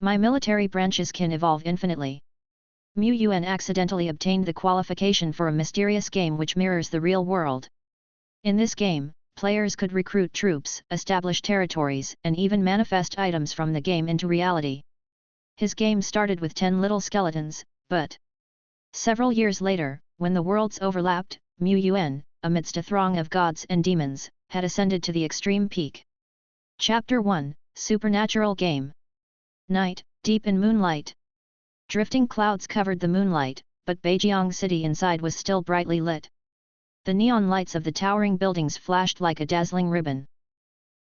My military branches can evolve infinitely. Yuan accidentally obtained the qualification for a mysterious game which mirrors the real world. In this game, players could recruit troops, establish territories, and even manifest items from the game into reality. His game started with 10 little skeletons, but several years later, when the worlds overlapped, Yuan, amidst a throng of gods and demons, had ascended to the extreme peak. Chapter 1, Supernatural Game. Night, deep in moonlight. Drifting clouds covered the moonlight, but Beijiang City inside was still brightly lit. The neon lights of the towering buildings flashed like a dazzling ribbon.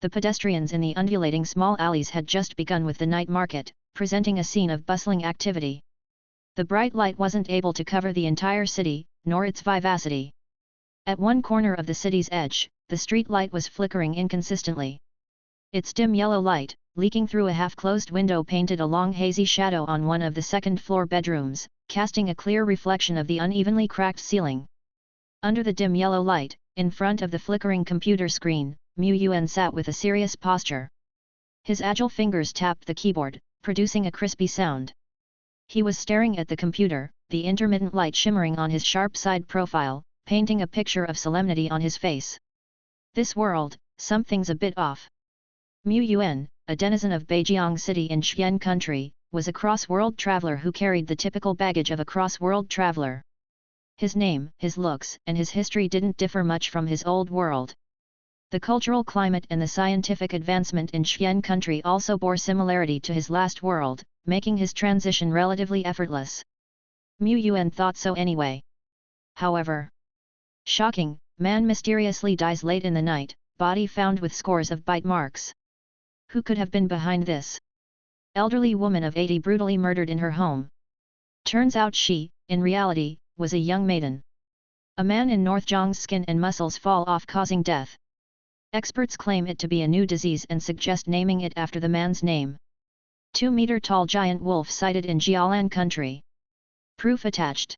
The pedestrians in the undulating small alleys had just begun with the night market, presenting a scene of bustling activity. The bright light wasn't able to cover the entire city, nor its vivacity. At one corner of the city's edge, the street light was flickering inconsistently. Its dim yellow light, leaking through a half-closed window, painted a long hazy shadow on one of the second-floor bedrooms, casting a clear reflection of the unevenly cracked ceiling. Under the dim yellow light, in front of the flickering computer screen, Yuan sat with a serious posture. His agile fingers tapped the keyboard, producing a crispy sound. He was staring at the computer, the intermittent light shimmering on his sharp side profile, painting a picture of solemnity on his face. This world, something's a bit off. Yuan, a denizen of Beijiang City in Xian country, was a cross-world traveler who carried the typical baggage of a cross-world traveler. His name, his looks, and his history didn't differ much from his old world. The cultural climate and the scientific advancement in Xian country also bore similarity to his last world, making his transition relatively effortless. Yuan thought so anyway. However, shocking, man mysteriously dies late in the night, body found with scores of bite marks. Who could have been behind this? Elderly woman of 80 brutally murdered in her home. Turns out she, in reality, was a young maiden. A man in North Zhang's skin and muscles fall off, causing death. Experts claim it to be a new disease and suggest naming it after the man's name. 2-meter-tall giant wolf sighted in Jialan country. Proof attached.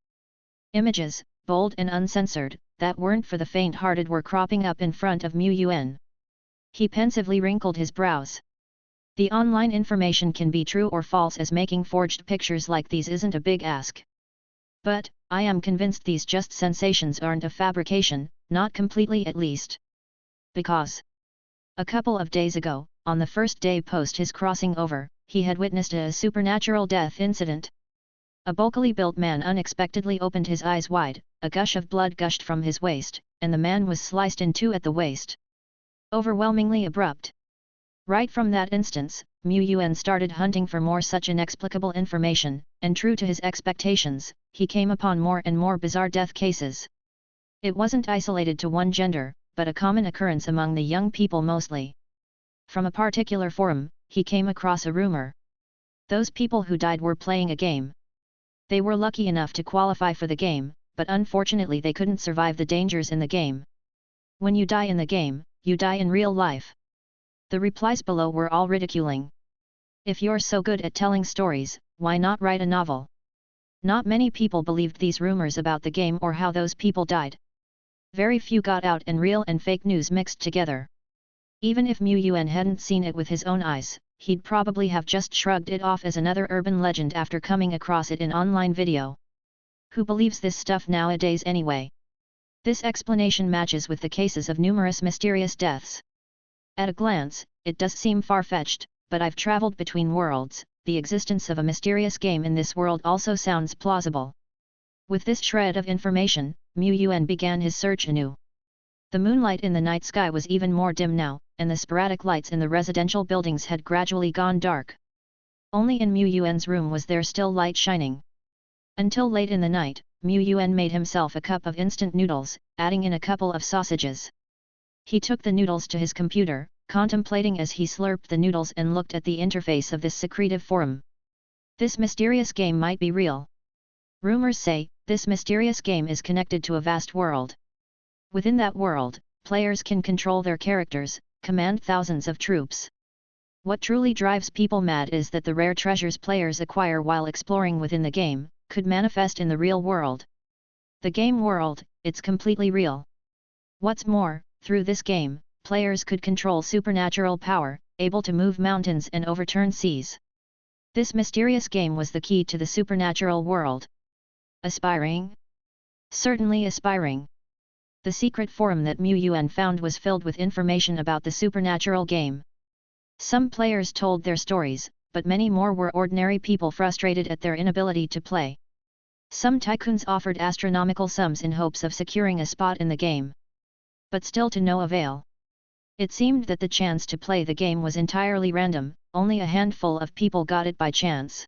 Images, bold and uncensored, that weren't for the faint-hearted were cropping up in front of Yuan. He pensively wrinkled his brows. The online information can be true or false, as making forged pictures like these isn't a big ask. But, I am convinced these just sensations aren't a fabrication, not completely at least. Because a couple of days ago, on the first day post his crossing over, he had witnessed a supernatural death incident. A bulkily built man unexpectedly opened his eyes wide, a gush of blood gushed from his waist, and the man was sliced in two at the waist. Overwhelmingly abrupt. Right from that instance, Yuan started hunting for more such inexplicable information, and true to his expectations, he came upon more and more bizarre death cases. It wasn't isolated to one gender, but a common occurrence among the young people mostly. From a particular forum, he came across a rumor. Those people who died were playing a game. They were lucky enough to qualify for the game, but unfortunately they couldn't survive the dangers in the game. When you die in the game, you die in real life. The replies below were all ridiculing. If you're so good at telling stories, why not write a novel? Not many people believed these rumors about the game or how those people died. Very few got out, and real and fake news mixed together. Even if Yuan hadn't seen it with his own eyes, he'd probably have just shrugged it off as another urban legend after coming across it in online video. Who believes this stuff nowadays anyway? This explanation matches with the cases of numerous mysterious deaths. At a glance, it does seem far-fetched, but I've traveled between worlds. The existence of a mysterious game in this world also sounds plausible. With this shred of information, Yuan began his search anew. The moonlight in the night sky was even more dim now, and the sporadic lights in the residential buildings had gradually gone dark. Only in Yuan's room was there still light shining. Until late in the night, Yuan made himself a cup of instant noodles, adding in a couple of sausages. He took the noodles to his computer, contemplating as he slurped the noodles and looked at the interface of this secretive forum. This mysterious game might be real. Rumors say, this mysterious game is connected to a vast world. Within that world, players can control their characters, command thousands of troops. What truly drives people mad is that the rare treasures players acquire while exploring within the game, could manifest in the real world. The game world, it's completely real. What's more, through this game, players could control supernatural power, able to move mountains and overturn seas. This mysterious game was the key to the supernatural world. Aspiring? Certainly aspiring. The secret forum that Yuan found was filled with information about the supernatural game. Some players told their stories, but many more were ordinary people frustrated at their inability to play. Some tycoons offered astronomical sums in hopes of securing a spot in the game. But still to no avail. It seemed that the chance to play the game was entirely random, only a handful of people got it by chance.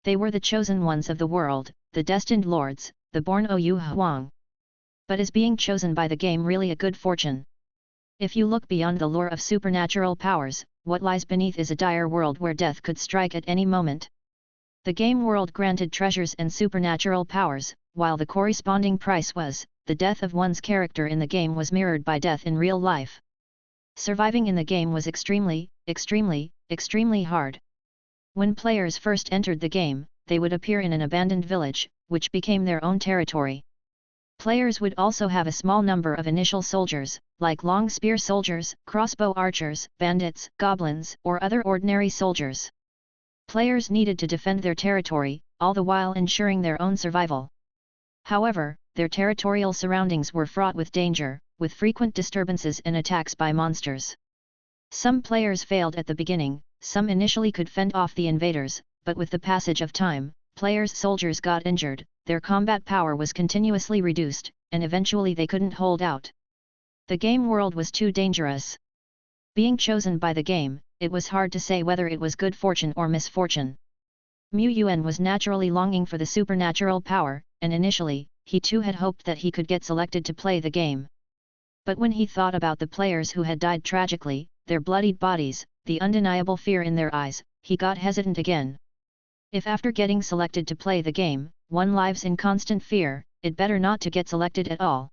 They were the chosen ones of the world, the destined lords, the born Yuan. But is being chosen by the game really a good fortune? If you look beyond the lure of supernatural powers, what lies beneath is a dire world where death could strike at any moment. The game world granted treasures and supernatural powers, while the corresponding price was, the death of one's character in the game was mirrored by death in real life. Surviving in the game was extremely hard. When players first entered the game, they would appear in an abandoned village, which became their own territory. Players would also have a small number of initial soldiers, like long spear soldiers, crossbow archers, bandits, goblins, or other ordinary soldiers. Players needed to defend their territory, all the while ensuring their own survival. However, their territorial surroundings were fraught with danger, with frequent disturbances and attacks by monsters. Some players failed at the beginning, some initially could fend off the invaders, but with the passage of time, players' soldiers got injured, their combat power was continuously reduced, and eventually they couldn't hold out. The game world was too dangerous. Being chosen by the game, it was hard to say whether it was good fortune or misfortune. Yuan was naturally longing for the supernatural power, and initially, he too had hoped that he could get selected to play the game. But when he thought about the players who had died tragically, their bloodied bodies, the undeniable fear in their eyes, he got hesitant again. If after getting selected to play the game, one lives in constant fear, it better not to get selected at all.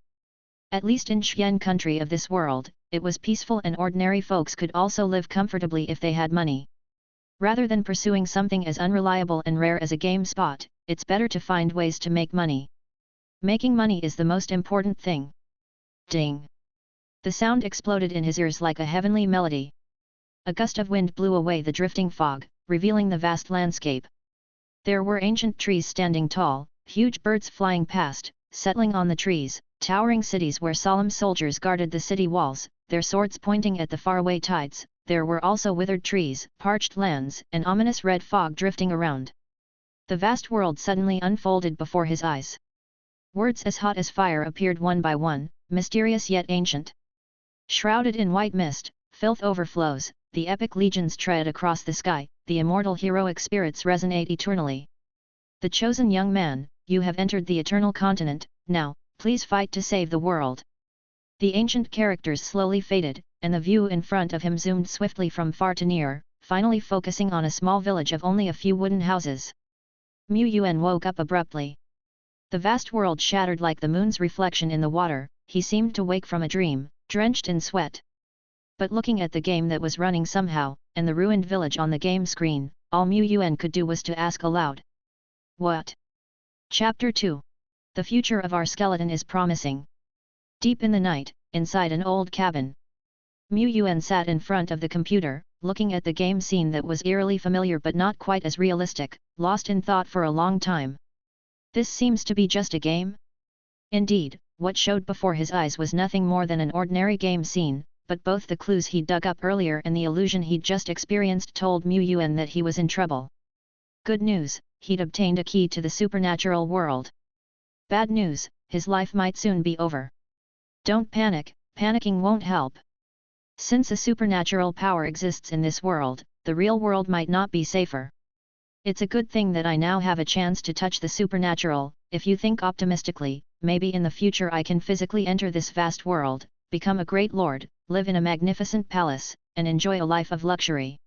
At least in Xian country of this world, it was peaceful and ordinary folks could also live comfortably if they had money. Rather than pursuing something as unreliable and rare as a game spot, it's better to find ways to make money. Making money is the most important thing. Ding! The sound exploded in his ears like a heavenly melody. A gust of wind blew away the drifting fog, revealing the vast landscape. There were ancient trees standing tall, huge birds flying past, settling on the trees, towering cities where solemn soldiers guarded the city walls, their swords pointing at the faraway tides. There were also withered trees, parched lands, and ominous red fog drifting around. The vast world suddenly unfolded before his eyes. Words as hot as fire appeared one by one, mysterious yet ancient. Shrouded in white mist, filth overflows, the epic legions tread across the sky, the immortal heroic spirits resonate eternally. The chosen young man, you have entered the eternal continent, now, please fight to save the world. The ancient characters slowly faded, and the view in front of him zoomed swiftly from far to near, finally focusing on a small village of only a few wooden houses. Yuan woke up abruptly. The vast world shattered like the moon's reflection in the water, he seemed to wake from a dream, drenched in sweat. But looking at the game that was running somehow, and the ruined village on the game screen, all Yuan could do was to ask aloud. What? Chapter 2. The future of our skeleton is promising. Deep in the night, inside an old cabin. Yuan sat in front of the computer, looking at the game scene that was eerily familiar but not quite as realistic, lost in thought for a long time. This seems to be just a game? Indeed, what showed before his eyes was nothing more than an ordinary game scene, but both the clues he'd dug up earlier and the illusion he'd just experienced told Yuan that he was in trouble. Good news, he'd obtained a key to the supernatural world. Bad news, his life might soon be over. Don't panic, panicking won't help. Since a supernatural power exists in this world, the real world might not be safer. It's a good thing that I now have a chance to touch the supernatural. If you think optimistically, maybe in the future I can physically enter this vast world, become a great lord, live in a magnificent palace, and enjoy a life of luxury.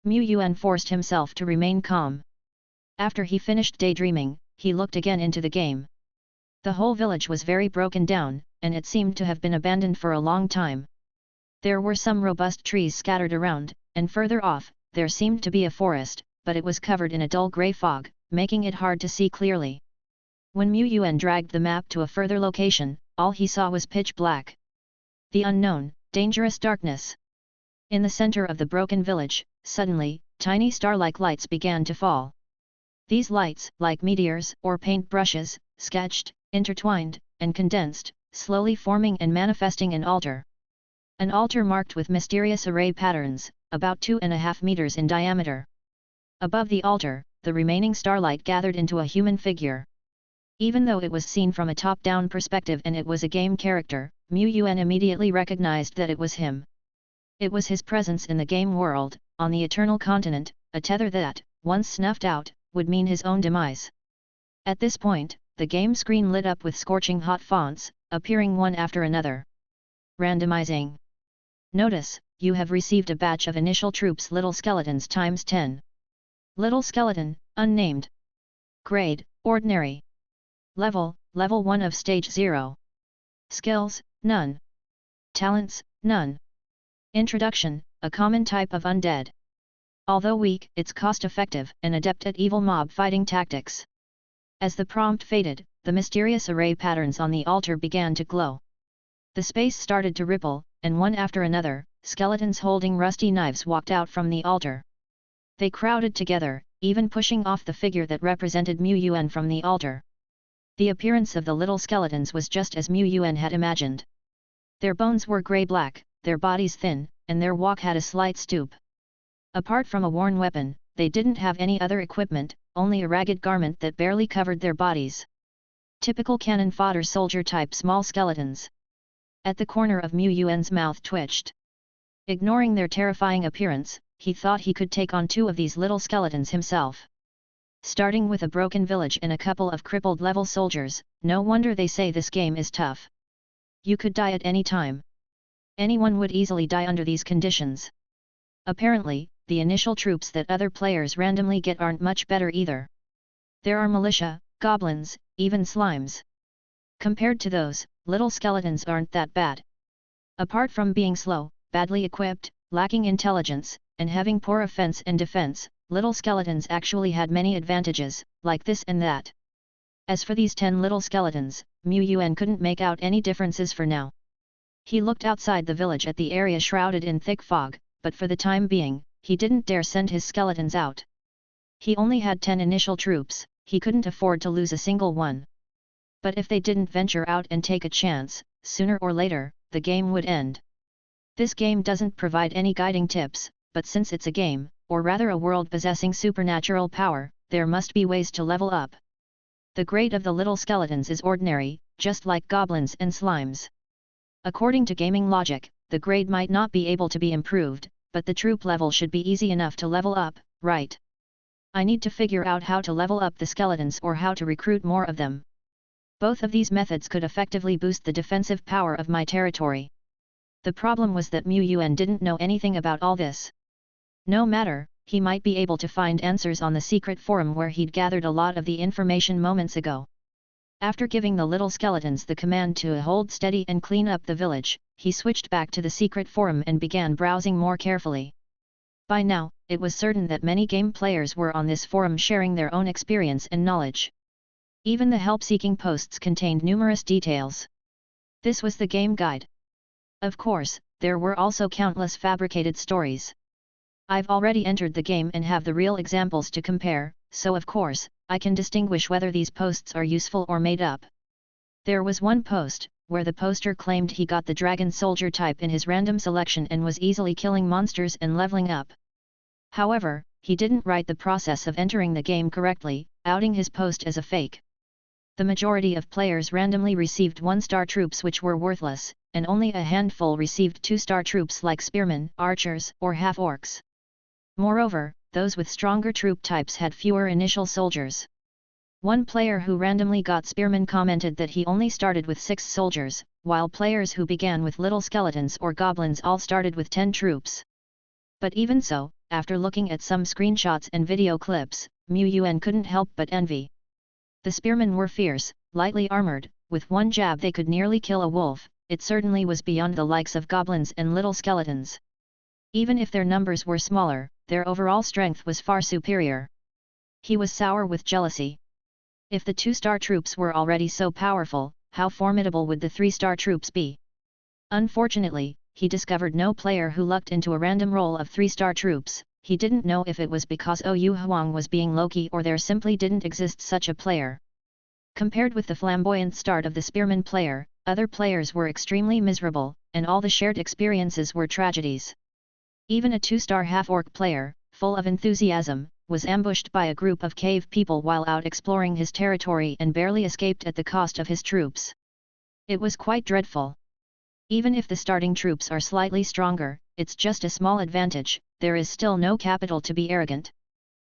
Yuan forced himself to remain calm. After he finished daydreaming, he looked again into the game. The whole village was very broken down, and it seemed to have been abandoned for a long time. There were some robust trees scattered around, and further off, there seemed to be a forest, but it was covered in a dull grey fog, making it hard to see clearly. When Yuan dragged the map to a further location, all he saw was pitch black. The unknown, dangerous darkness. In the center of the broken village, suddenly, tiny star-like lights began to fall. These lights, like meteors or paint brushes, sketched, intertwined, and condensed, slowly forming and manifesting an altar. An altar marked with mysterious array patterns, about 2.5 meters in diameter. Above the altar, the remaining starlight gathered into a human figure. Even though it was seen from a top-down perspective and it was a game character, Yuan immediately recognized that it was him. It was his presence in the game world, on the Eternal Continent, a tether that, once snuffed out, would mean his own demise. At this point, the game screen lit up with scorching hot fonts, appearing one after another. Randomizing. Notice, you have received a batch of initial troops little skeletons times 10. Little skeleton, unnamed. Grade, ordinary. Level, level 1 of stage 0. Skills, none. Talents, none. Introduction, a common type of undead. Although weak, it's cost-effective and adept at evil mob fighting tactics. As the prompt faded, the mysterious array patterns on the altar began to glow. The space started to ripple, and one after another, skeletons holding rusty knives walked out from the altar. They crowded together, even pushing off the figure that represented Yuan from the altar. The appearance of the little skeletons was just as Yuan had imagined. Their bones were grey-black, their bodies thin, and their walk had a slight stoop. Apart from a worn weapon, they didn't have any other equipment, only a ragged garment that barely covered their bodies. Typical cannon fodder soldier-type small skeletons. At the corner of Yuan's mouth twitched. Ignoring their terrifying appearance, he thought he could take on 2 of these little skeletons himself. Starting with a broken village and a couple of crippled level soldiers, no wonder they say this game is tough. You could die at any time. Anyone would easily die under these conditions. Apparently, the initial troops that other players randomly get aren't much better either. There are militia, goblins, even slimes. Compared to those, little skeletons aren't that bad. Apart from being slow, badly equipped, lacking intelligence, and having poor offense and defense, little skeletons actually had many advantages, like this and that. As for these 10 little skeletons, Yuan couldn't make out any differences for now. He looked outside the village at the area shrouded in thick fog, but for the time being, he didn't dare send his skeletons out. He only had 10 initial troops, he couldn't afford to lose a single one. But if they didn't venture out and take a chance, sooner or later, the game would end. This game doesn't provide any guiding tips, but since it's a game, or rather a world possessing supernatural power, there must be ways to level up. The grade of the little skeletons is ordinary, just like goblins and slimes. According to gaming logic, the grade might not be able to be improved, but the troop level should be easy enough to level up, right? I need to figure out how to level up the skeletons or how to recruit more of them. Both of these methods could effectively boost the defensive power of my territory. The problem was that Yuan didn't know anything about all this. No matter, he might be able to find answers on the secret forum where he'd gathered a lot of the information moments ago. After giving the little skeletons the command to hold steady and clean up the village, he switched back to the secret forum and began browsing more carefully. By now, it was certain that many game players were on this forum sharing their own experience and knowledge. Even the help-seeking posts contained numerous details. This was the game guide. Of course, there were also countless fabricated stories. I've already entered the game and have the real examples to compare, so of course, I can distinguish whether these posts are useful or made up. There was one post, where the poster claimed he got the dragon soldier type in his random selection and was easily killing monsters and leveling up. However, he didn't write the process of entering the game correctly, outing his post as a fake. The majority of players randomly received 1-star troops which were worthless, and only a handful received 2-star troops like spearmen, archers, or half-orcs. Moreover, those with stronger troop types had fewer initial soldiers. One player who randomly got spearmen commented that he only started with 6 soldiers, while players who began with little skeletons or goblins all started with 10 troops. But even so, after looking at some screenshots and video clips, Yuan couldn't help but envy. The spearmen were fierce, lightly armored, with one jab they could nearly kill a wolf. It certainly was beyond the likes of goblins and little skeletons. Even if their numbers were smaller, their overall strength was far superior. He was sour with jealousy. If the 2-star troops were already so powerful, how formidable would the 3-star troops be? Unfortunately, he discovered no player who lucked into a random roll of 3-star troops, he didn't know if it was because Yu Huang was being low-key or there simply didn't exist such a player. Compared with the flamboyant start of the spearman player, other players were extremely miserable, and all the shared experiences were tragedies. Even a 2-star half-orc player, full of enthusiasm, was ambushed by a group of cave people while out exploring his territory and barely escaped at the cost of his troops. It was quite dreadful. Even if the starting troops are slightly stronger, it's just a small advantage, there is still no capital to be arrogant.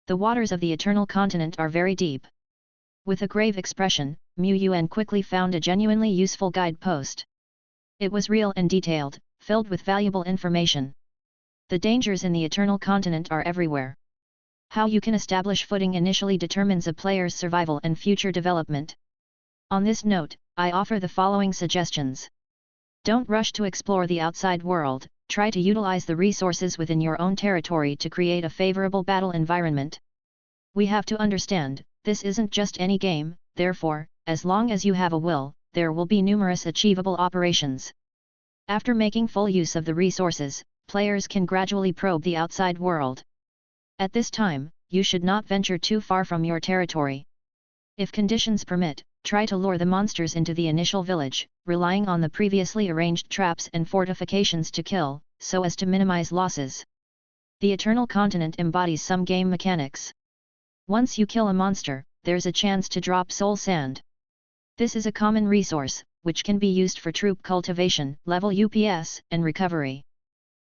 The waters of the Eternal Continent are very deep. With a grave expression, Yuan quickly found a genuinely useful guide post. It was real and detailed, filled with valuable information. The dangers in the Eternal Continent are everywhere. How you can establish footing initially determines a player's survival and future development. On this note, I offer the following suggestions. Don't rush to explore the outside world, try to utilize the resources within your own territory to create a favorable battle environment. We have to understand, this isn't just any game, therefore, as long as you have a will, there will be numerous achievable operations. After making full use of the resources, players can gradually probe the outside world. At this time, you should not venture too far from your territory. If conditions permit, try to lure the monsters into the initial village, relying on the previously arranged traps and fortifications to kill, so as to minimize losses. The Eternal Continent embodies some game mechanics. Once you kill a monster, there's a chance to drop soul sand. This is a common resource, which can be used for troop cultivation, level UPS, and recovery.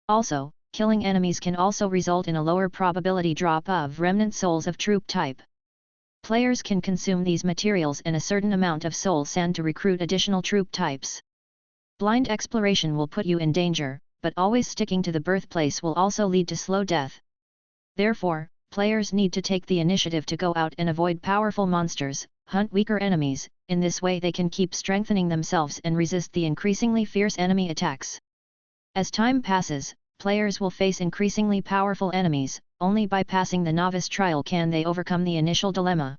Also, killing enemies can also result in a lower probability drop of remnant souls of troop type. Players can consume these materials and a certain amount of soul sand to recruit additional troop types. Blind exploration will put you in danger, but always sticking to the birthplace will also lead to slow death. Therefore, players need to take the initiative to go out and avoid powerful monsters, hunt weaker enemies, in this way they can keep strengthening themselves and resist the increasingly fierce enemy attacks. As time passes, players will face increasingly powerful enemies, only by passing the novice trial can they overcome the initial dilemma.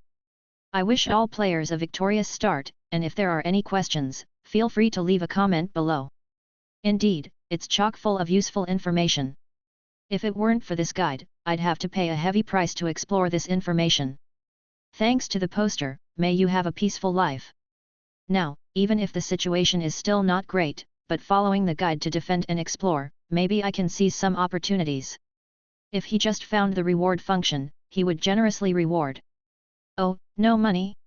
I wish all players a victorious start, and if there are any questions, feel free to leave a comment below. Indeed, it's chock full of useful information. If it weren't for this guide, I'd have to pay a heavy price to explore this information. Thanks to the poster, may you have a peaceful life. Now, even if the situation is still not great, but following the guide to defend and explore, maybe I can seize some opportunities. If he just found the reward function, he would generously reward. Oh, no money?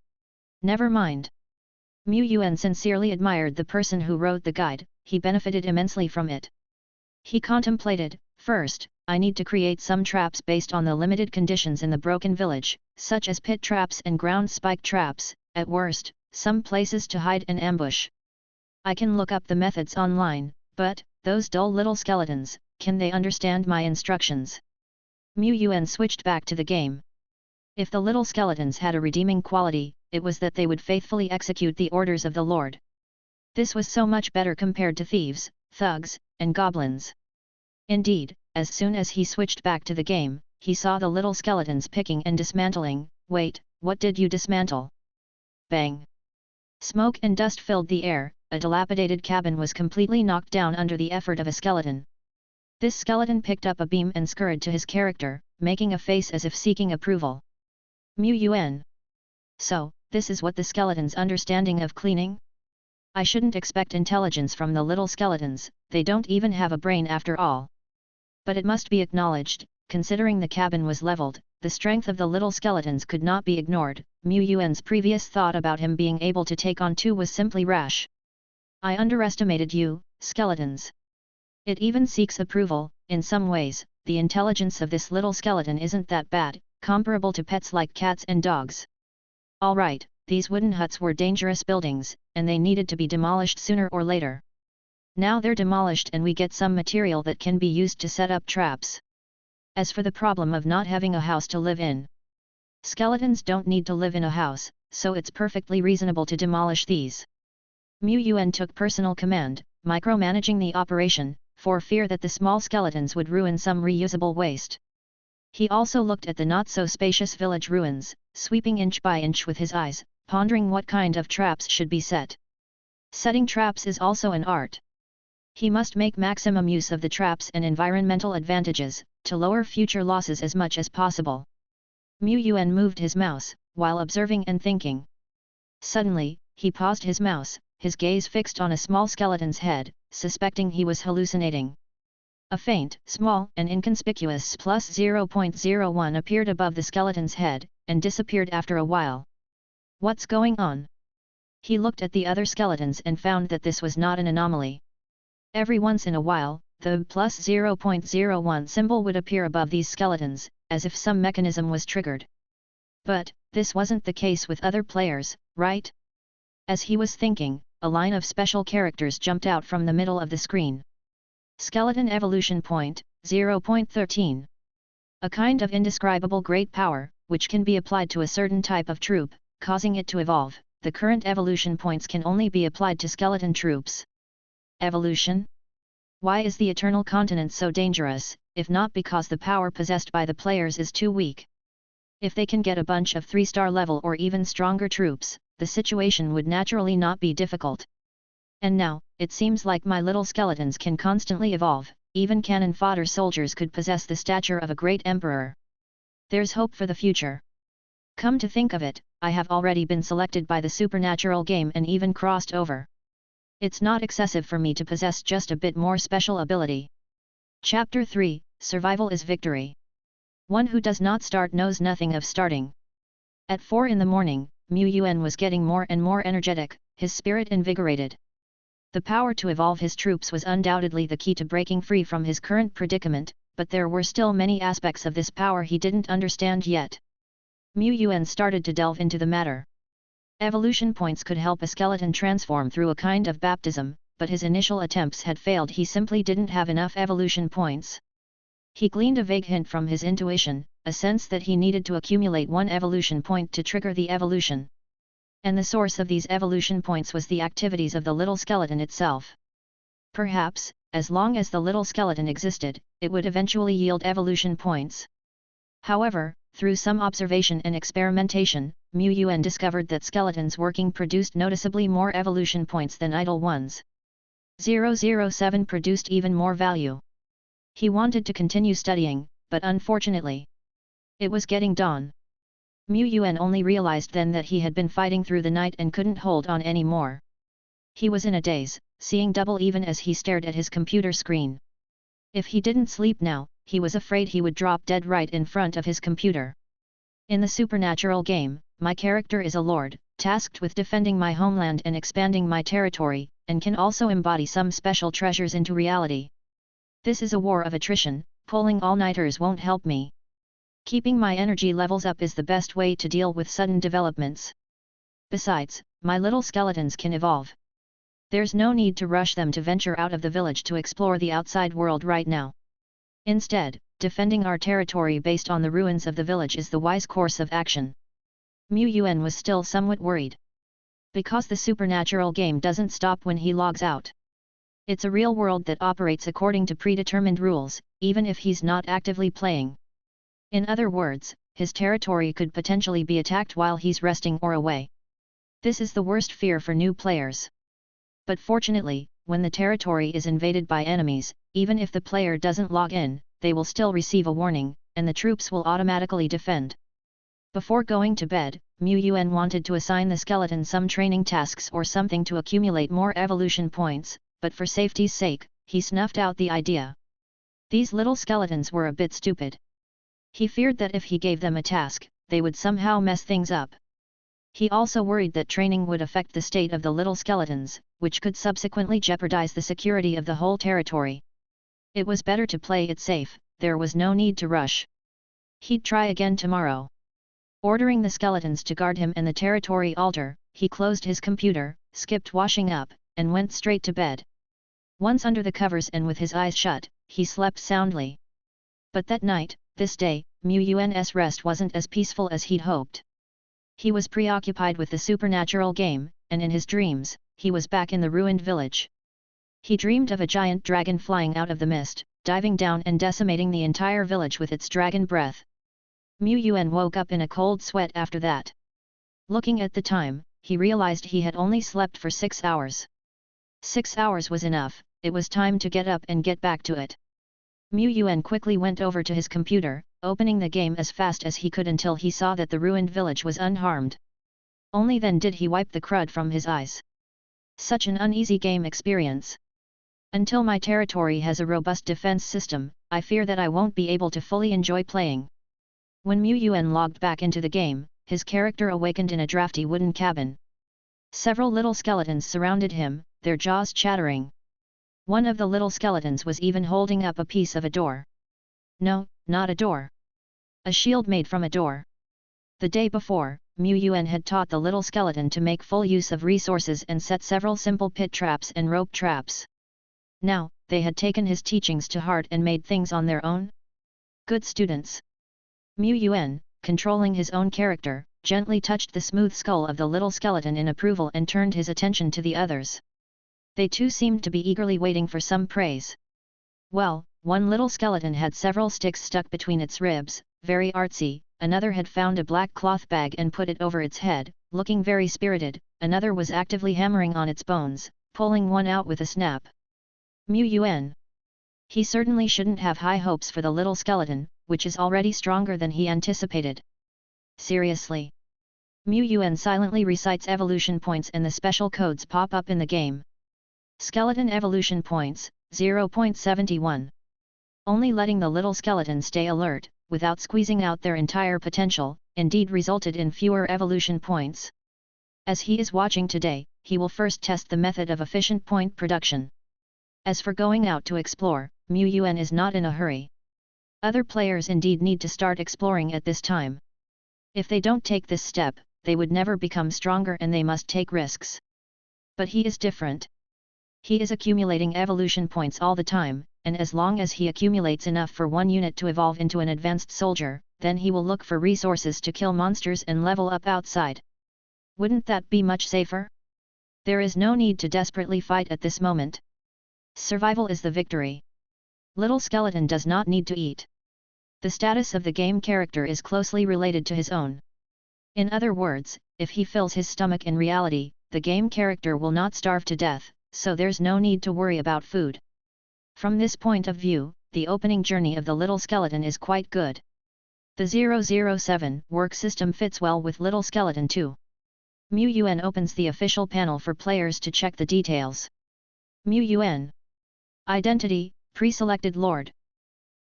Never mind. Yuan sincerely admired the person who wrote the guide, he benefited immensely from it. He contemplated, first, I need to create some traps based on the limited conditions in the broken village, such as pit traps and ground spike traps, at worst, some places to hide and ambush. I can look up the methods online, but, those dull little skeletons, can they understand my instructions? Yuan switched back to the game. If the little skeletons had a redeeming quality, it was that they would faithfully execute the orders of the Lord. This was so much better compared to thieves, thugs, and goblins. Indeed, as soon as he switched back to the game, he saw the little skeletons picking and dismantling. Wait, what did you dismantle? Bang! Smoke and dust filled the air, a dilapidated cabin was completely knocked down under the effort of a skeleton. This skeleton picked up a beam and scurried to his character, making a face as if seeking approval. Yuan. So, this is what the skeleton's understanding of cleaning? I shouldn't expect intelligence from the little skeletons, they don't even have a brain after all. But it must be acknowledged, considering the cabin was leveled, the strength of the little skeletons could not be ignored. Yuan's previous thought about him being able to take on two was simply rash. I underestimated you, skeletons. It even seeks approval. In some ways, the intelligence of this little skeleton isn't that bad, comparable to pets like cats and dogs. Alright, these wooden huts were dangerous buildings, and they needed to be demolished sooner or later. Now they're demolished and we get some material that can be used to set up traps. As for the problem of not having a house to live in, skeletons don't need to live in a house, so it's perfectly reasonable to demolish these. Yuan took personal command, micromanaging the operation, for fear that the small skeletons would ruin some reusable waste. He also looked at the not-so-spacious village ruins, sweeping inch by inch with his eyes, pondering what kind of traps should be set. Setting traps is also an art. He must make maximum use of the traps and environmental advantages, to lower future losses as much as possible. Yuan moved his mouse, while observing and thinking. Suddenly, he paused his mouse, his gaze fixed on a small skeleton's head, suspecting he was hallucinating. A faint, small and inconspicuous +0.01 appeared above the skeleton's head, and disappeared after a while. What's going on? He looked at the other skeletons and found that this was not an anomaly. Every once in a while, the +0.01 symbol would appear above these skeletons, as if some mechanism was triggered. But, this wasn't the case with other players, right? As he was thinking, a line of special characters jumped out from the middle of the screen. Skeleton Evolution Point, 0.13. A kind of indescribable great power, which can be applied to a certain type of troop, causing it to evolve. The current evolution points can only be applied to skeleton troops. Evolution? Why is the Eternal Continent so dangerous, if not because the power possessed by the players is too weak? If they can get a bunch of 3-star level or even stronger troops, the situation would naturally not be difficult. And now, it seems like my little skeletons can constantly evolve, even cannon fodder soldiers could possess the stature of a great emperor. There's hope for the future. Come to think of it, I have already been selected by the supernatural game and even crossed over. It's not excessive for me to possess just a bit more special ability. Chapter 3, Survival is Victory. One who does not start knows nothing of starting. At 4 in the morning, Yuan was getting more and more energetic, his spirit invigorated. The power to evolve his troops was undoubtedly the key to breaking free from his current predicament, but there were still many aspects of this power he didn't understand yet. Yuan started to delve into the matter. Evolution points could help a skeleton transform through a kind of baptism, but his initial attempts had failed. He simply didn't have enough evolution points. He gleaned a vague hint from his intuition, a sense that he needed to accumulate 1 evolution point to trigger the evolution. And the source of these evolution points was the activities of the little skeleton itself. Perhaps, as long as the little skeleton existed, it would eventually yield evolution points. However, through some observation and experimentation, Yuan discovered that skeletons working produced noticeably more evolution points than idle ones. 007 produced even more value. He wanted to continue studying, but unfortunately, it was getting dawn. Yuan only realized then that he had been fighting through the night and couldn't hold on any more. He was in a daze, seeing double even as he stared at his computer screen. If he didn't sleep now, he was afraid he would drop dead right in front of his computer. In the supernatural game, my character is a lord, tasked with defending my homeland and expanding my territory, and can also embody some special treasures into reality. This is a war of attrition, pulling all-nighters won't help me. Keeping my energy levels up is the best way to deal with sudden developments. Besides, my little skeletons can evolve. There's no need to rush them to venture out of the village to explore the outside world right now. Instead, defending our territory based on the ruins of the village is the wise course of action. Yuan was still somewhat worried. Because the supernatural game doesn't stop when he logs out. It's a real world that operates according to predetermined rules, even if he's not actively playing. In other words, his territory could potentially be attacked while he's resting or away. This is the worst fear for new players. But fortunately, when the territory is invaded by enemies, even if the player doesn't log in, they will still receive a warning, and the troops will automatically defend. Before going to bed, Yuan wanted to assign the skeleton some training tasks or something to accumulate more evolution points, but for safety's sake, he snuffed out the idea. These little skeletons were a bit stupid. He feared that if he gave them a task, they would somehow mess things up. He also worried that training would affect the state of the little skeletons, which could subsequently jeopardize the security of the whole territory. It was better to play it safe, there was no need to rush. He'd try again tomorrow. Ordering the skeletons to guard him and the territory altar, he closed his computer, skipped washing up, and went straight to bed. Once under the covers and with his eyes shut, he slept soundly. But that night, this day, Yuan's rest wasn't as peaceful as he'd hoped. He was preoccupied with the supernatural game, and in his dreams, he was back in the ruined village. He dreamed of a giant dragon flying out of the mist, diving down and decimating the entire village with its dragon breath. Yuan woke up in a cold sweat after that. Looking at the time, he realized he had only slept for 6 hours. 6 hours was enough, it was time to get up and get back to it. Mu Yuan quickly went over to his computer, opening the game as fast as he could until he saw that the ruined village was unharmed. Only then did he wipe the crud from his eyes. Such an uneasy game experience. Until my territory has a robust defense system, I fear that I won't be able to fully enjoy playing. When Mu Yuan logged back into the game, his character awakened in a drafty wooden cabin. Several little skeletons surrounded him, their jaws chattering. One of the little skeletons was even holding up a piece of a door. No, not a door. A shield made from a door. The day before, Mu Yuan had taught the little skeleton to make full use of resources and set several simple pit traps and rope traps. Now, they had taken his teachings to heart and made things on their own? Good students. Mu Yuan, controlling his own character, gently touched the smooth skull of the little skeleton in approval and turned his attention to the others. They too seemed to be eagerly waiting for some praise. Well, one little skeleton had several sticks stuck between its ribs, very artsy, another had found a black cloth bag and put it over its head, looking very spirited, another was actively hammering on its bones, pulling one out with a snap. Mu Yuan. He certainly shouldn't have high hopes for the little skeleton, which is already stronger than he anticipated. Seriously. Mu Yuan silently recites evolution points and the special codes pop up in the game. Skeleton evolution points, 0.71. Only letting the little skeleton stay alert, without squeezing out their entire potential, indeed resulted in fewer evolution points. As he is watching today, he will first test the method of efficient point production. As for going out to explore, Mu Yuan is not in a hurry. Other players indeed need to start exploring at this time. If they don't take this step, they would never become stronger and they must take risks. But he is different. He is accumulating evolution points all the time, and as long as he accumulates enough for one unit to evolve into an advanced soldier, then he will look for resources to kill monsters and level up outside. Wouldn't that be much safer? There is no need to desperately fight at this moment. Survival is the victory. Little skeleton does not need to eat. The status of the game character is closely related to his own. In other words, if he fills his stomach in reality, the game character will not starve to death, so there's no need to worry about food. From this point of view, the opening journey of the little skeleton is quite good. The 007 work system fits well with little skeleton too. Mu Yuan opens the official panel for players to check the details. Mu Yuan. Identity, pre-selected Lord.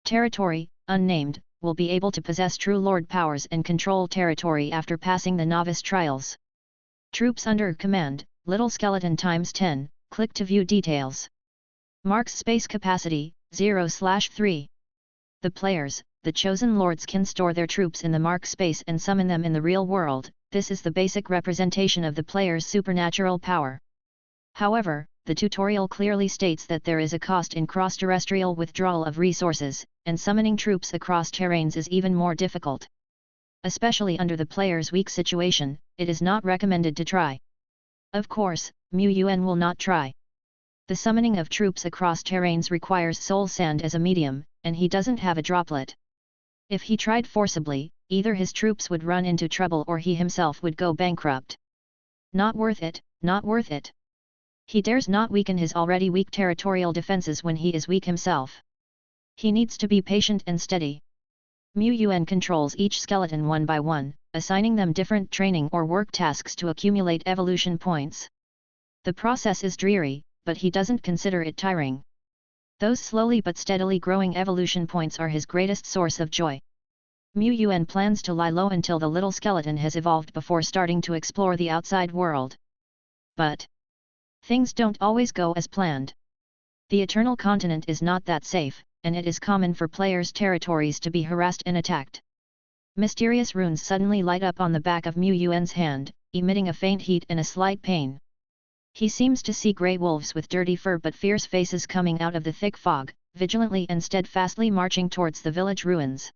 Territory, unnamed, will be able to possess true Lord powers and control territory after passing the novice trials. Troops under command, little skeleton times 10, click to view details. Marks space capacity, 0/3. The players, the chosen lords can store their troops in the mark space and summon them in the real world. This is the basic representation of the player's supernatural power. However, the tutorial clearly states that there is a cost in cross-terrestrial withdrawal of resources, and summoning troops across terrains is even more difficult. Especially under the player's weak situation, it is not recommended to try. Of course, Mu Yuan will not try. The summoning of troops across terrains requires soul sand as a medium, and he doesn't have a droplet. If he tried forcibly, either his troops would run into trouble or he himself would go bankrupt. Not worth it, not worth it. He dares not weaken his already weak territorial defenses when he is weak himself. He needs to be patient and steady. Mu Yuan controls each skeleton one by one, assigning them different training or work tasks to accumulate evolution points. The process is dreary, but he doesn't consider it tiring. Those slowly but steadily growing evolution points are his greatest source of joy. Mu Yuan plans to lie low until the little skeleton has evolved before starting to explore the outside world. But things don't always go as planned. The Eternal Continent is not that safe, and it is common for players' territories to be harassed and attacked. Mysterious runes suddenly light up on the back of Mu Yuan's hand, emitting a faint heat and a slight pain. He seems to see grey wolves with dirty fur but fierce faces coming out of the thick fog, vigilantly and steadfastly marching towards the village ruins.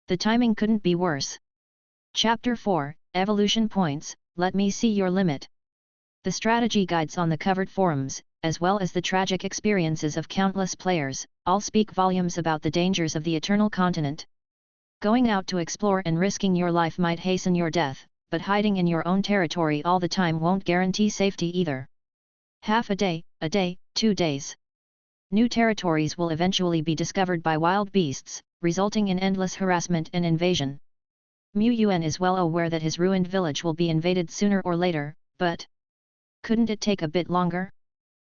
The timing couldn't be worse. Chapter 4, Evolution Points, Let Me See Your Limit. The strategy guides on the covered forums, as well as the tragic experiences of countless players, all speak volumes about the dangers of the Eternal Continent. Going out to explore and risking your life might hasten your death, but hiding in your own territory all the time won't guarantee safety either. Half a day, 2 days. New territories will eventually be discovered by wild beasts, resulting in endless harassment and invasion. Mu Yuan is well aware that his ruined village will be invaded sooner or later, but couldn't it take a bit longer?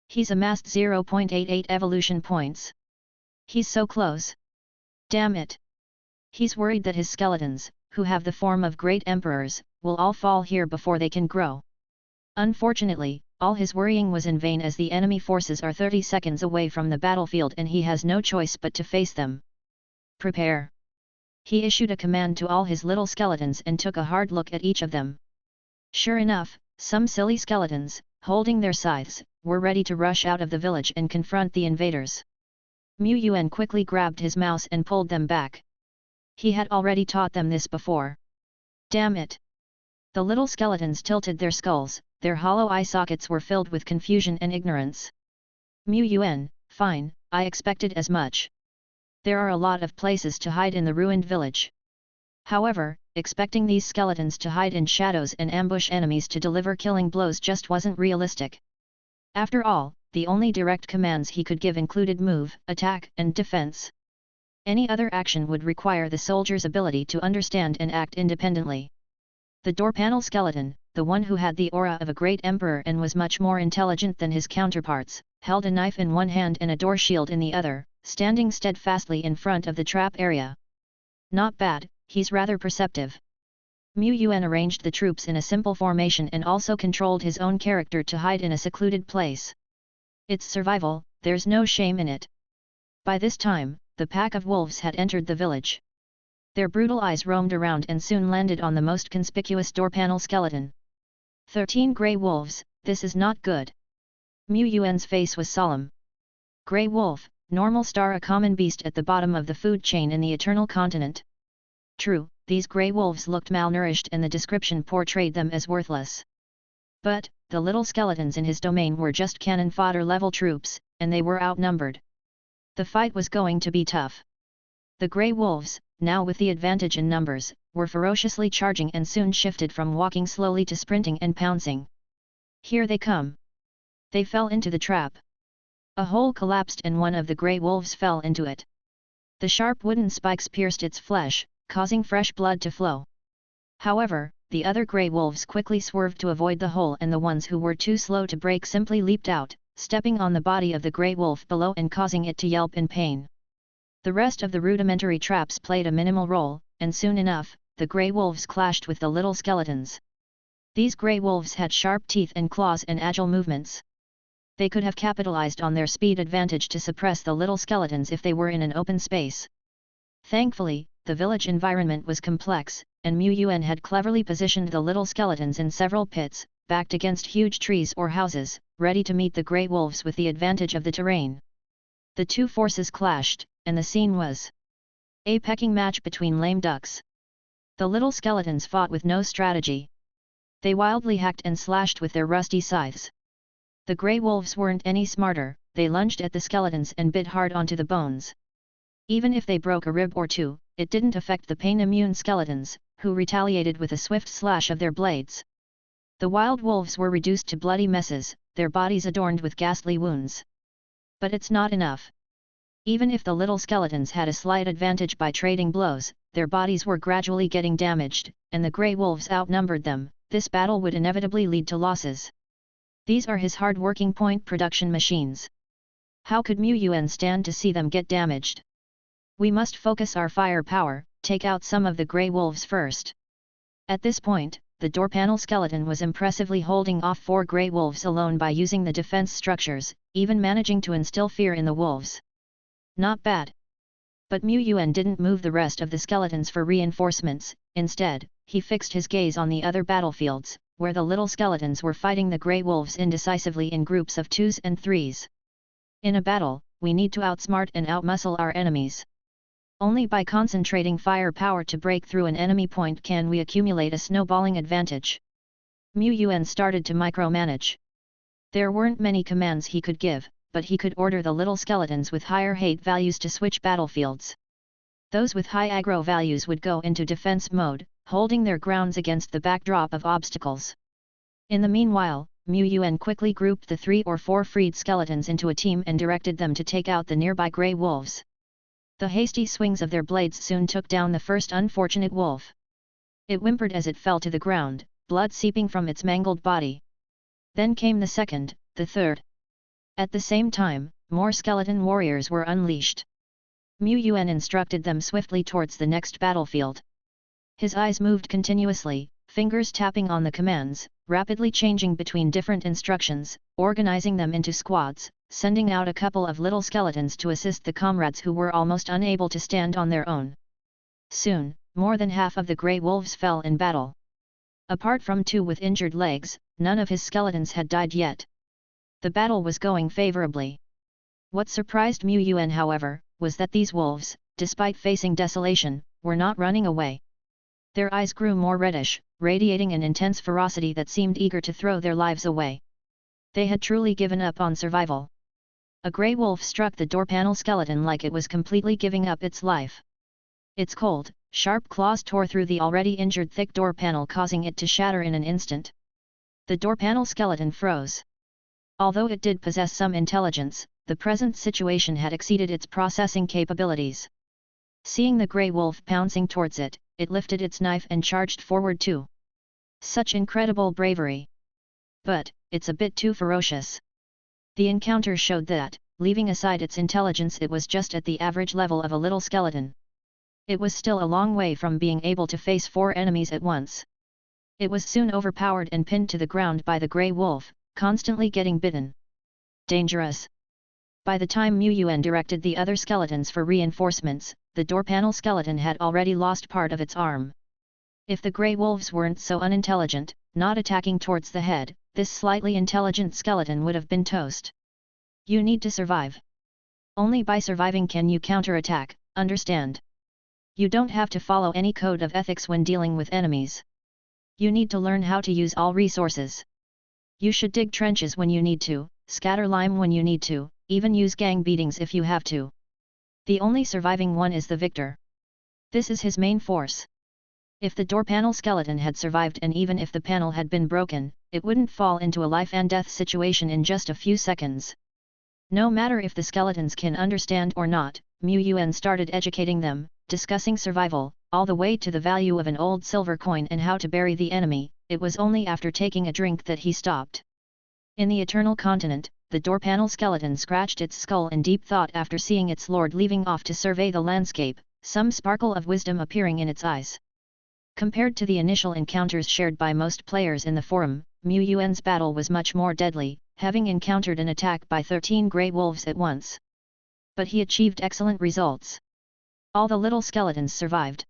He's amassed 0.88 evolution points. He's so close. Damn it. He's worried that his skeletons, who have the form of great emperors, will all fall here before they can grow. Unfortunately, all his worrying was in vain as the enemy forces are 30 seconds away from the battlefield and he has no choice but to face them. Prepare. He issued a command to all his little skeletons and took a hard look at each of them. Sure enough, some silly skeletons, holding their scythes, were ready to rush out of the village and confront the invaders. Mu Yuan quickly grabbed his mouse and pulled them back. He had already taught them this before. Damn it! The little skeletons tilted their skulls, their hollow eye sockets were filled with confusion and ignorance. Mu Yuan, fine, I expected as much. There are a lot of places to hide in the ruined village. However, expecting these skeletons to hide in shadows and ambush enemies to deliver killing blows just wasn't realistic. After all, the only direct commands he could give included move, attack, and defense. Any other action would require the soldier's ability to understand and act independently. The door panel skeleton, the one who had the aura of a great emperor and was much more intelligent than his counterparts, held a knife in one hand and a door shield in the other, standing steadfastly in front of the trap area. Not bad, he's rather perceptive. Mu Yuan arranged the troops in a simple formation and also controlled his own character to hide in a secluded place. It's survival, there's no shame in it. By this time, the pack of wolves had entered the village. Their brutal eyes roamed around and soon landed on the most conspicuous door panel skeleton. 13 grey wolves, this is not good. Mu Yuan's face was solemn. Grey wolf, normal star, a common beast at the bottom of the food chain in the Eternal Continent. True, these grey wolves looked malnourished and the description portrayed them as worthless. But, the little skeletons in his domain were just cannon fodder level troops, and they were outnumbered. The fight was going to be tough. The grey wolves, now with the advantage in numbers, were ferociously charging and soon shifted from walking slowly to sprinting and pouncing. Here they come. They fell into the trap. A hole collapsed and one of the grey wolves fell into it. The sharp wooden spikes pierced its flesh, causing fresh blood to flow. However, the other grey wolves quickly swerved to avoid the hole and the ones who were too slow to break simply leaped out, stepping on the body of the grey wolf below and causing it to yelp in pain. The rest of the rudimentary traps played a minimal role, and soon enough, the grey wolves clashed with the little skeletons. These grey wolves had sharp teeth and claws and agile movements. They could have capitalized on their speed advantage to suppress the little skeletons if they were in an open space. Thankfully, the village environment was complex, and Mu Yuan had cleverly positioned the little skeletons in several pits, backed against huge trees or houses, ready to meet the grey wolves with the advantage of the terrain. The two forces clashed, and the scene was a pecking match between lame ducks. The little skeletons fought with no strategy. They wildly hacked and slashed with their rusty scythes. The grey wolves weren't any smarter, they lunged at the skeletons and bit hard onto the bones. Even if they broke a rib or two, it didn't affect the pain-immune skeletons, who retaliated with a swift slash of their blades. The wild wolves were reduced to bloody messes, their bodies adorned with ghastly wounds. But it's not enough. Even if the little skeletons had a slight advantage by trading blows, their bodies were gradually getting damaged, and the grey wolves outnumbered them. This battle would inevitably lead to losses. These are his hard-working point production machines. How could Mu Yuan stand to see them get damaged? We must focus our firepower, take out some of the grey wolves first. At this point, the door panel skeleton was impressively holding off 4 grey wolves alone by using the defense structures, even managing to instill fear in the wolves. Not bad. But Mu Yuan didn't move the rest of the skeletons for reinforcements. Instead, he fixed his gaze on the other battlefields, where the little skeletons were fighting the grey wolves indecisively in groups of 2s and 3s. In a battle, we need to outsmart and outmuscle our enemies. Only by concentrating firepower to break through an enemy point can we accumulate a snowballing advantage. Mu Yuan started to micromanage. There weren't many commands he could give, but he could order the little skeletons with higher hate values to switch battlefields. Those with high aggro values would go into defense mode, holding their grounds against the backdrop of obstacles. In the meanwhile, Yuan quickly grouped the 3 or 4 freed skeletons into a team and directed them to take out the nearby grey wolves. The hasty swings of their blades soon took down the first unfortunate wolf. It whimpered as it fell to the ground, blood seeping from its mangled body. Then came the second, the third. At the same time, more skeleton warriors were unleashed. Yuan instructed them swiftly towards the next battlefield. His eyes moved continuously, fingers tapping on the commands, rapidly changing between different instructions, organizing them into squads, sending out a couple of little skeletons to assist the comrades who were almost unable to stand on their own. Soon, more than half of the grey wolves fell in battle. Apart from 2 with injured legs, none of his skeletons had died yet. The battle was going favorably. What surprised Yuan, however, was that these wolves, despite facing desolation, were not running away. Their eyes grew more reddish, radiating an intense ferocity that seemed eager to throw their lives away. They had truly given up on survival. A grey wolf struck the door panel skeleton like it was completely giving up its life. Its cold, sharp claws tore through the already injured thick door panel, causing it to shatter in an instant. The door panel skeleton froze. Although it did possess some intelligence, the present situation had exceeded its processing capabilities. Seeing the grey wolf pouncing towards it, it lifted its knife and charged forward too. Such incredible bravery! But, it's a bit too ferocious. The encounter showed that, leaving aside its intelligence, it was just at the average level of a little skeleton. It was still a long way from being able to face 4 enemies at once. It was soon overpowered and pinned to the ground by the grey wolf, constantly getting bitten. Dangerous! By the time Yuan directed the other skeletons for reinforcements, the door panel skeleton had already lost part of its arm. If the grey wolves weren't so unintelligent, not attacking towards the head, this slightly intelligent skeleton would have been toast. You need to survive. Only by surviving can you counterattack, understand? You don't have to follow any code of ethics when dealing with enemies. You need to learn how to use all resources. You should dig trenches when you need to, scatter lime when you need to, even use gang beatings if you have to. The only surviving one is the victor. This is his main force. If the door panel skeleton had survived, and even if the panel had been broken, it wouldn't fall into a life and death situation in just a few seconds. No matter if the skeletons can understand or not, Yuan started educating them, discussing survival, all the way to the value of an old silver coin and how to bury the enemy. It was only after taking a drink that he stopped. In the Eternal Continent, the door panel skeleton scratched its skull in deep thought after seeing its lord leaving off to survey the landscape, some sparkle of wisdom appearing in its eyes. Compared to the initial encounters shared by most players in the forum, Yuan's battle was much more deadly, having encountered an attack by 13 grey wolves at once. But he achieved excellent results. All the little skeletons survived.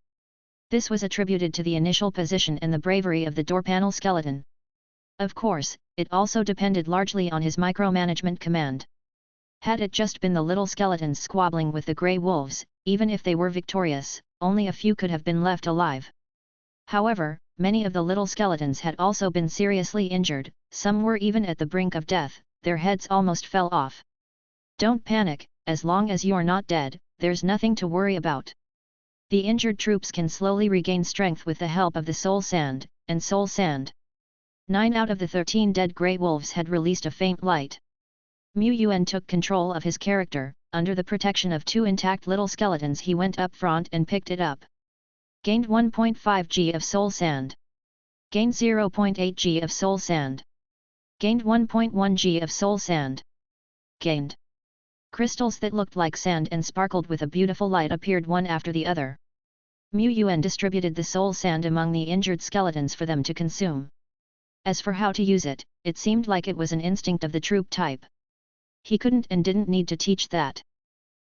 This was attributed to the initial position and the bravery of the door panel skeleton. Of course, it also depended largely on his micromanagement command. Had it just been the little skeletons squabbling with the grey wolves, even if they were victorious, only a few could have been left alive. However, many of the little skeletons had also been seriously injured, some were even at the brink of death, their heads almost fell off. Don't panic, as long as you're not dead, there's nothing to worry about. The injured troops can slowly regain strength with the help of the soul sand, and soul sand. 9 out of the 13 dead grey wolves had released a faint light. Yuan took control of his character. Under the protection of 2 intact little skeletons, he went up front and picked it up. Gained 1.5 G of soul sand. Gained 0.8 G of soul sand. Gained 1.1 G of soul sand. Gained. Crystals that looked like sand and sparkled with a beautiful light appeared one after the other. Yuan distributed the soul sand among the injured skeletons for them to consume. As for how to use it, it seemed like it was an instinct of the troop type. He couldn't and didn't need to teach that.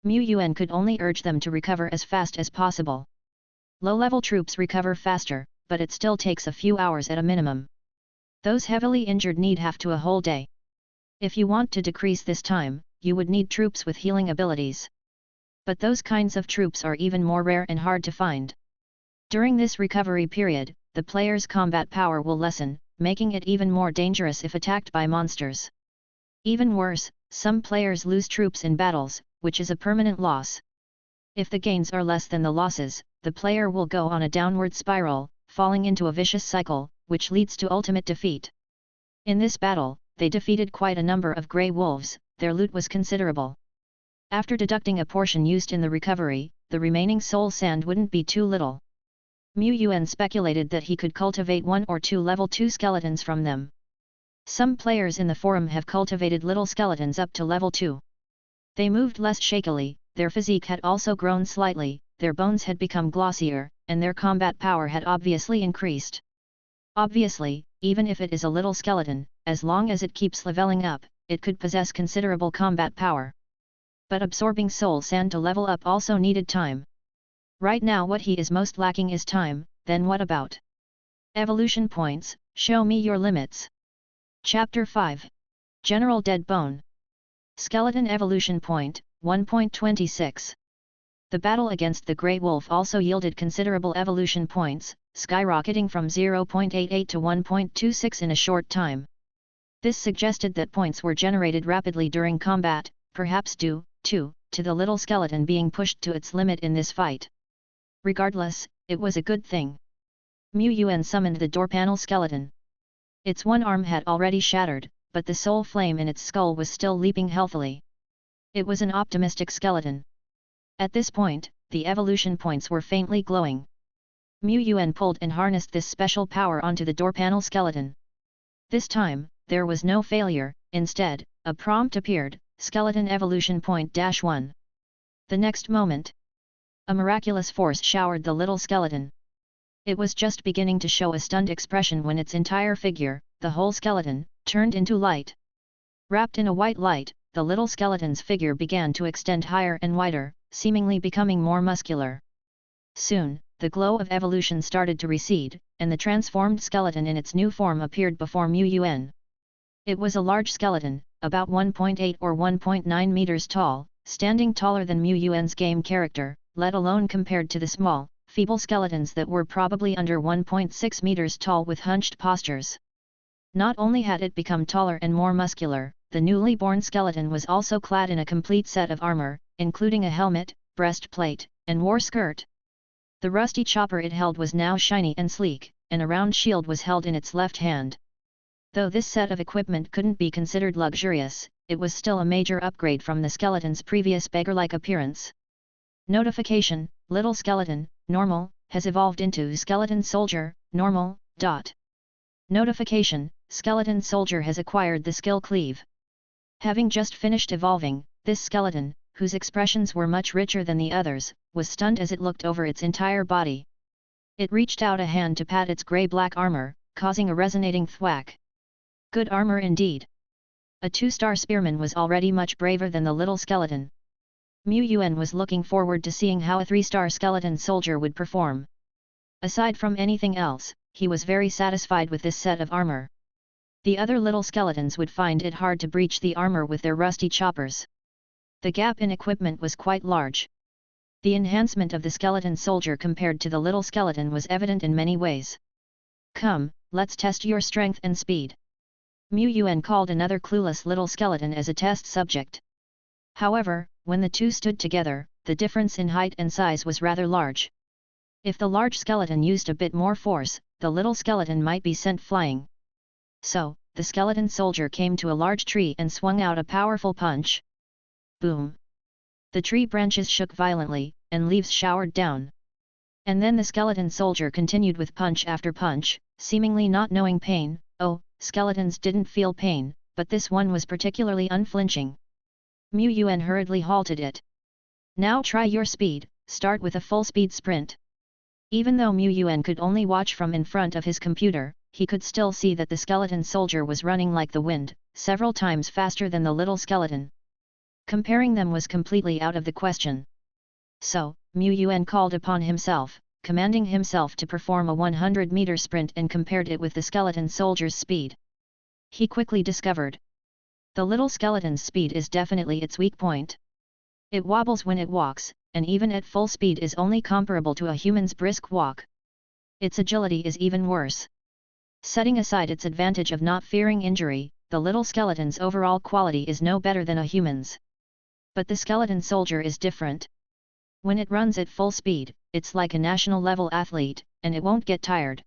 Yuan could only urge them to recover as fast as possible. Low-level troops recover faster, but it still takes a few hours at a minimum. Those heavily injured need half to a whole day. If you want to decrease this time, you would need troops with healing abilities. But those kinds of troops are even more rare and hard to find. During this recovery period, the player's combat power will lessen, making it even more dangerous if attacked by monsters. Even worse, some players lose troops in battles, which is a permanent loss. If the gains are less than the losses, the player will go on a downward spiral, falling into a vicious cycle, which leads to ultimate defeat. In this battle, they defeated quite a number of grey wolves. Their loot was considerable. After deducting a portion used in the recovery, the remaining soul sand wouldn't be too little. Yuan speculated that he could cultivate 1 or 2 level 2 skeletons from them. Some players in the forum have cultivated little skeletons up to level 2. They moved less shakily, their physique had also grown slightly, their bones had become glossier, and their combat power had obviously increased. Obviously, even if it is a little skeleton, as long as it keeps leveling up, it could possess considerable combat power. But absorbing soul sand to level up also needed time. Right now what he is most lacking is time. Then what about evolution points? Show me your limits. Chapter 5. General Dead Bone. Skeleton Evolution Point, 1.26. The battle against the Grey Wolf also yielded considerable evolution points, skyrocketing from 0.88 to 1.26 in a short time. This suggested that points were generated rapidly during combat, perhaps due, to the little skeleton being pushed to its limit in this fight. Regardless, it was a good thing. Yuan summoned the door panel skeleton. Its one arm had already shattered, but the soul flame in its skull was still leaping healthily. It was an optimistic skeleton. At this point, the evolution points were faintly glowing. Yuan pulled and harnessed this special power onto the door panel skeleton. This time, there was no failure. Instead, a prompt appeared, Skeleton Evolution Point -1. The next moment, a miraculous force showered the little skeleton. It was just beginning to show a stunned expression when its entire figure, the whole skeleton, turned into light. Wrapped in a white light, the little skeleton's figure began to extend higher and wider, seemingly becoming more muscular. Soon, the glow of evolution started to recede, and the transformed skeleton in its new form appeared before Yuan. It was a large skeleton, about 1.8 or 1.9 meters tall, standing taller than Yuan's game character, let alone compared to the small, feeble skeletons that were probably under 1.6 meters tall with hunched postures. Not only had it become taller and more muscular, the newly born skeleton was also clad in a complete set of armor, including a helmet, breastplate, and war skirt. The rusty chopper it held was now shiny and sleek, and a round shield was held in its left hand. Though this set of equipment couldn't be considered luxurious, it was still a major upgrade from the skeleton's previous beggar-like appearance. Notification: Little Skeleton, Normal, has evolved into Skeleton Soldier, Normal. Notification: Skeleton Soldier has acquired the skill Cleave. Having just finished evolving, this skeleton, whose expressions were much richer than the others, was stunned as it looked over its entire body. It reached out a hand to pat its grey-black armor, causing a resonating thwack. Good armor indeed. A 2-star spearman was already much braver than the little skeleton. Yuan was looking forward to seeing how a 3-star skeleton soldier would perform. Aside from anything else, he was very satisfied with this set of armor. The other little skeletons would find it hard to breach the armor with their rusty choppers. The gap in equipment was quite large. The enhancement of the skeleton soldier compared to the little skeleton was evident in many ways. Come, let's test your strength and speed. Yuan called another clueless little skeleton as a test subject. However, when the two stood together, the difference in height and size was rather large. If the large skeleton used a bit more force, the little skeleton might be sent flying. So, the skeleton soldier came to a large tree and swung out a powerful punch. Boom! The tree branches shook violently, and leaves showered down. And then the skeleton soldier continued with punch after punch, seemingly not knowing pain. Oh, skeletons didn't feel pain, but this one was particularly unflinching. Yuan hurriedly halted it. Now try your speed, start with a full-speed sprint. Even though Yuan could only watch from in front of his computer, he could still see that the skeleton soldier was running like the wind, several times faster than the little skeleton. Comparing them was completely out of the question. So, Yuan called upon himself, commanding himself to perform a 100-meter sprint and compared it with the skeleton soldier's speed. He quickly discovered. The little skeleton's speed is definitely its weak point. It wobbles when it walks, and even at full speed is only comparable to a human's brisk walk. Its agility is even worse. Setting aside its advantage of not fearing injury, the little skeleton's overall quality is no better than a human's. But the skeleton soldier is different. When it runs at full speed, it's like a national-level athlete, and it won't get tired.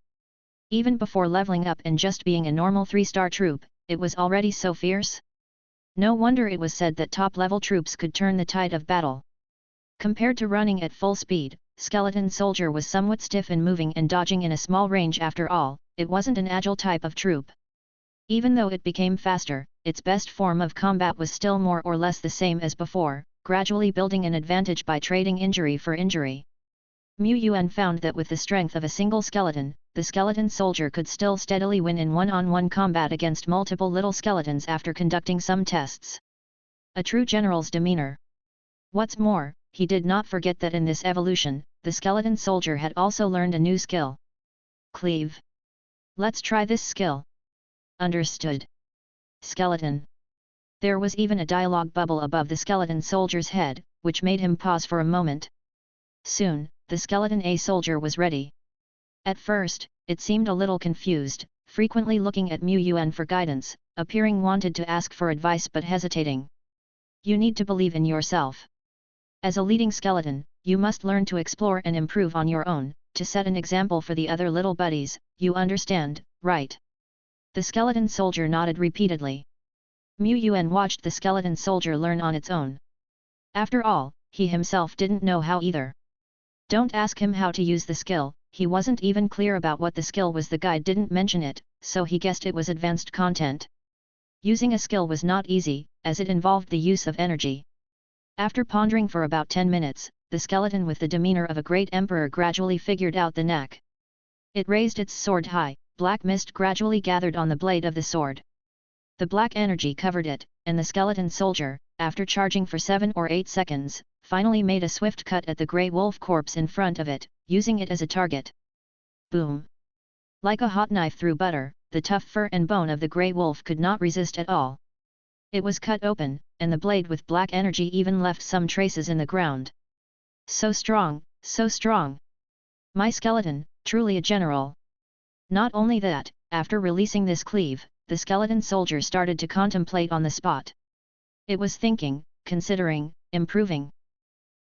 Even before leveling up and just being a normal 3-star troop, it was already so fierce. No wonder it was said that top-level troops could turn the tide of battle. Compared to running at full speed, Skeleton Soldier was somewhat stiff in moving and dodging in a small range. After all, it wasn't an agile type of troop. Even though it became faster, its best form of combat was still more or less the same as before, gradually building an advantage by trading injury for injury. Yuan found that with the strength of a single skeleton, the skeleton soldier could still steadily win in one-on-one combat against multiple little skeletons after conducting some tests. A true general's demeanor. What's more, he did not forget that in this evolution, the skeleton soldier had also learned a new skill. Cleave. Let's try this skill. Understood. Skeleton. There was even a dialogue bubble above the skeleton soldier's head, which made him pause for a moment. Soon, the skeleton A soldier was ready. At first, it seemed a little confused, frequently looking at Yuan for guidance, appearing wanted to ask for advice but hesitating. You need to believe in yourself. As a leading skeleton, you must learn to explore and improve on your own, to set an example for the other little buddies, you understand, right? The skeleton soldier nodded repeatedly. Yuan watched the skeleton soldier learn on its own. After all, he himself didn't know how either. Don't ask him how to use the skill, he wasn't even clear about what the skill was. The guide didn't mention it, so he guessed it was advanced content. Using a skill was not easy, as it involved the use of energy. After pondering for about 10 minutes, the skeleton with the demeanor of a great emperor gradually figured out the knack. It raised its sword high, black mist gradually gathered on the blade of the sword. The black energy covered it, and the skeleton soldier, after charging for 7 or 8 seconds, finally made a swift cut at the grey wolf corpse in front of it, using it as a target. Boom! Like a hot knife through butter, the tough fur and bone of the grey wolf could not resist at all. It was cut open, and the blade with black energy even left some traces in the ground. So strong, so strong! My skeleton, truly a general! Not only that, after releasing this cleave, the skeleton soldier started to contemplate on the spot. It was thinking, considering, improving.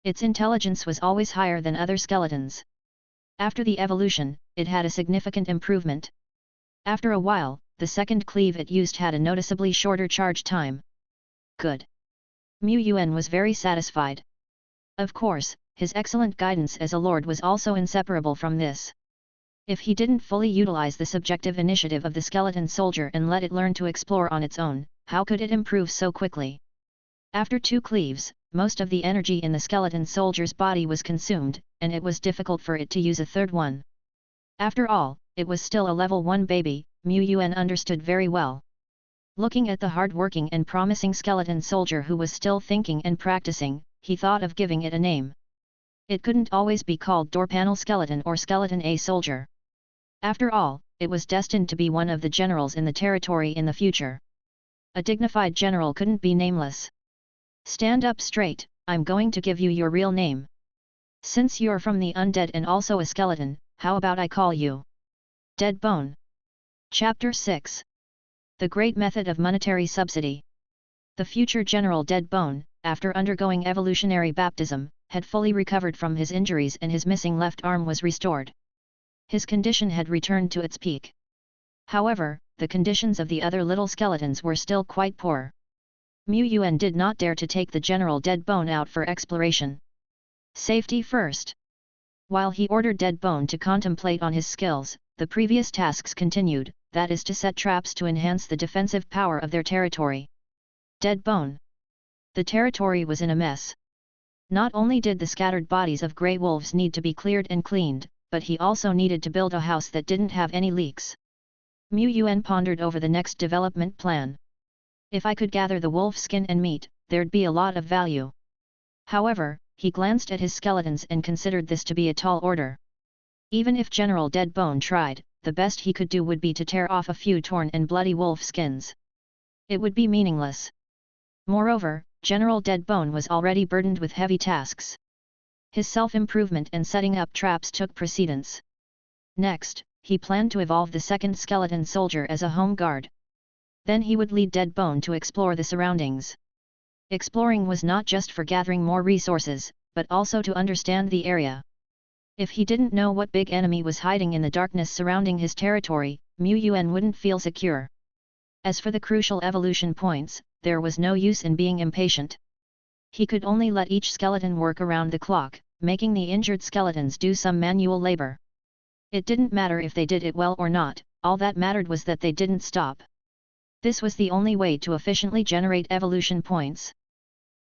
Its intelligence was always higher than other skeletons. After the evolution, it had a significant improvement. After a while, the second cleave it used had a noticeably shorter charge time. Good. Yuan was very satisfied. Of course, his excellent guidance as a lord was also inseparable from this. If he didn't fully utilize the subjective initiative of the skeleton soldier and let it learn to explore on its own, how could it improve so quickly? After 2 cleaves, most of the energy in the skeleton soldier's body was consumed, and it was difficult for it to use a third one. After all, it was still a level 1 baby, Yuan understood very well. Looking at the hard-working and promising skeleton soldier who was still thinking and practicing, he thought of giving it a name. It couldn't always be called Door Panel Skeleton or Skeleton A Soldier. After all, it was destined to be one of the generals in the territory in the future. A dignified general couldn't be nameless. Stand up straight, I'm going to give you your real name. Since you're from the undead and also a skeleton, how about I call you Dead Bone? Chapter 6. The Great Method of Monetary Subsidy. The future General Dead Bone, after undergoing evolutionary baptism, had fully recovered from his injuries and his missing left arm was restored. His condition had returned to its peak. However, the conditions of the other little skeletons were still quite poor. Yuan did not dare to take the General Dead Bone out for exploration. Safety first. While he ordered Dead Bone to contemplate on his skills, the previous tasks continued, that is to set traps to enhance the defensive power of their territory. Dead Bone. The territory was in a mess. Not only did the scattered bodies of grey wolves need to be cleared and cleaned, but he also needed to build a house that didn't have any leaks. Yuan pondered over the next development plan. If I could gather the wolf skin and meat, there'd be a lot of value. However, he glanced at his skeletons and considered this to be a tall order. Even if General Dead Bone tried, the best he could do would be to tear off a few torn and bloody wolf skins. It would be meaningless. Moreover, General Dead Bone was already burdened with heavy tasks. His self-improvement and setting up traps took precedence. Next, he planned to evolve the second skeleton soldier as a home guard. Then he would lead Dead Bone to explore the surroundings. Exploring was not just for gathering more resources, but also to understand the area. If he didn't know what big enemy was hiding in the darkness surrounding his territory, Yuan wouldn't feel secure. As for the crucial evolution points, there was no use in being impatient. He could only let each skeleton work around the clock, making the injured skeletons do some manual labor. It didn't matter if they did it well or not, all that mattered was that they didn't stop. This was the only way to efficiently generate evolution points.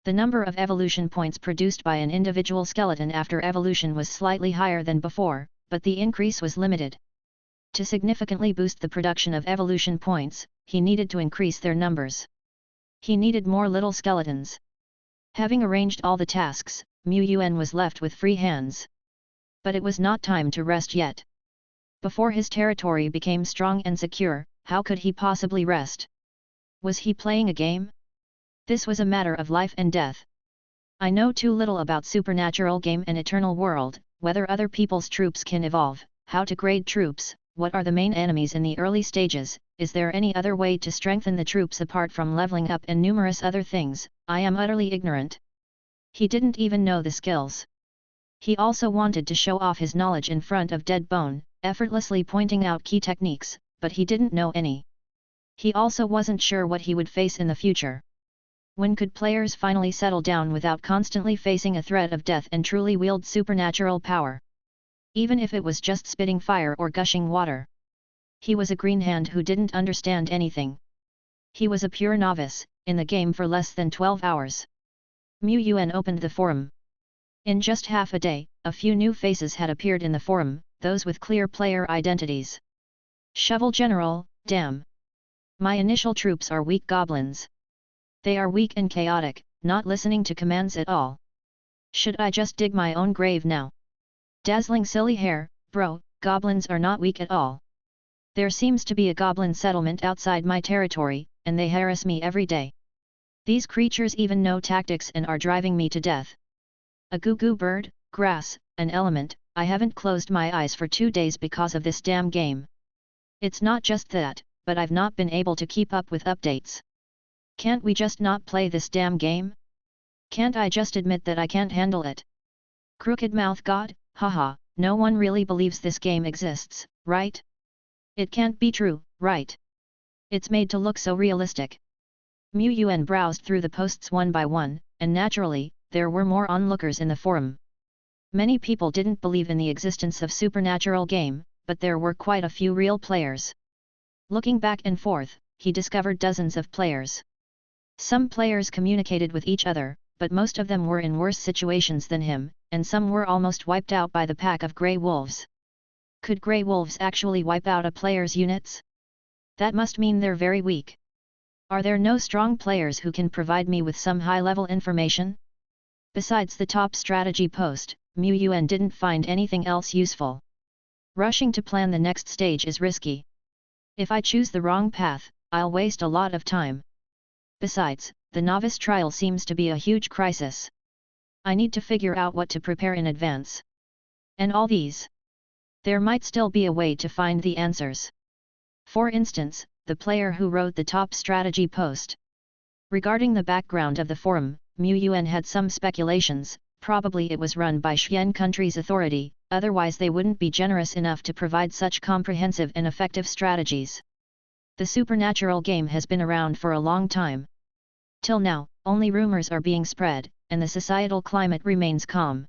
The number of evolution points produced by an individual skeleton after evolution was slightly higher than before, but the increase was limited. To significantly boost the production of evolution points, he needed to increase their numbers. He needed more little skeletons. Having arranged all the tasks, Yuan was left with free hands. But it was not time to rest yet. Before his territory became strong and secure, how could he possibly rest? Was he playing a game? This was a matter of life and death. I know too little about supernatural game and eternal world, whether other people's troops can evolve, how to grade troops, what are the main enemies in the early stages, is there any other way to strengthen the troops apart from leveling up and numerous other things. I am utterly ignorant. He didn't even know the skills. He also wanted to show off his knowledge in front of Dead Bone, effortlessly pointing out key techniques, but he didn't know any. He also wasn't sure what he would face in the future. When could players finally settle down without constantly facing a threat of death and truly wield supernatural power? Even if it was just spitting fire or gushing water. He was a green hand who didn't understand anything. He was a pure novice, in the game for less than 12 hours. Yuan opened the forum. In just half a day, a few new faces had appeared in the forum, those with clear player identities. Shovel General, damn. My initial troops are weak goblins. They are weak and chaotic, not listening to commands at all. Should I just dig my own grave now? Dazzling silly hair, bro, goblins are not weak at all. There seems to be a goblin settlement outside my territory, and they harass me every day. These creatures even know tactics and are driving me to death. A goo-goo bird, grass, an element, I haven't closed my eyes for 2 days because of this damn game. It's not just that, but I've not been able to keep up with updates. Can't we just not play this damn game? Can't I just admit that I can't handle it? Crooked Mouth God, haha, no one really believes this game exists, right? It can't be true, right? It's made to look so realistic. Yuan browsed through the posts one by one, and naturally, there were more onlookers in the forum. Many people didn't believe in the existence of supernatural game, but there were quite a few real players. Looking back and forth, he discovered dozens of players. Some players communicated with each other, but most of them were in worse situations than him, and some were almost wiped out by the pack of grey wolves. Could grey wolves actually wipe out a player's units? That must mean they're very weak. Are there no strong players who can provide me with some high-level information? Besides the top strategy post, Yuan didn't find anything else useful. Rushing to plan the next stage is risky. If I choose the wrong path, I'll waste a lot of time. Besides, the novice trial seems to be a huge crisis. I need to figure out what to prepare in advance. And all these. There might still be a way to find the answers. For instance, the player who wrote the top strategy post. Regarding the background of the forum, Yuan had some speculations. Probably it was run by Xian country's authority, otherwise they wouldn't be generous enough to provide such comprehensive and effective strategies. The supernatural game has been around for a long time. Till now, only rumors are being spread, and the societal climate remains calm.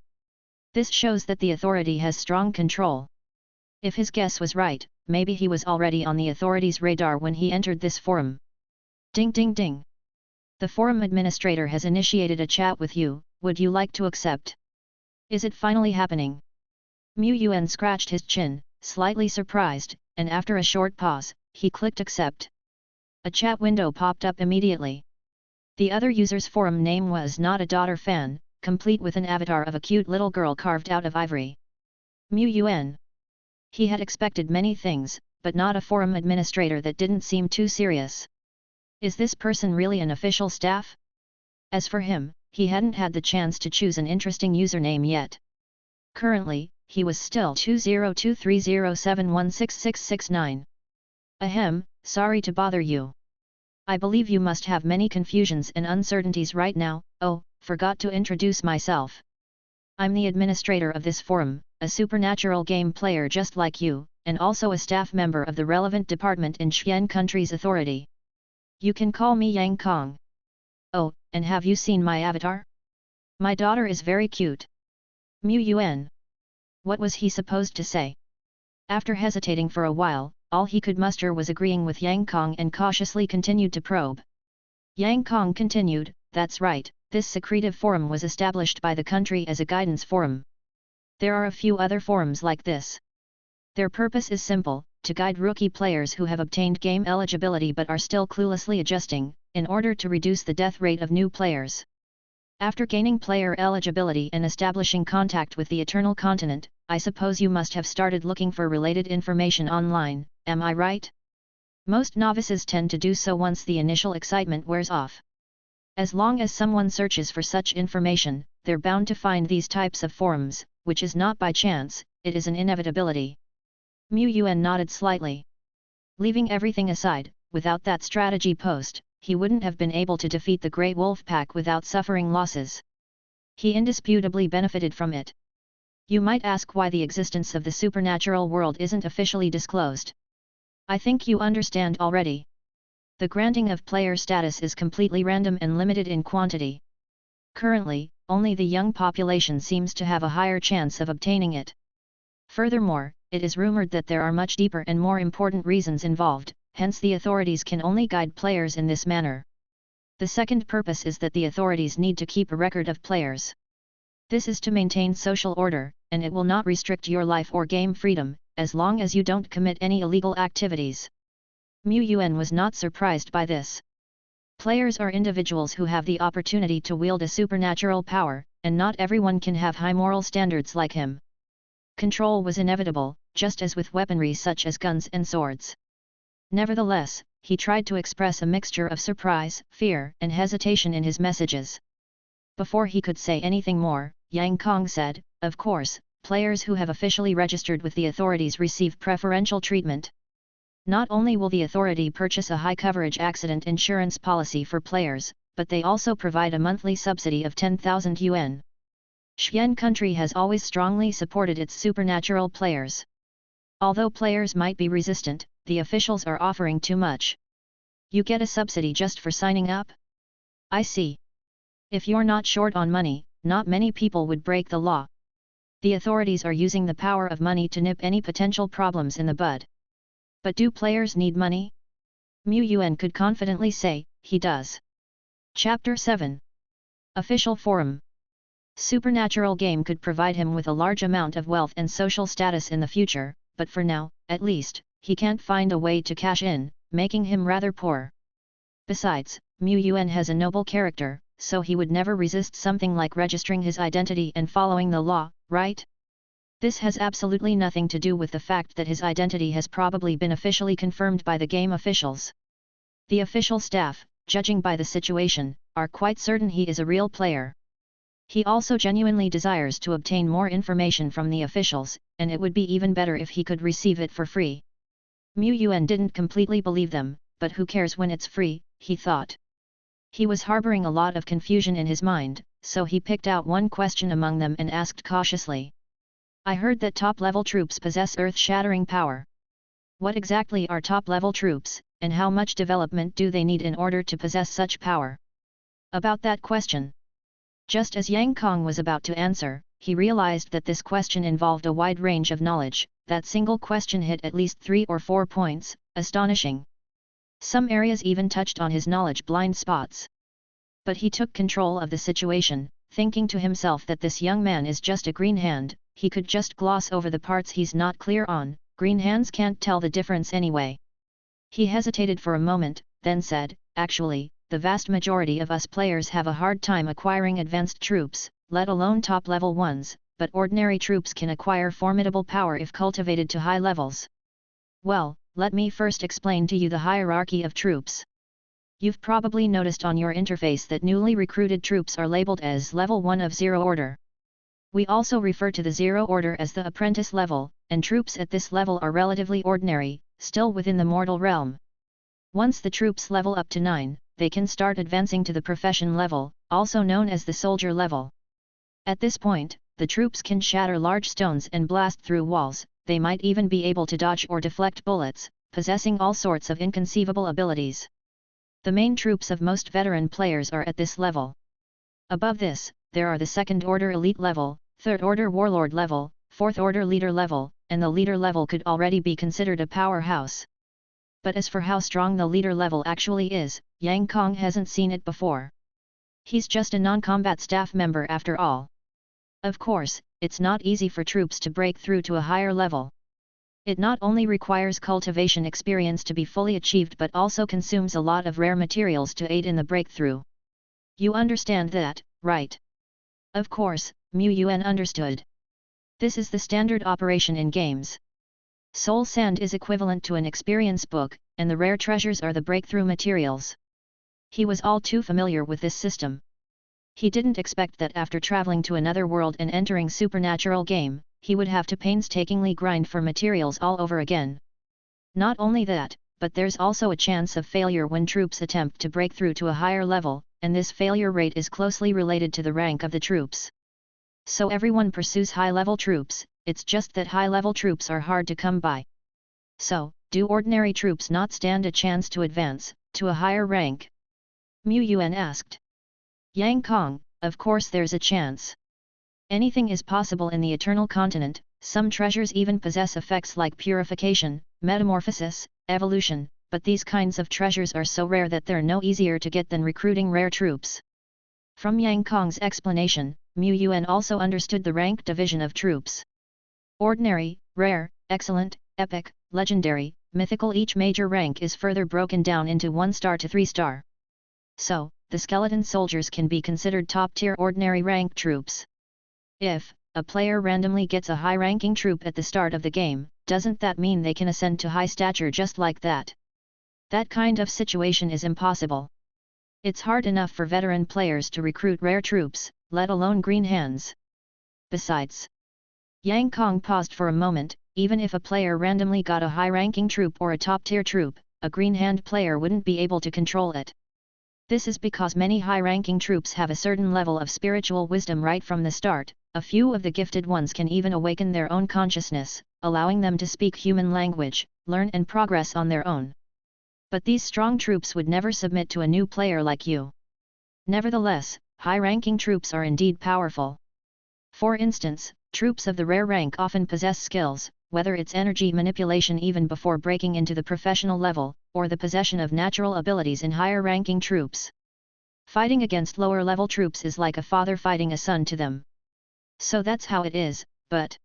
This shows that the authority has strong control. If his guess was right, maybe he was already on the authorities' radar when he entered this forum. Ding ding ding. The forum administrator has initiated a chat with you, would you like to accept? Is it finally happening? Yuan scratched his chin, slightly surprised, and after a short pause, he clicked accept. A chat window popped up immediately. The other user's forum name was Not a Daughter Fan, complete with an avatar of a cute little girl carved out of ivory. Yuan. He had expected many things, but not a forum administrator that didn't seem too serious. Is this person really an official staff? As for him, he hadn't had the chance to choose an interesting username yet. Currently, he was still 202307166669. Ahem, sorry to bother you. I believe you must have many confusions and uncertainties right now. Oh, forgot to introduce myself. I'm the administrator of this forum, a supernatural game player just like you, and also a staff member of the relevant department in Xian country's authority. You can call me Yang Kong. Oh, and have you seen my avatar? My daughter is very cute. Mu Yuan. What was he supposed to say? After hesitating for a while, all he could muster was agreeing with Yang Kong and cautiously continued to probe. Yang Kong continued, that's right, this secretive forum was established by the country as a guidance forum. There are a few other forums like this. Their purpose is simple, to guide rookie players who have obtained game eligibility but are still cluelessly adjusting, in order to reduce the death rate of new players. After gaining player eligibility and establishing contact with the Eternal Continent, I suppose you must have started looking for related information online, am I right? Most novices tend to do so once the initial excitement wears off. As long as someone searches for such information, they're bound to find these types of forums, which is not by chance, it is an inevitability. Mu Yuan nodded slightly. Leaving everything aside, without that strategy post, he wouldn't have been able to defeat the Grey Wolf Pack without suffering losses. He indisputably benefited from it. You might ask why the existence of the supernatural world isn't officially disclosed. I think you understand already. The granting of player status is completely random and limited in quantity. Currently, only the young population seems to have a higher chance of obtaining it. Furthermore, it is rumored that there are much deeper and more important reasons involved, hence the authorities can only guide players in this manner. The second purpose is that the authorities need to keep a record of players. This is to maintain social order, and it will not restrict your life or game freedom, as long as you don't commit any illegal activities. Mu Yuan was not surprised by this. Players are individuals who have the opportunity to wield a supernatural power, and not everyone can have high moral standards like him. Control was inevitable, just as with weaponry such as guns and swords. Nevertheless, he tried to express a mixture of surprise, fear, and hesitation in his messages. Before he could say anything more, Yang Kong said, of course, players who have officially registered with the authorities receive preferential treatment. Not only will the authority purchase a high-coverage accident insurance policy for players, but they also provide a monthly subsidy of 10,000 yuan. Xian country has always strongly supported its supernatural players. Although players might be resistant, the officials are offering too much. You get a subsidy just for signing up? I see. If you're not short on money, not many people would break the law. The authorities are using the power of money to nip any potential problems in the bud. But do players need money? Mu Yuan could confidently say, he does. Chapter 7. Official Forum. Supernatural game could provide him with a large amount of wealth and social status in the future, but for now, at least, he can't find a way to cash in, making him rather poor. Besides, Mu Yuan has a noble character, so he would never resist something like registering his identity and following the law, right? This has absolutely nothing to do with the fact that his identity has probably been officially confirmed by the game officials. The official staff, judging by the situation, are quite certain he is a real player. He also genuinely desires to obtain more information from the officials, and it would be even better if he could receive it for free. Mu Yuan didn't completely believe them, but who cares when it's free, he thought. He was harboring a lot of confusion in his mind, so he picked out one question among them and asked cautiously. I heard that top-level troops possess earth-shattering power. What exactly are top-level troops, and how much development do they need in order to possess such power? About that question. Just as Yang Kong was about to answer, he realized that this question involved a wide range of knowledge. That single question hit at least 3 or 4 points, astonishing. Some areas even touched on his knowledge blind spots. But he took control of the situation, thinking to himself that this young man is just a green hand, he could just gloss over the parts he's not clear on, green hands can't tell the difference anyway. He hesitated for a moment, then said, actually, the vast majority of us players have a hard time acquiring advanced troops, let alone top-level ones, but ordinary troops can acquire formidable power if cultivated to high levels. Well, let me first explain to you the hierarchy of troops. You've probably noticed on your interface that newly recruited troops are labeled as level 1 of 0 order. We also refer to the 0 order as the apprentice level, and troops at this level are relatively ordinary, still within the mortal realm. Once the troops level up to 9, they can start advancing to the profession level, also known as the soldier level. At this point, the troops can shatter large stones and blast through walls, they might even be able to dodge or deflect bullets, possessing all sorts of inconceivable abilities. The main troops of most veteran players are at this level. Above this, there are the second-order elite level, third-order warlord level, fourth-order leader level, and the leader level could already be considered a powerhouse. But as for how strong the leader level actually is, Yang Kong hasn't seen it before. He's just a non-combat staff member after all. Of course, it's not easy for troops to break through to a higher level. It not only requires cultivation experience to be fully achieved but also consumes a lot of rare materials to aid in the breakthrough. You understand that, right? Of course, Yuan understood. This is the standard operation in games. Soul Sand is equivalent to an experience book, and the rare treasures are the breakthrough materials. He was all too familiar with this system. He didn't expect that after traveling to another world and entering supernatural game, he would have to painstakingly grind for materials all over again. Not only that, but there's also a chance of failure when troops attempt to break through to a higher level, and this failure rate is closely related to the rank of the troops. So everyone pursues high-level troops, it's just that high-level troops are hard to come by. So, do ordinary troops not stand a chance to advance to a higher rank? Yuan asked. Yang Kong, of course there's a chance. Anything is possible in the Eternal Continent, some treasures even possess effects like purification, metamorphosis, evolution, but these kinds of treasures are so rare that they're no easier to get than recruiting rare troops. From Yang Kong's explanation, Yuan also understood the rank division of troops. Ordinary, rare, excellent, epic, legendary, mythical. Each major rank is further broken down into 1-star to 3-star. So, the skeleton soldiers can be considered top-tier ordinary rank troops. If a player randomly gets a high-ranking troop at the start of the game, doesn't that mean they can ascend to high stature just like that? That kind of situation is impossible. It's hard enough for veteran players to recruit rare troops, let alone green hands. Besides, Yang Kong paused for a moment, even if a player randomly got a high-ranking troop or a top-tier troop, a green hand player wouldn't be able to control it. This is because many high-ranking troops have a certain level of spiritual wisdom right from the start. A few of the gifted ones can even awaken their own consciousness, allowing them to speak human language, learn and progress on their own. But these strong troops would never submit to a new player like you. Nevertheless, high-ranking troops are indeed powerful. For instance, troops of the rare rank often possess skills, whether it's energy manipulation even before breaking into the professional level, or the possession of natural abilities in higher-ranking troops. Fighting against lower-level troops is like a father fighting a son to them. So that's how it is, but...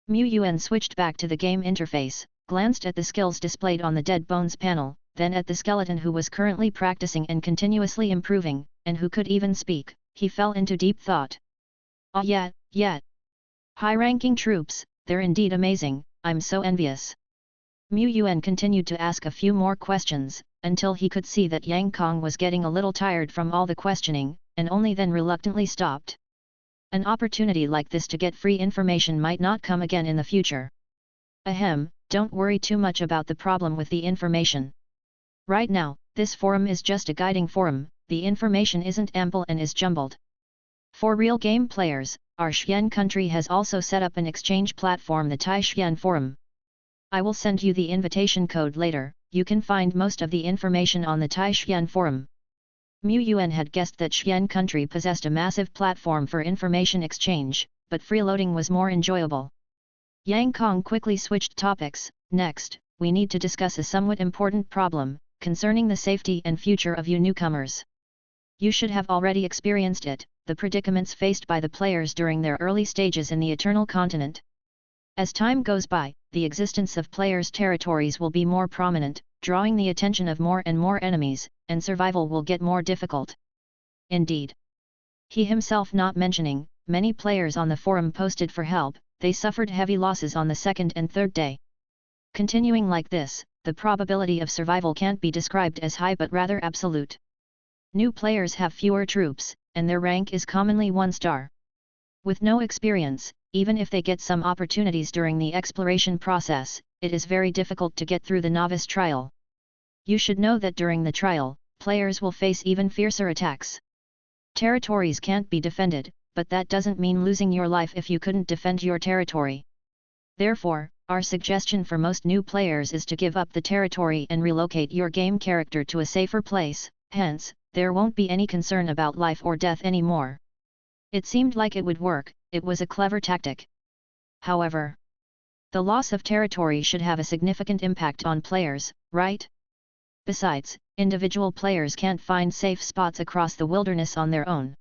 Yuan switched back to the game interface, glanced at the skills displayed on the Dead Bones panel, then at the skeleton who was currently practicing and continuously improving, and who could even speak. He fell into deep thought. Ah yeah. High-ranking troops, they're indeed amazing, I'm so envious. Yuan continued to ask a few more questions, until he could see that Yang Kong was getting a little tired from all the questioning, and only then reluctantly stopped. An opportunity like this to get free information might not come again in the future. Ahem, don't worry too much about the problem with the information. Right now, this forum is just a guiding forum, the information isn't ample and is jumbled. For real game players, our Xian country has also set up an exchange platform, the Tai Xian Forum. I will send you the invitation code later. You can find most of the information on the Tai Xian Forum. Yuan had guessed that Xian country possessed a massive platform for information exchange, but freeloading was more enjoyable. Yang Kong quickly switched topics. Next, we need to discuss a somewhat important problem, concerning the safety and future of you newcomers. You should have already experienced it, the predicaments faced by the players during their early stages in the Eternal Continent. As time goes by, the existence of players' territories will be more prominent, drawing the attention of more and more enemies, and survival will get more difficult. Indeed. He himself not mentioning, many players on the forum posted for help, they suffered heavy losses on the second and third day. Continuing like this, the probability of survival can't be described as high but rather absolute. New players have fewer troops, and their rank is commonly 1-star. With no experience, even if they get some opportunities during the exploration process, it is very difficult to get through the novice trial. You should know that during the trial, players will face even fiercer attacks. Territories can't be defended, but that doesn't mean losing your life if you couldn't defend your territory. Therefore, our suggestion for most new players is to give up the territory and relocate your game character to a safer place, hence, there won't be any concern about life or death anymore. It seemed like it would work, it was a clever tactic. However, the loss of territory should have a significant impact on players, right? Besides, individual players can't find safe spots across the wilderness on their own.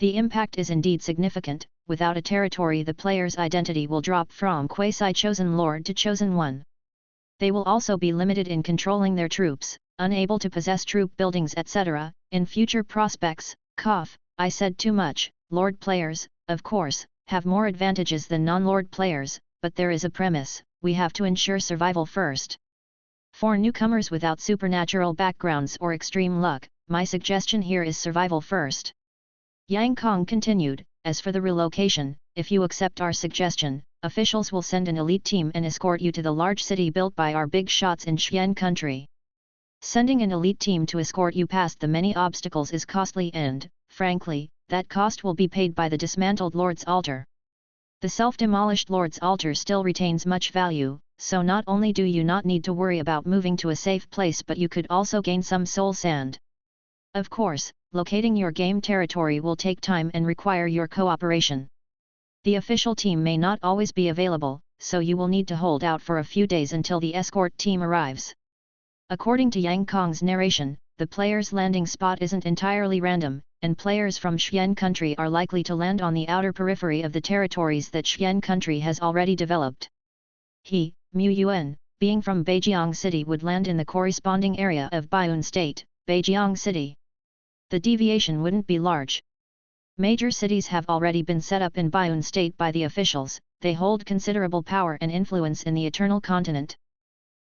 The impact is indeed significant. Without a territory, the player's identity will drop from quasi-chosen lord to chosen one. They will also be limited in controlling their troops, unable to possess troop buildings etc. In future prospects. I said too much. Lord players, of course, have more advantages than non-lord players, but there is a premise: we have to ensure survival first. For newcomers without supernatural backgrounds or extreme luck, my suggestion here is survival first. Yang Kong continued, as for the relocation, if you accept our suggestion, officials will send an elite team and escort you to the large city built by our big shots in Xian country. Sending an elite team to escort you past the many obstacles is costly and, frankly, that cost will be paid by the dismantled Lord's altar. The self-demolished Lord's altar still retains much value, so not only do you not need to worry about moving to a safe place, but you could also gain some soul sand. Of course, locating your game territory will take time and require your cooperation. The official team may not always be available, so you will need to hold out for a few days until the escort team arrives. According to Yang Kong's narration, the player's landing spot isn't entirely random, and players from Xian country are likely to land on the outer periphery of the territories that Xian country has already developed. Yuan, being from Beijiang City, would land in the corresponding area of Baiyun State, Beijiang City. The deviation wouldn't be large. Major cities have already been set up in Baiyun State by the officials. They hold considerable power and influence in the Eternal Continent.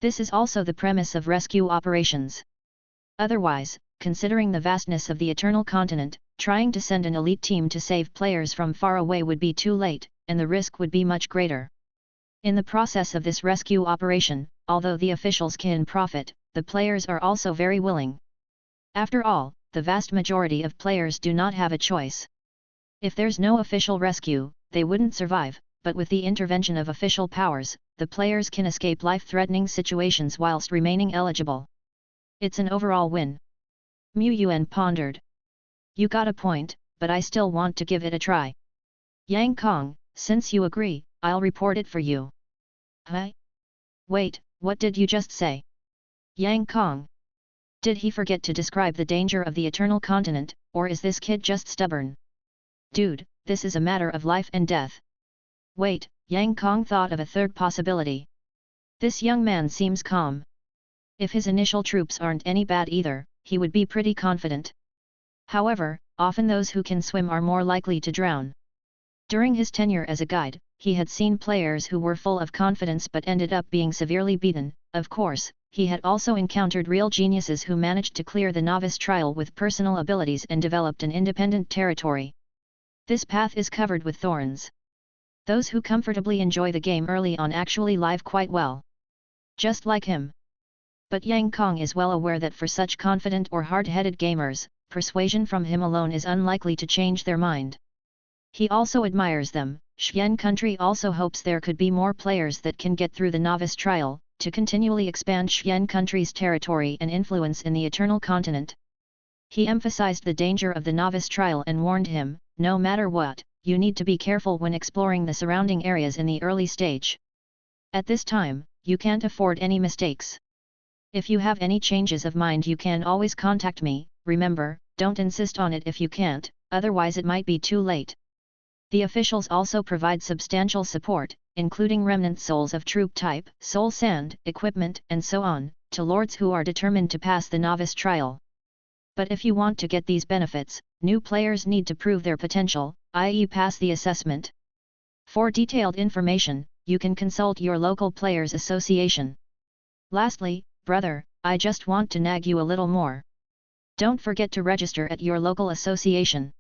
This is also the premise of rescue operations. Otherwise, considering the vastness of the Eternal Continent, trying to send an elite team to save players from far away would be too late, and the risk would be much greater. In the process of this rescue operation, although the officials can profit, the players are also very willing. After all, the vast majority of players do not have a choice. If there's no official rescue, they wouldn't survive, but with the intervention of official powers, the players can escape life-threatening situations whilst remaining eligible. It's an overall win. Yuan pondered. You got a point, but I still want to give it a try. Yang Kong, since you agree, I'll report it for you. Huh? Wait, what did you just say? Yang Kong. Did he forget to describe the danger of the Eternal Continent, or is this kid just stubborn? Dude, this is a matter of life and death. Wait, Yang Kong thought of a third possibility. This young man seems calm. If his initial troops aren't any bad either, he would be pretty confident. However, often those who can swim are more likely to drown. During his tenure as a guide, he had seen players who were full of confidence but ended up being severely beaten. Of course, he had also encountered real geniuses who managed to clear the novice trial with personal abilities and developed an independent territory. This path is covered with thorns. Those who comfortably enjoy the game early on actually live quite well. Just like him. But Yang Kong is well aware that for such confident or hard-headed gamers, persuasion from him alone is unlikely to change their mind. He also admires them. Xian country also hopes there could be more players that can get through the novice trial, to continually expand Xian country's territory and influence in the Eternal Continent. He emphasized the danger of the novice trial and warned him, no matter what, you need to be careful when exploring the surrounding areas in the early stage. At this time, you can't afford any mistakes. If you have any changes of mind, you can always contact me. Remember, don't insist on it if you can't, otherwise it might be too late. The officials also provide substantial support, including remnant souls of troop type, soul sand, equipment, and so on, to lords who are determined to pass the novice trial. But if you want to get these benefits, new players need to prove their potential, i.e. pass the assessment. For detailed information, you can consult your local players association. Lastly, brother, I just want to nag you a little more. Don't forget to register at your local association.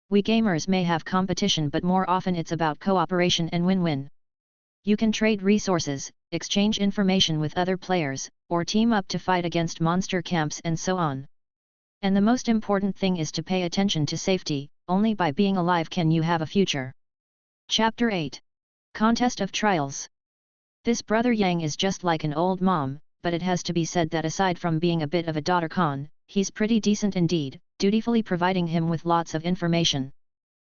We gamers may have competition, but more often it's about cooperation and win-win. You can trade resources, exchange information with other players, or team up to fight against monster camps and so on. And the most important thing is to pay attention to safety. only by being alive can you have a future. Chapter 8. Contest of Trials. This brother Yang is just like an old mom, but it has to be said that aside from being a bit of a daughter con, he's pretty decent indeed, dutifully providing him with lots of information.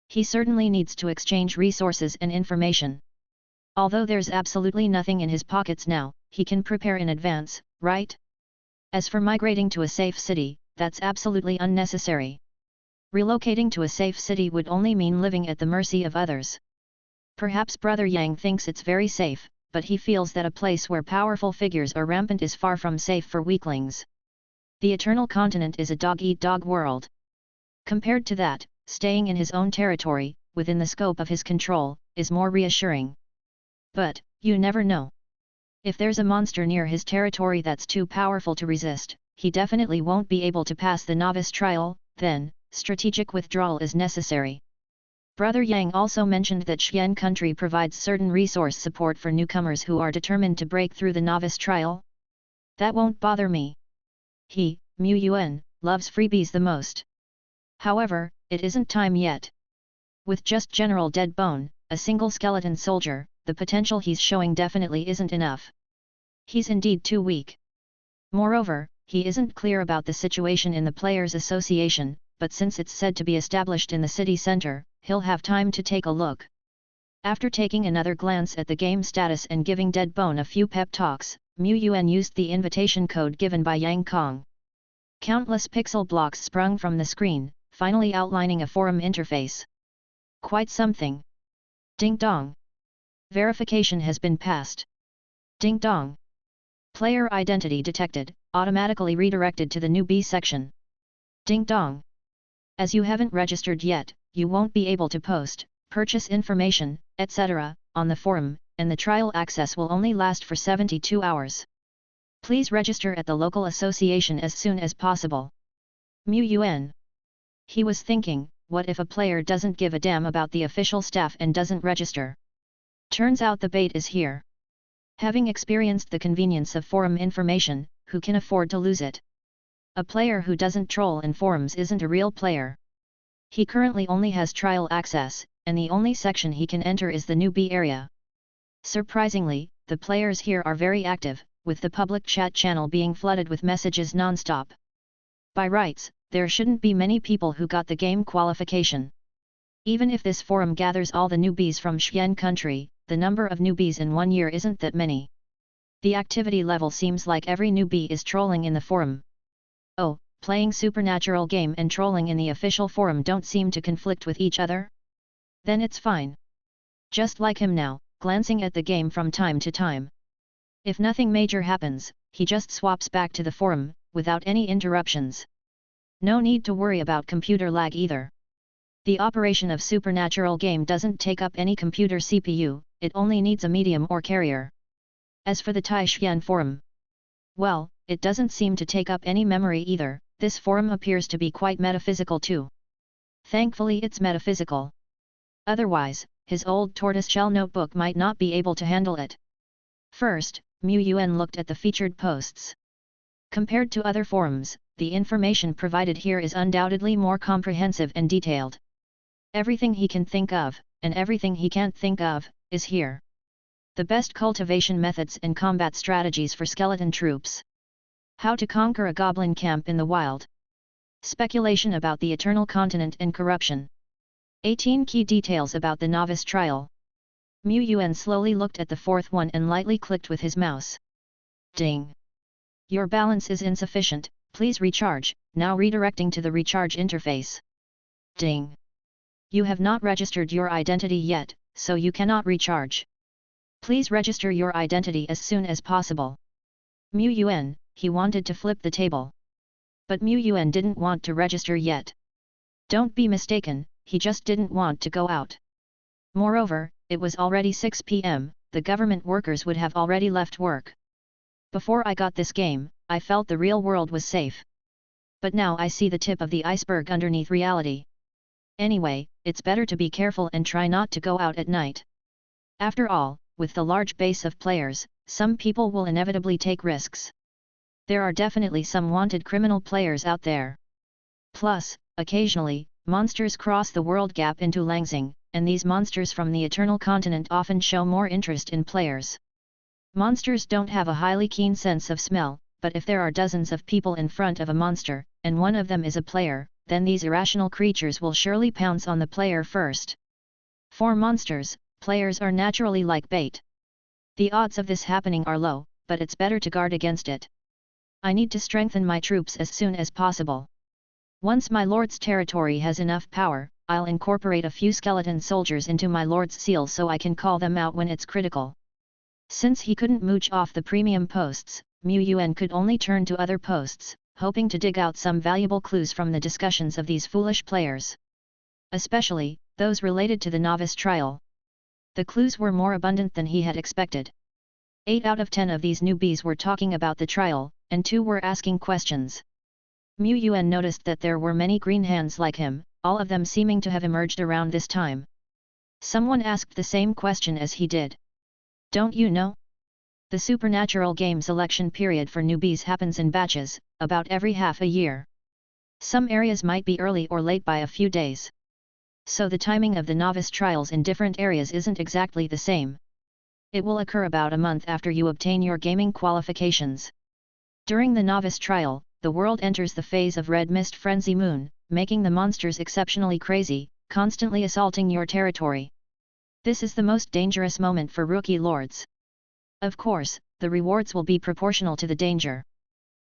He certainly needs to exchange resources and information. Although there's absolutely nothing in his pockets now, he can prepare in advance, right? As for migrating to a safe city, that's absolutely unnecessary. Relocating to a safe city would only mean living at the mercy of others. Perhaps Brother Yang thinks it's very safe, but he feels that a place where powerful figures are rampant is far from safe for weaklings. The Eternal Continent is a dog-eat-dog world. Compared to that, staying in his own territory, within the scope of his control, is more reassuring. But, you never know. If there's a monster near his territory that's too powerful to resist, he definitely won't be able to pass the novice trial, then, strategic withdrawal is necessary. Brother Yang also mentioned that Xian country provides certain resource support for newcomers who are determined to break through the novice trial. That won't bother me. He, Yuan, loves freebies the most. However, it isn't time yet. With just General Dead Bone, a single skeleton soldier, the potential he's showing definitely isn't enough. He's indeed too weak. Moreover, he isn't clear about the situation in the Players' Association, but since it's said to be established in the city center, he'll have time to take a look. After taking another glance at the game status and giving Dead Bone a few pep talks, Yuan used the invitation code given by Yang Kong. Countless pixel blocks sprung from the screen, finally outlining a forum interface. Quite something. Ding dong. Verification has been passed. Ding dong. Player identity detected, automatically redirected to the newbie section. Ding dong. As you haven't registered yet, you won't be able to post, purchase information, etc., on the forum, and the trial access will only last for 72 hours. Please register at the local association as soon as possible. Yuan. He was thinking, what if a player doesn't give a damn about the official staff and doesn't register? Turns out the bait is here. Having experienced the convenience of forum information, who can afford to lose it? A player who doesn't troll in forums isn't a real player. He currently only has trial access, and the only section he can enter is the newbie area. Surprisingly, the players here are very active, with the public chat channel being flooded with messages non-stop. By rights, there shouldn't be many people who got the game qualification. Even if this forum gathers all the newbies from Xian country, the number of newbies in 1 year isn't that many. The activity level seems like every newbie is trolling in the forum. Oh, playing supernatural game and trolling in the official forum don't seem to conflict with each other? Then it's fine. Just like him now, glancing at the game from time to time. If nothing major happens, he just swaps back to the forum, without any interruptions. No need to worry about computer lag either. The operation of supernatural game doesn't take up any computer CPU, it only needs a medium or carrier. As for the Tai Xian forum, well, it doesn't seem to take up any memory either. This forum appears to be quite metaphysical too. Thankfully it's metaphysical. Otherwise, his old tortoiseshell notebook might not be able to handle it. First, Yuan looked at the featured posts. Compared to other forums, the information provided here is undoubtedly more comprehensive and detailed. Everything he can think of, and everything he can't think of, is here. The best cultivation methods and combat strategies for skeleton troops. How to conquer a goblin camp in the wild. Speculation about the Eternal Continent and corruption. 18 key details about the novice trial. Yuan slowly looked at the fourth one and lightly clicked with his mouse. Ding! Your balance is insufficient, please recharge, now redirecting to the recharge interface. Ding! You have not registered your identity yet, so you cannot recharge. Please register your identity as soon as possible. Yuan, he wanted to flip the table. But Yuan didn't want to register yet. Don't be mistaken, he just didn't want to go out. Moreover, it was already 6 p.m., the government workers would have already left work. Before I got this game, I felt the real world was safe. But now I see the tip of the iceberg underneath reality. Anyway, it's better to be careful and try not to go out at night. After all, with the large base of players, some people will inevitably take risks. There are definitely some wanted criminal players out there. Plus, occasionally, monsters cross the world gap into Langsing, and these monsters from the Eternal Continent often show more interest in players. Monsters don't have a highly keen sense of smell, but if there are dozens of people in front of a monster, and one of them is a player, then these irrational creatures will surely pounce on the player first. For monsters, players are naturally like bait. The odds of this happening are low, but it's better to guard against it. I need to strengthen my troops as soon as possible. Once my lord's territory has enough power, I'll incorporate a few skeleton soldiers into my lord's seal so I can call them out when it's critical. Since he couldn't mooch off the premium posts, Yuan could only turn to other posts, hoping to dig out some valuable clues from the discussions of these foolish players. Especially, those related to the novice trial. The clues were more abundant than he had expected. 8 out of 10 of these newbies were talking about the trial, and 2 were asking questions. Yuan noticed that there were many green hands like him, all of them seeming to have emerged around this time. Someone asked the same question as he did. Don't you know? The supernatural game selection period for newbies happens in batches, about every half a year. Some areas might be early or late by a few days. So the timing of the novice trials in different areas isn't exactly the same. It will occur about a month after you obtain your gaming qualifications. During the novice trial, the world enters the phase of red mist frenzy moon, making the monsters exceptionally crazy, constantly assaulting your territory. This is the most dangerous moment for rookie lords. Of course, the rewards will be proportional to the danger.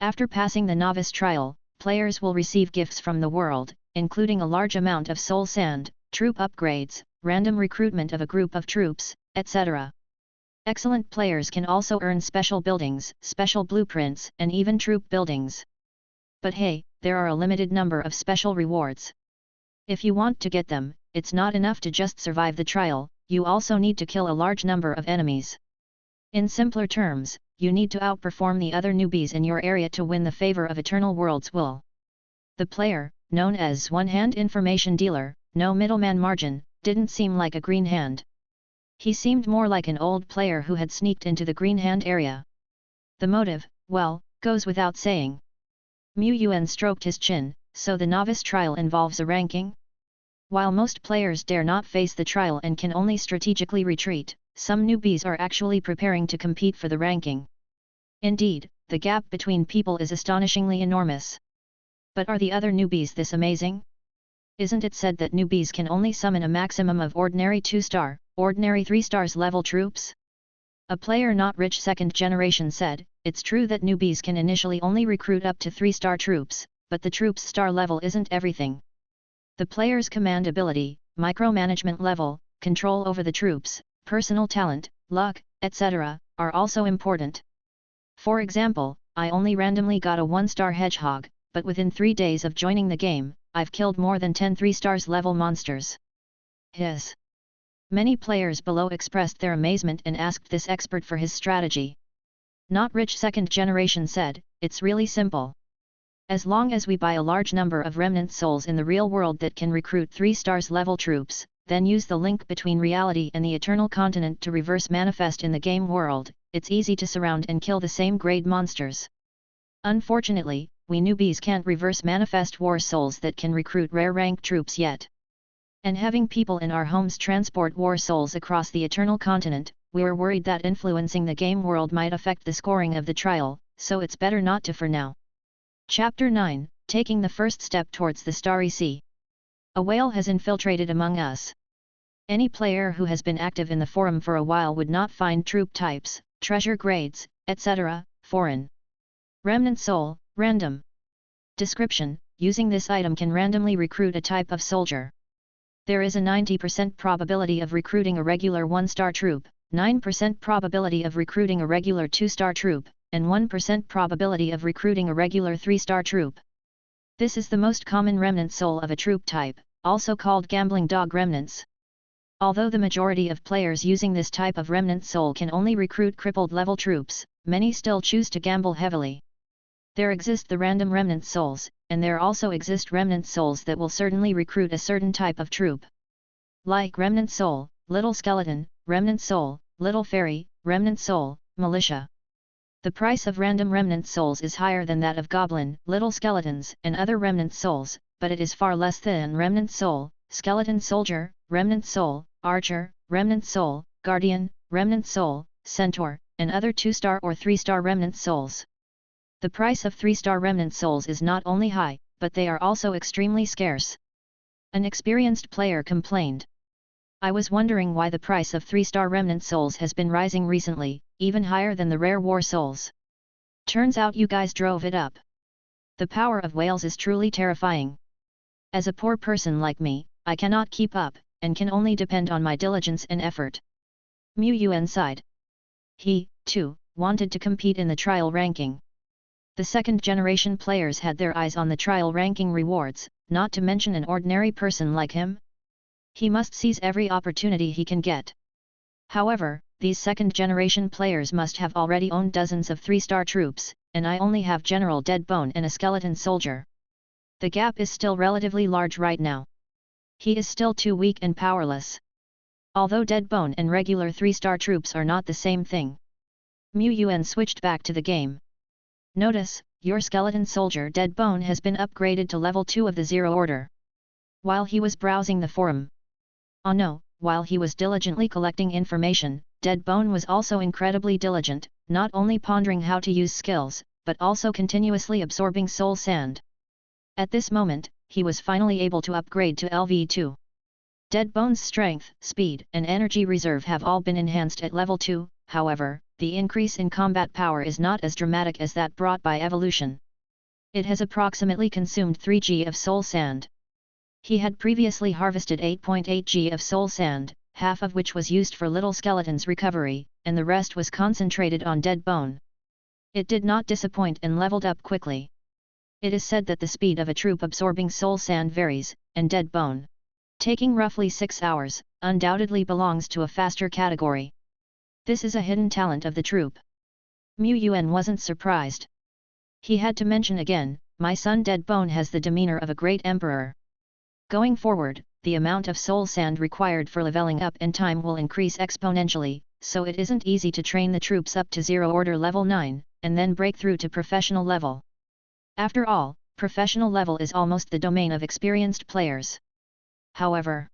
After passing the novice trial, players will receive gifts from the world, including a large amount of soul sand, troop upgrades, random recruitment of a group of troops, etc. Excellent players can also earn special buildings, special blueprints, and even troop buildings. But hey, there are a limited number of special rewards. If you want to get them, it's not enough to just survive the trial, you also need to kill a large number of enemies. In simpler terms, you need to outperform the other newbies in your area to win the favor of Eternal World's will. The player, known as one-hand information dealer, no middleman margin, didn't seem like a green hand. He seemed more like an old player who had sneaked into the green hand area. The motive, well, goes without saying. Yuan stroked his chin, so the novice trial involves a ranking? While most players dare not face the trial and can only strategically retreat, some newbies are actually preparing to compete for the ranking. Indeed, the gap between people is astonishingly enormous. But are the other newbies this amazing? Isn't it said that newbies can only summon a maximum of ordinary 2-star, ordinary 3 stars level troops? A player not rich 2nd generation said, it's true that newbies can initially only recruit up to 3-star troops, but the troops' star level isn't everything. The player's command ability, micromanagement level, control over the troops, personal talent, luck, etc., are also important. For example, I only randomly got a 1-star hedgehog, but within 3 days of joining the game, I've killed more than 10 3-stars level monsters. His. Many players below expressed their amazement and asked this expert for his strategy. Not Rich 2nd generation said, it's really simple. As long as we buy a large number of remnant souls in the real world that can recruit 3 stars level troops, then use the link between reality and the Eternal Continent to reverse manifest in the game world, it's easy to surround and kill the same grade monsters. Unfortunately, we newbies can't reverse manifest war souls that can recruit rare rank troops yet. And having people in our homes transport war souls across the Eternal Continent, we're worried that influencing the game world might affect the scoring of the trial, so it's better not to for now. Chapter 9, Taking the First Step Towards the Starry Sea. A whale has infiltrated among us. Any player who has been active in the forum for a while would not find troop types, treasure grades, etc., foreign. Remnant soul, random. Description: using this item can randomly recruit a type of soldier. There is a 90% probability of recruiting a regular 1-star troop, 9% probability of recruiting a regular 2-star troop, and 1% probability of recruiting a regular 3-star troop. This is the most common remnant soul of a troop type, also called gambling dog remnants. Although the majority of players using this type of remnant soul can only recruit crippled level troops, many still choose to gamble heavily. There exist the random remnant souls, and there also exist remnant souls that will certainly recruit a certain type of troop. Like remnant soul, little skeleton, remnant soul, little fairy, remnant soul, militia. The price of random remnant souls is higher than that of goblin, little skeletons, and other remnant souls, but it is far less than Remnant Soul, Skeleton Soldier, Remnant Soul, Archer, Remnant Soul, Guardian, Remnant Soul, Centaur, and other 2-star or 3-star Remnant Souls. The price of 3-star Remnant Souls is not only high, but they are also extremely scarce. An experienced player complained. I was wondering why the price of 3-star Remnant Souls has been rising recently, even higher than the rare War Souls. Turns out you guys drove it up. The power of whales is truly terrifying. As a poor person like me, I cannot keep up, and can only depend on my diligence and effort. Yuan sighed. He, too, wanted to compete in the trial ranking. The second-generation players had their eyes on the trial ranking rewards, not to mention an ordinary person like him. He must seize every opportunity he can get. However, these second-generation players must have already owned dozens of 3-star troops, and I only have General Deadbone and a Skeleton Soldier. The gap is still relatively large right now. He is still too weak and powerless. Although Deadbone and regular 3-star troops are not the same thing. Yuan switched back to the game. Notice, your Skeleton Soldier Deadbone has been upgraded to level 2 of the Zero Order. While he was browsing the forum. Oh no, while he was diligently collecting information, Deadbone was also incredibly diligent, not only pondering how to use skills, but also continuously absorbing soul sand. At this moment, he was finally able to upgrade to LV2. Deadbone's strength, speed, and energy reserve have all been enhanced at level 2, however, the increase in combat power is not as dramatic as that brought by evolution. It has approximately consumed 3 G of soul sand. He had previously harvested 8.8 G of soul sand, half of which was used for Little Skeleton's recovery, and the rest was concentrated on Deadbone. It did not disappoint and leveled up quickly. It is said that the speed of a troop absorbing soul sand varies, and Deadbone, taking roughly 6 hours, undoubtedly belongs to a faster category. This is a hidden talent of the troop. Yuan wasn't surprised. He had to mention again, my son Deadbone has the demeanor of a great emperor. Going forward, the amount of soul sand required for leveling up and time will increase exponentially, so it isn't easy to train the troops up to Zero Order level 9, and then break through to professional level. After all, professional level is almost the domain of experienced players. However,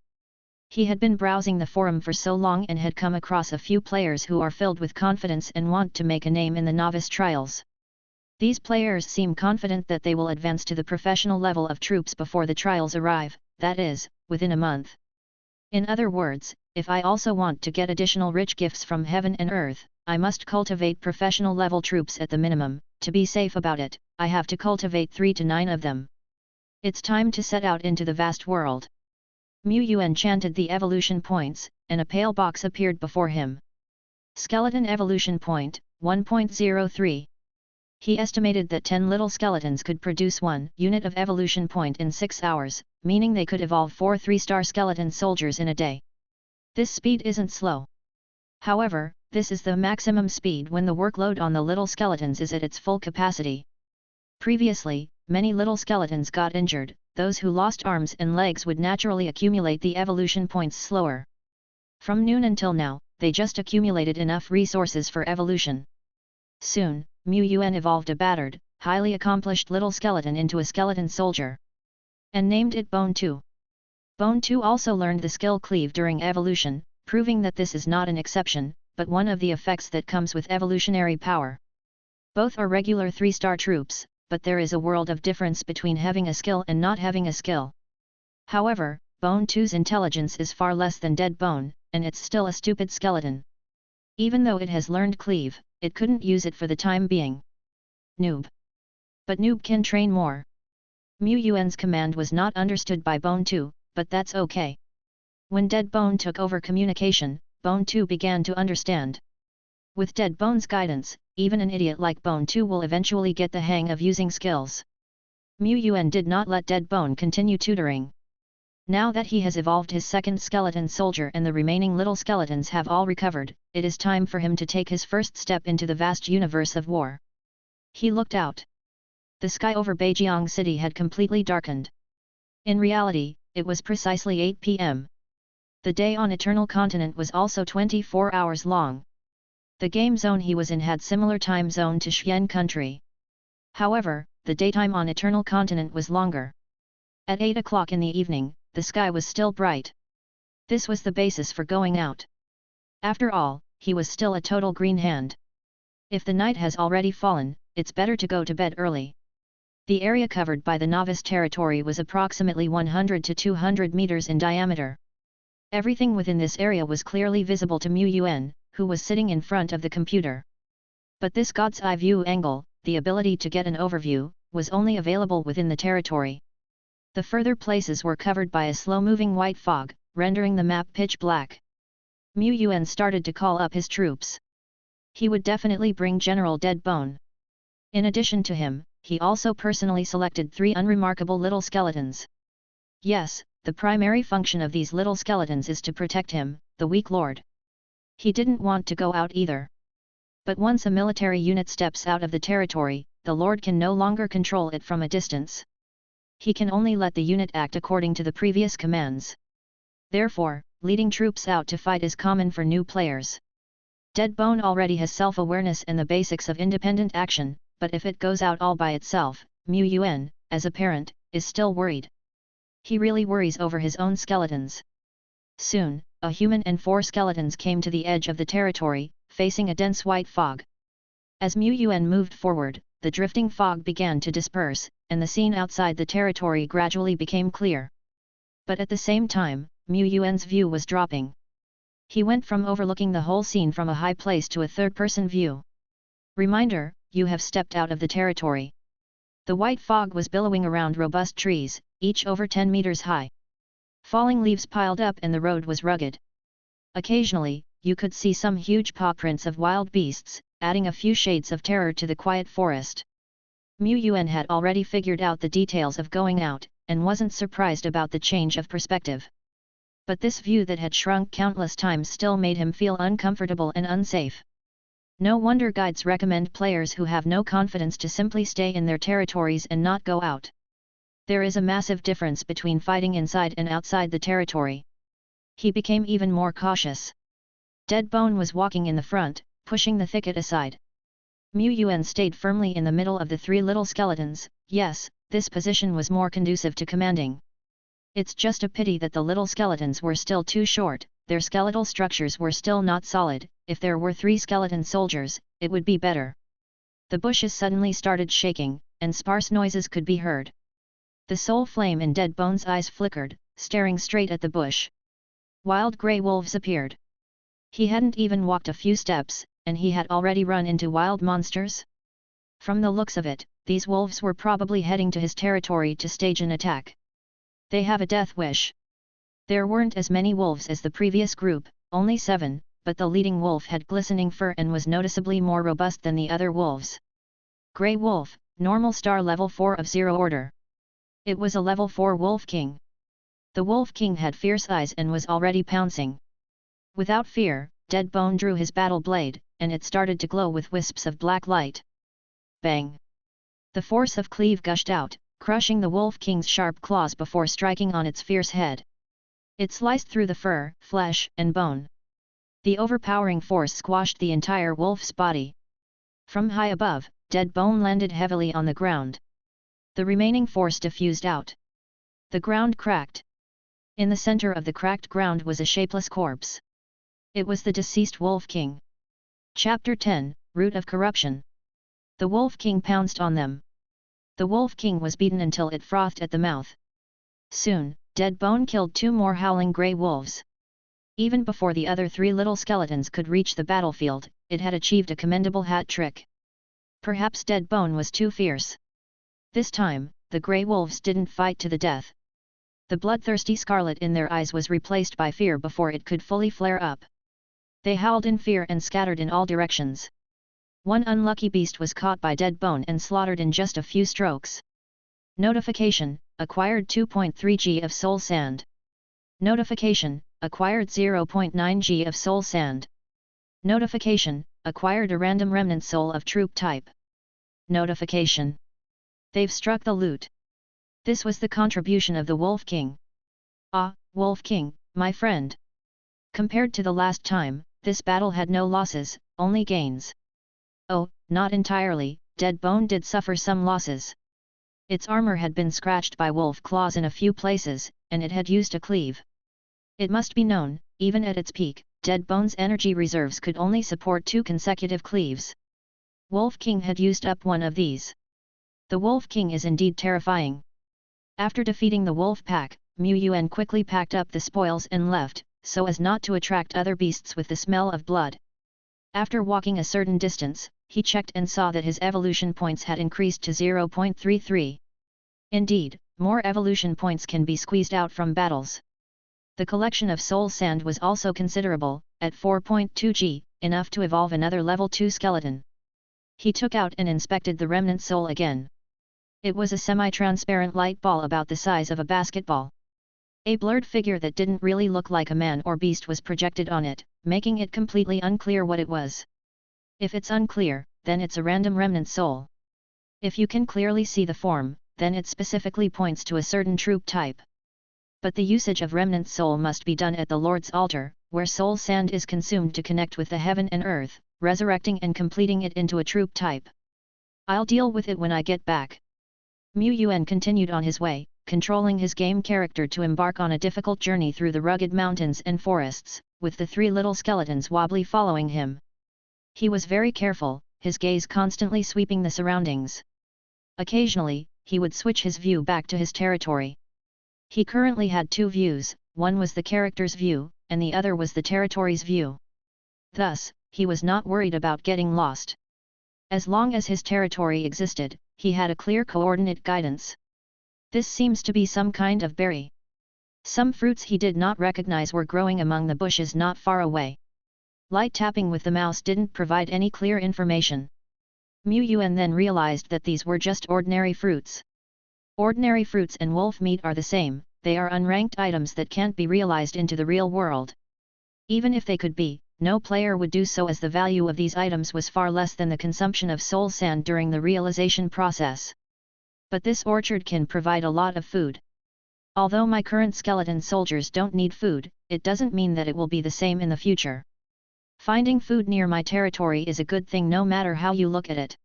he had been browsing the forum for so long and had come across a few players who are filled with confidence and want to make a name in the novice trials. These players seem confident that they will advance to the professional level of troops before the trials arrive, that is, within a month. In other words, if I also want to get additional rich gifts from heaven and earth, I must cultivate professional level troops at the minimum. To be safe about it, I have to cultivate 3 to 9 of them. It's time to set out into the vast world. Yuan chanted the evolution points, and a pale box appeared before him. Skeleton Evolution Point, 1.03. He estimated that 10 little skeletons could produce 1 unit of evolution point in 6 hours, meaning they could evolve 4 3-star skeleton soldiers in a day. This speed isn't slow. However, this is the maximum speed when the workload on the little skeletons is at its full capacity. Previously, many little skeletons got injured. Those who lost arms and legs would naturally accumulate the evolution points slower. From noon until now, they just accumulated enough resources for evolution. Soon, Yuan evolved a battered, highly accomplished little skeleton into a skeleton soldier. And named it Bone 2. Bone 2 also learned the skill Cleave during evolution, proving that this is not an exception, but one of the effects that comes with evolutionary power. Both are regular 3-star troops, but there is a world of difference between having a skill and not having a skill. However, Bone 2's intelligence is far less than Deadbone, and it's still a stupid skeleton. Even though it has learned Cleave, it couldn't use it for the time being. Noob. But Noob can train more. Yuan's command was not understood by Bone 2, but that's okay. When Deadbone took over communication, Bone 2 began to understand. With Deadbone's guidance, even an idiot like Bone 2 will eventually get the hang of using skills. Yuan did not let Deadbone continue tutoring. Now that he has evolved his second skeleton soldier and the remaining little skeletons have all recovered, it is time for him to take his first step into the vast universe of war. He looked out. The sky over Beijiang City had completely darkened. In reality, it was precisely 8 p.m. The day on Eternal Continent was also 24 hours long. The game zone he was in had similar time zone to Xian country. However, the daytime on Eternal Continent was longer. At 8 o'clock in the evening, the sky was still bright. This was the basis for going out. After all, he was still a total green hand. If the night has already fallen, it's better to go to bed early. The area covered by the novice territory was approximately 100 to 200 meters in diameter. Everything within this area was clearly visible to Yuan, who was sitting in front of the computer. But this God's eye view angle, the ability to get an overview, was only available within the territory. The further places were covered by a slow-moving white fog, rendering the map pitch black. Yuan started to call up his troops. He would definitely bring General Deadbone. In addition to him, he also personally selected 3 unremarkable little skeletons. Yes, the primary function of these little skeletons is to protect him, the weak lord. He didn't want to go out either. But once a military unit steps out of the territory, the lord can no longer control it from a distance. He can only let the unit act according to the previous commands. Therefore, leading troops out to fight is common for new players. Deadbone already has self-awareness and the basics of independent action, but if it goes out all by itself, Yuan, as a parent, is still worried. He really worries over his own skeletons. Soon, a human and 4 skeletons came to the edge of the territory, facing a dense white fog. As Yuan moved forward, the drifting fog began to disperse, and the scene outside the territory gradually became clear. But at the same time, Yuan's view was dropping. He went from overlooking the whole scene from a high place to a third-person view. Reminder, you have stepped out of the territory. The white fog was billowing around robust trees, each over 10 meters high. Falling leaves piled up and the road was rugged. Occasionally, you could see some huge paw prints of wild beasts, adding a few shades of terror to the quiet forest. Yuan had already figured out the details of going out, and wasn't surprised about the change of perspective. But this view that had shrunk countless times still made him feel uncomfortable and unsafe. No wonder guides recommend players who have no confidence to simply stay in their territories and not go out. There is a massive difference between fighting inside and outside the territory. He became even more cautious. Deadbone was walking in the front, pushing the thicket aside. Yuan stayed firmly in the middle of the 3 little skeletons. Yes, this position was more conducive to commanding. It's just a pity that the little skeletons were still too short, their skeletal structures were still not solid. If there were 3 skeleton soldiers, it would be better. The bushes suddenly started shaking, and sparse noises could be heard. The soul flame in Deadbone's eyes flickered, staring straight at the bush. Wild grey wolves appeared. He hadn't even walked a few steps, and he had already run into wild monsters? From the looks of it, these wolves were probably heading to his territory to stage an attack. They have a death wish. There weren't as many wolves as the previous group, only 7, but the leading wolf had glistening fur and was noticeably more robust than the other wolves. Grey Wolf, normal star level 4 of 0 order. It was a level 4 Wolf King. The Wolf King had fierce eyes and was already pouncing. Without fear, Deadbone drew his battle blade, and it started to glow with wisps of black light. Bang! The force of cleave gushed out, crushing the Wolf King's sharp claws before striking on its fierce head. It sliced through the fur, flesh, and bone. The overpowering force squashed the entire wolf's body. From high above, Deadbone landed heavily on the ground. The remaining force diffused out. The ground cracked. In the center of the cracked ground was a shapeless corpse. It was the deceased Wolf King. Chapter 10, Root of Corruption. The Wolf King pounced on them. The Wolf King was beaten until it frothed at the mouth. Soon, Deadbone killed 2 more howling grey wolves. Even before the other 3 little skeletons could reach the battlefield, it had achieved a commendable hat trick. Perhaps Deadbone was too fierce. This time, the grey wolves didn't fight to the death. The bloodthirsty scarlet in their eyes was replaced by fear before it could fully flare up. They howled in fear and scattered in all directions. One unlucky beast was caught by Deadbone and slaughtered in just a few strokes. Notification, acquired 2.3 G of soul sand. Notification, acquired 0.9 G of soul sand. Notification, acquired a random remnant soul of troop type. Notification. They've struck the loot. This was the contribution of the Wolf King. Ah, Wolf King, my friend. Compared to the last time, this battle had no losses, only gains. Oh, not entirely, Deadbone did suffer some losses. Its armor had been scratched by wolf claws in a few places, and it had used a cleave. It must be known, even at its peak, Dead Bone's energy reserves could only support 2 consecutive cleaves. Wolf King had used up one of these. The Wolf King is indeed terrifying. After defeating the wolf pack, Yuan quickly packed up the spoils and left, so as not to attract other beasts with the smell of blood. After walking a certain distance, he checked and saw that his evolution points had increased to 0.33. Indeed, more evolution points can be squeezed out from battles. The collection of soul sand was also considerable, at 4.2 G, enough to evolve another level 2 skeleton. He took out and inspected the remnant soul again. It was a semi-transparent light ball about the size of a basketball. A blurred figure that didn't really look like a man or beast was projected on it, making it completely unclear what it was. If it's unclear, then it's a random remnant soul. If you can clearly see the form, then it specifically points to a certain troop type. But the usage of remnant soul must be done at the Lord's altar, where soul sand is consumed to connect with the heaven and earth, resurrecting and completing it into a troop type. I'll deal with it when I get back. Yuan continued on his way, controlling his game character to embark on a difficult journey through the rugged mountains and forests, with the 3 little skeletons wobbly following him. He was very careful, his gaze constantly sweeping the surroundings. Occasionally, he would switch his view back to his territory. He currently had 2 views, one was the character's view, and the other was the territory's view. Thus, he was not worried about getting lost. As long as his territory existed, he had a clear coordinate guidance. This seems to be some kind of berry. Some fruits he did not recognize were growing among the bushes not far away. Light tapping with the mouse didn't provide any clear information. Yuan then realized that these were just ordinary fruits. Ordinary fruits and wolf meat are the same, they are unranked items that can't be realized into the real world. Even if they could be, no player would do so as the value of these items was far less than the consumption of soul sand during the realization process. But this orchard can provide a lot of food. Although my current skeleton soldiers don't need food, it doesn't mean that it will be the same in the future. Finding food near my territory is a good thing no matter how you look at it.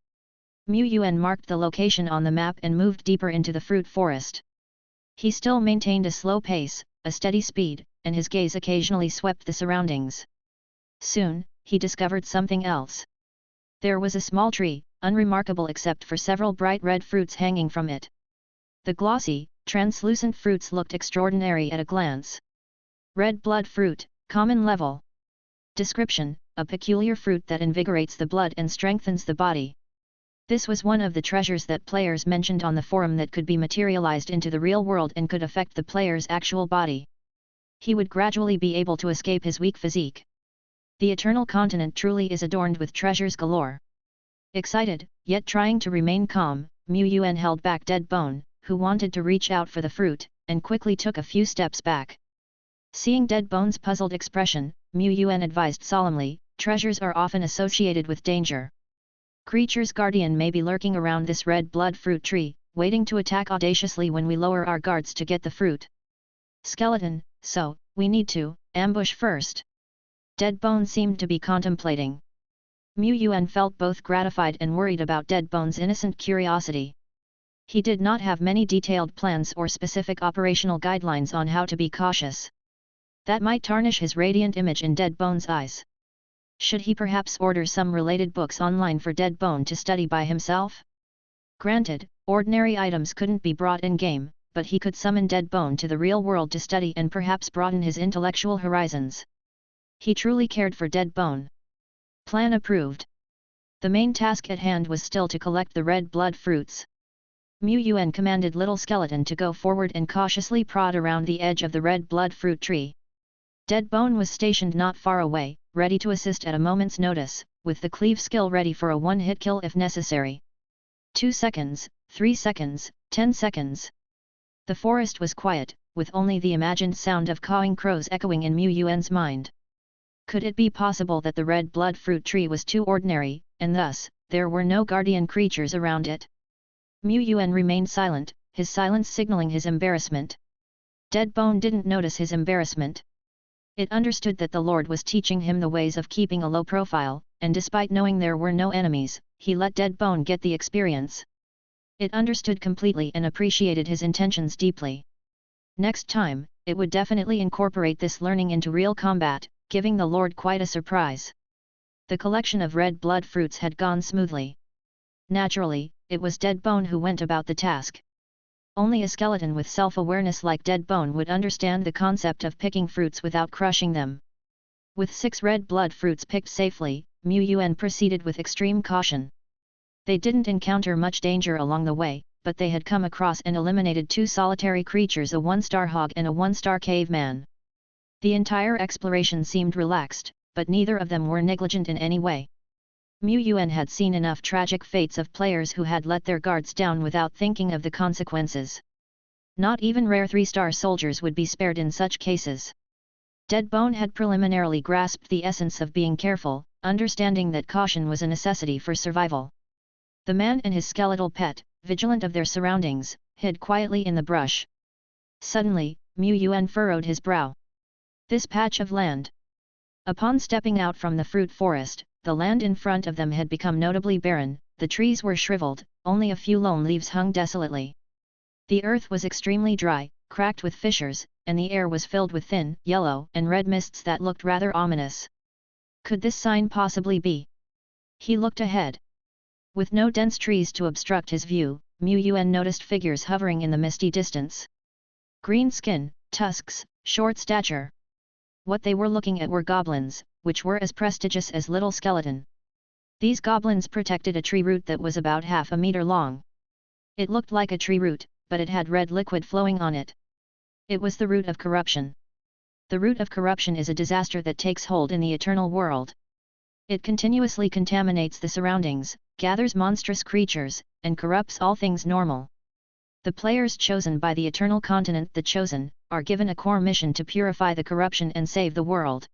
Yuan marked the location on the map and moved deeper into the fruit forest. He still maintained a slow pace, a steady speed, and his gaze occasionally swept the surroundings. Soon, he discovered something else. There was a small tree, unremarkable except for several bright red fruits hanging from it. The glossy, translucent fruits looked extraordinary at a glance. Red blood fruit, common level. Description: a peculiar fruit that invigorates the blood and strengthens the body. This was one of the treasures that players mentioned on the forum that could be materialized into the real world and could affect the player's actual body. He would gradually be able to escape his weak physique. The Eternal Continent truly is adorned with treasures galore. Excited, yet trying to remain calm, Yuan held back Dead Bone, who wanted to reach out for the fruit, and quickly took a few steps back. Seeing Dead Bone's puzzled expression, Yuan advised solemnly, treasures are often associated with danger. Creature's guardian may be lurking around this red blood fruit tree, waiting to attack audaciously when we lower our guards to get the fruit. Skeleton, so, we need to ambush first. Dead Bone seemed to be contemplating. Yuan felt both gratified and worried about Dead Bone's innocent curiosity. He did not have many detailed plans or specific operational guidelines on how to be cautious. That might tarnish his radiant image in Dead Bone's eyes. Should he perhaps order some related books online for Dead Bone to study by himself? Granted, ordinary items couldn't be brought in-game, but he could summon Dead Bone to the real world to study and perhaps broaden his intellectual horizons. He truly cared for Dead Bone. Plan approved. The main task at hand was still to collect the red blood fruits. Yuan commanded Little Skeleton to go forward and cautiously prod around the edge of the red blood fruit tree. Dead Bone was stationed not far away, ready to assist at a moment's notice, with the cleave skill ready for a one-hit kill if necessary. 2 seconds, 3 seconds, 10 seconds. The forest was quiet, with only the imagined sound of cawing crows echoing in Yuan's mind. Could it be possible that the red blood fruit tree was too ordinary, and thus, there were no guardian creatures around it? Yuan remained silent, his silence signaling his embarrassment. Dead Bone didn't notice his embarrassment. It understood that the Lord was teaching him the ways of keeping a low profile, and despite knowing there were no enemies, he let Dead Bone get the experience. It understood completely and appreciated his intentions deeply. Next time, it would definitely incorporate this learning into real combat, giving the Lord quite a surprise. The collection of red blood fruits had gone smoothly. Naturally, it was Dead Bone who went about the task. Only a skeleton with self-awareness like Dead Bone would understand the concept of picking fruits without crushing them. With 6 red blood fruits picked safely, Yuan proceeded with extreme caution. They didn't encounter much danger along the way, but they had come across and eliminated 2 solitary creatures, a 1-star hog and a 1-star caveman. The entire exploration seemed relaxed, but neither of them were negligent in any way. Yuan had seen enough tragic fates of players who had let their guards down without thinking of the consequences. Not even rare 3-star soldiers would be spared in such cases. Dead Bone had preliminarily grasped the essence of being careful, understanding that caution was a necessity for survival. The man and his skeletal pet, vigilant of their surroundings, hid quietly in the brush. Suddenly, Yuan furrowed his brow. This patch of land. Upon stepping out from the fruit forest, the land in front of them had become notably barren, the trees were shriveled, only a few lone leaves hung desolately. The earth was extremely dry, cracked with fissures, and the air was filled with thin, yellow and red mists that looked rather ominous. Could this sign possibly be? He looked ahead. With no dense trees to obstruct his view, Yuan noticed figures hovering in the misty distance. Green skin, tusks, short stature. What they were looking at were goblins, which were as prestigious as little skeleton. These goblins protected a tree root that was about half a meter long. It looked like a tree root, but it had red liquid flowing on it. It was the root of corruption. The root of corruption is a disaster that takes hold in the eternal world. It continuously contaminates the surroundings, gathers monstrous creatures, and corrupts all things normal. The players chosen by the Eternal Continent, the Chosen, are given a core mission to purify the corruption and save the world.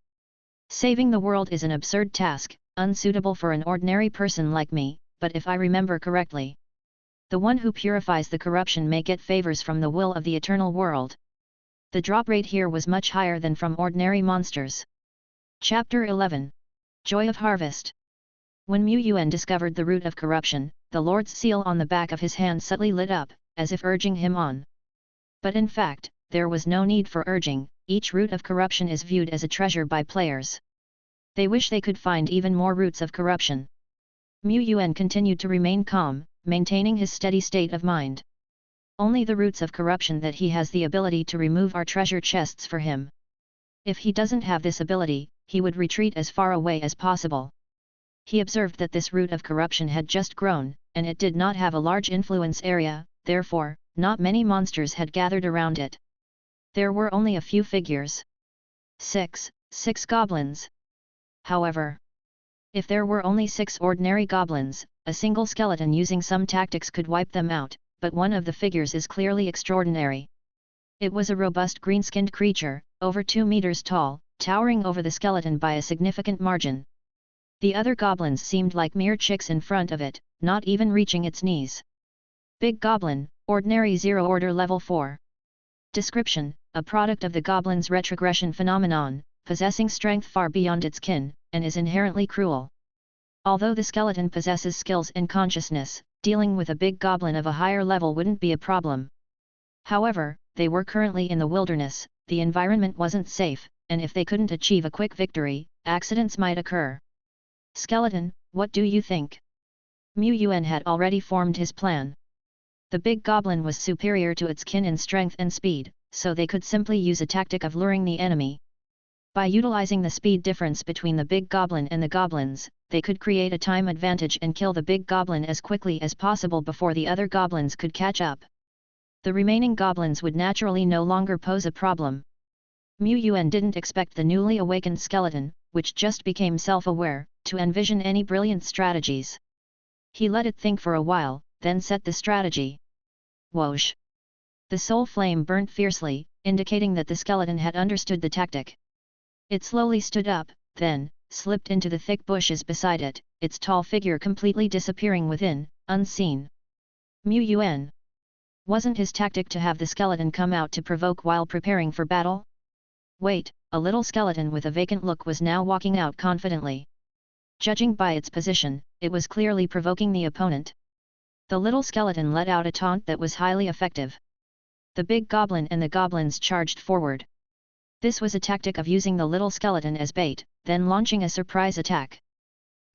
Saving the world is an absurd task, unsuitable for an ordinary person like me, but if I remember correctly, the one who purifies the corruption may get favors from the will of the eternal world. The drop rate here was much higher than from ordinary monsters. Chapter 11. Joy of Harvest. When Yuan discovered the root of corruption, the Lord's seal on the back of his hand subtly lit up, as if urging him on. But in fact, there was no need for urging, each root of corruption is viewed as a treasure by players. They wish they could find even more roots of corruption. Yuan continued to remain calm, maintaining his steady state of mind. Only the roots of corruption that he has the ability to remove are treasure chests for him. If he doesn't have this ability, he would retreat as far away as possible. He observed that this root of corruption had just grown, and it did not have a large influence area, therefore, not many monsters had gathered around it. There were only a few figures. 6 goblins. However, if there were only 6 ordinary goblins, a single skeleton using some tactics could wipe them out, but one of the figures is clearly extraordinary. It was a robust green-skinned creature, over 2 meters tall, towering over the skeleton by a significant margin. The other goblins seemed like mere chicks in front of it, not even reaching its knees. Big Goblin, Ordinary 0 Order Level 4. Description: a product of the goblin's retrogression phenomenon, possessing strength far beyond its kin, and is inherently cruel. Although the skeleton possesses skills and consciousness, dealing with a big goblin of a higher level wouldn't be a problem. However, they were currently in the wilderness, the environment wasn't safe, and if they couldn't achieve a quick victory, accidents might occur. Skeleton, what do you think? Yuan had already formed his plan. The big goblin was superior to its kin in strength and speed, so they could simply use a tactic of luring the enemy. By utilizing the speed difference between the big goblin and the goblins, they could create a time advantage and kill the big goblin as quickly as possible before the other goblins could catch up. The remaining goblins would naturally no longer pose a problem. Yuan didn't expect the newly awakened skeleton, which just became self-aware, to envision any brilliant strategies. He let it think for a while, then set the strategy. Whoosh! The soul flame burnt fiercely, indicating that the skeleton had understood the tactic. It slowly stood up, then slipped into the thick bushes beside it, its tall figure completely disappearing within, unseen. Yuan. Wasn't his tactic to have the skeleton come out to provoke while preparing for battle? Wait, a little skeleton with a vacant look was now walking out confidently. Judging by its position, it was clearly provoking the opponent. The little skeleton let out a taunt that was highly effective. The big goblin and the goblins charged forward. This was a tactic of using the little skeleton as bait, then launching a surprise attack.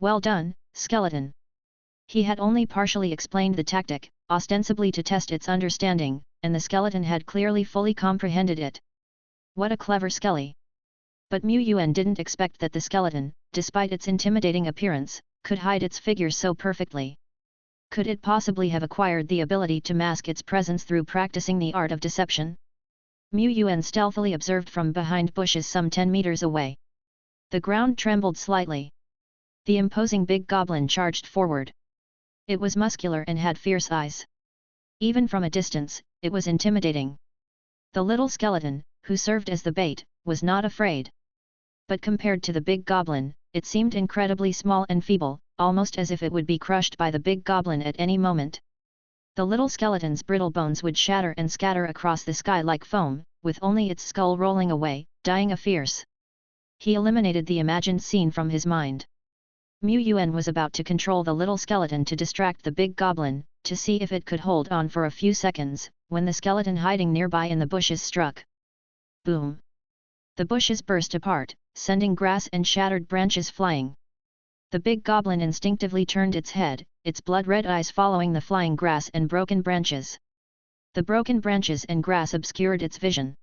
Well done, skeleton. He had only partially explained the tactic, ostensibly to test its understanding, and the skeleton had clearly fully comprehended it. What a clever skelly! But Yuan didn't expect that the skeleton, despite its intimidating appearance, could hide its figure so perfectly. Could it possibly have acquired the ability to mask its presence through practicing the art of deception? Yuan stealthily observed from behind bushes some 10 meters away. The ground trembled slightly. The imposing big goblin charged forward. It was muscular and had fierce eyes. Even from a distance, it was intimidating. The little skeleton, who served as the bait, was not afraid. But compared to the big goblin, it seemed incredibly small and feeble, almost as if it would be crushed by the big goblin at any moment. The little skeleton's brittle bones would shatter and scatter across the sky like foam, with only its skull rolling away, dying a fierce. He eliminated the imagined scene from his mind. Yuan was about to control the little skeleton to distract the big goblin, to see if it could hold on for a few seconds, when the skeleton hiding nearby in the bushes struck. Boom! The bushes burst apart, sending grass and shattered branches flying. The big goblin instinctively turned its head, its blood-red eyes following the flying grass and broken branches. The broken branches and grass obscured its vision.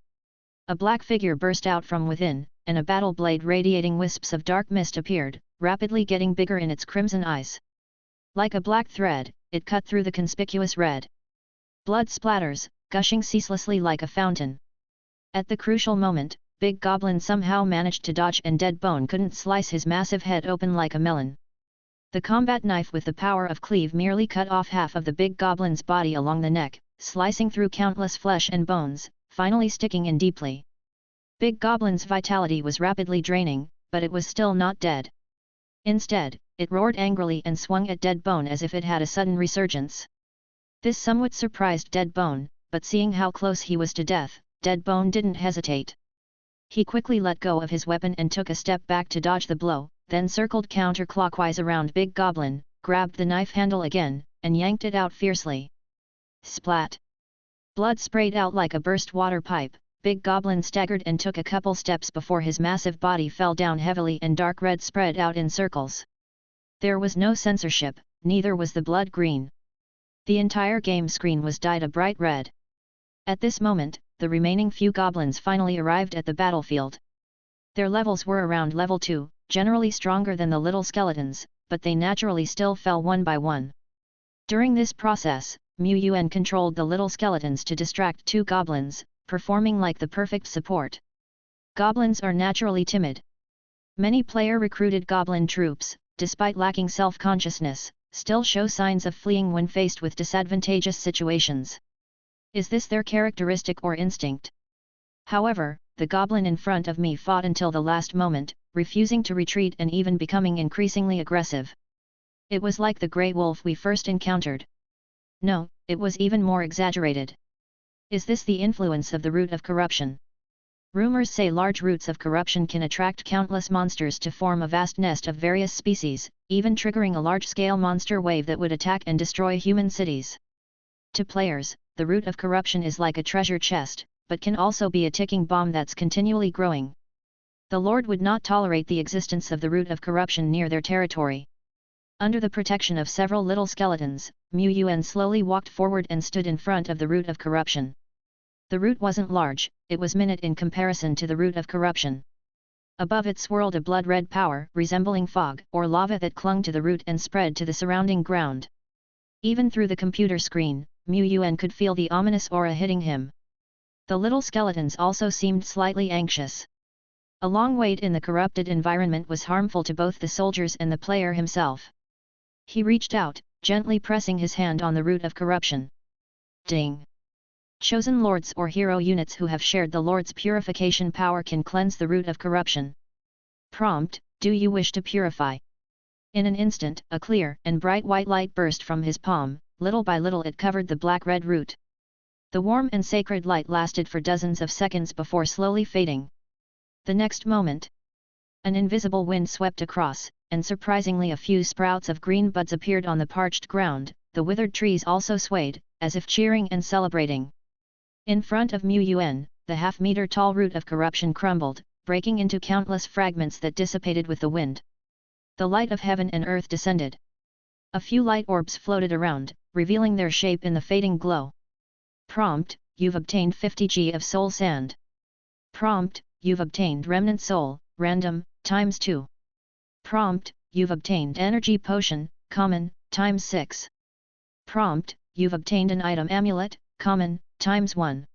A black figure burst out from within, and a battle blade radiating wisps of dark mist appeared, rapidly getting bigger in its crimson eyes. Like a black thread, it cut through the conspicuous red. Blood splatters, gushing ceaselessly like a fountain. At the crucial moment, Big Goblin somehow managed to dodge and Dead Bone couldn't slice his massive head open like a melon. The combat knife with the power of cleave merely cut off half of the Big Goblin's body along the neck, slicing through countless flesh and bones, finally sticking in deeply. Big Goblin's vitality was rapidly draining, but it was still not dead. Instead, it roared angrily and swung at Dead Bone as if it had a sudden resurgence. This somewhat surprised Dead Bone, but seeing how close he was to death, Dead Bone didn't hesitate. He quickly let go of his weapon and took a step back to dodge the blow, then circled counterclockwise around Big Goblin, grabbed the knife handle again, and yanked it out fiercely. Splat! Blood sprayed out like a burst water pipe. Big Goblin staggered and took a couple steps before his massive body fell down heavily and dark red spread out in circles. There was no censorship, neither was the blood green. The entire game screen was dyed a bright red. At this moment, the remaining few goblins finally arrived at the battlefield. Their levels were around level 2, generally stronger than the little skeletons, but they naturally still fell one by one. During this process, Yuan controlled the little skeletons to distract two goblins, performing like the perfect support. Goblins are naturally timid. Many player-recruited goblin troops, despite lacking self-consciousness, still show signs of fleeing when faced with disadvantageous situations. Is this their characteristic or instinct? However, the goblin in front of me fought until the last moment, refusing to retreat and even becoming increasingly aggressive. It was like the grey wolf we first encountered. No, it was even more exaggerated. Is this the influence of the root of corruption? Rumors say large roots of corruption can attract countless monsters to form a vast nest of various species, even triggering a large-scale monster wave that would attack and destroy human cities. To players, the root of corruption is like a treasure chest, but can also be a ticking bomb that's continually growing. The Lord would not tolerate the existence of the root of corruption near their territory. Under the protection of several little skeletons, Yuan slowly walked forward and stood in front of the root of corruption. The root wasn't large, it was minute in comparison to the root of corruption. Above it swirled a blood-red power resembling fog or lava that clung to the root and spread to the surrounding ground. Even through the computer screen, Yuan could feel the ominous aura hitting him. The little skeletons also seemed slightly anxious. A long wait in the corrupted environment was harmful to both the soldiers and the player himself. He reached out, gently pressing his hand on the root of corruption. Ding! Chosen lords or hero units who have shared the Lord's purification power can cleanse the root of corruption. Prompt: do you wish to purify? In an instant, a clear and bright white light burst from his palm. Little by little it covered the black-red root. The warm and sacred light lasted for dozens of seconds before slowly fading. The next moment, an invisible wind swept across, and surprisingly a few sprouts of green buds appeared on the parched ground. the withered trees also swayed, as if cheering and celebrating. In front of Mu Yuan, the half-meter-tall root of corruption crumbled, breaking into countless fragments that dissipated with the wind. The light of heaven and earth descended. A few light orbs floated around, revealing their shape in the fading glow. Prompt: you've obtained 50 G of soul sand. Prompt: you've obtained remnant soul, random, ×2. Prompt: you've obtained energy potion, common, ×6. Prompt: you've obtained an item amulet, common, ×1.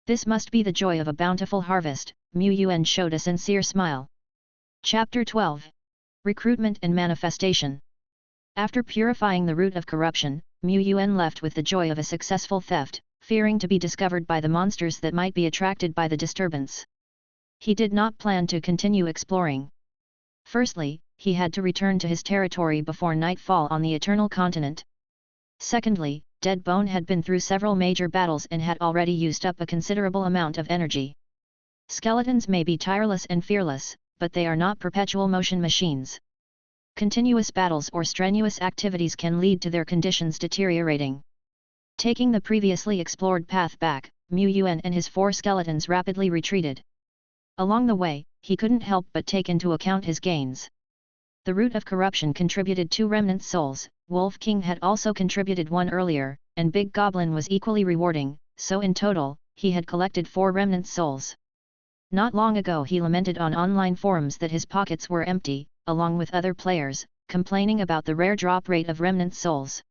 This must be the joy of a bountiful harvest. Mu Yuan showed a sincere smile. Chapter 12. Recruitment and Manifestation. After purifying the root of corruption, Mu Yuan left with the joy of a successful theft, fearing to be discovered by the monsters that might be attracted by the disturbance. He did not plan to continue exploring. Firstly, he had to return to his territory before nightfall on the Eternal Continent. Secondly, Dead Bone had been through several major battles and had already used up a considerable amount of energy. Skeletons may be tireless and fearless, but they are not perpetual motion machines. Continuous battles or strenuous activities can lead to their conditions deteriorating. Taking the previously explored path back, Mu Yuan and his 4 skeletons rapidly retreated. Along the way, he couldn't help but take into account his gains. The root of corruption contributed 2 remnant souls, Wolf King had also contributed 1 earlier, and Big Goblin was equally rewarding, so in total, he had collected 4 remnant souls. Not long ago he lamented on online forums that his pockets were empty, along with other players, complaining about the rare drop rate of remnant souls.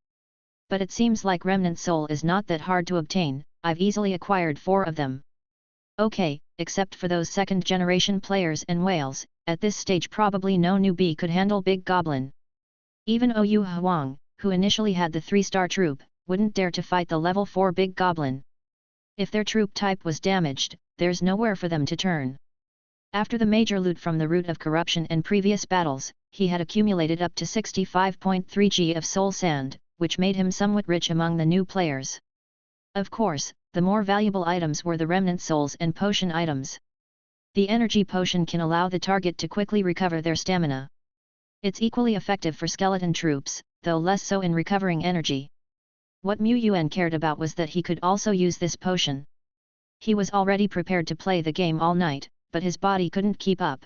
But it seems like remnant soul is not that hard to obtain. I've easily acquired 4 of them. Okay, except for those second-generation players and whales, at this stage probably no newbie could handle Big Goblin. Even Oyu Huang, who initially had the 3-star troop, wouldn't dare to fight the level 4 Big Goblin. If their troop type was damaged, there's nowhere for them to turn. After the major loot from the root of corruption and previous battles, he had accumulated up to 65.3 G of soul sand, which made him somewhat rich among the new players. Of course, the more valuable items were the remnant souls and potion items. The energy potion can allow the target to quickly recover their stamina. It's equally effective for skeleton troops, though less so in recovering energy. What Mu Yuan cared about was that he could also use this potion. He was already prepared to play the game all night, but his body couldn't keep up.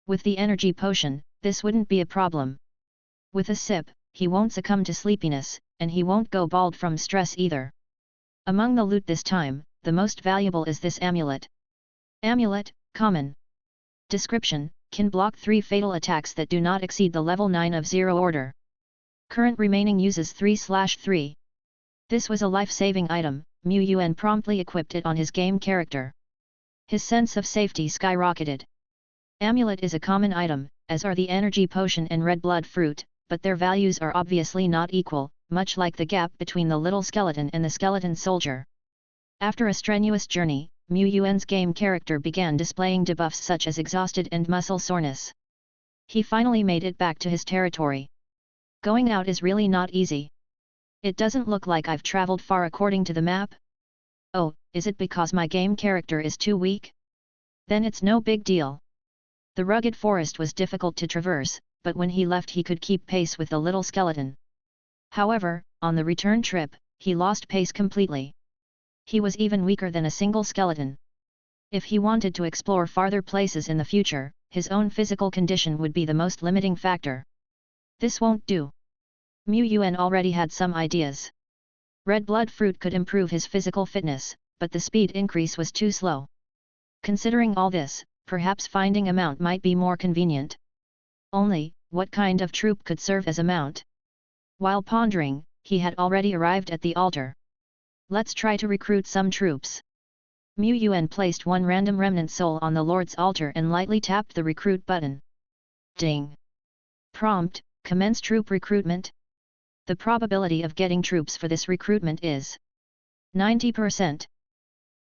With the energy potion, this wouldn't be a problem. With a sip, he won't succumb to sleepiness, and he won't go bald from stress either. Among the loot this time, the most valuable is this amulet. Amulet, common. Description: can block 3 fatal attacks that do not exceed the level 9 of 0 order. Current remaining uses 3/3. This was a life-saving item. Mu Yuan promptly equipped it on his game character. His sense of safety skyrocketed. Amulet is a common item, as are the energy potion and red blood fruit, but their values are obviously not equal, much like the gap between the little skeleton and the skeleton soldier. After a strenuous journey, Mu Yuan's game character began displaying debuffs such as exhausted and muscle soreness. He finally made it back to his territory. Going out is really not easy. It doesn't look like I've traveled far according to the map. Oh, is it because my game character is too weak? Then it's no big deal. The rugged forest was difficult to traverse, but when he left he could keep pace with the little skeleton. However, on the return trip, he lost pace completely. He was even weaker than a single skeleton. If he wanted to explore farther places in the future, his own physical condition would be the most limiting factor. This won't do. Mu Yuan already had some ideas. Red blood fruit could improve his physical fitness, but the speed increase was too slow. Considering all this, perhaps finding a mount might be more convenient. Only, what kind of troop could serve as a mount? While pondering, he had already arrived at the altar. Let's try to recruit some troops. Mu Yuan placed 1 random remnant soul on the Lord's altar and lightly tapped the recruit button. Ding! Prompt: commence troop recruitment. The probability of getting troops for this recruitment is 90%,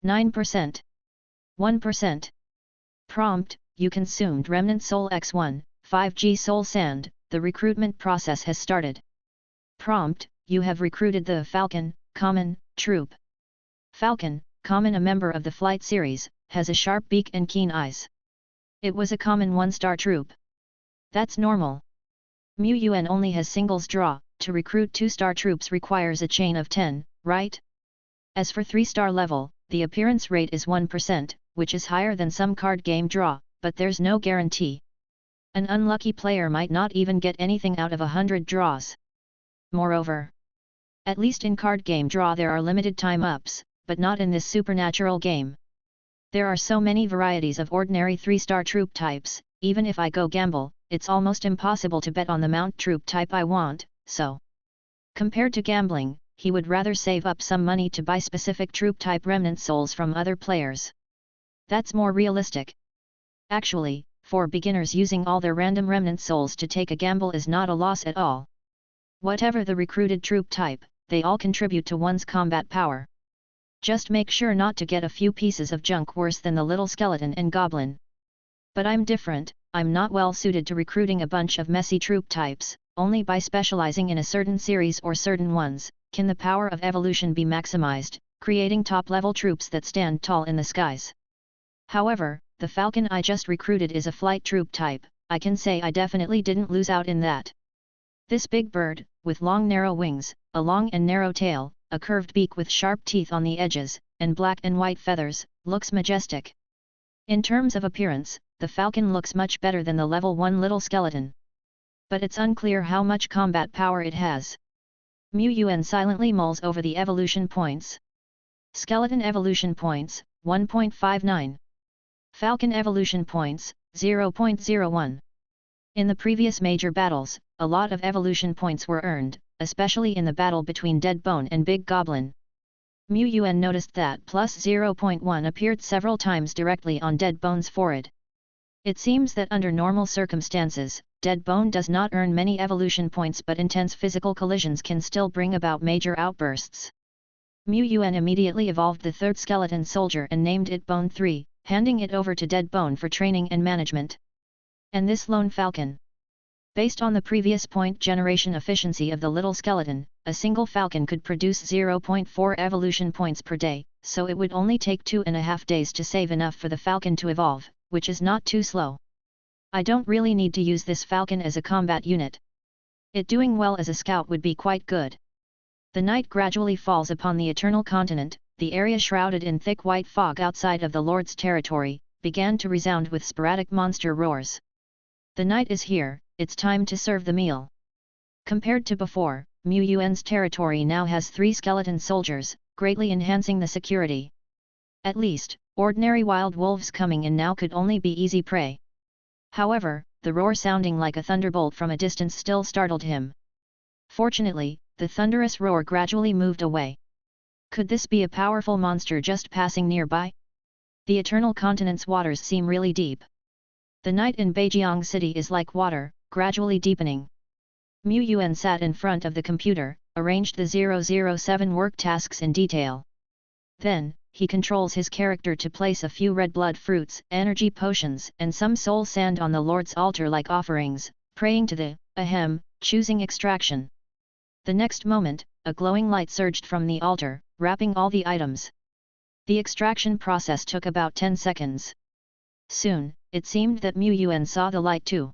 9%, 1%. Prompt: you consumed remnant soul x1, 5G soul sand, the recruitment process has started. Prompt: you have recruited the Falcon, common, troop. Falcon, common, a member of the flight series, has a sharp beak and keen eyes. It was a common 1-star troop. That's normal. Mu Yuan only has singles draw, to recruit 2-star troops requires a chain of 10, right? As for 3-star level, the appearance rate is 1%, which is higher than some card game draw, but there's no guarantee. An unlucky player might not even get anything out of 100 draws. Moreover, at least in card game draw there are limited time ups, but not in this supernatural game. There are so many varieties of ordinary 3-star troop types, even if I go gamble, it's almost impossible to bet on the mount troop type I want, so. Compared to gambling, he would rather save up some money to buy specific troop type remnant souls from other players. That's more realistic. Actually, for beginners, using all their random remnant souls to take a gamble is not a loss at all. Whatever the recruited troop type, they all contribute to one's combat power. Just make sure not to get a few pieces of junk worse than the little skeleton and goblin. But I'm different, I'm not well suited to recruiting a bunch of messy troop types. Only by specializing in a certain series or certain ones, can the power of evolution be maximized, creating top-level troops that stand tall in the skies. However, the falcon I just recruited is a flight troop type. I can say I definitely didn't lose out in that. This big bird, with long narrow wings, a long and narrow tail, a curved beak with sharp teeth on the edges, and black and white feathers, looks majestic. In terms of appearance, the falcon looks much better than the level 1 little skeleton. But it's unclear how much combat power it has. Yuan silently mulls over the evolution points. Skeleton evolution points, 1.59. Falcon evolution points, 0.01. In the previous major battles, a lot of evolution points were earned, especially in the battle between Deadbone and Big Goblin. Yuan noticed that plus 0.1 appeared several times directly on Deadbone's forehead. It seems that under normal circumstances, Deadbone does not earn many evolution points, but intense physical collisions can still bring about major outbursts. Yuan immediately evolved the third skeleton soldier and named it Bone 3, handing it over to Deadbone for training and management. And this lone falcon. Based on the previous point generation efficiency of the little skeleton, a single falcon could produce 0.4 evolution points per day, so it would only take 2.5 days to save enough for the falcon to evolve, which is not too slow. I don't really need to use this falcon as a combat unit. It doing well as a scout would be quite good. The night gradually falls upon the Eternal Continent. The area shrouded in thick white fog outside of the Lord's territory, began to resound with sporadic monster roars. The night is here, it's time to serve the meal. Compared to before, Yuan's territory now has 3 skeleton soldiers, greatly enhancing the security. At least, ordinary wild wolves coming in now could only be easy prey. However, the roar sounding like a thunderbolt from a distance still startled him. Fortunately, the thunderous roar gradually moved away. Could this be a powerful monster just passing nearby? The Eternal Continent's waters seem really deep. The night in Beijiang City is like water, gradually deepening. Yuan sat in front of the computer, arranged the 007 work tasks in detail. Then, he controls his character to place a few red blood fruits, energy potions, and some soul sand on the Lord's altar like offerings, praying to the, choosing extraction. The next moment, a glowing light surged from the altar, wrapping all the items. The extraction process took about 10 seconds. Soon, it seemed that Yuan saw the light too.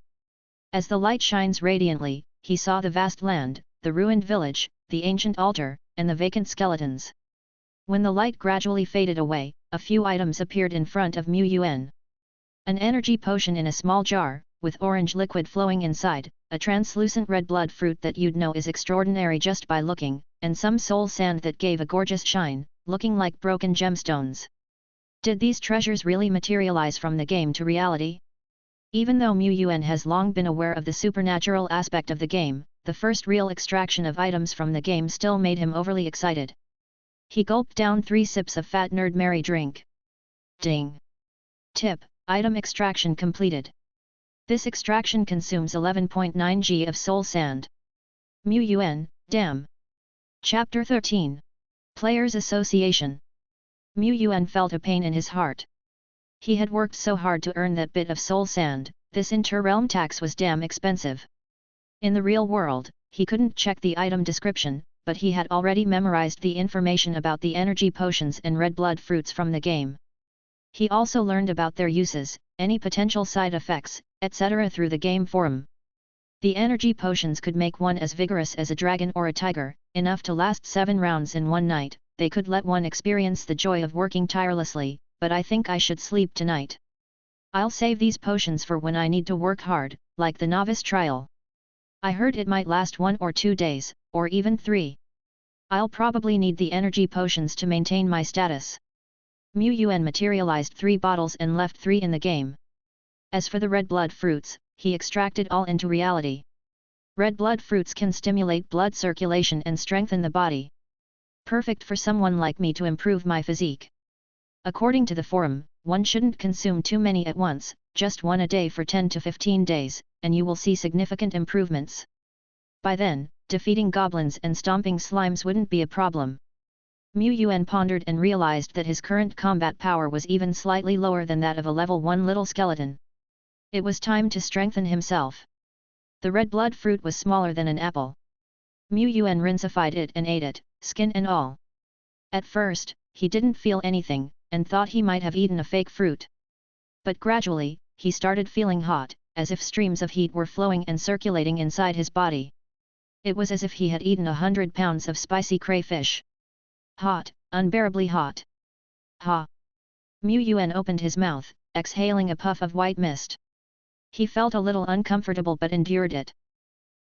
As the light shines radiantly, he saw the vast land, the ruined village, the ancient altar, and the vacant skeletons. When the light gradually faded away, a few items appeared in front of Yuan. An energy potion in a small jar, with orange liquid flowing inside, a translucent red blood fruit that you'd know is extraordinary just by looking, and some soul sand that gave a gorgeous shine, looking like broken gemstones. Did these treasures really materialize from the game to reality? Even though Yuan has long been aware of the supernatural aspect of the game, the first real extraction of items from the game still made him overly excited. He gulped down 3 sips of Fat Nerd Mary drink. Ding! Tip: item extraction completed. This extraction consumes 11.9 G of soul sand. Yuan, damn! Chapter 13. Players Association. Yuan felt a pain in his heart. He had worked so hard to earn that bit of soul sand, this inter-realm tax was damn expensive. In the real world, he couldn't check the item description, but he had already memorized the information about the energy potions and red blood fruits from the game. He also learned about their uses, any potential side effects, etc. through the game forum. The energy potions could make one as vigorous as a dragon or a tiger, enough to last 7 rounds in one night. They could let one experience the joy of working tirelessly, but I think I should sleep tonight. I'll save these potions for when I need to work hard, like the novice trial. I heard it might last 1 or 2 days, or even 3. I'll probably need the energy potions to maintain my status. Yuan materialized 3 bottles and left 3 in the game. As for the red blood fruits, he extracted all into reality. Red blood fruits can stimulate blood circulation and strengthen the body. Perfect for someone like me to improve my physique. According to the forum, one shouldn't consume too many at once, just 1 a day for 10 to 15 days, and you will see significant improvements. By then, defeating goblins and stomping slimes wouldn't be a problem. Yuan pondered and realized that his current combat power was even slightly lower than that of a level 1 little skeleton. It was time to strengthen himself. The red blood fruit was smaller than an apple. Yuan rincified it and ate it, skin and all. At first, he didn't feel anything, and thought he might have eaten a fake fruit. But gradually, he started feeling hot, as if streams of heat were flowing and circulating inside his body. It was as if he had eaten 100 pounds of spicy crayfish. Hot, unbearably hot. Ha! Yuan opened his mouth, exhaling a puff of white mist. He felt a little uncomfortable but endured it.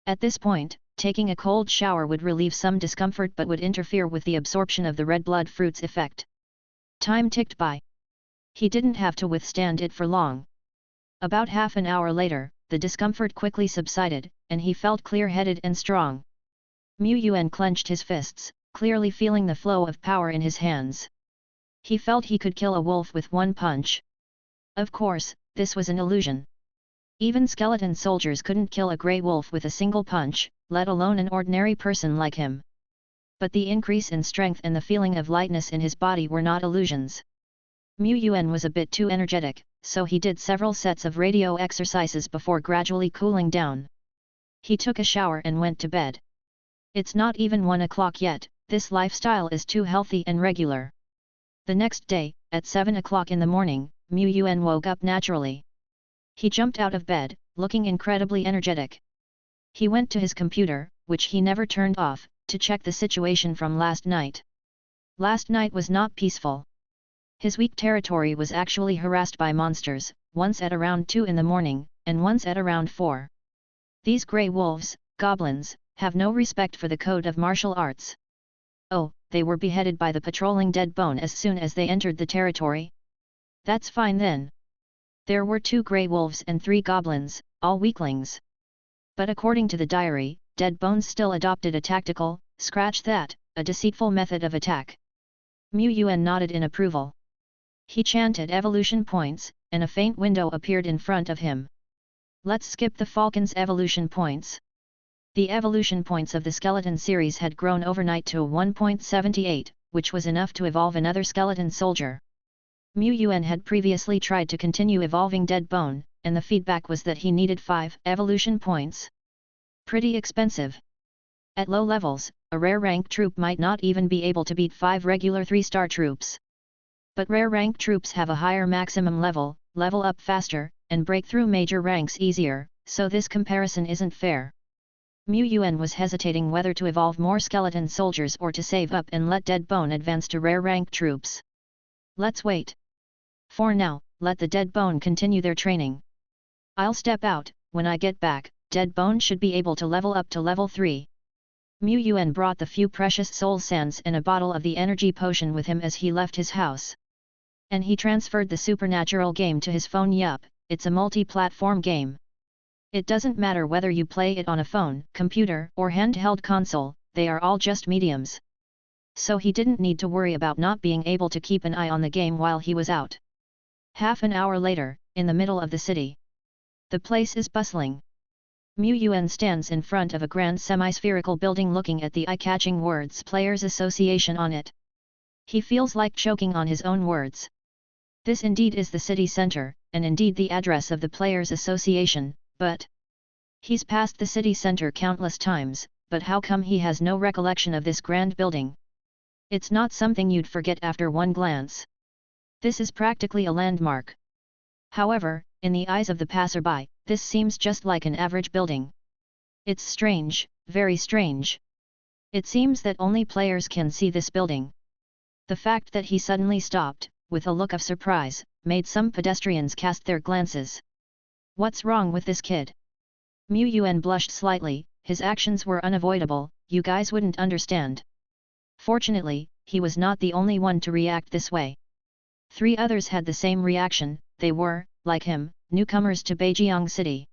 At this point, taking a cold shower would relieve some discomfort but would interfere with the absorption of the red blood fruit's effect. Time ticked by. He didn't have to withstand it for long. About half an hour later, the discomfort quickly subsided, and he felt clear-headed and strong. Yuan clenched his fists, clearly feeling the flow of power in his hands. He felt he could kill a wolf with 1 punch. Of course, this was an illusion. Even skeleton soldiers couldn't kill a grey wolf with a single punch, let alone an ordinary person like him. But the increase in strength and the feeling of lightness in his body were not illusions. Yuan was a bit too energetic, so he did several sets of radio exercises before gradually cooling down. He took a shower and went to bed. It's not even 1 o'clock yet, this lifestyle is too healthy and regular. The next day, at 7 o'clock in the morning, Yuan woke up naturally. He jumped out of bed, looking incredibly energetic. He went to his computer, which he never turned off, to check the situation from last night. Last night was not peaceful. His weak territory was actually harassed by monsters, once at around 2 in the morning, and once at around 4. These grey wolves, goblins, have no respect for the code of martial arts. Oh, they were beheaded by the patrolling dead bone as soon as they entered the territory? That's fine then. There were 2 grey wolves and 3 goblins, all weaklings. But according to the diary, Dead Bones still adopted a tactical, scratch that, a deceitful method of attack. Yuan nodded in approval. He chanted evolution points, and a faint window appeared in front of him. Let's skip the Falcon's evolution points. The evolution points of the skeleton series had grown overnight to 1.78, which was enough to evolve another skeleton soldier. Yuan had previously tried to continue evolving Dead Bone, and the feedback was that he needed 5 evolution points. Pretty expensive. At low levels, a rare rank troop might not even be able to beat 5 regular 3-star troops. But rare rank troops have a higher maximum level, level up faster, and break through major ranks easier, so this comparison isn't fair. Yuan was hesitating whether to evolve more skeleton soldiers or to save up and let Dead Bone advance to rare rank troops. Let's wait. For now, let the Dead Bone continue their training. I'll step out. When I get back, Dead Bone should be able to level up to level 3. Yuan brought the few precious soul sands and a bottle of the energy potion with him as he left his house. And he transferred the supernatural game to his phone. Yup, it's a multi-platform game. It doesn't matter whether you play it on a phone, computer, or handheld console, they are all just mediums. So he didn't need to worry about not being able to keep an eye on the game while he was out. Half an hour later, in the middle of the city. The place is bustling. Yuan stands in front of a grand semi-spherical building looking at the eye-catching words Players Association on it. He feels like choking on his own words. This indeed is the city center, and indeed the address of the Players Association, but he's passed the city center countless times, but how come he has no recollection of this grand building? It's not something you'd forget after one glance. This is practically a landmark. However, in the eyes of the passerby, this seems just like an average building. It's strange, very strange. It seems that only players can see this building. The fact that he suddenly stopped, with a look of surprise, made some pedestrians cast their glances. What's wrong with this kid? Yuan blushed slightly, his actions were unavoidable, you guys wouldn't understand. Fortunately, he was not the only one to react this way. 3 others had the same reaction, they were, like him, newcomers to Beijiang City.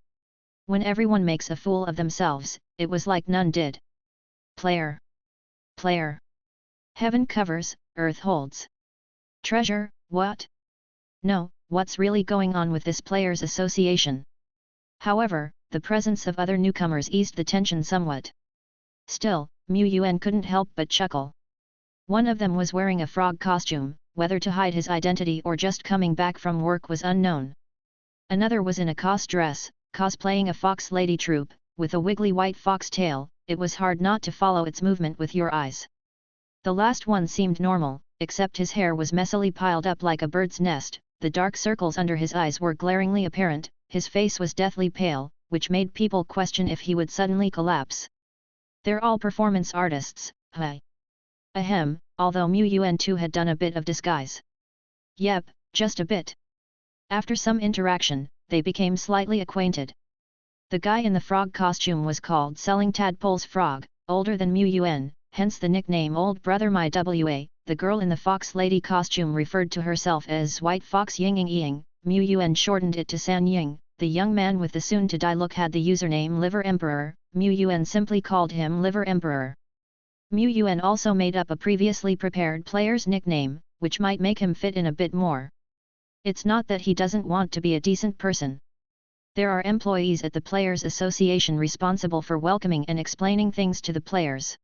When everyone makes a fool of themselves, it was like none did. Player. Player. Heaven covers, earth holds. Treasure, what? No, what's really going on with this players' association? However, the presence of other newcomers eased the tension somewhat. Still, Yuan couldn't help but chuckle. One of them was wearing a frog costume, whether to hide his identity or just coming back from work was unknown. Another was in a cos dress, cosplaying a fox lady troupe, with a wiggly white fox tail, it was hard not to follow its movement with your eyes. The last one seemed normal, except his hair was messily piled up like a bird's nest, the dark circles under his eyes were glaringly apparent, his face was deathly pale, which made people question if he would suddenly collapse. They're all performance artists, huh? Ahem, although Yuan too had done a bit of disguise. Yep, just a bit. After some interaction, they became slightly acquainted. The guy in the frog costume was called Selling Tadpole's Frog, older than Yuan, hence the nickname Old Brother My Wa. The girl in the fox lady costume referred to herself as White Fox Ying Ying, Yuan shortened it to San Ying. The young man with the soon-to-die look had the username Liver Emperor, Yuan simply called him Liver Emperor. Yuan also made up a previously prepared player's nickname, which might make him fit in a bit more. It's not that he doesn't want to be a decent person. There are employees at the Players Association responsible for welcoming and explaining things to the players.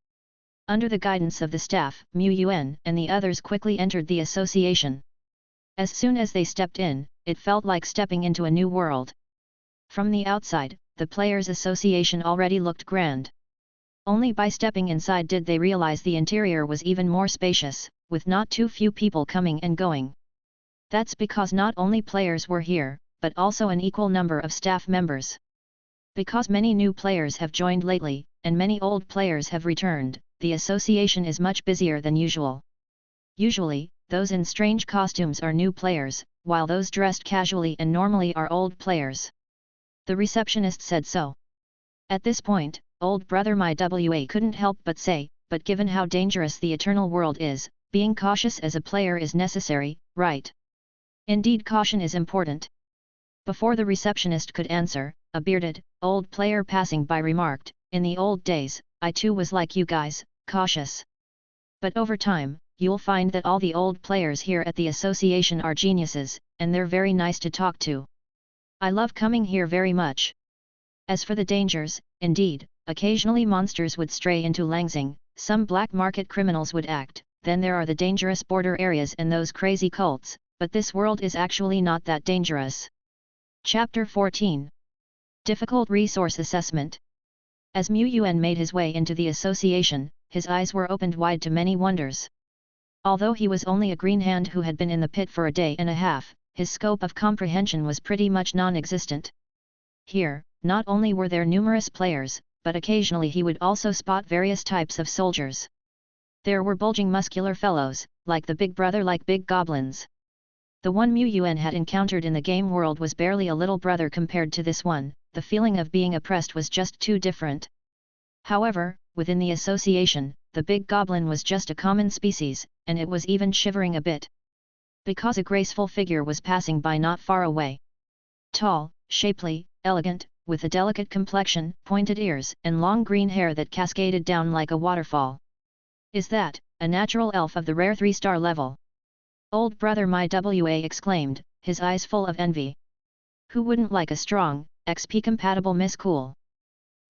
Under the guidance of the staff, Yuan and the others quickly entered the association. As soon as they stepped in, it felt like stepping into a new world. From the outside, the Players Association already looked grand. Only by stepping inside did they realize the interior was even more spacious, with not too few people coming and going. That's because not only players were here, but also an equal number of staff members. Because many new players have joined lately, and many old players have returned, the association is much busier than usual. Usually, those in strange costumes are new players, while those dressed casually and normally are old players. The receptionist said so. At this point, Old Brother My Wa couldn't help but say, but given how dangerous the eternal world is, being cautious as a player is necessary, right? Indeed, caution is important. Before the receptionist could answer, a bearded, old player passing by remarked, in the old days, I too was like you guys, cautious. But over time, you'll find that all the old players here at the association are geniuses, and they're very nice to talk to. I love coming here very much. As for the dangers, indeed, occasionally monsters would stray into Langsing, some black market criminals would act, then there are the dangerous border areas and those crazy cults, but this world is actually not that dangerous. Chapter 14. Difficult Resource Assessment. As Yuan made his way into the association, his eyes were opened wide to many wonders. Although he was only a green hand who had been in the pit for a day and a half, his scope of comprehension was pretty much non-existent. Here, not only were there numerous players, but occasionally he would also spot various types of soldiers. There were bulging muscular fellows, like the big brother like big goblins. The one Yuan had encountered in the game world was barely a little brother compared to this one, the feeling of being oppressed was just too different. However, within the association, the big goblin was just a common species, and it was even shivering a bit. Because a graceful figure was passing by not far away. Tall, shapely, elegant, with a delicate complexion, pointed ears, and long green hair that cascaded down like a waterfall. Is that, a natural elf of the rare 3-star level? Old Brother My Wa exclaimed, his eyes full of envy. Who wouldn't like a strong, XP-compatible Miss Cool?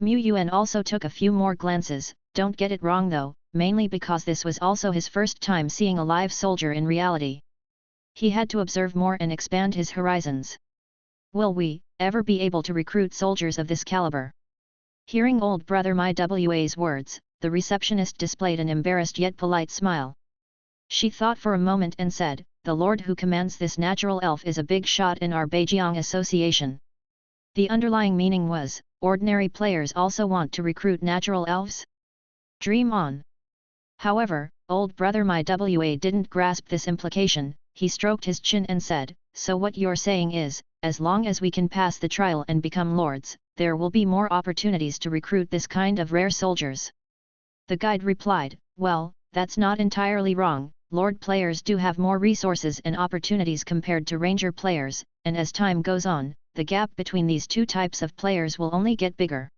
Yuan also took a few more glances, don't get it wrong though, mainly because this was also his first time seeing a live soldier in reality. He had to observe more and expand his horizons. Will we ever be able to recruit soldiers of this caliber? Hearing Old Brother My Wa's words, the receptionist displayed an embarrassed yet polite smile. She thought for a moment and said, the lord who commands this natural elf is a big shot in our Beijiang association. The underlying meaning was, ordinary players also want to recruit natural elves? Dream on! However, old brother my WA didn't grasp this implication. He stroked his chin and said, so what you're saying is, as long as we can pass the trial and become lords, there will be more opportunities to recruit this kind of rare soldiers. The guide replied, well, that's not entirely wrong. Lord players do have more resources and opportunities compared to ranger players, and as time goes on, the gap between these two types of players will only get bigger.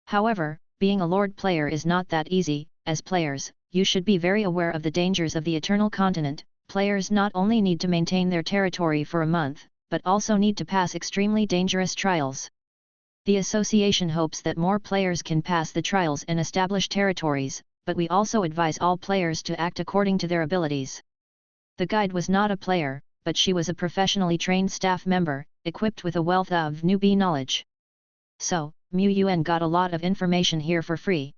However, being a lord player is not that easy. As players, you should be very aware of the dangers of the Eternal Continent. Players not only need to maintain their territory for a month, but also need to pass extremely dangerous trials. The association hopes that more players can pass the trials and establish territories, but we also advise all players to act according to their abilities. The guide was not a player, but she was a professionally trained staff member, equipped with a wealth of newbie knowledge. So, Yuan got a lot of information here for free.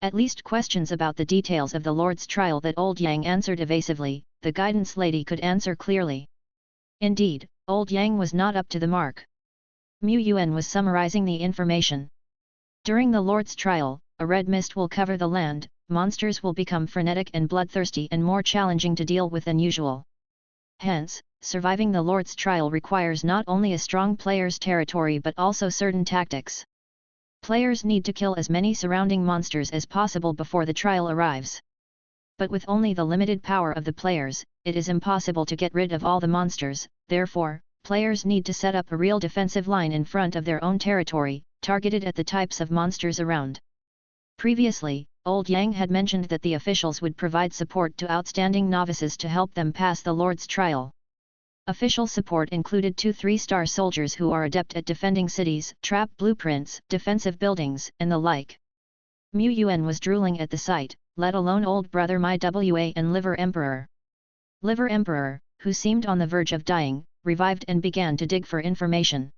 At least questions about the details of the Lord's trial that Old Yang answered evasively, the guidance lady could answer clearly. Indeed, Old Yang was not up to the mark. Yuan was summarizing the information. During the Lord's trial, a red mist will cover the land, monsters will become frenetic and bloodthirsty and more challenging to deal with than usual. Hence, surviving the Lord's trial requires not only a strong player's territory but also certain tactics. Players need to kill as many surrounding monsters as possible before the trial arrives. But with only the limited power of the players, it is impossible to get rid of all the monsters. Therefore, players need to set up a real defensive line in front of their own territory, targeted at the types of monsters around. Previously, Old Yang had mentioned that the officials would provide support to outstanding novices to help them pass the Lord's trial. Official support included 2 3-star soldiers who are adept at defending cities, trap blueprints, defensive buildings, and the like. Yuan was drooling at the sight, let alone old brother my WA and Liver Emperor. Liver Emperor, who seemed on the verge of dying, revived and began to dig for information.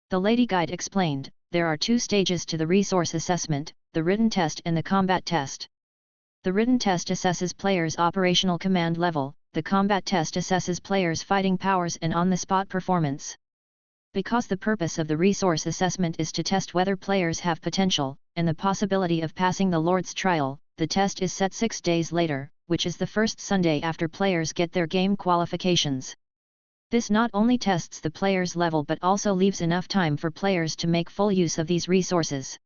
The lady guide explained, there are 2 stages to the resource assessment, the written test and the combat test. The written test assesses players' operational command level, the combat test assesses players' fighting powers and on-the-spot performance. Because the purpose of the resource assessment is to test whether players have potential, and the possibility of passing the Lord's trial, the test is set 6 days later, which is the first Sunday after players get their game qualifications. This not only tests the player's level but also leaves enough time for players to make full use of these resources.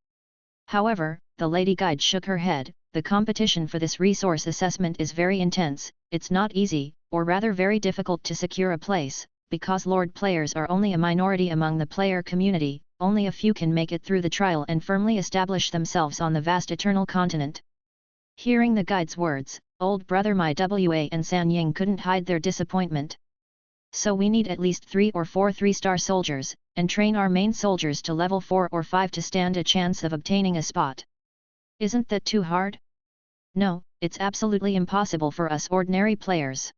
However, the lady guide shook her head, the competition for this resource assessment is very intense, it's not easy, or rather very difficult to secure a place, because Lord players are only a minority among the player community, only a few can make it through the trial and firmly establish themselves on the vast Eternal Continent. Hearing the guide's words, old brother my WA and San Ying couldn't hide their disappointment. So we need at least 3 or 4 3-star soldiers, and train our main soldiers to level 4 or 5 to stand a chance of obtaining a spot. Isn't that too hard? No, it's absolutely impossible for us ordinary players.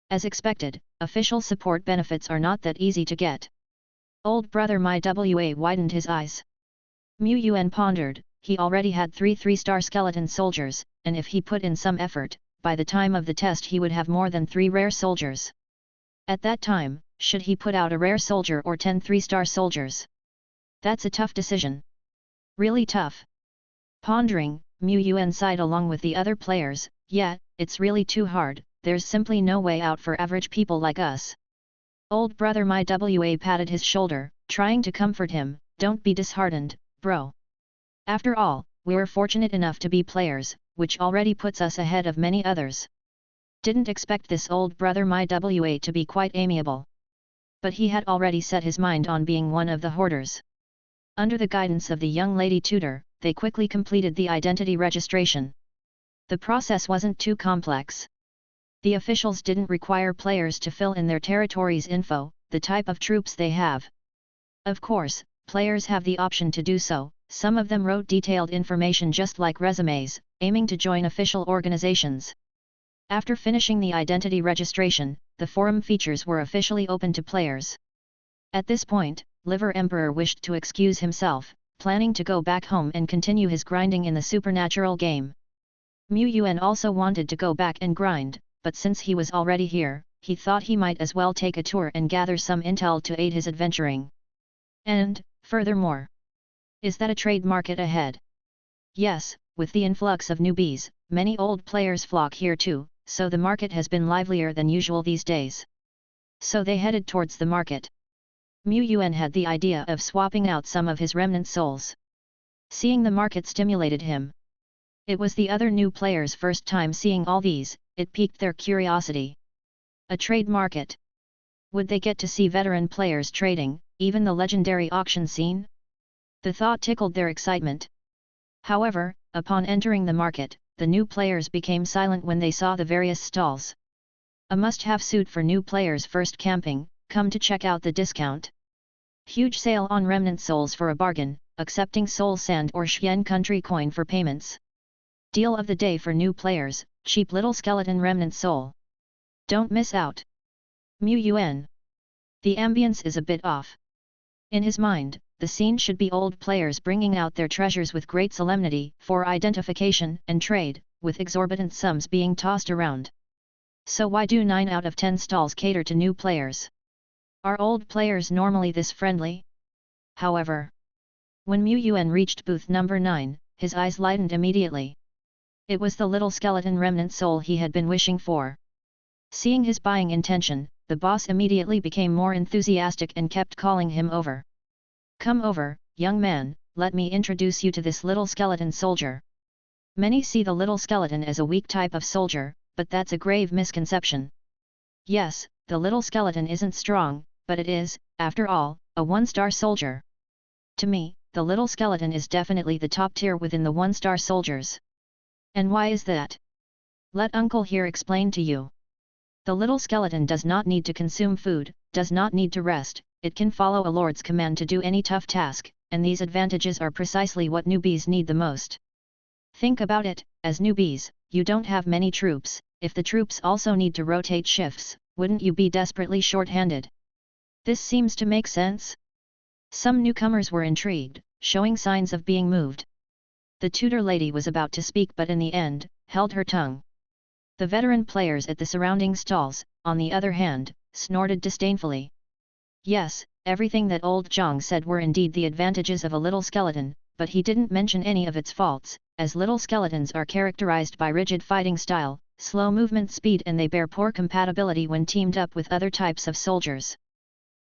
As expected, official support benefits are not that easy to get. Old brother my WA widened his eyes. Yuan pondered, he already had 3 3-star skeleton soldiers, and if he put in some effort, by the time of the test he would have more than 3 rare soldiers. At that time, should he put out a rare soldier or 10 3-star soldiers? That's a tough decision. Really tough. Pondering, Yuan sighed along with the other players, yeah, it's really too hard, there's simply no way out for average people like us. Old brother my WA patted his shoulder, trying to comfort him, don't be disheartened, bro. After all, we're fortunate enough to be players, which already puts us ahead of many others. Didn't expect this old brother my WA to be quite amiable. But he had already set his mind on being one of the hoarders. Under the guidance of the young lady tutor, they quickly completed the identity registration. The process wasn't too complex. The officials didn't require players to fill in their territory's info, the type of troops they have. Of course, players have the option to do so, some of them wrote detailed information just like resumes, aiming to join official organizations. After finishing the identity registration, the forum features were officially open to players. At this point, Liver Emperor wished to excuse himself, planning to go back home and continue his grinding in the supernatural game. Yuan also wanted to go back and grind, but since he was already here, he thought he might as well take a tour and gather some intel to aid his adventuring. And, furthermore, is that a trade market ahead? Yes, with the influx of newbies, many old players flock here too, so the market has been livelier than usual these days. So they headed towards the market. Yuan had the idea of swapping out some of his remnant souls. Seeing the market stimulated him. It was the other new players' first time seeing all these, it piqued their curiosity. A trade market. Would they get to see veteran players trading, even the legendary auction scene? The thought tickled their excitement. However, upon entering the market, the new players became silent when they saw the various stalls. A must-have suit for new players first camping, come to check out the discount. Huge sale on remnant souls for a bargain, accepting soul sand or Yuan country coin for payments. Deal of the day for new players, cheap little skeleton remnant soul. Don't miss out. Yuan. The ambience is a bit off. In his mind, the scene should be old players bringing out their treasures with great solemnity for identification and trade, with exorbitant sums being tossed around. So why do 9 out of 10 stalls cater to new players? Are old players normally this friendly? However, when Yuan reached booth number 9, his eyes lightened immediately. It was the little skeleton remnant soul he had been wishing for. Seeing his buying intention, the boss immediately became more enthusiastic and kept calling him over. Come over, young man, let me introduce you to this little skeleton soldier. Many see the little skeleton as a weak type of soldier, but that's a grave misconception. Yes, the little skeleton isn't strong, but it is, after all, a 1-star soldier. To me, the little skeleton is definitely the top tier within the 1-star soldiers. And why is that? Let Uncle here explain to you. The little skeleton does not need to consume food, does not need to rest, it can follow a lord's command to do any tough task, and these advantages are precisely what newbies need the most. Think about it, as newbies, you don't have many troops, if the troops also need to rotate shifts, wouldn't you be desperately short-handed? This seems to make sense? Some newcomers were intrigued, showing signs of being moved. The tutor lady was about to speak but in the end, held her tongue. The veteran players at the surrounding stalls, on the other hand, snorted disdainfully. Yes, everything that old Zhang said were indeed the advantages of a little skeleton, but he didn't mention any of its faults, as little skeletons are characterized by rigid fighting style, slow movement speed and they bear poor compatibility when teamed up with other types of soldiers.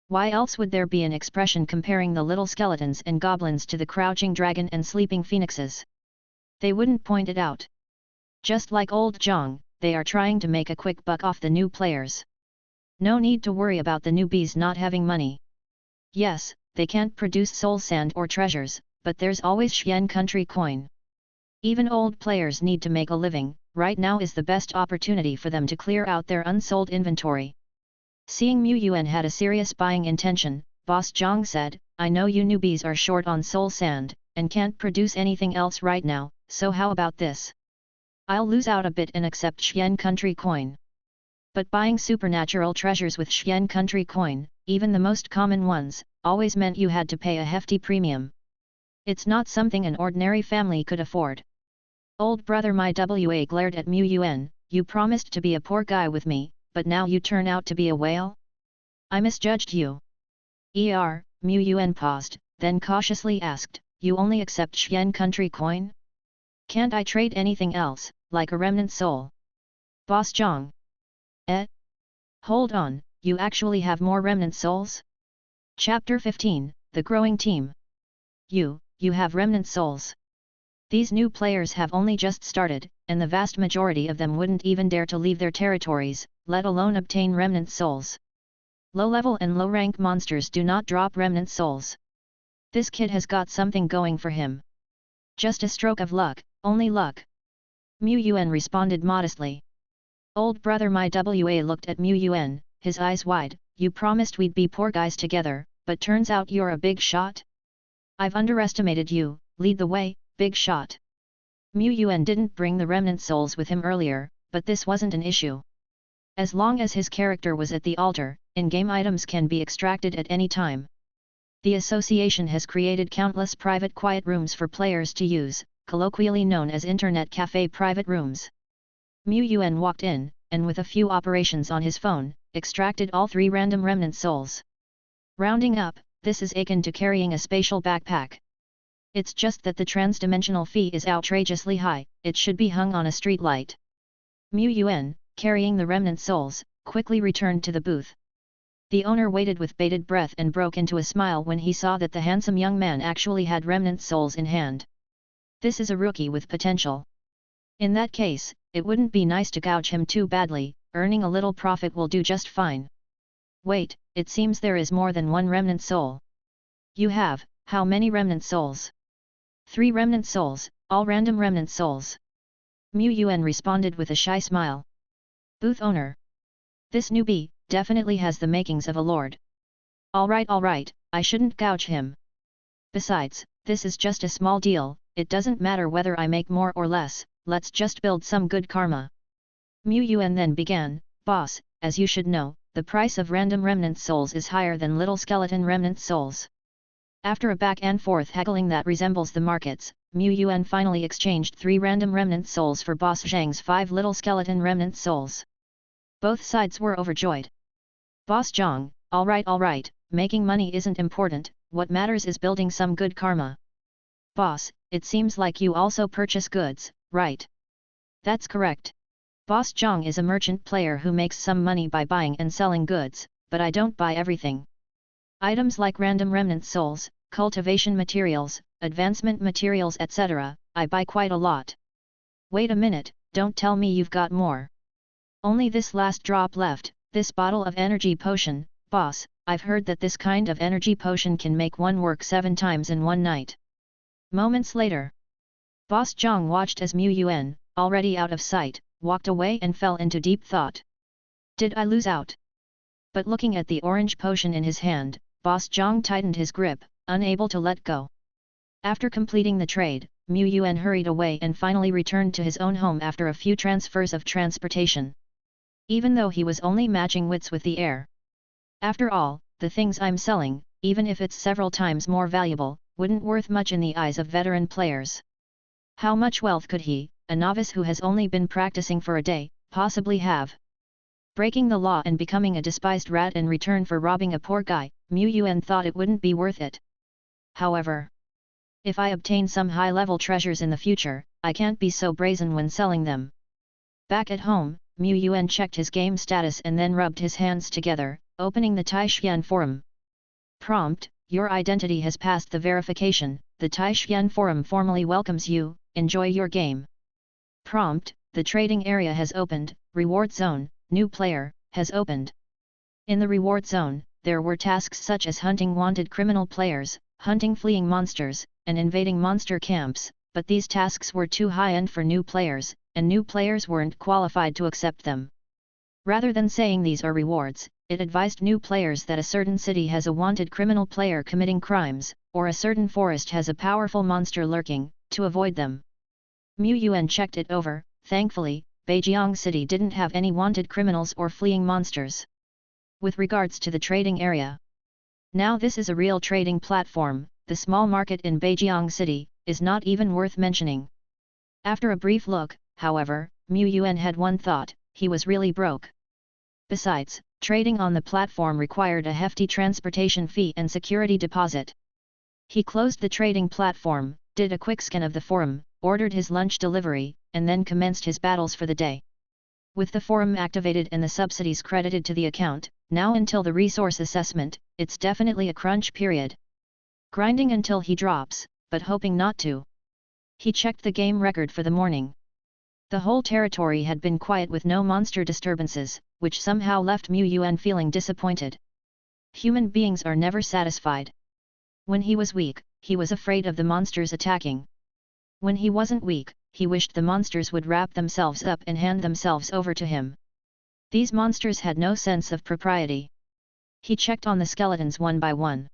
Why else would there be an expression comparing the little skeletons and goblins to the crouching dragon and sleeping phoenixes? They wouldn't point it out. Just like old Zhang, they are trying to make a quick buck off the new players. No need to worry about the newbies not having money. Yes, they can't produce soul sand or treasures, but there's always Yuan country coin. Even old players need to make a living, right now is the best opportunity for them to clear out their unsold inventory. Seeing Yuan had a serious buying intention, Boss Zhang said, I know you newbies are short on soul sand, and can't produce anything else right now, so how about this? I'll lose out a bit and accept Yuan country coin. But buying supernatural treasures with Yuan country coin, even the most common ones, always meant you had to pay a hefty premium. It's not something an ordinary family could afford. Old brother my WA glared at Yuan, you promised to be a poor guy with me, but now you turn out to be a whale? I misjudged you. Yuan paused, then cautiously asked, you only accept Yuan country coin? Can't I trade anything else, like a remnant soul? Boss Zhang. Hold on, you actually have more remnant souls? Chapter 15, The Growing Team. You have remnant souls. These new players have only just started, and the vast majority of them wouldn't even dare to leave their territories, let alone obtain remnant souls. Low-level and low-rank monsters do not drop remnant souls. This kid has got something going for him. Just a stroke of luck, only luck. Yuan responded modestly. Old brother my WA looked at Yuan, his eyes wide, you promised we'd be poor guys together, but turns out you're a big shot? I've underestimated you, lead the way, big shot. Yuan didn't bring the remnant souls with him earlier, but this wasn't an issue. As long as his character was at the altar, in-game items can be extracted at any time. The association has created countless private quiet rooms for players to use, colloquially known as Internet Cafe private rooms. Yuan walked in, and with a few operations on his phone, extracted all 3 random remnant souls. Rounding up, this is akin to carrying a spatial backpack. It's just that the transdimensional fee is outrageously high, it should be hung on a street light. Mu Yuan, carrying the remnant souls, quickly returned to the booth. The owner waited with bated breath and broke into a smile when he saw that the handsome young man actually had remnant souls in hand. This is a rookie with potential. In that case, it wouldn't be nice to gouge him too badly, earning a little profit will do just fine. Wait, it seems there is more than one remnant soul. You have, how many remnant souls? 3 remnant souls, all random remnant souls. Mu Yuan responded with a shy smile. Booth owner. This newbie, definitely has the makings of a lord. Alright, I shouldn't gouge him. Besides, this is just a small deal, it doesn't matter whether I make more or less, let's just build some good karma. Mu Yuan then began, boss, as you should know, the price of random remnant souls is higher than little skeleton remnant souls. After a back and forth haggling that resembles the markets, Mu Yuan finally exchanged 3 random remnant souls for Boss Zhang's 5 little skeleton remnant souls. Both sides were overjoyed. Boss Zhang, alright, making money isn't important, what matters is building some good karma. Boss, it seems like you also purchase goods, right? That's correct. Boss Zhang is a merchant player who makes some money by buying and selling goods, but I don't buy everything. Items like random remnant souls, cultivation materials, advancement materials etc., I buy quite a lot. Wait a minute, don't tell me you've got more. Only this last drop left, this bottle of energy potion, boss, I've heard that this kind of energy potion can make one work 7 times in one night. Moments later, Boss Zhang watched as Mu Yuan, already out of sight, walked away and fell into deep thought. Did I lose out? But looking at the orange potion in his hand, Boss Zhang tightened his grip, unable to let go. After completing the trade, Mu Yuan hurried away and finally returned to his own home after a few transfers of transportation. Even though he was only matching wits with the air. After all, the things I'm selling, even if it's several times more valuable, wouldn't worth much in the eyes of veteran players. How much wealth could he, a novice who has only been practicing for a day, possibly have? Breaking the law and becoming a despised rat in return for robbing a poor guy, Mu Yuan thought it wouldn't be worth it. However, if I obtain some high-level treasures in the future, I can't be so brazen when selling them. Back at home, Mu Yuan checked his game status and then rubbed his hands together, opening the Taishian forum. Prompt: your identity has passed the verification, the Taishian forum formally welcomes you, enjoy your game. Prompt: the trading area has opened, reward zone, new player, has opened. In the reward zone, there were tasks such as hunting wanted criminal players, hunting fleeing monsters, and invading monster camps, but these tasks were too high-end for new players, and new players weren't qualified to accept them. Rather than saying these are rewards, it advised new players that a certain city has a wanted criminal player committing crimes, or a certain forest has a powerful monster lurking, to avoid them. Mu Yuan checked it over. Thankfully, Beijiang City didn't have any wanted criminals or fleeing monsters. With regards to the trading area, now this is a real trading platform, the small market in Beijiang City is not even worth mentioning. After a brief look, however, Mu Yuan had one thought: he was really broke. Besides, trading on the platform required a hefty transportation fee and security deposit. He closed the trading platform, did a quick scan of the forum, ordered his lunch delivery, and then commenced his battles for the day. With the forum activated and the subsidies credited to the account, now until the resource assessment, it's definitely a crunch period. Grinding until he drops, but hoping not to. He checked the game record for the morning. The whole territory had been quiet with no monster disturbances, which somehow left Mu Yuan feeling disappointed. Human beings are never satisfied. When he was weak, he was afraid of the monsters attacking. When he wasn't weak, he wished the monsters would wrap themselves up and hand themselves over to him. These monsters had no sense of propriety. He checked on the skeletons one by one.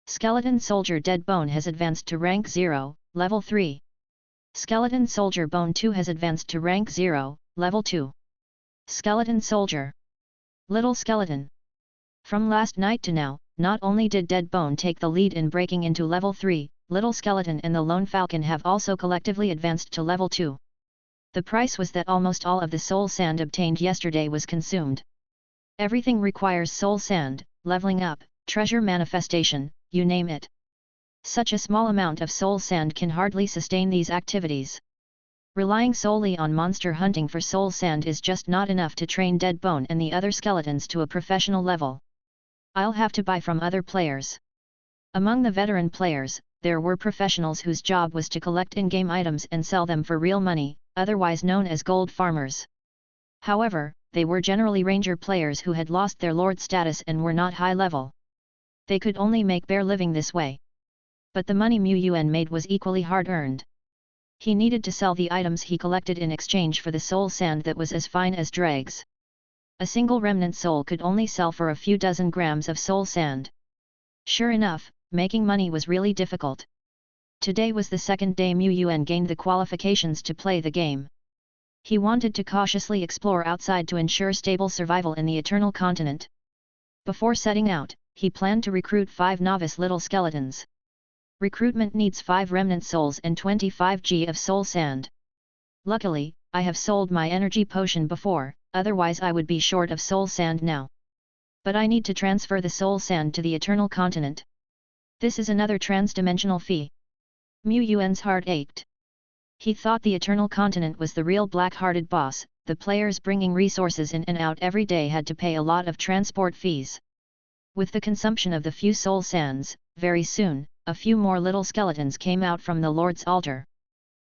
Skeleton Soldier Dead Bone has advanced to rank 0, level 3. Skeleton Soldier Bone 2 has advanced to rank 0, level 2. Skeleton Soldier. Little Skeleton. From last night to now, not only did Dead Bone take the lead in breaking into level 3, Little Skeleton and the Lone Falcon have also collectively advanced to level 2. The price was that almost all of the soul sand obtained yesterday was consumed. Everything requires soul sand: leveling up, treasure manifestation, you name it. Such a small amount of soul sand can hardly sustain these activities. Relying solely on monster hunting for soul sand is just not enough to train Deadbone and the other skeletons to a professional level. I'll have to buy from other players. Among the veteran players, there were professionals whose job was to collect in-game items and sell them for real money, otherwise known as gold farmers. However, they were generally ranger players who had lost their lord status and were not high level. They could only make bare living this way. But the money Yuan made was equally hard-earned. He needed to sell the items he collected in exchange for the soul sand that was as fine as dregs. A single remnant soul could only sell for a few dozen grams of soul sand. Sure enough, making money was really difficult. Today was the second day Yuan gained the qualifications to play the game. He wanted to cautiously explore outside to ensure stable survival in the Eternal Continent. Before setting out, he planned to recruit 5 novice little skeletons. Recruitment needs 5 remnant souls and 25 G of soul sand. Luckily, I have sold my energy potion before, otherwise I would be short of soul sand now. But I need to transfer the soul sand to the Eternal Continent. This is another trans-dimensional fee. Yuan's heart ached. He thought the Eternal Continent was the real black-hearted boss. The players bringing resources in and out every day had to pay a lot of transport fees. With the consumption of the few soul sands, very soon, a few more little skeletons came out from the Lord's altar.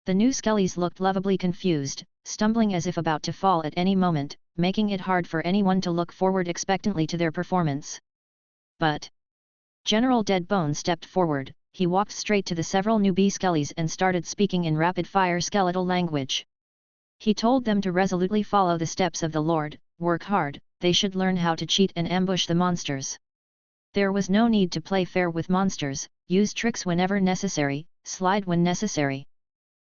The new skellies looked lovably confused, stumbling as if about to fall at any moment, making it hard for anyone to look forward expectantly to their performance. But General Deadbone stepped forward. He walked straight to the several newbie skellies and started speaking in rapid-fire skeletal language. He told them to resolutely follow the steps of the Lord, work hard, they should learn how to cheat and ambush the monsters. There was no need to play fair with monsters, use tricks whenever necessary, slide when necessary.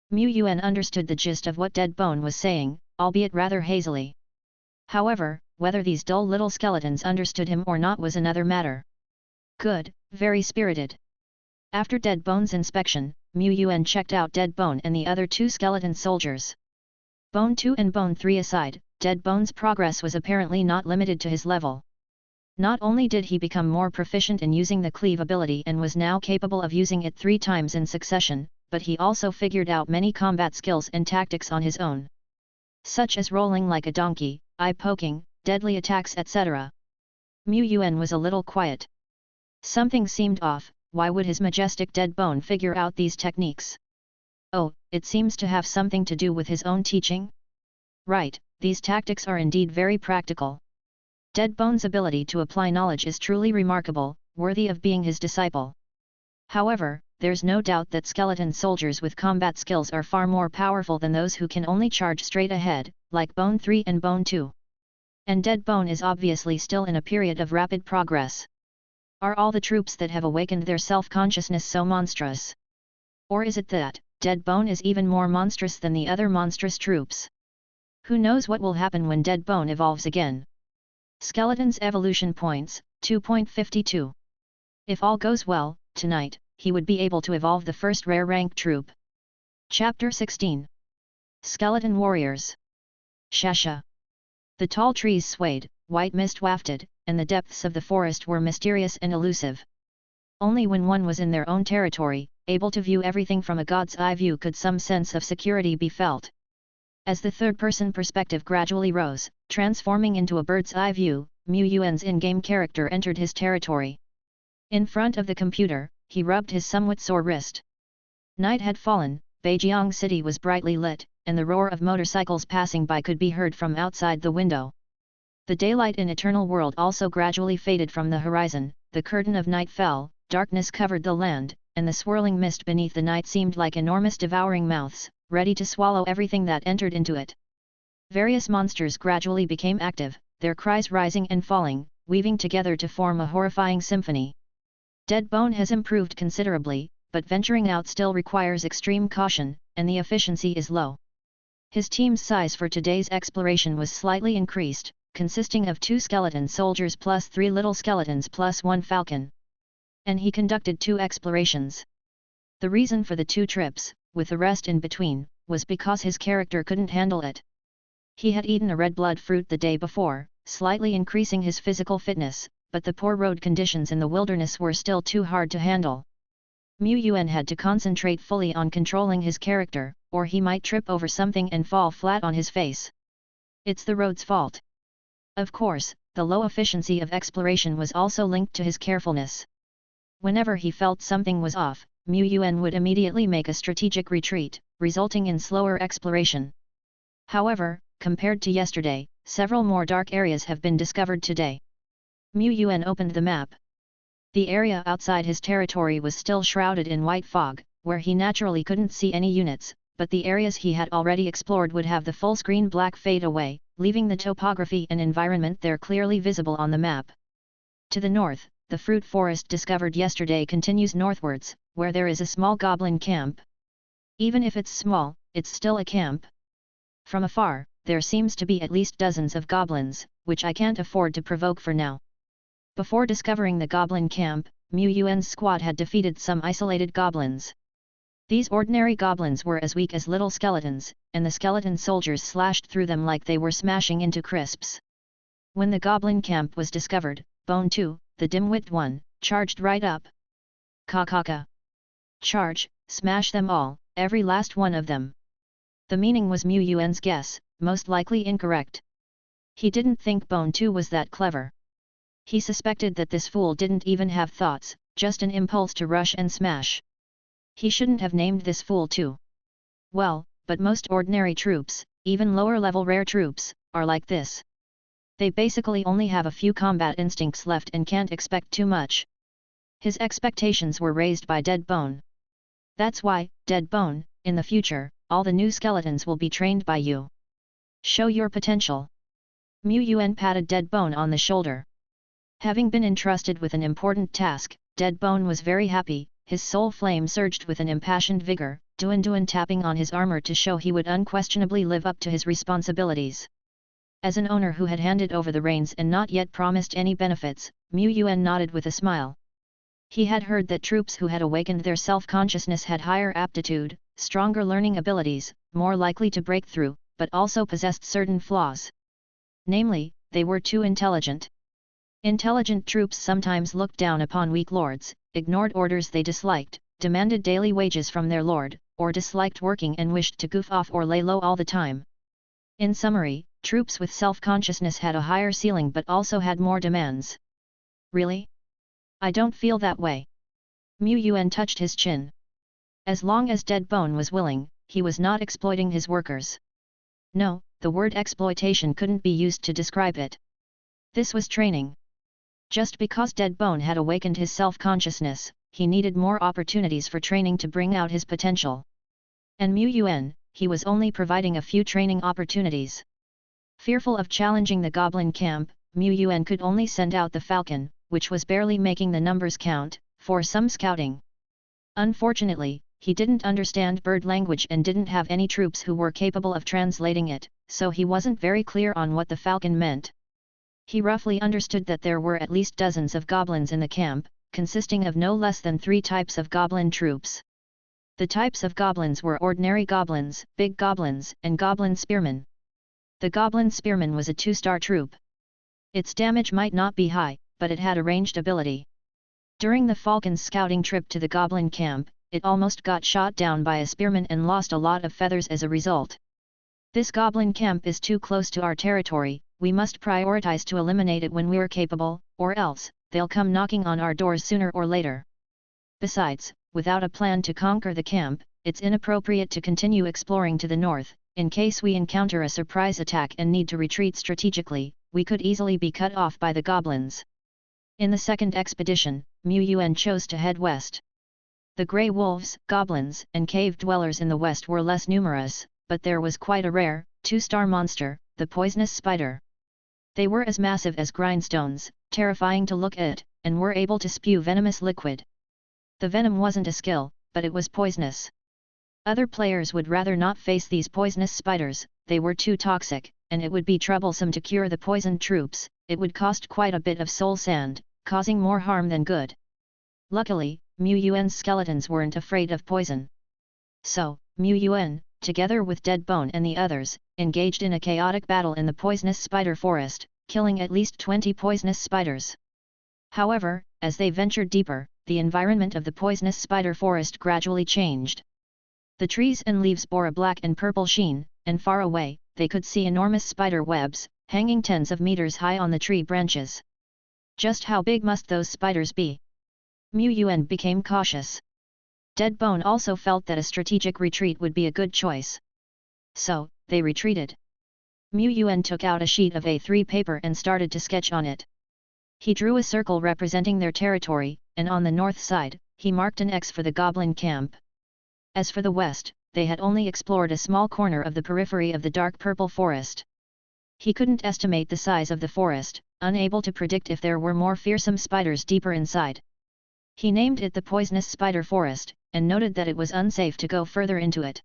Yuan understood the gist of what Deadbone was saying, albeit rather hazily. However, whether these dull little skeletons understood him or not was another matter. Good, very spirited. After Deadbone's inspection, Yuan checked out Deadbone and the other 2 skeleton soldiers. Bone 2 and Bone 3 aside, Deadbone's progress was apparently not limited to his level. Not only did he become more proficient in using the cleave ability and was now capable of using it 3 times in succession, but he also figured out many combat skills and tactics on his own. Such as rolling like a donkey, eye-poking, deadly attacks etc. Yuan was a little quiet. Something seemed off. Why would his majestic Deadbone figure out these techniques? Oh, it seems to have something to do with his own teaching? Right, these tactics are indeed very practical. Deadbone's ability to apply knowledge is truly remarkable, worthy of being his disciple. However, there's no doubt that skeleton soldiers with combat skills are far more powerful than those who can only charge straight ahead, like Bone 3 and Bone 2. And Deadbone is obviously still in a period of rapid progress. Are all the troops that have awakened their self-consciousness so monstrous? Or is it that Deadbone is even more monstrous than the other monstrous troops? Who knows what will happen when Deadbone evolves again? Skeleton's evolution points, 2.52. If all goes well, tonight, he would be able to evolve the first rare rank troop. Chapter 16. Skeleton Warriors. Shasha. The tall trees swayed, white mist wafted, and the depths of the forest were mysterious and elusive. Only when one was in their own territory, able to view everything from a god's eye view, could some sense of security be felt. As the third-person perspective gradually rose, transforming into a bird's eye view, Yuan's in-game character entered his territory. In front of the computer, he rubbed his somewhat sore wrist. Night had fallen, Beijiang City was brightly lit, and the roar of motorcycles passing by could be heard from outside the window. The daylight in Eternal World also gradually faded from the horizon, the curtain of night fell, darkness covered the land, and the swirling mist beneath the night seemed like enormous devouring mouths, ready to swallow everything that entered into it. Various monsters gradually became active, their cries rising and falling, weaving together to form a horrifying symphony. Deadbone has improved considerably, but venturing out still requires extreme caution, and the efficiency is low. His team's size for today's exploration was slightly increased, consisting of 2 skeleton soldiers plus 3 little skeletons plus 1 falcon. And he conducted 2 explorations. The reason for the 2 trips, with the rest in between, was because his character couldn't handle it. He had eaten a red blood fruit the day before, slightly increasing his physical fitness, but the poor road conditions in the wilderness were still too hard to handle. Yuan had to concentrate fully on controlling his character, or he might trip over something and fall flat on his face. It's the road's fault. Of course, the low efficiency of exploration was also linked to his carefulness. Whenever he felt something was off, Yuan would immediately make a strategic retreat, resulting in slower exploration. However, compared to yesterday, several more dark areas have been discovered today. Yuan opened the map. The area outside his territory was still shrouded in white fog, where he naturally couldn't see any units, but the areas he had already explored would have the full-screen black fade away, leaving the topography and environment there clearly visible on the map. To the north, the fruit forest discovered yesterday continues northwards, where there is a small goblin camp. Even if it's small, it's still a camp. From afar, there seems to be at least dozens of goblins, which I can't afford to provoke for now. Before discovering the goblin camp, Yuan's squad had defeated some isolated goblins. These ordinary goblins were as weak as little skeletons, and the skeleton soldiers slashed through them like they were smashing into crisps. When the goblin camp was discovered, Bone 2, the dim-witted one, charged right up. Ka. Charge, smash them all, every last one of them. The meaning was Yuan's guess, most likely incorrect. He didn't think Bone 2 was that clever. He suspected that this fool didn't even have thoughts, just an impulse to rush and smash. He shouldn't have named this fool 2. Well, but most ordinary troops, even lower-level rare troops, are like this. They basically only have a few combat instincts left and can't expect too much. His expectations were raised by Dead Bone. That's why, Dead Bone, in the future, all the new skeletons will be trained by you. Show your potential. Yuan patted Dead Bone on the shoulder. Having been entrusted with an important task, Dead Bone was very happy. His soul flame surged with an impassioned vigor, Duan tapping on his armor to show he would unquestionably live up to his responsibilities. As an owner who had handed over the reins and not yet promised any benefits, Yuan nodded with a smile. He had heard that troops who had awakened their self-consciousness had higher aptitude, stronger learning abilities, more likely to break through, but also possessed certain flaws. Namely, they were too intelligent. Intelligent troops sometimes looked down upon weak lords, ignored orders they disliked, demanded daily wages from their lord, or disliked working and wished to goof off or lay low all the time. In summary, troops with self-consciousness had a higher ceiling but also had more demands. Really? I don't feel that way. Yuan touched his chin. As long as Dead Bone was willing, he was not exploiting his workers. No, the word exploitation couldn't be used to describe it. This was training. Just because Dead Bone had awakened his self-consciousness, he needed more opportunities for training to bring out his potential. And Yuan, he was only providing a few training opportunities. Fearful of challenging the goblin camp, Yuan could only send out the falcon, which was barely making the numbers count, for some scouting. Unfortunately, he didn't understand bird language and didn't have any troops who were capable of translating it, so he wasn't very clear on what the falcon meant. He roughly understood that there were at least dozens of goblins in the camp, consisting of no less than 3 types of goblin troops. The types of goblins were ordinary goblins, big goblins, and goblin spearmen. The goblin spearman was a 2-star troop. Its damage might not be high, but it had a ranged ability. During the falcon's scouting trip to the goblin camp, it almost got shot down by a spearman and lost a lot of feathers as a result. This goblin camp is too close to our territory. We must prioritize to eliminate it when we're capable, or else, they'll come knocking on our doors sooner or later. Besides, without a plan to conquer the camp, it's inappropriate to continue exploring to the north. In case we encounter a surprise attack and need to retreat strategically, we could easily be cut off by the goblins. In the second expedition, Yuan chose to head west. The grey wolves, goblins, and cave dwellers in the west were less numerous, but there was quite a rare, 2-star monster, the poisonous spider. They were as massive as grindstones, terrifying to look at, and were able to spew venomous liquid. The venom wasn't a skill, but it was poisonous. Other players would rather not face these poisonous spiders, they were too toxic, and it would be troublesome to cure the poisoned troops. It would cost quite a bit of soul sand, causing more harm than good. Luckily, Yuan's skeletons weren't afraid of poison. So, Yuan, together with Dead Bone and the others, engaged in a chaotic battle in the poisonous spider forest, killing at least 20 poisonous spiders. However, as they ventured deeper, the environment of the poisonous spider forest gradually changed. The trees and leaves bore a black and purple sheen, and far away, they could see enormous spider webs, hanging tens of meters high on the tree branches. Just how big must those spiders be? Yuan became cautious. Dead Bone also felt that a strategic retreat would be a good choice. So, they retreated. Yuan took out a sheet of A3 paper and started to sketch on it. He drew a circle representing their territory, and on the north side, he marked an X for the goblin camp. As for the west, they had only explored a small corner of the periphery of the dark purple forest. He couldn't estimate the size of the forest, unable to predict if there were more fearsome spiders deeper inside. He named it the poisonous spider forest, and noted that it was unsafe to go further into it.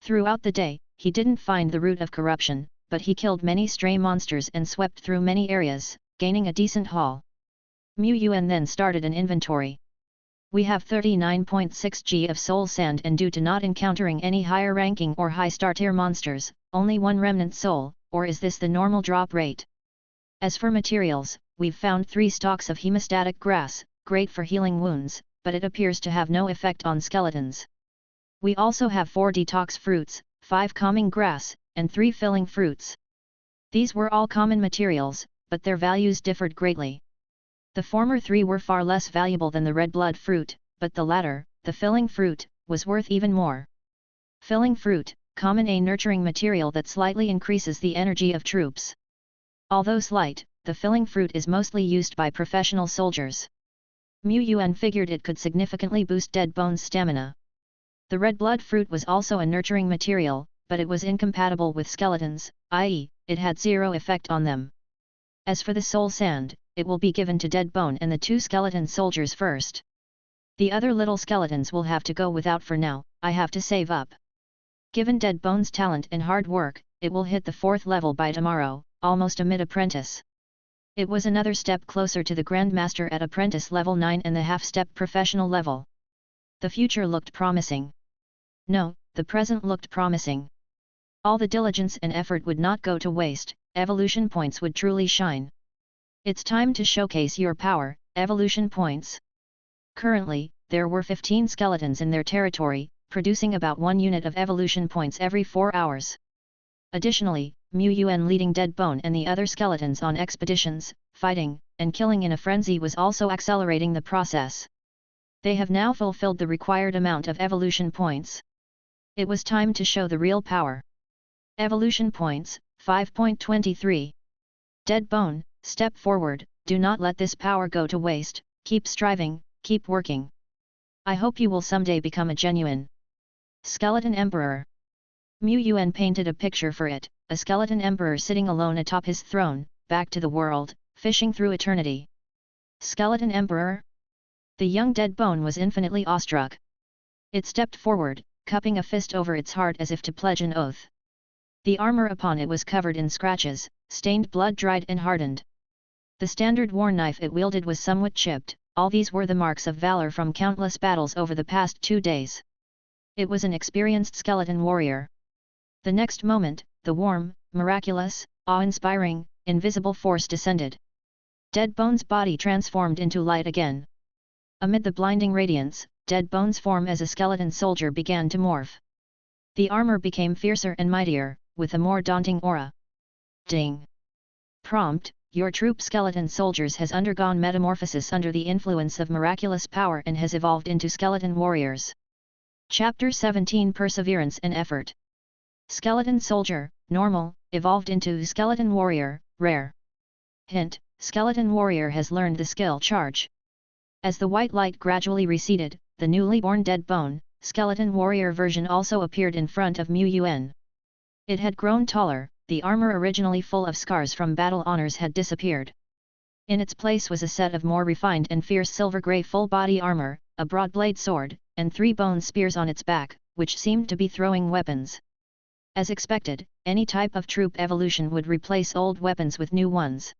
Throughout the day, he didn't find the root of corruption, but he killed many stray monsters and swept through many areas, gaining a decent haul. Yuan then started an inventory. We have 39.6 G of soul sand, and due to not encountering any higher ranking or high star tier monsters, only one remnant soul, or is this the normal drop rate? As for materials, we've found 3 stalks of hemostatic grass, great for healing wounds, but it appears to have no effect on skeletons. We also have 4 detox fruits, 5 calming grass, and 3 filling fruits. These were all common materials, but their values differed greatly. The former 3 were far less valuable than the red blood fruit, but the latter, the filling fruit, was worth even more. Filling fruit, common, a nurturing material that slightly increases the energy of troops. Although slight, the filling fruit is mostly used by professional soldiers. Yuan figured it could significantly boost Dead Bone's stamina. The red blood fruit was also a nurturing material, but it was incompatible with skeletons, i.e., it had 0 effect on them. As for the soul sand, it will be given to Dead Bone and the 2 skeleton soldiers first. The other little skeletons will have to go without for now, I have to save up. Given Dead Bone's talent and hard work, it will hit the 4th level by tomorrow, almost a mid-apprentice. It was another step closer to the Grandmaster at apprentice level 9 and the half-step professional level. The future looked promising. No, the present looked promising. All the diligence and effort would not go to waste, evolution points would truly shine. It's time to showcase your power, evolution points. Currently, there were 15 skeletons in their territory, producing about 1 unit of evolution points every 4 hours. Additionally, Yuan leading Dead Bone and the other skeletons on expeditions, fighting, and killing in a frenzy was also accelerating the process. They have now fulfilled the required amount of evolution points. It was time to show the real power. Evolution points, 5.23. Dead Bone, step forward, do not let this power go to waste, keep striving, keep working. I hope you will someday become a genuine Skeleton Emperor. Yuan painted a picture for it, a skeleton emperor sitting alone atop his throne, back to the world, fishing through eternity. Skeleton Emperor? The young Dead Bone was infinitely awestruck. It stepped forward, cupping a fist over its heart as if to pledge an oath. The armor upon it was covered in scratches, stained blood-dried and hardened. The standard war knife it wielded was somewhat chipped, all these were the marks of valor from countless battles over the past 2 days. It was an experienced skeleton warrior. The next moment, the warm, miraculous, awe-inspiring, invisible force descended. Dead Bone's body transformed into light again. Amid the blinding radiance, Dead Bone's form as a skeleton soldier began to morph. The armor became fiercer and mightier, with a more daunting aura. Ding! Prompt: your troop skeleton soldiers has undergone metamorphosis under the influence of miraculous power and has evolved into skeleton warriors. Chapter 17 Perseverance and Effort. Skeleton Soldier, Normal, evolved into Skeleton Warrior, Rare. Hint: Skeleton Warrior has learned the skill Charge. As the white light gradually receded, the newly born Dead Bone, Skeleton Warrior version also appeared in front of Yuan. It had grown taller, the armor originally full of scars from battle honors had disappeared. In its place was a set of more refined and fierce silver-grey full-body armor, a broad-blade sword, and 3 bone spears on its back, which seemed to be throwing weapons. As expected, any type of troop evolution would replace old weapons with new ones.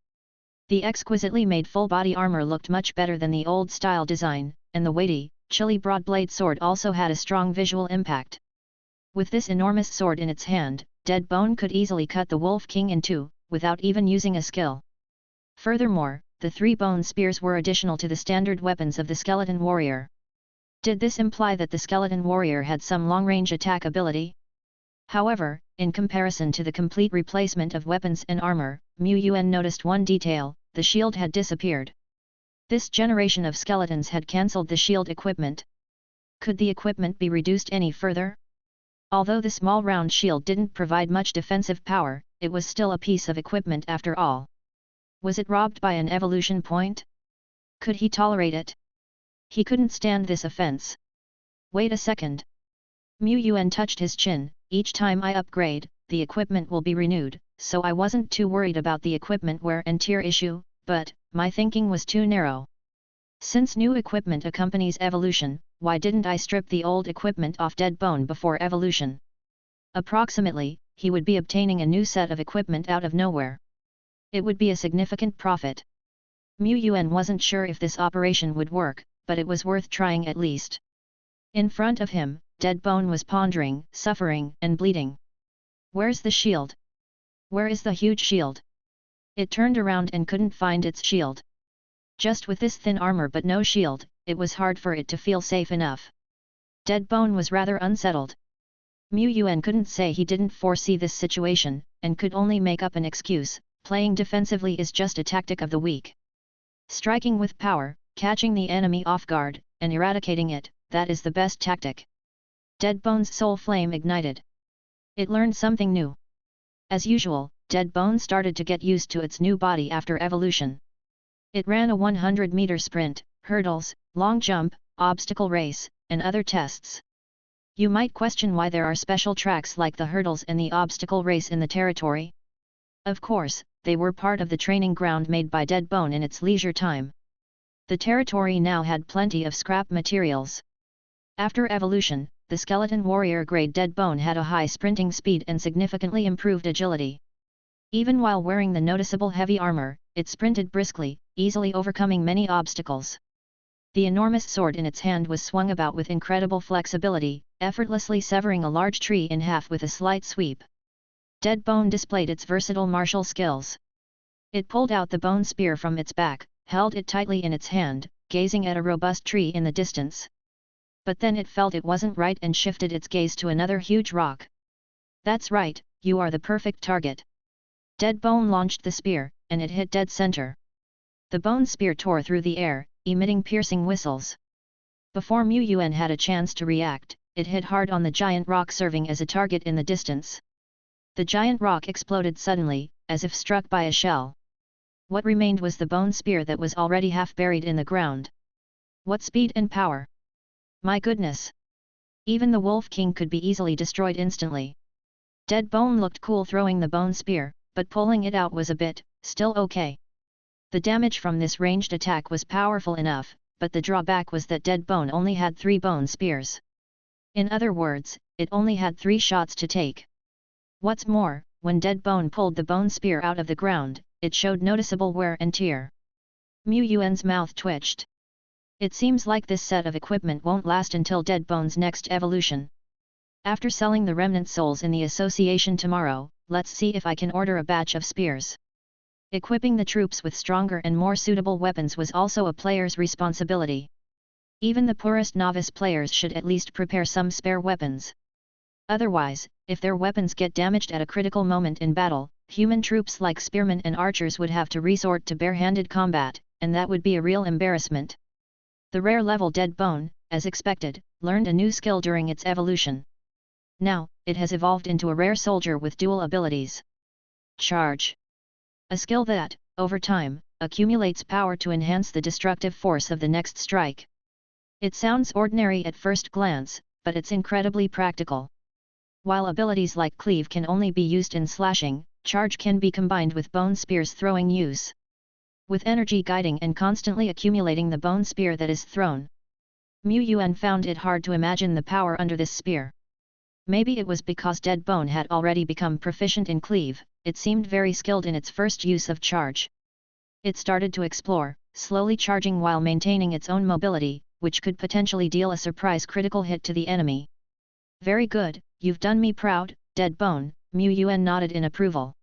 The exquisitely made full-body armor looked much better than the old-style design, and the weighty, chilly broad-blade sword also had a strong visual impact. With this enormous sword in its hand, Dead Bone could easily cut the Wolf King in 2, without even using a skill. Furthermore, the 3 bone spears were additional to the standard weapons of the skeleton warrior. Did this imply that the skeleton warrior had some long-range attack ability? However, in comparison to the complete replacement of weapons and armor, Yuan noticed one detail: the shield had disappeared. This generation of skeletons had cancelled the shield equipment. Could the equipment be reduced any further? Although the small round shield didn't provide much defensive power, it was still a piece of equipment after all. Was it robbed by an evolution point? Could he tolerate it? He couldn't stand this offense. Wait a second. Yuan touched his chin. Each time I upgrade, the equipment will be renewed, so I wasn't too worried about the equipment wear and tear issue, but my thinking was too narrow. Since new equipment accompanies evolution, why didn't I strip the old equipment off dead bone before evolution? Approximately, he would be obtaining a new set of equipment out of nowhere. It would be a significant profit. Yuan wasn't sure if this operation would work, but it was worth trying at least. In front of him, dead bone was pondering, suffering, and bleeding. Where's the shield? Where is the huge shield? It turned around and couldn't find its shield. Just with this thin armor but no shield, it was hard for it to feel safe enough. Dead bone was rather unsettled. Yuan couldn't say he didn't foresee this situation, and could only make up an excuse: playing defensively is just a tactic of the weak. Striking with power, catching the enemy off guard, and eradicating it, that is the best tactic. Dead bone's soul flame ignited. It learned something new. As usual, dead bone started to get used to its new body after evolution. It ran a 100-meter sprint, hurdles, long jump, obstacle race, and other tests. You might question why there are special tracks like the hurdles and the obstacle race in the territory. Of course, they were part of the training ground made by dead bone in its leisure time. The territory now had plenty of scrap materials. After evolution, the skeleton warrior grade dead bone had a high sprinting speed and significantly improved agility. Even while wearing the noticeable heavy armor, it sprinted briskly, easily overcoming many obstacles. The enormous sword in its hand was swung about with incredible flexibility, effortlessly severing a large tree in half with a slight sweep. Dead bone displayed its versatile martial skills. It pulled out the bone spear from its back, held it tightly in its hand, gazing at a robust tree in the distance. But then it felt it wasn't right and shifted its gaze to another huge rock. That's right, you are the perfect target. Dead bone launched the spear, and it hit dead center. The bone spear tore through the air, emitting piercing whistles. Before Yuan had a chance to react, it hit hard on the giant rock serving as a target in the distance. The giant rock exploded suddenly, as if struck by a shell. What remained was the bone spear that was already half buried in the ground. What speed and power! My goodness! Even the Wolf King could be easily destroyed instantly. Dead bone looked cool throwing the bone spear, but pulling it out was a bit, still okay. The damage from this ranged attack was powerful enough, but the drawback was that dead bone only had 3 bone spears. In other words, it only had 3 shots to take. What's more, when dead bone pulled the bone spear out of the ground, it showed noticeable wear and tear. Yuan's mouth twitched. It seems like this set of equipment won't last until dead bone's next evolution. After selling the remnant souls in the association tomorrow, let's see if I can order a batch of spears. Equipping the troops with stronger and more suitable weapons was also a player's responsibility. Even the poorest novice players should at least prepare some spare weapons. Otherwise, if their weapons get damaged at a critical moment in battle, human troops like spearmen and archers would have to resort to bare-handed combat, and that would be a real embarrassment. The rare level dead bone, as expected, learned a new skill during its evolution. Now, it has evolved into a rare soldier with dual abilities. Charge. A skill that, over time, accumulates power to enhance the destructive force of the next strike. It sounds ordinary at first glance, but it's incredibly practical. While abilities like cleave can only be used in slashing, charge can be combined with bone spear's throwing use. With energy guiding and constantly accumulating the bone spear that is thrown. Yuan found it hard to imagine the power under this spear. Maybe it was because dead bone had already become proficient in cleave, it seemed very skilled in its first use of charge. It started to explore, slowly charging while maintaining its own mobility, which could potentially deal a surprise critical hit to the enemy. Very good, you've done me proud, dead bone, Yuan nodded in approval.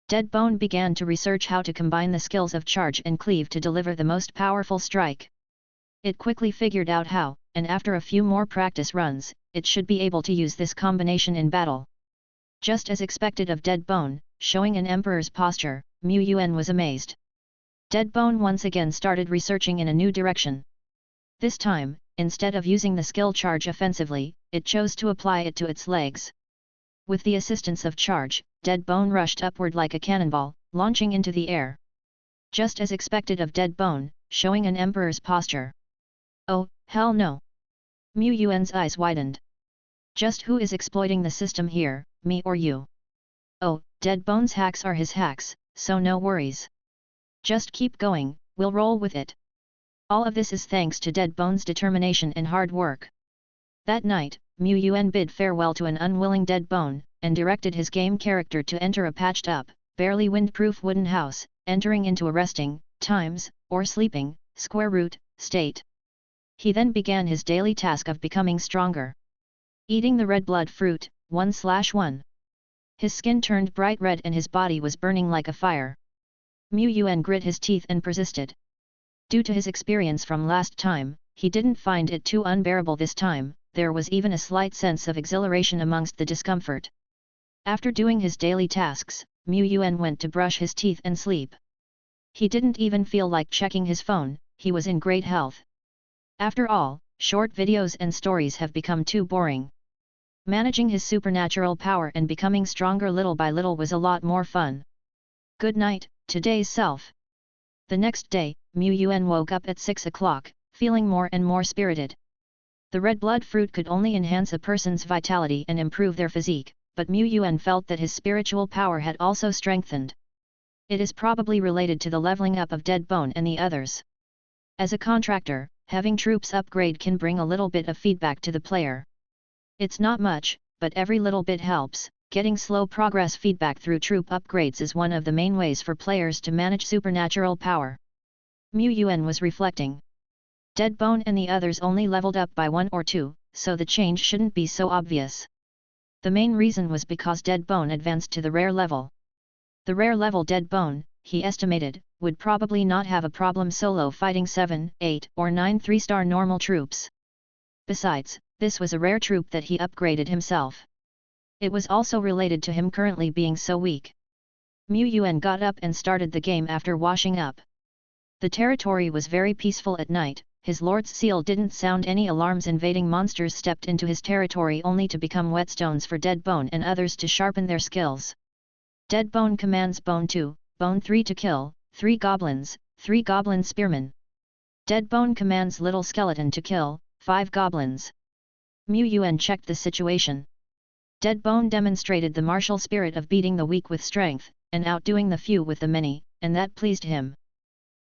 Deadbone began to research how to combine the skills of charge and cleave to deliver the most powerful strike. It quickly figured out how, and after a few more practice runs, it should be able to use this combination in battle. Just as expected of Deadbone, showing an emperor's posture, Yuan was amazed. Deadbone once again started researching in a new direction. This time, instead of using the skill charge offensively, it chose to apply it to its legs. With the assistance of charge, Deadbone rushed upward like a cannonball, launching into the air. Just as expected of Deadbone, showing an emperor's posture. Oh, hell no! Yuan's eyes widened. Just who is exploiting the system here, me or you? Oh, Deadbone's hacks are his hacks, so no worries. Just keep going, we'll roll with it. All of this is thanks to Deadbone's determination and hard work. That night, Yuan bid farewell to an unwilling Deadbone, and directed his game character to enter a patched-up, barely wind-proof wooden house, entering into a resting, times, or sleeping, state. He then began his daily task of becoming stronger. Eating the red blood fruit, 1/1. His skin turned bright red and his body was burning like a fire. Yuan grit his teeth and persisted. Due to his experience from last time, he didn't find it too unbearable this time. There was even a slight sense of exhilaration amongst the discomfort. After doing his daily tasks, Yuan went to brush his teeth and sleep. He didn't even feel like checking his phone, he was in great health. After all, short videos and stories have become too boring. Managing his supernatural power and becoming stronger little by little was a lot more fun. Good night, today's self. The next day, Yuan woke up at 6 o'clock, feeling more and more spirited. The red blood fruit could only enhance a person's vitality and improve their physique, but Yuan felt that his spiritual power had also strengthened. It is probably related to the leveling up of Deadbone and the others. As a contractor, having troops upgrade can bring a little bit of feedback to the player. It's not much, but every little bit helps. Getting slow progress feedback through troop upgrades is one of the main ways for players to manage supernatural power. Yuan was reflecting. Deadbone and the others only leveled up by 1 or 2, so the change shouldn't be so obvious. The main reason was because Deadbone advanced to the rare level. The rare level Deadbone, he estimated, would probably not have a problem solo fighting 7, 8 or 9 3-star normal troops. Besides, this was a rare troop that he upgraded himself. It was also related to him currently being so weak. Yuan got up and started the game after washing up. The territory was very peaceful at night. His Lord's Seal didn't sound any alarms. Invading monsters stepped into his territory only to become whetstones for Deadbone and others to sharpen their skills. Deadbone commands Bone 2, Bone 3 to kill, 3 goblins, 3 goblin spearmen. Deadbone commands Little Skeleton to kill, 5 goblins. Yuan checked the situation. Deadbone demonstrated the martial spirit of beating the weak with strength, and outdoing the few with the many, and that pleased him.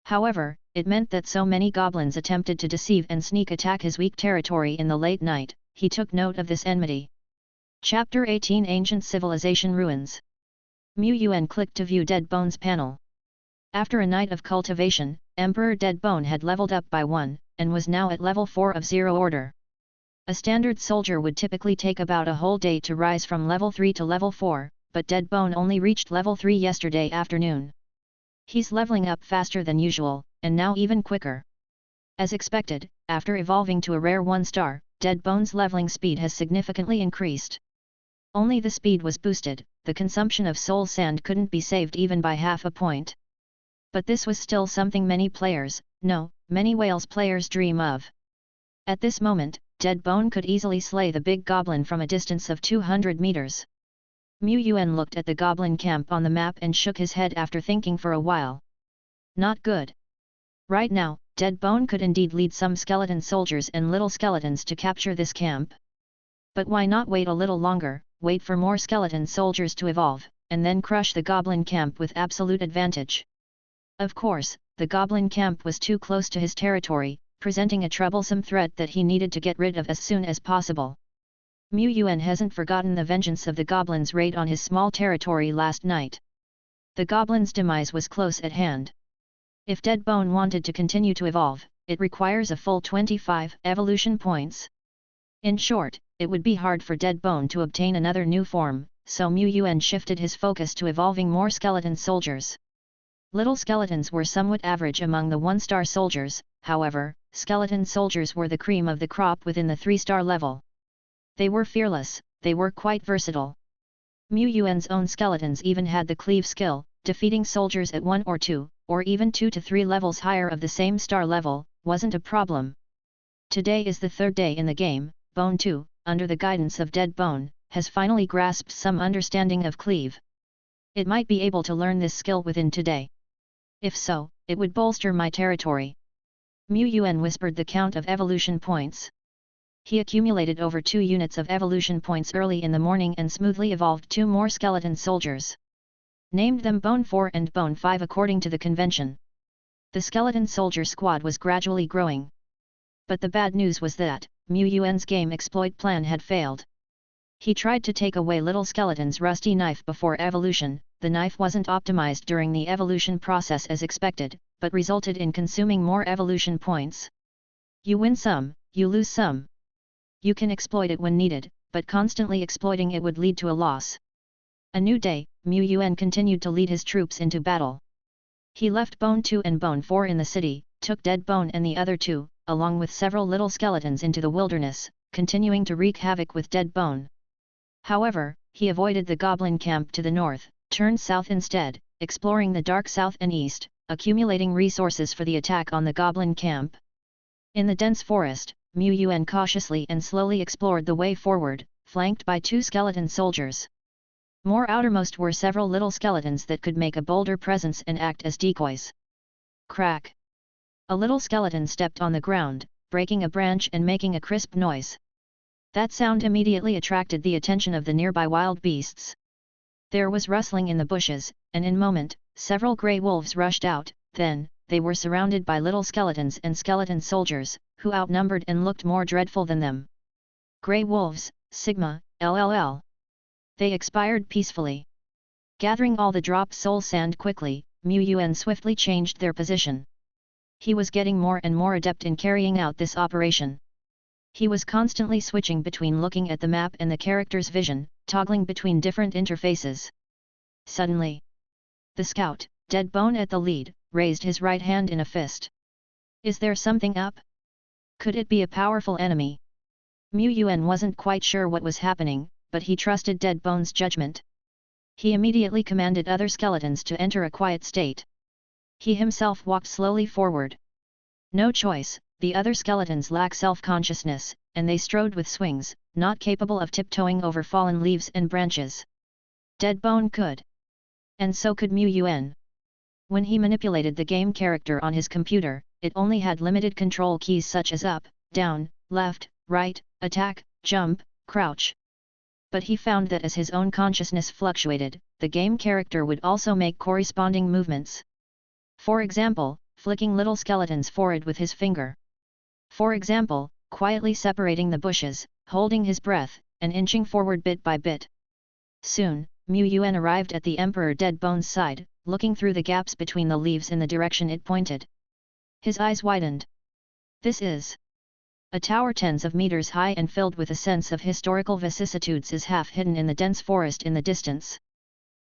However, it meant that so many goblins attempted to deceive and sneak attack his weak territory in the late night. He took note of this enmity. Chapter 18 Ancient Civilization Ruins. Yuan clicked to view Deadbone's panel. After a night of cultivation, Emperor Deadbone had leveled up by 1, and was now at level 4 of Zero Order. A standard soldier would typically take about a whole day to rise from level 3 to level 4, but Deadbone only reached level 3 yesterday afternoon. He's leveling up faster than usual, and now even quicker. As expected, after evolving to a rare 1-star, Deadbone's leveling speed has significantly increased. Only the speed was boosted, the consumption of soul sand couldn't be saved even by half a point. But this was still something many Whales players dream of. At this moment, Deadbone could easily slay the big goblin from a distance of 200 meters. Yuan looked at the goblin camp on the map and shook his head after thinking for a while. Not good. Right now, Deadbone could indeed lead some skeleton soldiers and little skeletons to capture this camp. But why not wait a little longer, wait for more skeleton soldiers to evolve, and then crush the goblin camp with absolute advantage? Of course, the goblin camp was too close to his territory, presenting a troublesome threat that he needed to get rid of as soon as possible. Yuan hasn't forgotten the vengeance of the goblins' raid on his small territory last night. The goblins' demise was close at hand. If Deadbone wanted to continue to evolve, it requires a full 25 evolution points. In short, it would be hard for Deadbone to obtain another new form, so Yuan shifted his focus to evolving more skeleton soldiers. Little skeletons were somewhat average among the 1-star soldiers, however, skeleton soldiers were the cream of the crop within the 3-star level. They were fearless, they were quite versatile. Yuan's own skeletons even had the cleave skill, defeating soldiers at 1 or 2, or even 2 to 3 levels higher of the same star level, wasn't a problem. Today is the 3rd day in the game. Bone 2, under the guidance of Dead Bone, has finally grasped some understanding of cleave. It might be able to learn this skill within today. If so, it would bolster my territory. Yuan whispered the count of evolution points. He accumulated over 2 units of evolution points early in the morning and smoothly evolved 2 more skeleton soldiers. Named them Bone 4 and Bone 5 according to the convention. The skeleton soldier squad was gradually growing. But the bad news was that Yuan's game exploit plan had failed. He tried to take away little skeleton's rusty knife before evolution. The knife wasn't optimized during the evolution process as expected, but resulted in consuming more evolution points. You win some, you lose some. You can exploit it when needed, but constantly exploiting it would lead to a loss. A new day, Yuan continued to lead his troops into battle. He left Bone 2 and Bone 4 in the city, took Dead Bone and the other 2, along with several little skeletons into the wilderness, continuing to wreak havoc with Dead Bone. However, he avoided the goblin camp to the north, turned south instead, exploring the dark south and east, accumulating resources for the attack on the goblin camp. In the dense forest, Yuan cautiously and slowly explored the way forward, flanked by 2 skeleton soldiers. More outermost were several little skeletons that could make a bolder presence and act as decoys. Crack! A little skeleton stepped on the ground, breaking a branch and making a crisp noise. That sound immediately attracted the attention of the nearby wild beasts. There was rustling in the bushes, and in a moment, several grey wolves rushed out. Then, they were surrounded by little skeletons and skeleton soldiers, who outnumbered and looked more dreadful than them. Grey wolves, Sigma, LLL. They expired peacefully. Gathering all the drop soul sand quickly, Yuan swiftly changed their position. He was getting more and more adept in carrying out this operation. He was constantly switching between looking at the map and the character's vision, toggling between different interfaces. Suddenly, the scout, Dead Bone at the lead, raised his right hand in a fist. Is there something up? Could it be a powerful enemy? Yuan wasn't quite sure what was happening, but he trusted Dead Bone's judgment. He immediately commanded other skeletons to enter a quiet state. He himself walked slowly forward. No choice, the other skeletons lack self-consciousness, and they strode with swings, not capable of tiptoeing over fallen leaves and branches. Dead Bone could. And so could Yuan. When he manipulated the game character on his computer, it only had limited control keys such as up, down, left, right, attack, jump, crouch. But he found that as his own consciousness fluctuated, the game character would also make corresponding movements. For example, flicking little skeletons forward with his finger. For example, quietly separating the bushes, holding his breath, and inching forward bit by bit. Soon, Yuan arrived at the Emperor Dead Bone's side, looking through the gaps between the leaves in the direction it pointed. His eyes widened. This is a tower tens of meters high and filled with a sense of historical vicissitudes is half hidden in the dense forest in the distance.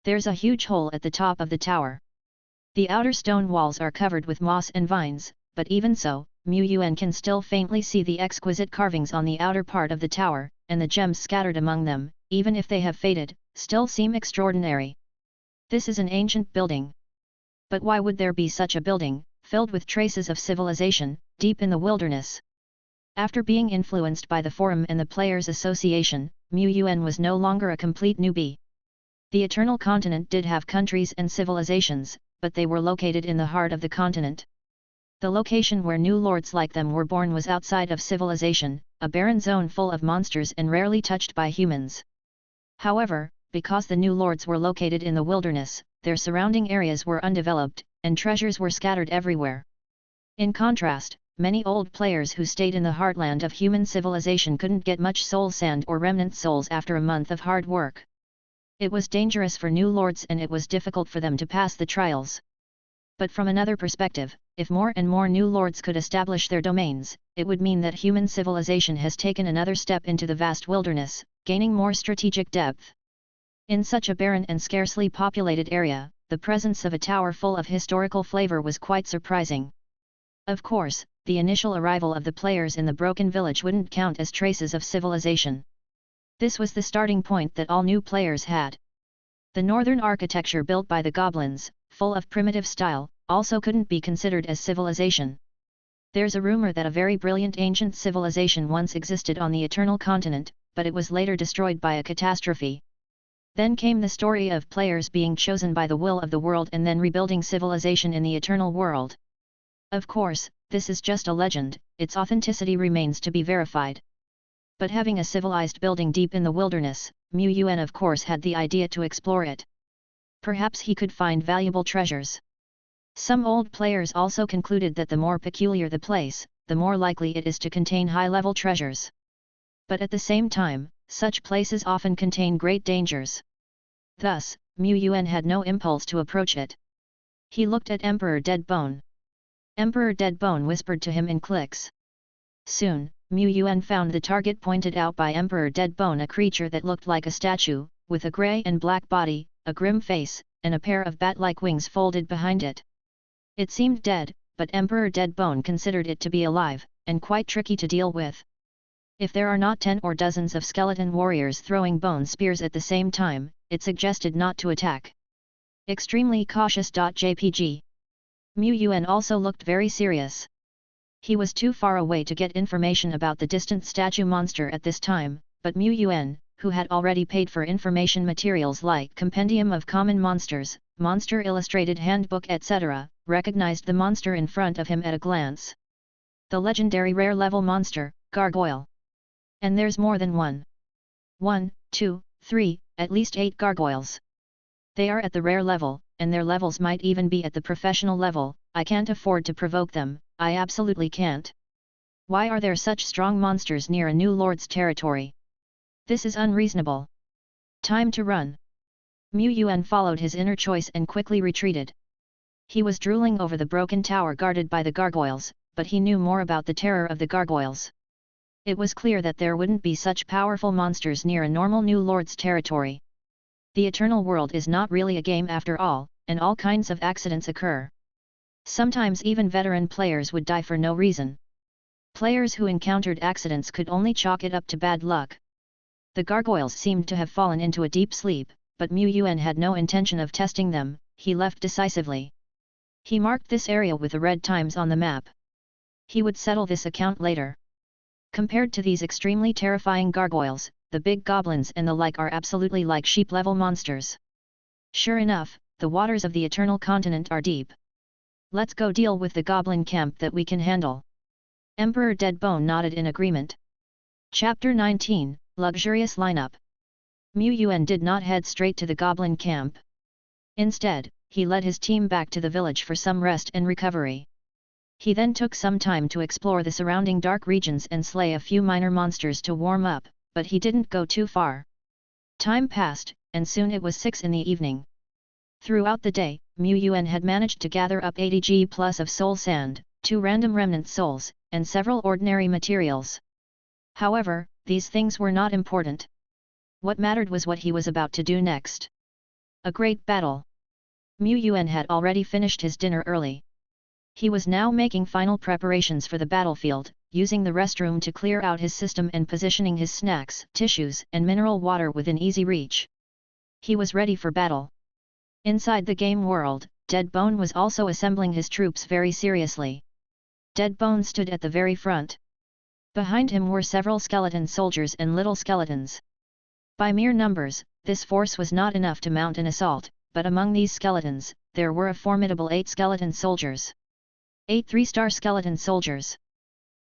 There's a huge hole at the top of the tower. The outer stone walls are covered with moss and vines, but even so, Yuan can still faintly see the exquisite carvings on the outer part of the tower, and the gems scattered among them, even if they have faded, still seem extraordinary. This is an ancient building. But why would there be such a building, filled with traces of civilization, deep in the wilderness? After being influenced by the Forum and the Players' Association, Yuan was no longer a complete newbie. The Eternal Continent did have countries and civilizations, but they were located in the heart of the continent. The location where new lords like them were born was outside of civilization, a barren zone full of monsters and rarely touched by humans. However, because the new lords were located in the wilderness, their surrounding areas were undeveloped, and treasures were scattered everywhere. In contrast, many old players who stayed in the heartland of human civilization couldn't get much soul sand or remnant souls after a month of hard work. It was dangerous for new lords and it was difficult for them to pass the trials. But from another perspective, if more and more new lords could establish their domains, it would mean that human civilization has taken another step into the vast wilderness, gaining more strategic depth. In such a barren and scarcely populated area, the presence of a tower full of historical flavor was quite surprising. Of course, the initial arrival of the players in the broken village wouldn't count as traces of civilization. This was the starting point that all new players had. The northern architecture built by the goblins, full of primitive style, also couldn't be considered as civilization. There's a rumor that a very brilliant ancient civilization once existed on the Eternal Continent, but it was later destroyed by a catastrophe. Then came the story of players being chosen by the will of the world and then rebuilding civilization in the Eternal World. Of course, this is just a legend, its authenticity remains to be verified. But having a civilized building deep in the wilderness, Yuan of course had the idea to explore it. Perhaps he could find valuable treasures. Some old players also concluded that the more peculiar the place, the more likely it is to contain high-level treasures. But at the same time, such places often contain great dangers. Thus, Yuan had no impulse to approach it. He looked at Emperor Deadbone. Emperor Deadbone whispered to him in clicks. Soon, Yuan found the target pointed out by Emperor Deadbone, a creature that looked like a statue, with a grey and black body, a grim face, and a pair of bat-like wings folded behind it. It seemed dead, but Emperor Deadbone considered it to be alive, and quite tricky to deal with. If there are not 10 or dozens of skeleton warriors throwing bone spears at the same time, it suggested not to attack. Extremely cautious.jpg. Yuan also looked very serious. He was too far away to get information about the distant statue monster at this time, but Yuan, who had already paid for information materials like Compendium of Common Monsters, Monster Illustrated Handbook etc., recognized the monster in front of him at a glance. The legendary rare-level monster, Gargoyle. And there's more than one. 1, 2, 3, at least 8 gargoyles. They are at the rare level, and their levels might even be at the professional level. I can't afford to provoke them, I absolutely can't. Why are there such strong monsters near a new lord's territory? This is unreasonable. Time to run. Yuan followed his inner choice and quickly retreated. He was drooling over the broken tower guarded by the gargoyles, but he knew more about the terror of the gargoyles. It was clear that there wouldn't be such powerful monsters near a normal new lord's territory. The Eternal World is not really a game after all, and all kinds of accidents occur. Sometimes even veteran players would die for no reason. Players who encountered accidents could only chalk it up to bad luck. The gargoyles seemed to have fallen into a deep sleep, but Yuan had no intention of testing them. He left decisively. He marked this area with the red times on the map. He would settle this account later. Compared to these extremely terrifying gargoyles, the big goblins and the like are absolutely like sheep-level monsters. Sure enough, the waters of the Eternal Continent are deep. Let's go deal with the goblin camp that we can handle. Emperor Deadbone nodded in agreement. Chapter 19, Luxurious Lineup. Yuan did not head straight to the goblin camp. Instead, he led his team back to the village for some rest and recovery. He then took some time to explore the surrounding dark regions and slay a few minor monsters to warm up, but he didn't go too far. Time passed, and soon it was 6 in the evening. Throughout the day, Yuan had managed to gather up 80 G plus of soul sand, 2 random remnant souls, and several ordinary materials. However, these things were not important. What mattered was what he was about to do next. A great battle. Yuan had already finished his dinner early. He was now making final preparations for the battlefield, using the restroom to clear out his system and positioning his snacks, tissues and mineral water within easy reach. He was ready for battle. Inside the game world, Deadbone was also assembling his troops very seriously. Deadbone stood at the very front. Behind him were several skeleton soldiers and little skeletons. By mere numbers, this force was not enough to mount an assault, but among these skeletons, there were a formidable 8 skeleton soldiers. 8 3-star skeleton soldiers.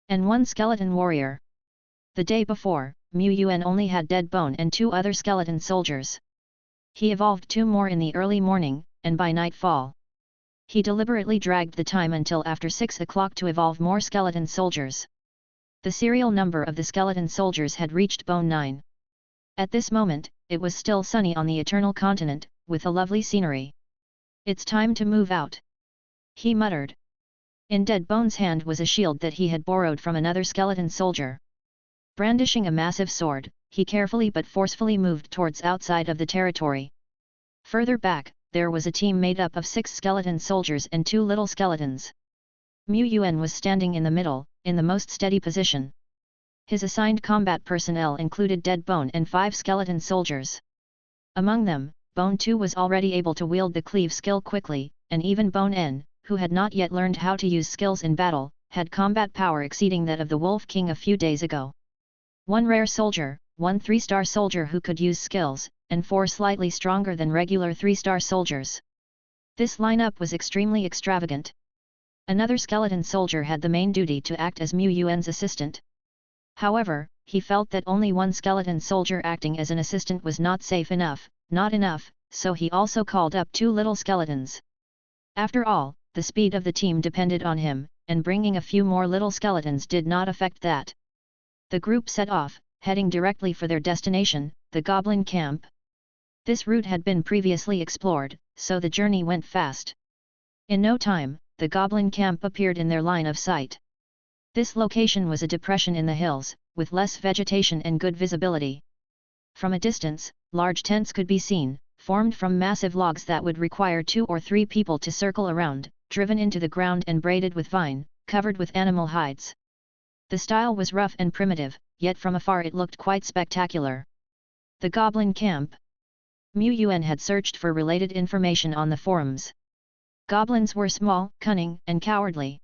And 1 skeleton warrior. The day before, Yuan only had Deadbone and 2 other skeleton soldiers. He evolved 2 more in the early morning, and by nightfall. He deliberately dragged the time until after 6 o'clock to evolve more skeleton soldiers. The serial number of the skeleton soldiers had reached bone 9. At this moment, it was still sunny on the Eternal Continent, with a lovely scenery. It's time to move out, he muttered. In Deadbone's hand was a shield that he had borrowed from another skeleton soldier. Brandishing a massive sword, he carefully but forcefully moved towards outside of the territory. Further back, there was a team made up of 6 skeleton soldiers and 2 little skeletons. Yuan was standing in the middle, in the most steady position. His assigned combat personnel included Dead Bone and 5 skeleton soldiers. Among them, Bone 2 was already able to wield the cleave skill quickly, and even Bone N, who had not yet learned how to use skills in battle, had combat power exceeding that of the Wolf King a few days ago. 1 rare soldier, 1 3-star soldier who could use skills, and 4 slightly stronger than regular 3-star soldiers. This lineup was extremely extravagant. Another skeleton soldier had the main duty to act as Yuan's assistant. However, he felt that only 1 skeleton soldier acting as an assistant was not safe enough, so he also called up 2 little skeletons. After all, the speed of the team depended on him, and bringing a few more little skeletons did not affect that. The group set off, heading directly for their destination, the Goblin Camp. This route had been previously explored, so the journey went fast. In no time, the Goblin Camp appeared in their line of sight. This location was a depression in the hills, with less vegetation and good visibility. From a distance, large tents could be seen, formed from massive logs that would require 2 or 3 people to circle around, driven into the ground and braided with vine, covered with animal hides. The style was rough and primitive, yet from afar it looked quite spectacular. The Goblin Camp. Yuan had searched for related information on the forums. Goblins were small, cunning, and cowardly.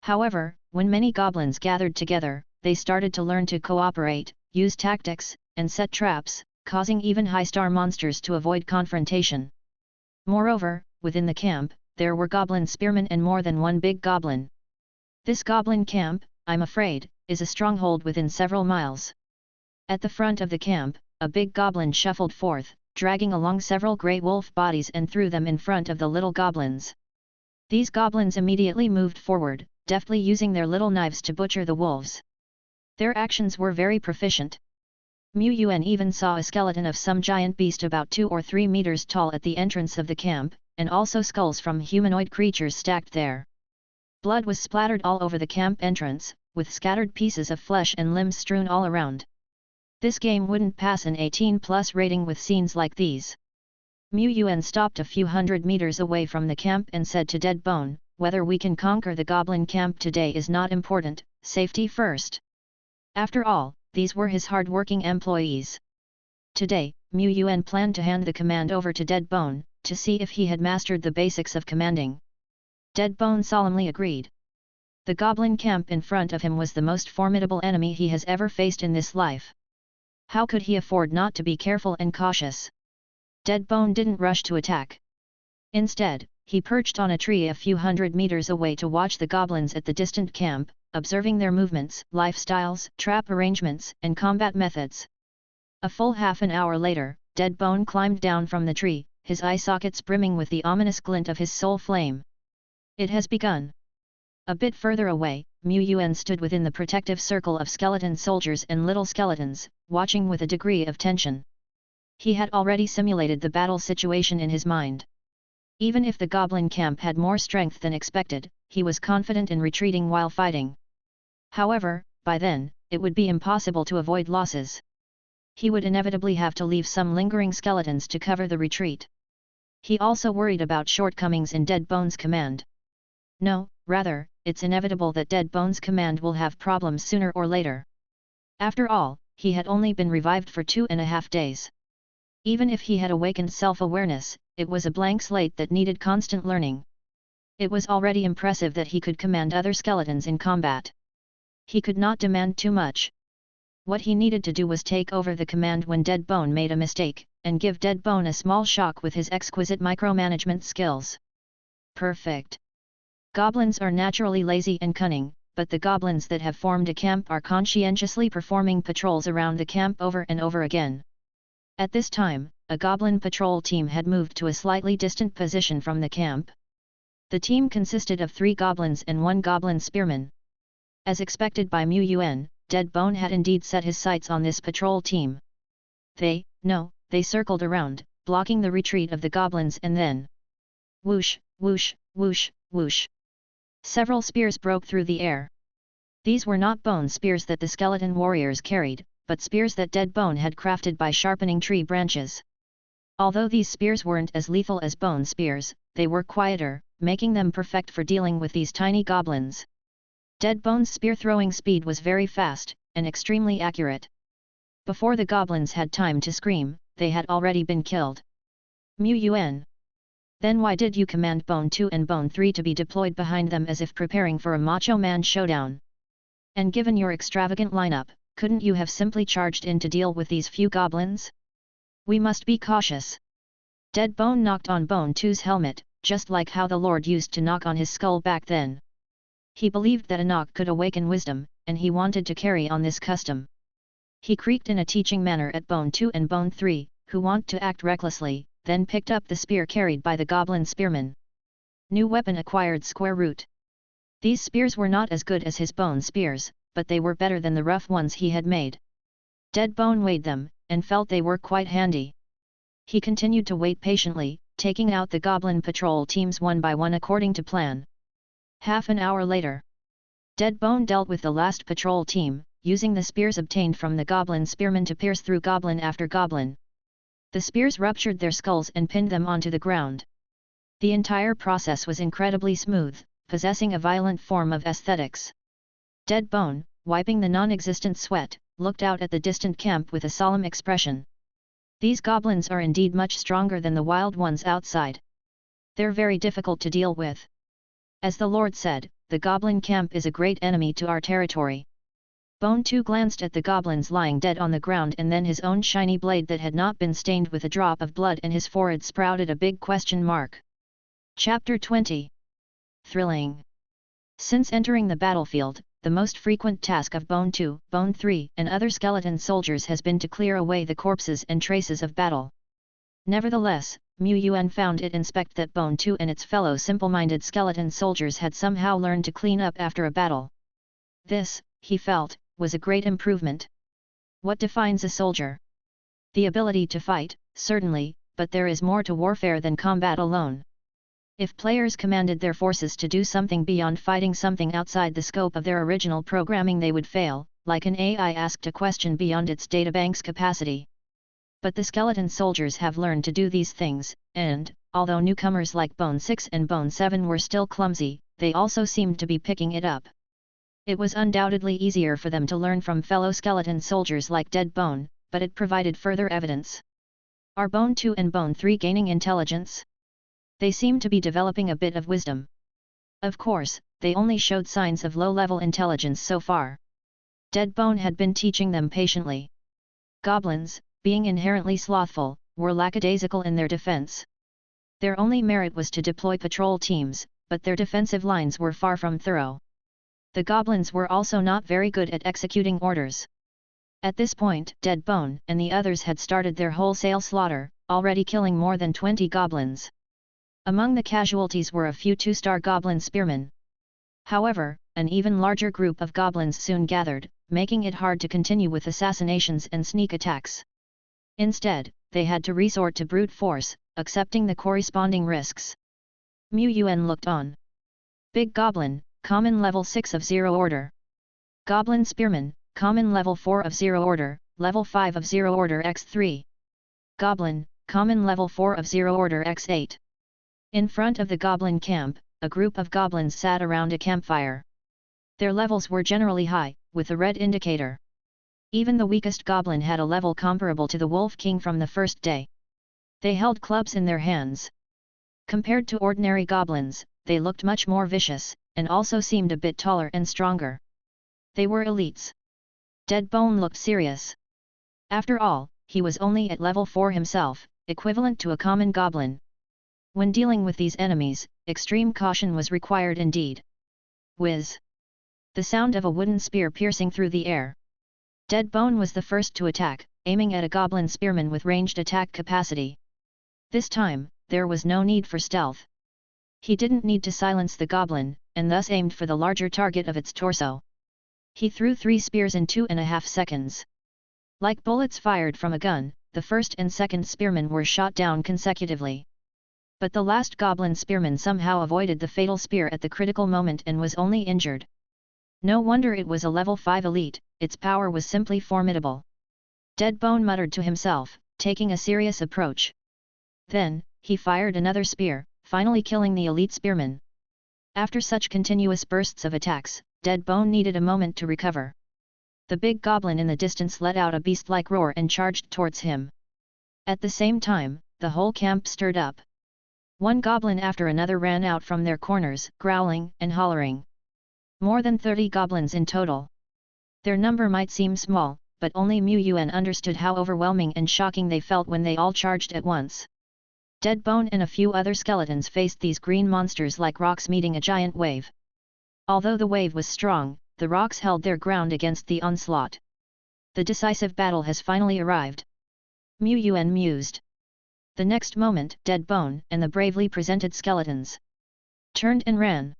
However, when many goblins gathered together, they started to learn to cooperate, use tactics, and set traps, causing even high-star monsters to avoid confrontation. Moreover, within the camp, there were goblin spearmen and more than 1 big goblin. This Goblin Camp, I'm afraid, is a stronghold within several miles. At the front of the camp, a big goblin shuffled forth, dragging along several grey wolf bodies and threw them in front of the little goblins. These goblins immediately moved forward, deftly using their little knives to butcher the wolves. Their actions were very proficient. Yuan even saw a skeleton of some giant beast about 2 or 3 meters tall at the entrance of the camp, and also skulls from humanoid creatures stacked there. Blood was splattered all over the camp entrance, with scattered pieces of flesh and limbs strewn all around. This game wouldn't pass an 18+ rating with scenes like these. Yuan stopped a few hundred meters away from the camp and said to Dead Bone, "Whether we can conquer the Goblin Camp today is not important, safety first." After all, these were his hard-working employees. Today, Yuan planned to hand the command over to Dead Bone, to see if he had mastered the basics of commanding. Dead Bone solemnly agreed. The Goblin Camp in front of him was the most formidable enemy he has ever faced in this life. How could he afford not to be careful and cautious? Dead Bone didn't rush to attack. Instead, he perched on a tree a few hundred meters away to watch the goblins at the distant camp, observing their movements, lifestyles, trap arrangements, and combat methods. A full half an hour later, Dead Bone climbed down from the tree, his eye sockets brimming with the ominous glint of his soul flame. It has begun. A bit further away, Yuan stood within the protective circle of skeleton soldiers and little skeletons, watching with a degree of tension. He had already simulated the battle situation in his mind. Even if the Goblin Camp had more strength than expected, he was confident in retreating while fighting. However, by then, it would be impossible to avoid losses. He would inevitably have to leave some lingering skeletons to cover the retreat. He also worried about shortcomings in Dead Bone's command. No, rather, it's inevitable that Dead Bone's command will have problems sooner or later. After all, he had only been revived for 2.5 days. Even if he had awakened self-awareness, it was a blank slate that needed constant learning. It was already impressive that he could command other skeletons in combat. He could not demand too much. What he needed to do was take over the command when Dead Bone made a mistake, and give Dead Bone a small shock with his exquisite micromanagement skills. Perfect. Goblins are naturally lazy and cunning, but the goblins that have formed a camp are conscientiously performing patrols around the camp over and over again. At this time, a goblin patrol team had moved to a slightly distant position from the camp. The team consisted of 3 goblins and 1 goblin spearman. As expected by Yuan, Dead Bone had indeed set his sights on this patrol team. They circled around, blocking the retreat of the goblins, and then whoosh, whoosh, whoosh, whoosh. Several spears broke through the air. These were not bone spears that the skeleton warriors carried, but spears that Dead Bone had crafted by sharpening tree branches. Although these spears weren't as lethal as bone spears, they were quieter, making them perfect for dealing with these tiny goblins. Dead Bone's spear-throwing speed was very fast, and extremely accurate. Before the goblins had time to scream, they had already been killed. Yuan. Then why did you command Bone 2 and Bone 3 to be deployed behind them as if preparing for a Macho Man showdown? And given your extravagant lineup, couldn't you have simply charged in to deal with these few goblins? We must be cautious. Dead Bone knocked on Bone 2's helmet, just like how the Lord used to knock on his skull back then. He believed that a knock could awaken wisdom, and he wanted to carry on this custom. He creaked in a teaching manner at Bone 2 and Bone 3, who want to act recklessly, then picked up the spear carried by the goblin spearman. New weapon acquired square root. These spears were not as good as his bone spears, but they were better than the rough ones he had made. Dead Bone weighed them, and felt they were quite handy. He continued to wait patiently, taking out the goblin patrol teams one by one according to plan. Half an hour later, Dead Bone dealt with the last patrol team, using the spears obtained from the goblin spearmen to pierce through goblin after goblin. The spears ruptured their skulls and pinned them onto the ground. The entire process was incredibly smooth, possessing a violent form of aesthetics. Dead Bone, wiping the non-existent sweat, looked out at the distant camp with a solemn expression. These goblins are indeed much stronger than the wild ones outside. They're very difficult to deal with. As the Lord said, the goblin camp is a great enemy to our territory. Bone 2 glanced at the goblins lying dead on the ground and then his own shiny blade that had not been stained with a drop of blood, and his forehead sprouted a big question mark. Chapter 20. Thrilling. Since entering the battlefield, the most frequent task of Bone 2, Bone 3, and other skeleton soldiers has been to clear away the corpses and traces of battle. Nevertheless, Yuan found it inspect that Bone 2 and its fellow simple-minded skeleton soldiers had somehow learned to clean up after a battle. This, he felt, was a great improvement. What defines a soldier? The ability to fight, certainly, but there is more to warfare than combat alone. If players commanded their forces to do something beyond fighting something outside the scope of their original programming, they would fail, like an AI asked a question beyond its databank's capacity. But the skeleton soldiers have learned to do these things, and, although newcomers like Bone 6 and Bone 7 were still clumsy, they also seemed to be picking it up. It was undoubtedly easier for them to learn from fellow skeleton soldiers like Dead Bone, but it provided further evidence. Are Bone 2 and Bone 3 gaining intelligence? They seem to be developing a bit of wisdom. Of course, they only showed signs of low-level intelligence so far. Dead Bone had been teaching them patiently. Goblins, being inherently slothful, were lackadaisical in their defense. Their only merit was to deploy patrol teams, but their defensive lines were far from thorough. The goblins were also not very good at executing orders. At this point, Dead Bone and the others had started their wholesale slaughter, already killing more than 20 goblins. Among the casualties were a few 2-star goblin spearmen. However, an even larger group of goblins soon gathered, making it hard to continue with assassinations and sneak attacks. Instead, they had to resort to brute force, accepting the corresponding risks. Yuan looked on. Big Goblin, Common Level 6 of 0 Order. Goblin Spearman, Common Level 4 of 0 Order, Level 5 of 0 Order x3. Goblin, Common Level 4 of 0 Order x8. In front of the goblin camp, a group of goblins sat around a campfire. Their levels were generally high, with a red indicator. Even the weakest goblin had a level comparable to the Wolf King from the first day. They held clubs in their hands. Compared to ordinary goblins, they looked much more vicious, and also seemed a bit taller and stronger. They were elites. Dead Bone looked serious. After all, he was only at level 4 himself, equivalent to a common goblin. When dealing with these enemies, extreme caution was required indeed. Whiz! The sound of a wooden spear piercing through the air. Dead Bone was the first to attack, aiming at a goblin spearman with ranged attack capacity. This time, there was no need for stealth. He didn't need to silence the goblin, and thus aimed for the larger target of its torso. He threw 3 spears in 2.5 seconds. Like bullets fired from a gun, the first and second spearmen were shot down consecutively. But the last goblin spearman somehow avoided the fatal spear at the critical moment and was only injured. No wonder it was a level 5 elite, its power was simply formidable. Deadbone muttered to himself, taking a serious approach. Then, he fired another spear, finally killing the elite spearman. After such continuous bursts of attacks, Deadbone needed a moment to recover. The big goblin in the distance let out a beast-like roar and charged towards him. At the same time, the whole camp stirred up. One goblin after another ran out from their corners, growling and hollering. More than 30 goblins in total. Their number might seem small, but only Yuan understood how overwhelming and shocking they felt when they all charged at once. Deadbone and a few other skeletons faced these green monsters like rocks meeting a giant wave. Although the wave was strong, the rocks held their ground against the onslaught. The decisive battle has finally arrived. Yuan mused. The next moment, Deadbone and the bravely presented skeletons turned and ran.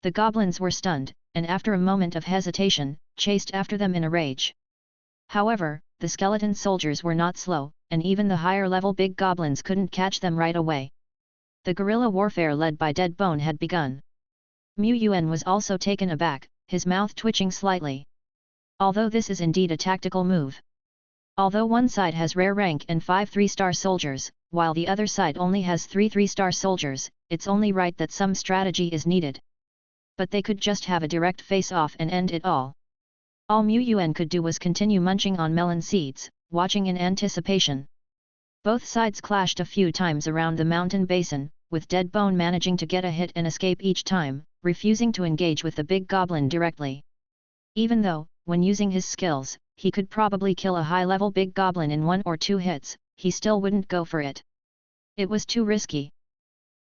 The goblins were stunned, and after a moment of hesitation, chased after them in a rage. However, the skeleton soldiers were not slow, and even the higher-level big goblins couldn't catch them right away. The guerrilla warfare led by Deadbone had begun. Yuan was also taken aback, his mouth twitching slightly. Although this is indeed a tactical move. Although one side has rare rank and 5 3-star soldiers, while the other side only has 3 3-star soldiers, it's only right that some strategy is needed. But they could just have a direct face-off and end it all. All Yuan could do was continue munching on melon seeds, watching in anticipation. Both sides clashed a few times around the mountain basin, with Deadbone managing to get a hit and escape each time, refusing to engage with the big goblin directly. Even though, when using his skills, he could probably kill a high-level big goblin in 1 or 2 hits, he still wouldn't go for it. It was too risky.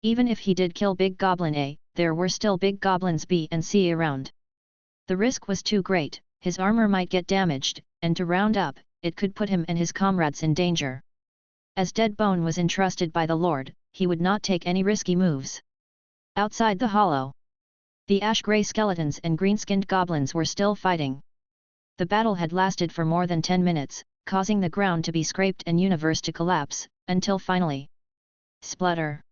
Even if he did kill Big Goblin A, there were still Big Goblins B and C around. The risk was too great, his armor might get damaged, and to round up, it could put him and his comrades in danger. As Deadbone was entrusted by the Lord, he would not take any risky moves. Outside the hollow, the ash-grey skeletons and green-skinned goblins were still fighting. The battle had lasted for more than 10 minutes, causing the ground to be scraped and universe to collapse, until finally. Splutter!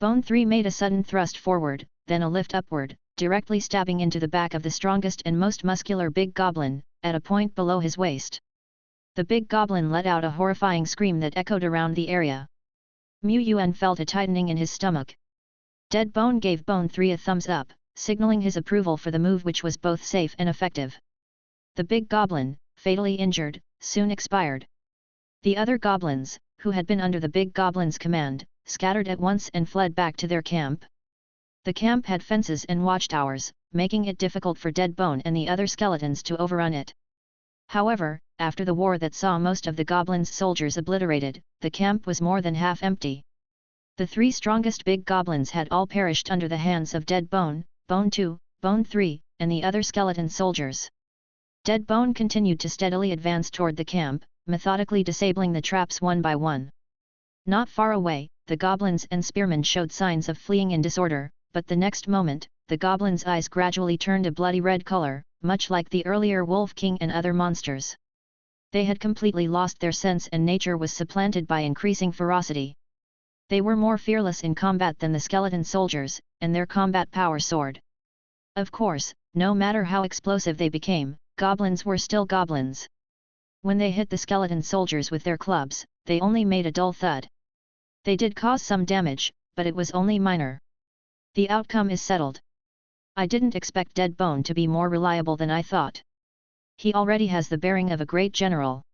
Bone 3 made a sudden thrust forward, then a lift upward, directly stabbing into the back of the strongest and most muscular big goblin, at a point below his waist. The big goblin let out a horrifying scream that echoed around the area. Yuan felt a tightening in his stomach. Deadbone gave Bone 3 a thumbs up, signaling his approval for the move, which was both safe and effective. The big goblin, fatally injured, soon expired. The other goblins, who had been under the big goblin's command, scattered at once and fled back to their camp. The camp had fences and watchtowers, making it difficult for Deadbone and the other skeletons to overrun it. However, after the war that saw most of the goblins' soldiers obliterated, the camp was more than half empty. The 3 strongest big goblins had all perished under the hands of Deadbone, Bone 2, Bone 3, and the other skeleton soldiers. Deadbone continued to steadily advance toward the camp, methodically disabling the traps one by one. Not far away, the goblins and spearmen showed signs of fleeing in disorder, but the next moment, the goblins' eyes gradually turned a bloody red color, much like the earlier Wolf King and other monsters. They had completely lost their sense and nature was supplanted by increasing ferocity. They were more fearless in combat than the skeleton soldiers, and their combat power soared. Of course, no matter how explosive they became, goblins were still goblins. When they hit the skeleton soldiers with their clubs, they only made a dull thud. They did cause some damage, but it was only minor. The outcome is settled. I didn't expect Deadbone to be more reliable than I thought. He already has the bearing of a great general.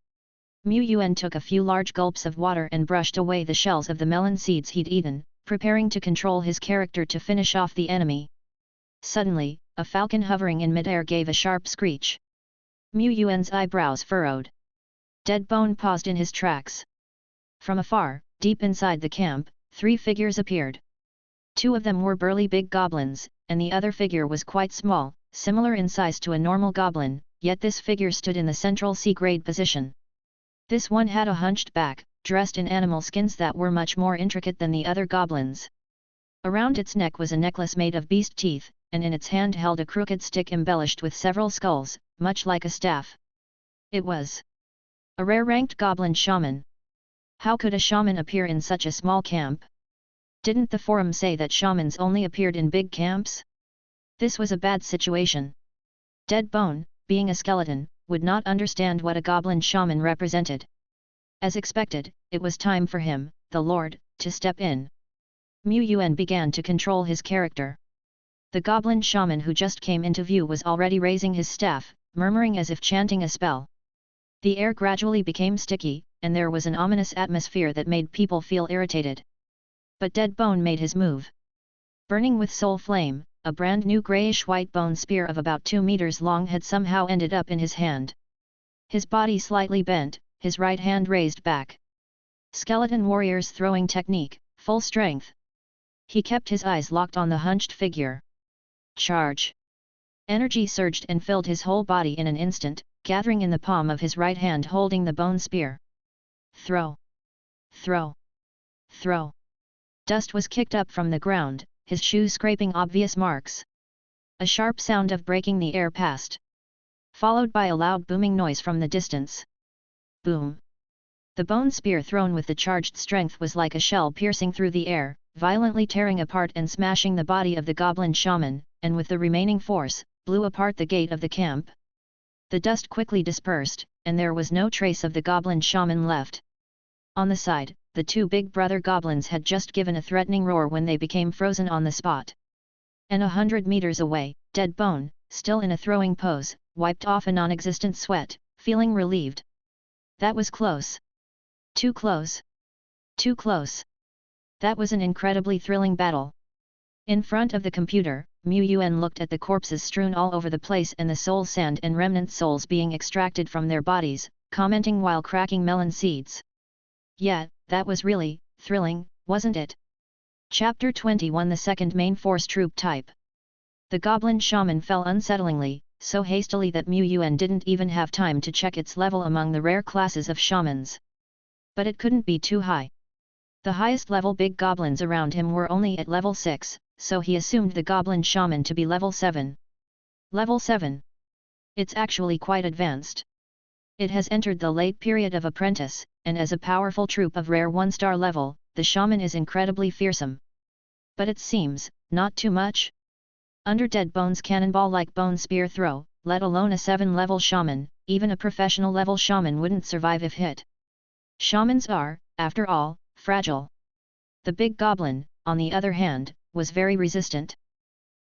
Yuan took a few large gulps of water and brushed away the shells of the melon seeds he'd eaten, preparing to control his character to finish off the enemy. Suddenly, a falcon hovering in midair gave a sharp screech. Yuan's eyebrows furrowed. Deadbone paused in his tracks. From afar, deep inside the camp, 3 figures appeared. 2 of them were burly big goblins, and the other figure was quite small, similar in size to a normal goblin, yet this figure stood in the central C-grade position. This one had a hunched back, dressed in animal skins that were much more intricate than the other goblins. Around its neck was a necklace made of beast teeth, and in its hand held a crooked stick embellished with several skulls, much like a staff. It was a rare-ranked goblin shaman. How could a shaman appear in such a small camp? Didn't the forum say that shamans only appeared in big camps? This was a bad situation. Deadbone, being a skeleton, would not understand what a goblin shaman represented. As expected, it was time for him, the Lord, to step in. Yuan began to control his character. The goblin shaman who just came into view was already raising his staff, murmuring as if chanting a spell. The air gradually became sticky, and there was an ominous atmosphere that made people feel irritated. But Dead Bone made his move. Burning with soul flame, a brand new greyish-white bone spear of about 2 meters long had somehow ended up in his hand. His body slightly bent, his right hand raised back. Skeleton warrior's throwing technique, full strength. He kept his eyes locked on the hunched figure. Charge! Energy surged and filled his whole body in an instant, gathering in the palm of his right hand holding the bone spear. Throw! Throw! Throw! Dust was kicked up from the ground, his shoes scraping obvious marks. A sharp sound of breaking the air passed, followed by a loud booming noise from the distance. Boom! The bone spear thrown with the charged strength was like a shell piercing through the air, violently tearing apart and smashing the body of the goblin shaman, and with the remaining force, blew apart the gate of the camp. The dust quickly dispersed, and there was no trace of the goblin shaman left. On the side, the 2 big brother goblins had just given a threatening roar when they became frozen on the spot. And 100 meters away, Dead Bone, still in a throwing pose, wiped off a non-existent sweat, feeling relieved. That was close. Too close. Too close. That was an incredibly thrilling battle. In front of the computer, Yuan looked at the corpses strewn all over the place and the soul sand and remnant souls being extracted from their bodies, commenting while cracking melon seeds. Yeah, that was really thrilling, wasn't it? Chapter 21 The second main force troop type. The goblin shaman fell unsettlingly, so hastily that Yuan didn't even have time to check its level among the rare classes of shamans. But it couldn't be too high. The highest level big goblins around him were only at level 6, so he assumed the goblin shaman to be level 7. Level 7. It's actually quite advanced. It has entered the late period of apprentice, and as a powerful troop of rare 1-star level, the shaman is incredibly fearsome. But it seems, not too much. Under Dead Bone's cannonball-like bone spear throw, let alone a 7-level shaman, even a professional level shaman wouldn't survive if hit. Shamans are, after all, fragile. The big goblin, on the other hand, was very resistant.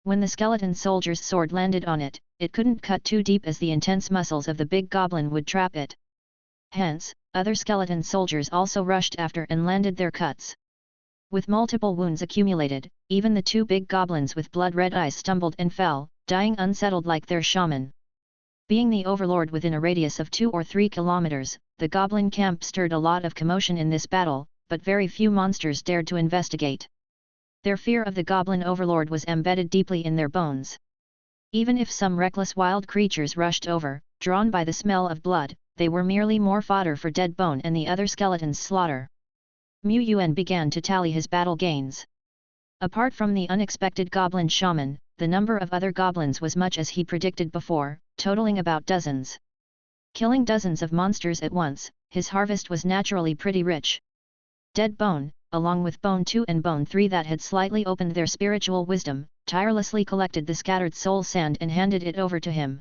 When the skeleton soldier's sword landed on it, it couldn't cut too deep as the intense muscles of the big goblin would trap it. Hence, other skeleton soldiers also rushed after and landed their cuts. With multiple wounds accumulated, even the 2 big goblins with blood-red eyes stumbled and fell, dying unsettled like their shaman. Being the overlord within a radius of 2 or 3 kilometers, the goblin camp stirred a lot of commotion in this battle, but very few monsters dared to investigate. Their fear of the goblin overlord was embedded deeply in their bones. Even if some reckless wild creatures rushed over, drawn by the smell of blood, they were merely more fodder for Dead Bone and the other skeletons' slaughter. Yuan began to tally his battle gains. Apart from the unexpected goblin shaman, the number of other goblins was much as he predicted before, totaling about dozens. Killing dozens of monsters at once, his harvest was naturally pretty rich. Dead Bone, along with Bone 2 and Bone 3 that had slightly opened their spiritual wisdom, tirelessly collected the scattered soul sand and handed it over to him.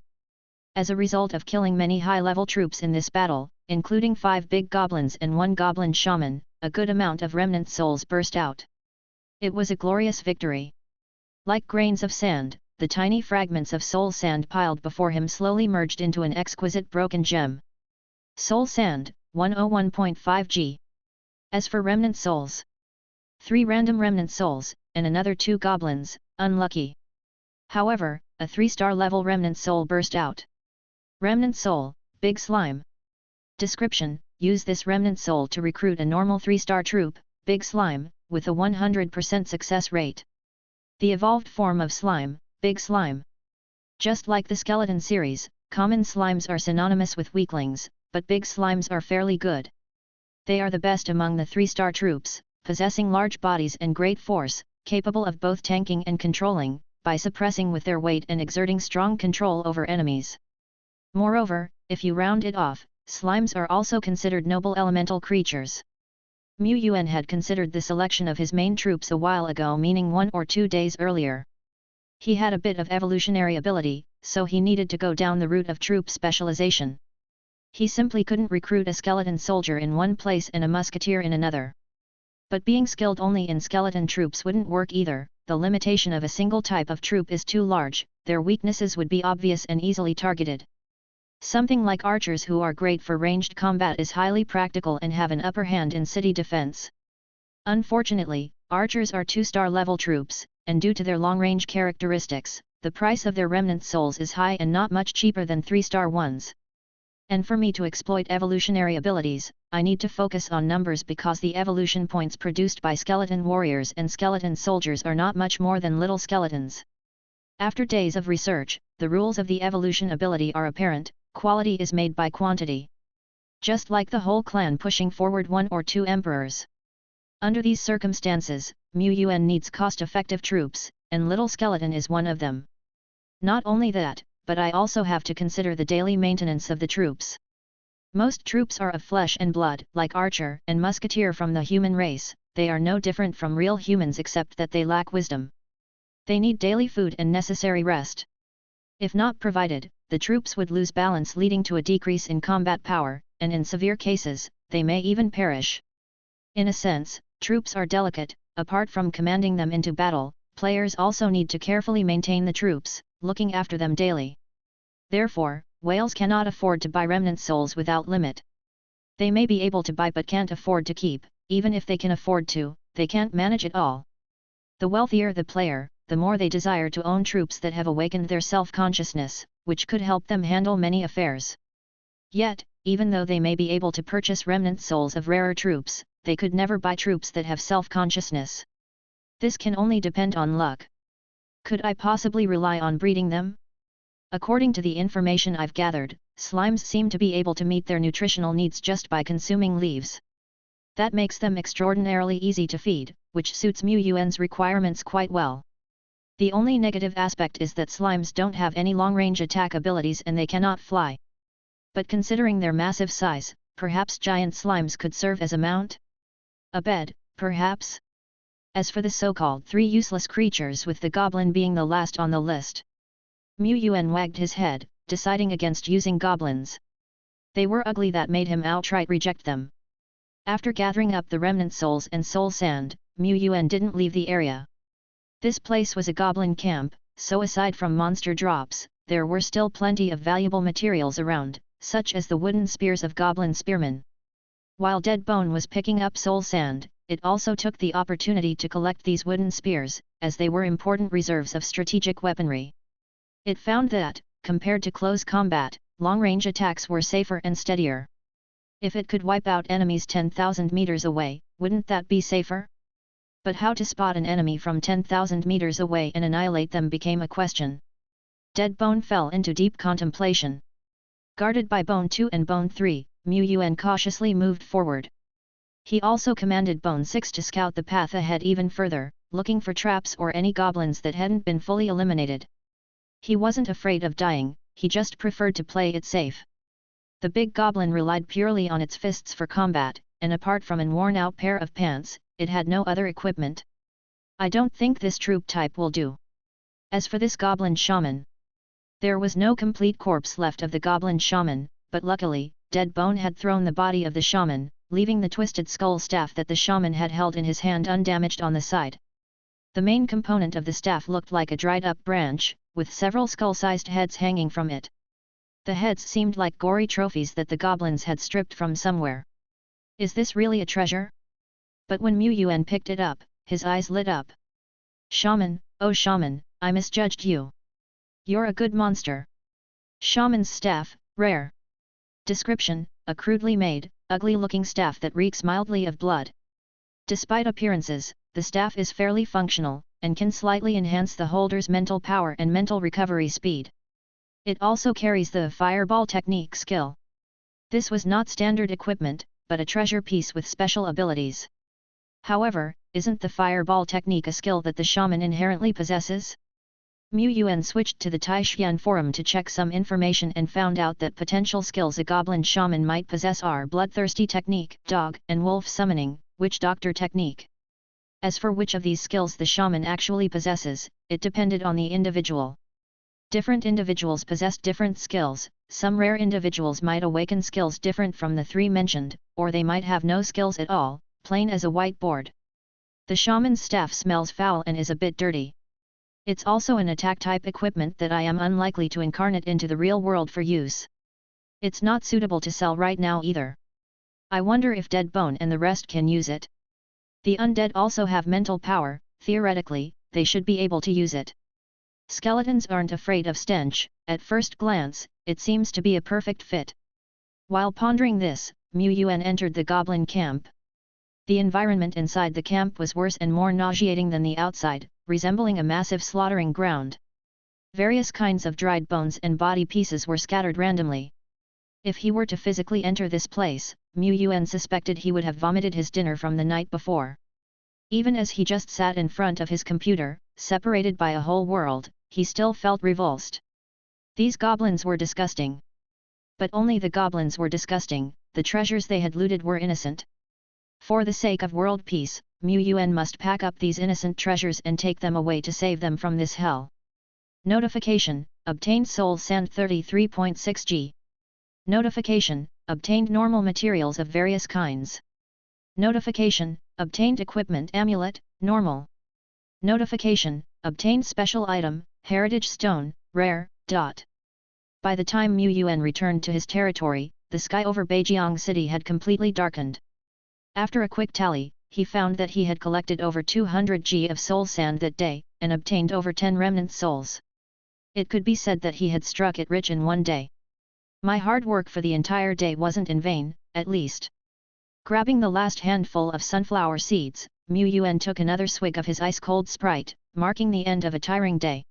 As a result of killing many high-level troops in this battle, including 5 big goblins and 1 goblin shaman, a good amount of remnant souls burst out. It was a glorious victory. Like grains of sand, the tiny fragments of soul sand piled before him slowly merged into an exquisite broken gem. Soul sand, 101.5 G. As for remnant souls, 3 random remnant souls, and another 2 goblins, unlucky. However, a 3-star level remnant soul burst out. Remnant soul, big slime. Description: use this remnant soul to recruit a normal 3-star troop, big slime, with a 100% success rate. The evolved form of slime, big slime. Just like the skeleton series, common slimes are synonymous with weaklings, but big slimes are fairly good. They are the best among the 3-star troops, possessing large bodies and great force, capable of both tanking and controlling, by suppressing with their weight and exerting strong control over enemies. Moreover, if you round it off, slimes are also considered noble elemental creatures. Yuan had considered the selection of his main troops a while ago, meaning 1 or 2 days earlier. He had a bit of evolutionary ability, so he needed to go down the route of troop specialization. He simply couldn't recruit a skeleton soldier in one place and a musketeer in another. But being skilled only in skeleton troops wouldn't work either. The limitation of a single type of troop is too large, their weaknesses would be obvious and easily targeted. Something like archers who are great for ranged combat is highly practical and have an upper hand in city defense. Unfortunately, archers are 2-star level troops, and due to their long-range characteristics, the price of their remnant souls is high and not much cheaper than 3-star ones. And for me to exploit evolutionary abilities, I need to focus on numbers because the evolution points produced by skeleton warriors and skeleton soldiers are not much more than little skeletons. After days of research, the rules of the evolution ability are apparent: quality is made by quantity. Just like the whole clan pushing forward 1 or 2 emperors. Under these circumstances, Yuan needs cost-effective troops, and little skeleton is one of them. Not only that, but I also have to consider the daily maintenance of the troops. Most troops are of flesh and blood, like archer and musketeer from the human race. They are no different from real humans except that they lack wisdom. They need daily food and necessary rest. If not provided, the troops would lose balance, leading to a decrease in combat power, and in severe cases, they may even perish. In a sense, troops are delicate. Apart from commanding them into battle, players also need to carefully maintain the troops, looking after them daily. Therefore, whales cannot afford to buy remnant souls without limit. They may be able to buy but can't afford to keep. Even if they can afford to, they can't manage it all. The wealthier the player, the more they desire to own troops that have awakened their self-consciousness, which could help them handle many affairs. Yet, even though they may be able to purchase remnant souls of rarer troops, they could never buy troops that have self-consciousness. This can only depend on luck. Could I possibly rely on breeding them? According to the information I've gathered, slimes seem to be able to meet their nutritional needs just by consuming leaves. That makes them extraordinarily easy to feed, which suits Yuan's requirements quite well. The only negative aspect is that slimes don't have any long-range attack abilities and they cannot fly. But considering their massive size, perhaps giant slimes could serve as a mount? A bed, perhaps? As for the so-called 3 useless creatures, with the goblin being the last on the list, Yuan wagged his head, deciding against using goblins. They were ugly, that made him outright reject them. After gathering up the remnant souls and soul sand, Yuan didn't leave the area. This place was a goblin camp, so aside from monster drops, there were still plenty of valuable materials around, such as the wooden spears of goblin spearmen. While Deadbone was picking up soul sand, it also took the opportunity to collect these wooden spears, as they were important reserves of strategic weaponry. It found that, compared to close combat, long-range attacks were safer and steadier. If it could wipe out enemies 10,000 meters away, wouldn't that be safer? But how to spot an enemy from 10,000 meters away and annihilate them became a question. Deadbone fell into deep contemplation. Guarded by Bone 2 and Bone 3, Yuan cautiously moved forward. He also commanded Bone 6 to scout the path ahead even further, looking for traps or any goblins that hadn't been fully eliminated. He wasn't afraid of dying, he just preferred to play it safe. The big goblin relied purely on its fists for combat, and apart from an worn-out pair of pants, it had no other equipment. I don't think this troop type will do. As for this goblin shaman, there was no complete corpse left of the goblin shaman, but luckily, Deadbone had thrown the body of the shaman, leaving the twisted skull staff that the shaman had held in his hand undamaged on the side. The main component of the staff looked like a dried-up branch, with several skull-sized heads hanging from it. The heads seemed like gory trophies that the goblins had stripped from somewhere. Is this really a treasure? But when Yuan picked it up, his eyes lit up. Shaman, oh shaman, I misjudged you. You're a good monster. Shaman's staff, rare. Description: a crudely made, ugly-looking staff that reeks mildly of blood. Despite appearances, the staff is fairly functional, and can slightly enhance the holder's mental power and mental recovery speed. It also carries the fireball technique skill. This was not standard equipment, but a treasure piece with special abilities. However, isn't the fireball technique a skill that the shaman inherently possesses? Yuan switched to the Taishan forum to check some information and found out that potential skills a goblin shaman might possess are bloodthirsty technique, dog and wolf summoning, witch doctor technique. As for which of these skills the shaman actually possesses, it depended on the individual. Different individuals possessed different skills. Some rare individuals might awaken skills different from the three mentioned, or they might have no skills at all, plain as a whiteboard. The shaman's staff smells foul and is a bit dirty. It's also an attack-type equipment that I am unlikely to incarnate into the real world for use. It's not suitable to sell right now either. I wonder if Dead Bone and the rest can use it. The undead also have mental power, theoretically, they should be able to use it. Skeletons aren't afraid of stench. At first glance, it seems to be a perfect fit. While pondering this, Yuan entered the goblin camp. The environment inside the camp was worse and more nauseating than the outside, resembling a massive slaughtering ground. Various kinds of dried bones and body pieces were scattered randomly. If he were to physically enter this place, Yuan suspected he would have vomited his dinner from the night before. Even as he just sat in front of his computer, separated by a whole world, he still felt repulsed. These goblins were disgusting. But only the goblins were disgusting, the treasures they had looted were innocent. For the sake of world peace, Yuan must pack up these innocent treasures and take them away to save them from this hell. Notification: obtained soul sand 33.6 G. Notification: obtained normal materials of various kinds. Notification: obtained equipment amulet, normal. Notification: obtained special item, heritage stone, rare. By the time Yuan returned to his territory, the sky over Beijiang City had completely darkened. After a quick tally, he found that he had collected over 200 G of soul sand that day, and obtained over 10 remnant souls. It could be said that he had struck it rich in one day. My hard work for the entire day wasn't in vain, at least. Grabbing the last handful of sunflower seeds, Yuan took another swig of his ice-cold Sprite, marking the end of a tiring day.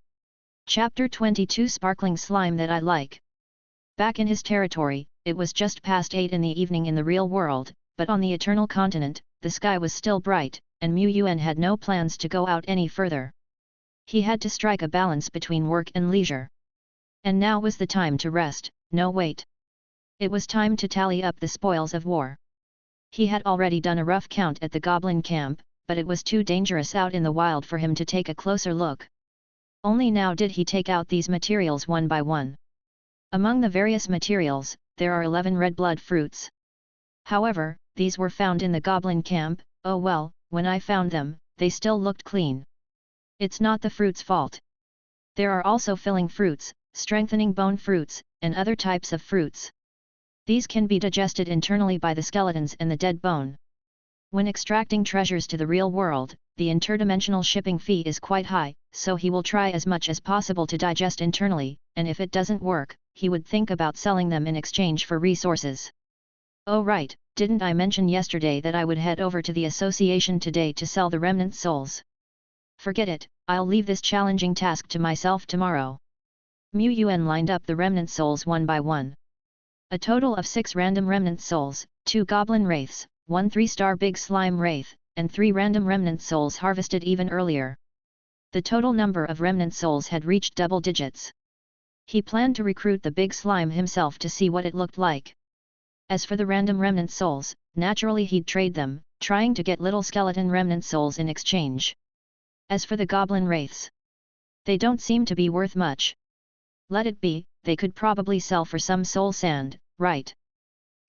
Chapter 22: Sparkling Slime That I Like. Back in his territory, it was just past 8 in the evening in the real world, but on the Eternal Continent, the sky was still bright, and Yuan had no plans to go out any further. He had to strike a balance between work and leisure. And now was the time to rest. No wait. It was time to tally up the spoils of war. He had already done a rough count at the goblin camp, but it was too dangerous out in the wild for him to take a closer look. Only now did he take out these materials one by one. Among the various materials, there are 11 red blood fruits. However, these were found in the goblin camp. Oh well, when I found them, they still looked clean. It's not the fruit's fault. There are also filling fruits, strengthening bone fruits, and other types of fruits. These can be digested internally by the skeletons and the dead bone. When extracting treasures to the real world, the interdimensional shipping fee is quite high, so he will try as much as possible to digest internally, and if it doesn't work, he would think about selling them in exchange for resources. Oh right, didn't I mention yesterday that I would head over to the association today to sell the remnant souls? Forget it, I'll leave this challenging task to myself tomorrow. Yuan lined up the remnant souls one by one. A total of 6 random remnant souls, 2 goblin wraiths, 1 3-star big slime wraith, and 3 random remnant souls harvested even earlier. The total number of remnant souls had reached double digits. He planned to recruit the big slime himself to see what it looked like. As for the random remnant souls, naturally he'd trade them, trying to get little skeleton remnant souls in exchange. As for the goblin wraiths, they don't seem to be worth much. Let it be, they could probably sell for some soul sand, right?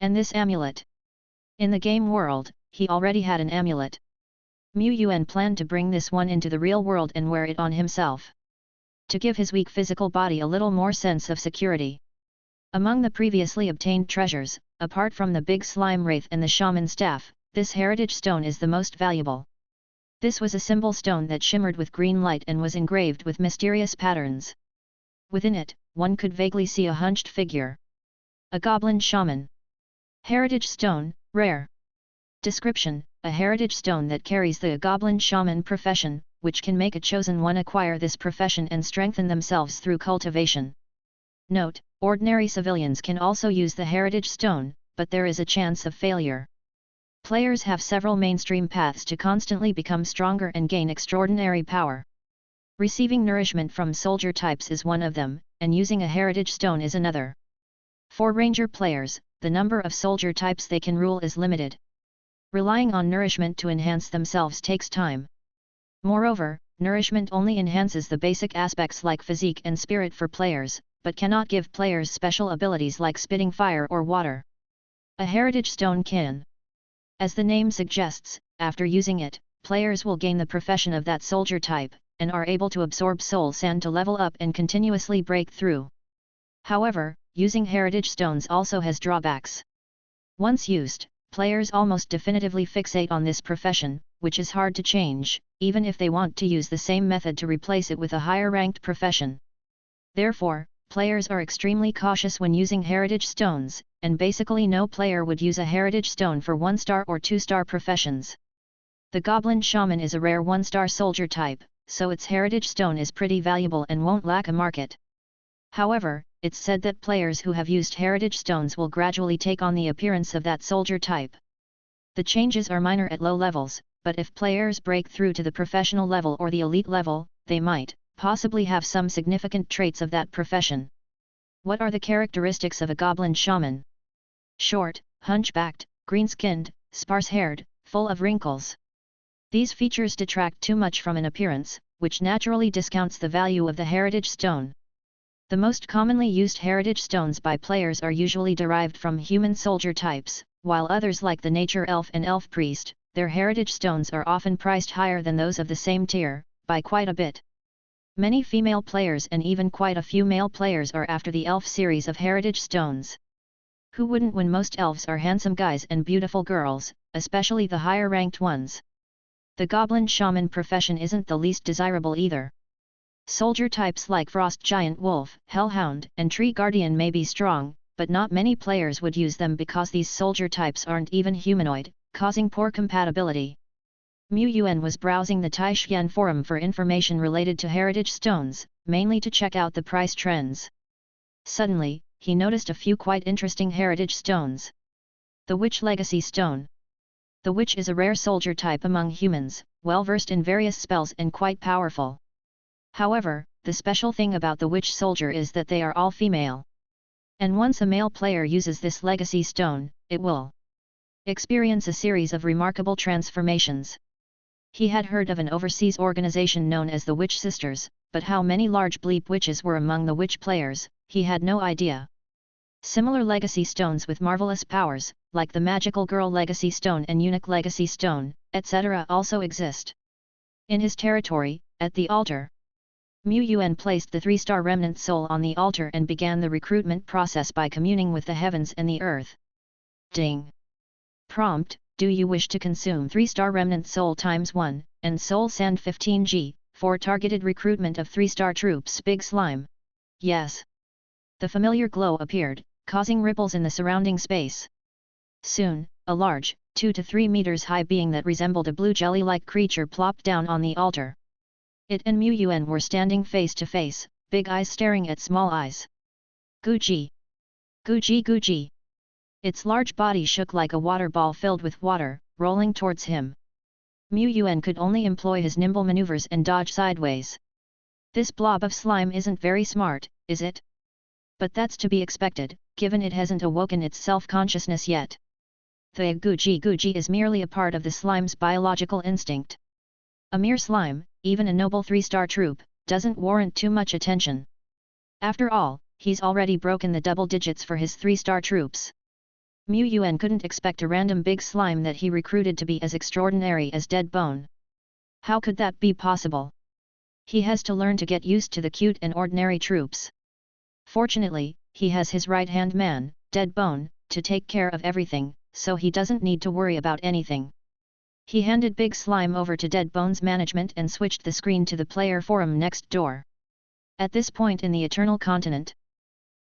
And this amulet? In the game world, he already had an amulet. Yuan planned to bring this one into the real world and wear it on himself. To give his weak physical body a little more sense of security. Among the previously obtained treasures, apart from the big slime wraith and the shaman staff, this heritage stone is the most valuable. This was a symbol stone that shimmered with green light and was engraved with mysterious patterns. Within it, one could vaguely see a hunched figure. A goblin shaman. Heritage stone, rare. Description: a heritage stone that carries the goblin shaman profession, which can make a chosen one acquire this profession and strengthen themselves through cultivation. Note: ordinary civilians can also use the heritage stone, but there is a chance of failure. Players have several mainstream paths to constantly become stronger and gain extraordinary power. Receiving nourishment from soldier types is one of them, and using a heritage stone is another. For ranger players, the number of soldier types they can rule is limited. Relying on nourishment to enhance themselves takes time. Moreover, nourishment only enhances the basic aspects like physique and spirit for players, but cannot give players special abilities like spitting fire or water. A heritage stone can. As the name suggests, after using it, players will gain the profession of that soldier type, and are able to absorb soul sand to level up and continuously break through. However, using heritage stones also has drawbacks. Once used, players almost definitively fixate on this profession, which is hard to change, even if they want to use the same method to replace it with a higher-ranked profession. Therefore, players are extremely cautious when using heritage stones, and basically no player would use a heritage stone for 1-star or 2-star professions. The Goblin Shaman is a rare 1-star soldier type, so its heritage stone is pretty valuable and won't lack a market. However, it's said that players who have used heritage stones will gradually take on the appearance of that soldier type. The changes are minor at low levels, but if players break through to the professional level or the elite level, they might, possibly have some significant traits of that profession. What are the characteristics of a Goblin Shaman? Short, hunchbacked, green-skinned, sparse-haired, full of wrinkles. These features detract too much from an appearance, which naturally discounts the value of the heritage stone. The most commonly used heritage stones by players are usually derived from human soldier types, while others like the nature elf and elf priest, their heritage stones are often priced higher than those of the same tier, by quite a bit. Many female players and even quite a few male players are after the elf series of heritage stones. Who wouldn't when most elves are handsome guys and beautiful girls, especially the higher-ranked ones? The Goblin Shaman profession isn't the least desirable either. Soldier types like Frost Giant Wolf, Hellhound, and Tree Guardian may be strong, but not many players would use them because these soldier types aren't even humanoid, causing poor compatibility. Yuan was browsing the Taishian forum for information related to heritage stones, mainly to check out the price trends. Suddenly, he noticed a few quite interesting heritage stones. The Witch Legacy Stone. The Witch is a rare soldier type among humans, well versed in various spells and quite powerful. However, the special thing about the Witch Soldier is that they are all female. And once a male player uses this legacy stone, it will experience a series of remarkable transformations. He had heard of an overseas organization known as the Witch Sisters, but how many large bleep witches were among the witch players, he had no idea. Similar legacy stones with marvelous powers, like the Magical Girl Legacy Stone and Eunuch Legacy Stone, etc. also exist. In his territory, at the altar, Yuan placed the 3-star remnant soul on the altar and began the recruitment process by communing with the heavens and the earth. Ding! Prompt: do you wish to consume 3-star remnant soul ×1, and soul sand 15G, for targeted recruitment of 3-star troops Big Slime? Yes. The familiar glow appeared, causing ripples in the surrounding space. Soon, a large, 2 to 3 meters high being that resembled a blue jelly-like creature plopped down on the altar. It and Yuan were standing face to face, big eyes staring at small eyes. Guji! Guji Guji! Its large body shook like a water ball filled with water, rolling towards him. Yuan could only employ his nimble maneuvers and dodge sideways. This blob of slime isn't very smart, is it? But that's to be expected, given it hasn't awoken its self-consciousness yet. The Guji Guji is merely a part of the slime's biological instinct. A mere slime, even a noble 3-star troop, doesn't warrant too much attention. After all, he's already broken the double digits for his 3-star troops. Yuan couldn't expect a random big slime that he recruited to be as extraordinary as Dead Bone. How could that be possible? He has to learn to get used to the cute and ordinary troops. Fortunately, he has his right-hand man, Dead Bone, to take care of everything, so he doesn't need to worry about anything. He handed Big Slime over to Dead Bone's management and switched the screen to the player forum next door. At this point in the Eternal Continent,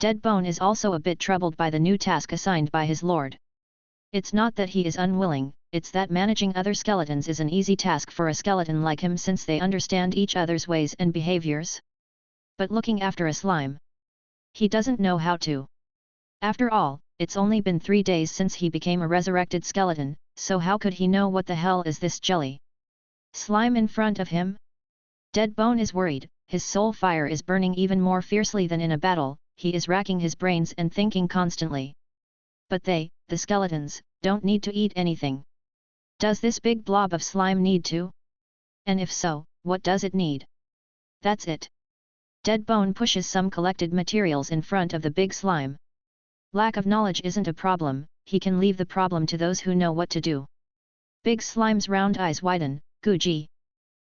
Dead Bone is also a bit troubled by the new task assigned by his lord. It's not that he is unwilling, it's that managing other skeletons is an easy task for a skeleton like him since they understand each other's ways and behaviors. But looking after a slime, he doesn't know how to. After all, it's only been 3 days since he became a resurrected skeleton, so how could he know what the hell is this jelly slime in front of him? Dead Bone is worried, his soul fire is burning even more fiercely than in a battle, he is racking his brains and thinking constantly. But they, the skeletons, don't need to eat anything. Does this big blob of slime need to? And if so, what does it need? That's it. Dead Bone pushes some collected materials in front of the big slime. Lack of knowledge isn't a problem, he can leave the problem to those who know what to do. Big Slime's round eyes widen, Guji.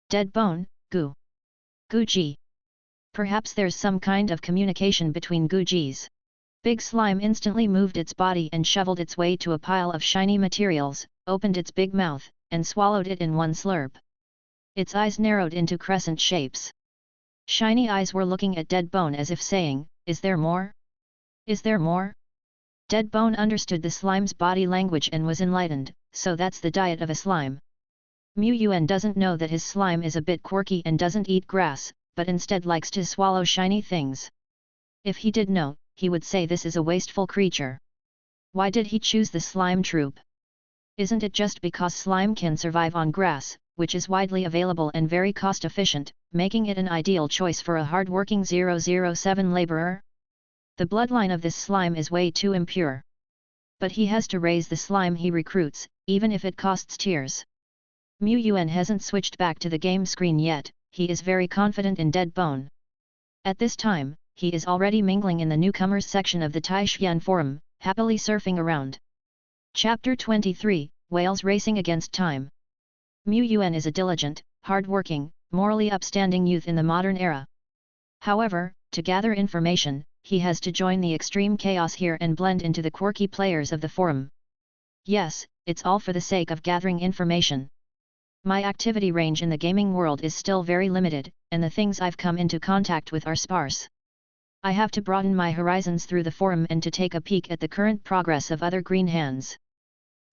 Dead Bone, Gu. Guji. Perhaps there's some kind of communication between Gujis. Big Slime instantly moved its body and shoveled its way to a pile of shiny materials, opened its big mouth, and swallowed it in one slurp. Its eyes narrowed into crescent shapes. Shiny eyes were looking at Dead Bone as if saying, "Is there more? Is there more?" Dead Bone understood the slime's body language and was enlightened, so that's the diet of a slime. Yuan doesn't know that his slime is a bit quirky and doesn't eat grass, but instead likes to swallow shiny things. If he did know, he would say this is a wasteful creature. Why did he choose the slime troop? Isn't it just because slime can survive on grass, which is widely available and very cost-efficient, making it an ideal choice for a hard-working 007 laborer? The bloodline of this slime is way too impure. But he has to raise the slime he recruits, even if it costs tears. Yuan hasn't switched back to the game screen yet, he is very confident in Dead Bone. At this time, he is already mingling in the newcomers section of the Taishuan forum, happily surfing around. Chapter 23, Whales Racing Against Time. Yuan is a diligent, hard-working, morally upstanding youth in the modern era. However, to gather information, he has to join the extreme chaos here and blend into the quirky players of the forum. Yes, it's all for the sake of gathering information. My activity range in the gaming world is still very limited, and the things I've come into contact with are sparse. I have to broaden my horizons through the forum and to take a peek at the current progress of other green hands.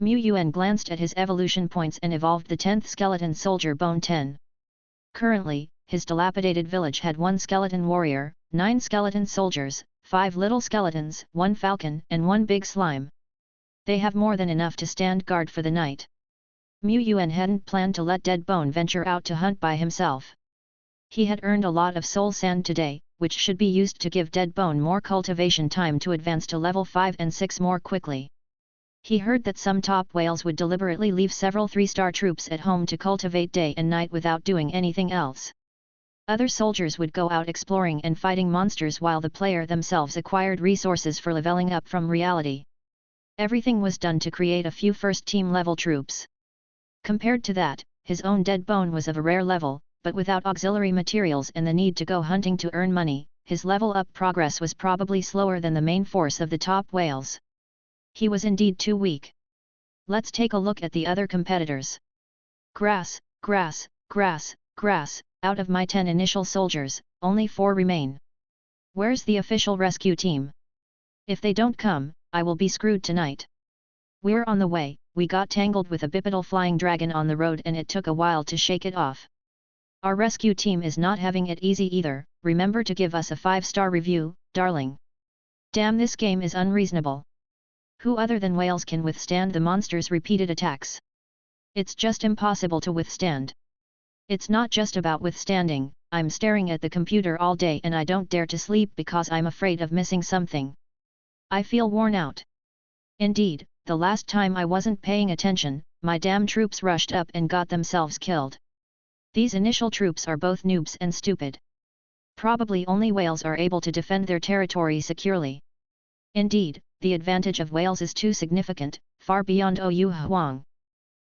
Yuan glanced at his evolution points and evolved the 10th skeleton soldier Bone 10. Currently, his dilapidated village had 1 skeleton warrior, 9 skeleton soldiers, 5 little skeletons, 1 falcon and 1 big slime. They have more than enough to stand guard for the night. Yuan hadn't planned to let Dead Bone venture out to hunt by himself. He had earned a lot of soul sand today, which should be used to give Dead Bone more cultivation time to advance to level 5 and 6 more quickly. He heard that some top whales would deliberately leave several 3-star troops at home to cultivate day and night without doing anything else. Other soldiers would go out exploring and fighting monsters while the player themselves acquired resources for leveling up from reality. Everything was done to create a few first-team level troops. Compared to that, his own Dead Bone was of a rare level, but without auxiliary materials and the need to go hunting to earn money, his level-up progress was probably slower than the main force of the top whales. He was indeed too weak. Let's take a look at the other competitors. Grass, grass, grass, grass, out of my 10 initial soldiers, only 4 remain. Where's the official rescue team? If they don't come, I will be screwed tonight. We're on the way. We got tangled with a bipedal flying dragon on the road and it took a while to shake it off. Our rescue team is not having it easy either, remember to give us a 5-star review, darling. Damn, this game is unreasonable. Who other than whales can withstand the monster's repeated attacks? It's just impossible to withstand. It's not just about withstanding, I'm staring at the computer all day and I don't dare to sleep because I'm afraid of missing something. I feel worn out. Indeed, the last time I wasn't paying attention, my damn troops rushed up and got themselves killed. These initial troops are both noobs and stupid. Probably only whales are able to defend their territory securely. Indeed, the advantage of whales is too significant, far beyond Oyu Huang.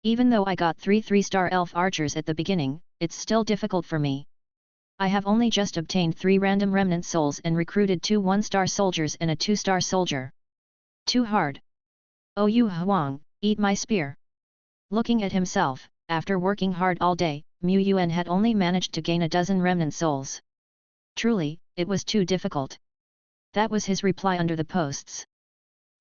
Even though I got 3 3-star elf archers at the beginning, it's still difficult for me. I have only just obtained 3 random remnant souls and recruited 2 1-star soldiers and a 2-star soldier. Too hard. Oyu Huang, eat my spear. Looking at himself, after working hard all day, Yuan had only managed to gain a dozen remnant souls. Truly, it was too difficult. That was his reply under the posts.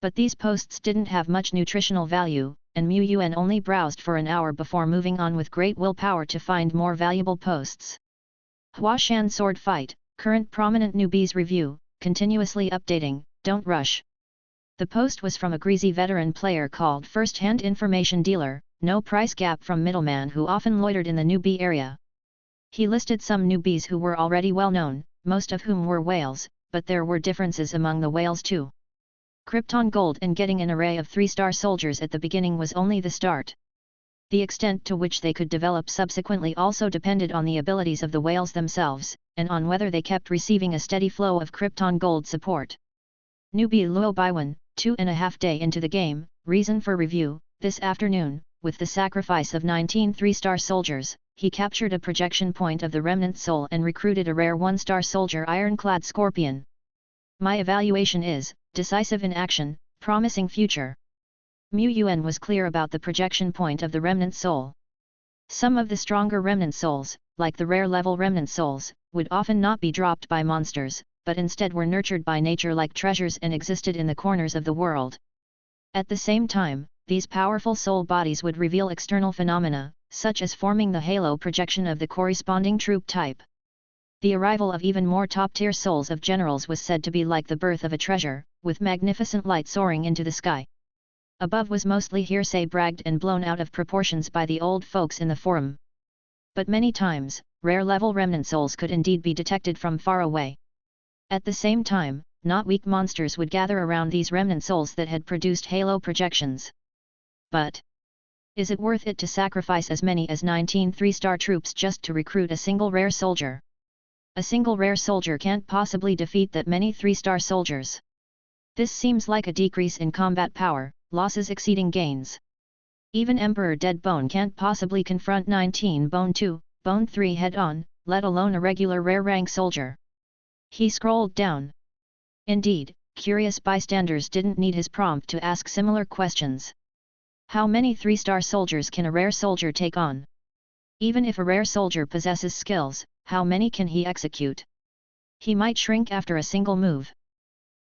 But these posts didn't have much nutritional value, and Yuan only browsed for an hour before moving on with great willpower to find more valuable posts. Huashan Sword Fight, current prominent newbies review, continuously updating, don't rush. The post was from a greasy veteran player called First Hand Information Dealer, no price gap from middleman who often loitered in the newbie area. He listed some newbies who were already well known, most of whom were whales, but there were differences among the whales too. Krypton Gold and getting an array of 3-star soldiers at the beginning was only the start. The extent to which they could develop subsequently also depended on the abilities of the whales themselves, and on whether they kept receiving a steady flow of Krypton Gold support. Newbie Luo Baiwen, 2.5 day into the game, reason for review. This afternoon, with the sacrifice of 19 3-star soldiers, he captured a projection point of the remnant soul and recruited a rare 1-star soldier Ironclad Scorpion. My evaluation is, decisive in action, promising future. Mu Yuan was clear about the projection point of the remnant soul. Some of the stronger remnant souls, like the rare level remnant souls, would often not be dropped by monsters, but instead were nurtured by nature like treasures and existed in the corners of the world. At the same time, these powerful soul bodies would reveal external phenomena, such as forming the halo projection of the corresponding troop type. The arrival of even more top-tier souls of generals was said to be like the birth of a treasure, with magnificent light soaring into the sky. Above was mostly hearsay bragged and blown out of proportions by the old folks in the forum. But many times, rare-level remnant souls could indeed be detected from far away. At the same time, not weak monsters would gather around these remnant souls that had produced halo projections. But is it worth it to sacrifice as many as 19 3-star troops just to recruit a single rare soldier? A single rare soldier can't possibly defeat that many 3-star soldiers. This seems like a decrease in combat power, losses exceeding gains. Even Emperor Deadbone can't possibly confront 19 Bone 2, Bone 3 head-on, let alone a regular rare rank soldier. He scrolled down. Indeed, curious bystanders didn't need his prompt to ask similar questions. How many 3-star soldiers can a rare soldier take on? Even if a rare soldier possesses skills, how many can he execute? He might shrink after a single move.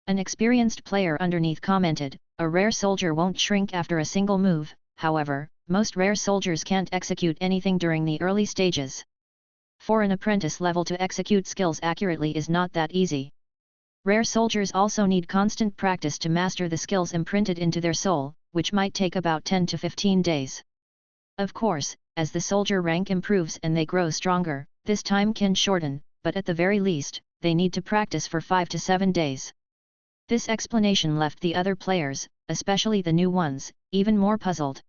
An experienced player underneath commented, a rare soldier won't shrink after a single move. However, most rare soldiers can't execute anything during the early stages. For an apprentice level to execute skills accurately is not that easy. Rare soldiers also need constant practice to master the skills imprinted into their soul, which might take about 10 to 15 days. Of course, as the soldier rank improves and they grow stronger, this time can shorten, but at the very least, they need to practice for 5 to 7 days. This explanation left the other players, especially the new ones, even more puzzled.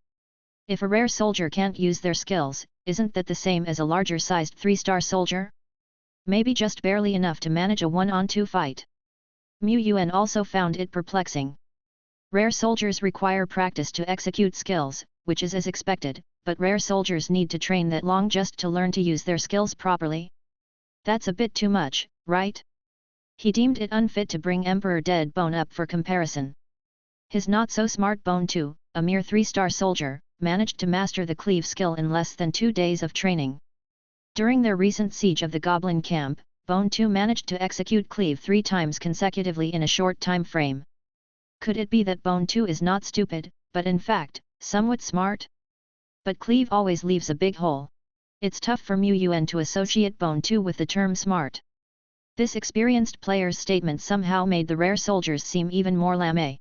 If a rare soldier can't use their skills, isn't that the same as a larger-sized 3-star soldier? Maybe just barely enough to manage a 1-on-2 fight. Mu Yuan also found it perplexing. Rare soldiers require practice to execute skills, which is as expected, but rare soldiers need to train that long just to learn to use their skills properly. That's a bit too much, right? He deemed it unfit to bring Emperor Deadbone up for comparison. His not-so-smart Bone 2, a mere 3-star soldier, managed to master the cleave skill in less than 2 days of training. During their recent siege of the Goblin camp, Bone 2 managed to execute cleave 3 times consecutively in a short time frame. Could it be that Bone 2 is not stupid, but in fact, somewhat smart? But cleave always leaves a big hole. It's tough for Mu Yuan to associate Bone 2 with the term smart. This experienced player's statement somehow made the rare soldiers seem even more lame.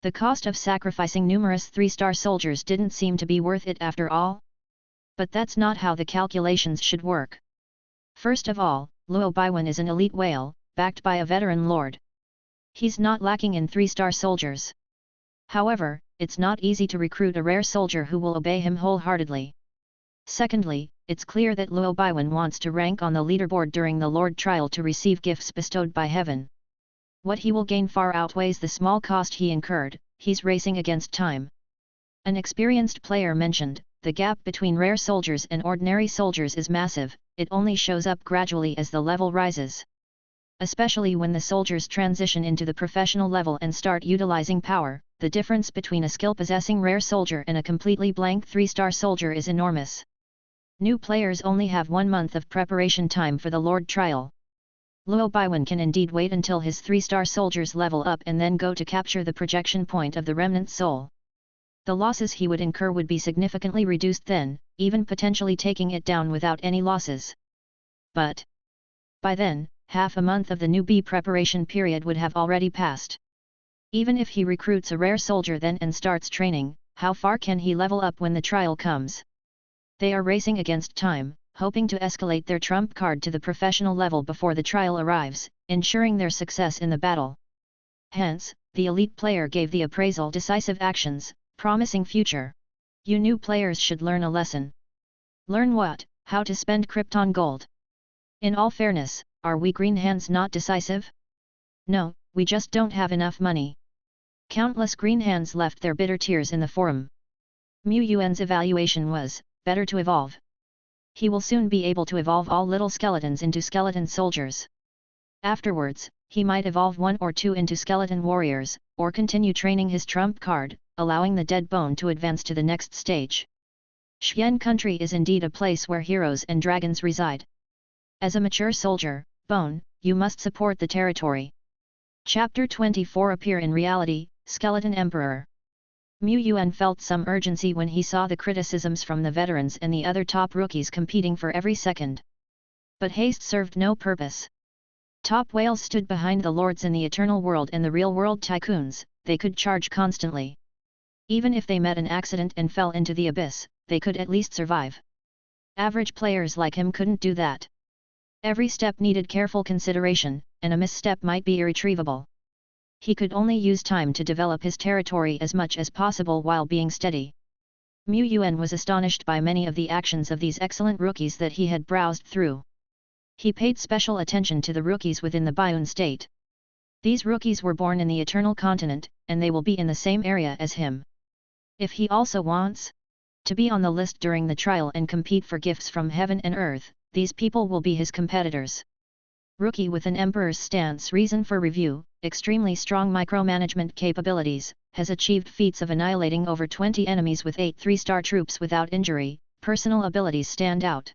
The cost of sacrificing numerous 3-star soldiers didn't seem to be worth it after all. But that's not how the calculations should work. First of all, Luo Baiwen is an elite whale, backed by a veteran lord. He's not lacking in 3-star soldiers. However, it's not easy to recruit a rare soldier who will obey him wholeheartedly. Secondly, it's clear that Luo Baiwen wants to rank on the leaderboard during the Lord trial to receive gifts bestowed by heaven. What he will gain far outweighs the small cost he incurred. He's racing against time. An experienced player mentioned, the gap between rare soldiers and ordinary soldiers is massive, it only shows up gradually as the level rises. Especially when the soldiers transition into the professional level and start utilizing power, the difference between a skill-possessing rare soldier and a completely blank 3-star soldier is enormous. New players only have 1 month of preparation time for the Lord trial. Luo Baiwen can indeed wait until his 3-star soldiers level up and then go to capture the projection point of the remnant soul. The losses he would incur would be significantly reduced then, even potentially taking it down without any losses. But by then, half a month of the newbie preparation period would have already passed. Even if he recruits a rare soldier then and starts training, how far can he level up when the trial comes? They are racing against time, hoping to escalate their trump card to the professional level before the trial arrives, ensuring their success in the battle. Hence, the elite player gave the appraisal decisive actions, promising future. You new players should learn a lesson. Learn what? How to spend Krypton gold. In all fairness, are we green hands not decisive? No, we just don't have enough money. Countless green hands left their bitter tears in the forum. Yuan's evaluation was, better to evolve. He will soon be able to evolve all little skeletons into skeleton soldiers. Afterwards, he might evolve one or two into skeleton warriors, or continue training his trump card, allowing the dead bone to advance to the next stage. Xian country is indeed a place where heroes and dragons reside. As a mature soldier, Bone, you must support the territory. Chapter 24 Appear in reality, Skeleton Emperor. Yuan felt some urgency when he saw the criticisms from the veterans and the other top rookies competing for every second. But haste served no purpose. Top whales stood behind the lords in the eternal world and the real-world tycoons. They could charge constantly. Even if they met an accident and fell into the abyss, they could at least survive. Average players like him couldn't do that. Every step needed careful consideration, and a misstep might be irretrievable. He could only use time to develop his territory as much as possible while being steady. Yuan was astonished by many of the actions of these excellent rookies that he had browsed through. He paid special attention to the rookies within the Baiun state. These rookies were born in the Eternal Continent, and they will be in the same area as him. If he also wants to be on the list during the trial and compete for gifts from heaven and earth, these people will be his competitors. Rookie with an Emperor's stance. Reason for review: extremely strong micromanagement capabilities, has achieved feats of annihilating over 20 enemies with 8 3-star troops without injury. Personal abilities stand out.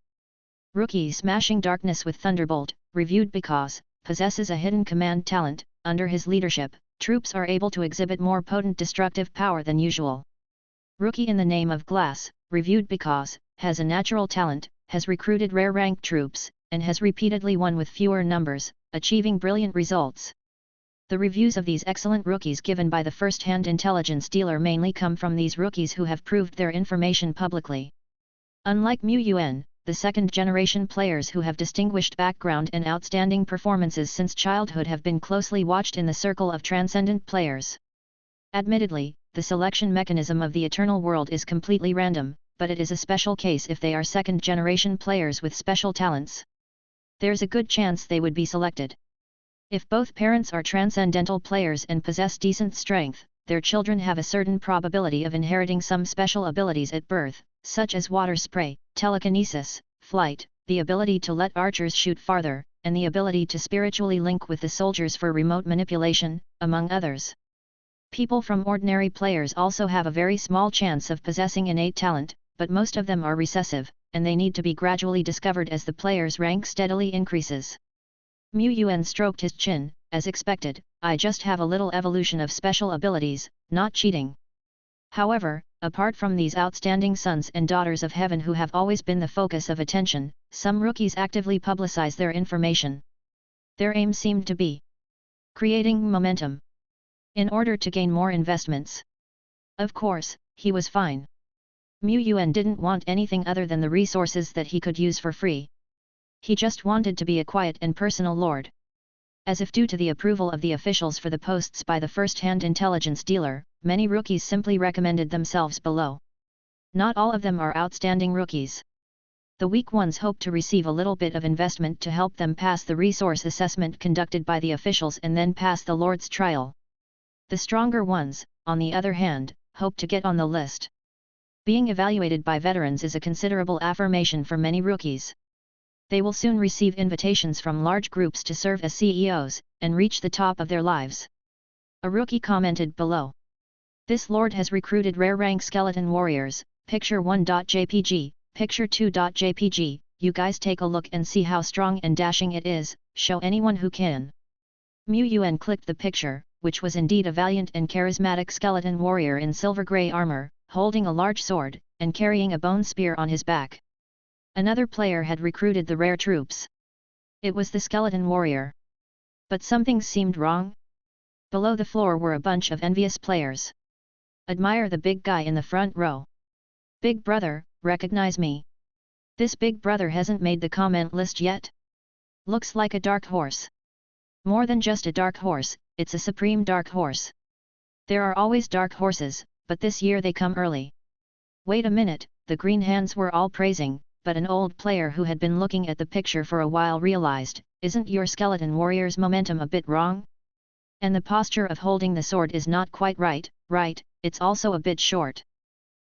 Rookie smashing darkness with Thunderbolt, reviewed because possesses a hidden command talent. Under his leadership, troops are able to exhibit more potent destructive power than usual. Rookie in the name of Glass, reviewed because has a natural talent, has recruited rare rank troops, and has repeatedly won with fewer numbers, achieving brilliant results. The reviews of these excellent rookies given by the first-hand intelligence dealer mainly come from these rookies who have proved their information publicly. Unlike Yuan, the second-generation players who have distinguished background and outstanding performances since childhood have been closely watched in the circle of transcendent players. Admittedly, the selection mechanism of the Eternal World is completely random, but it is a special case if they are second-generation players with special talents. There's a good chance they would be selected. If both parents are transcendental players and possess decent strength, their children have a certain probability of inheriting some special abilities at birth, such as water spray, telekinesis, flight, the ability to let archers shoot farther, and the ability to spiritually link with the soldiers for remote manipulation, among others. People from ordinary players also have a very small chance of possessing innate talent, but most of them are recessive, and they need to be gradually discovered as the player's rank steadily increases. Yuan stroked his chin. As expected, I just have a little evolution of special abilities, not cheating. However, apart from these outstanding sons and daughters of heaven who have always been the focus of attention, some rookies actively publicize their information. Their aim seemed to be creating momentum in order to gain more investments. Of course, he was fine. Yuan didn't want anything other than the resources that he could use for free. He just wanted to be a quiet and personal lord. As if due to the approval of the officials for the posts by the first-hand intelligence dealer, many rookies simply recommended themselves below. Not all of them are outstanding rookies. The weak ones hope to receive a little bit of investment to help them pass the resource assessment conducted by the officials and then pass the Lord's trial. The stronger ones, on the other hand, hope to get on the list. Being evaluated by veterans is a considerable affirmation for many rookies. They will soon receive invitations from large groups to serve as CEOs, and reach the top of their lives. A rookie commented below. This lord has recruited rare rank skeleton warriors, picture 1.jpg, picture 2.jpg, you guys take a look and see how strong and dashing it is, show anyone who can. Yuan clicked the picture, which was indeed a valiant and charismatic skeleton warrior in silver grey armor, holding a large sword, and carrying a bone spear on his back. Another player had recruited the rare troops. It was the skeleton warrior. But something seemed wrong. Below the floor were a bunch of envious players. Admire the big guy in the front row. Big brother, recognize me. This big brother hasn't made the comment list yet. Looks like a dark horse. More than just a dark horse, it's a supreme dark horse. There are always dark horses, but this year they come early. Wait a minute, the green hands were all praising, but an old player who had been looking at the picture for a while realized, isn't your skeleton warrior's momentum a bit wrong? And the posture of holding the sword is not quite right, it's also a bit short.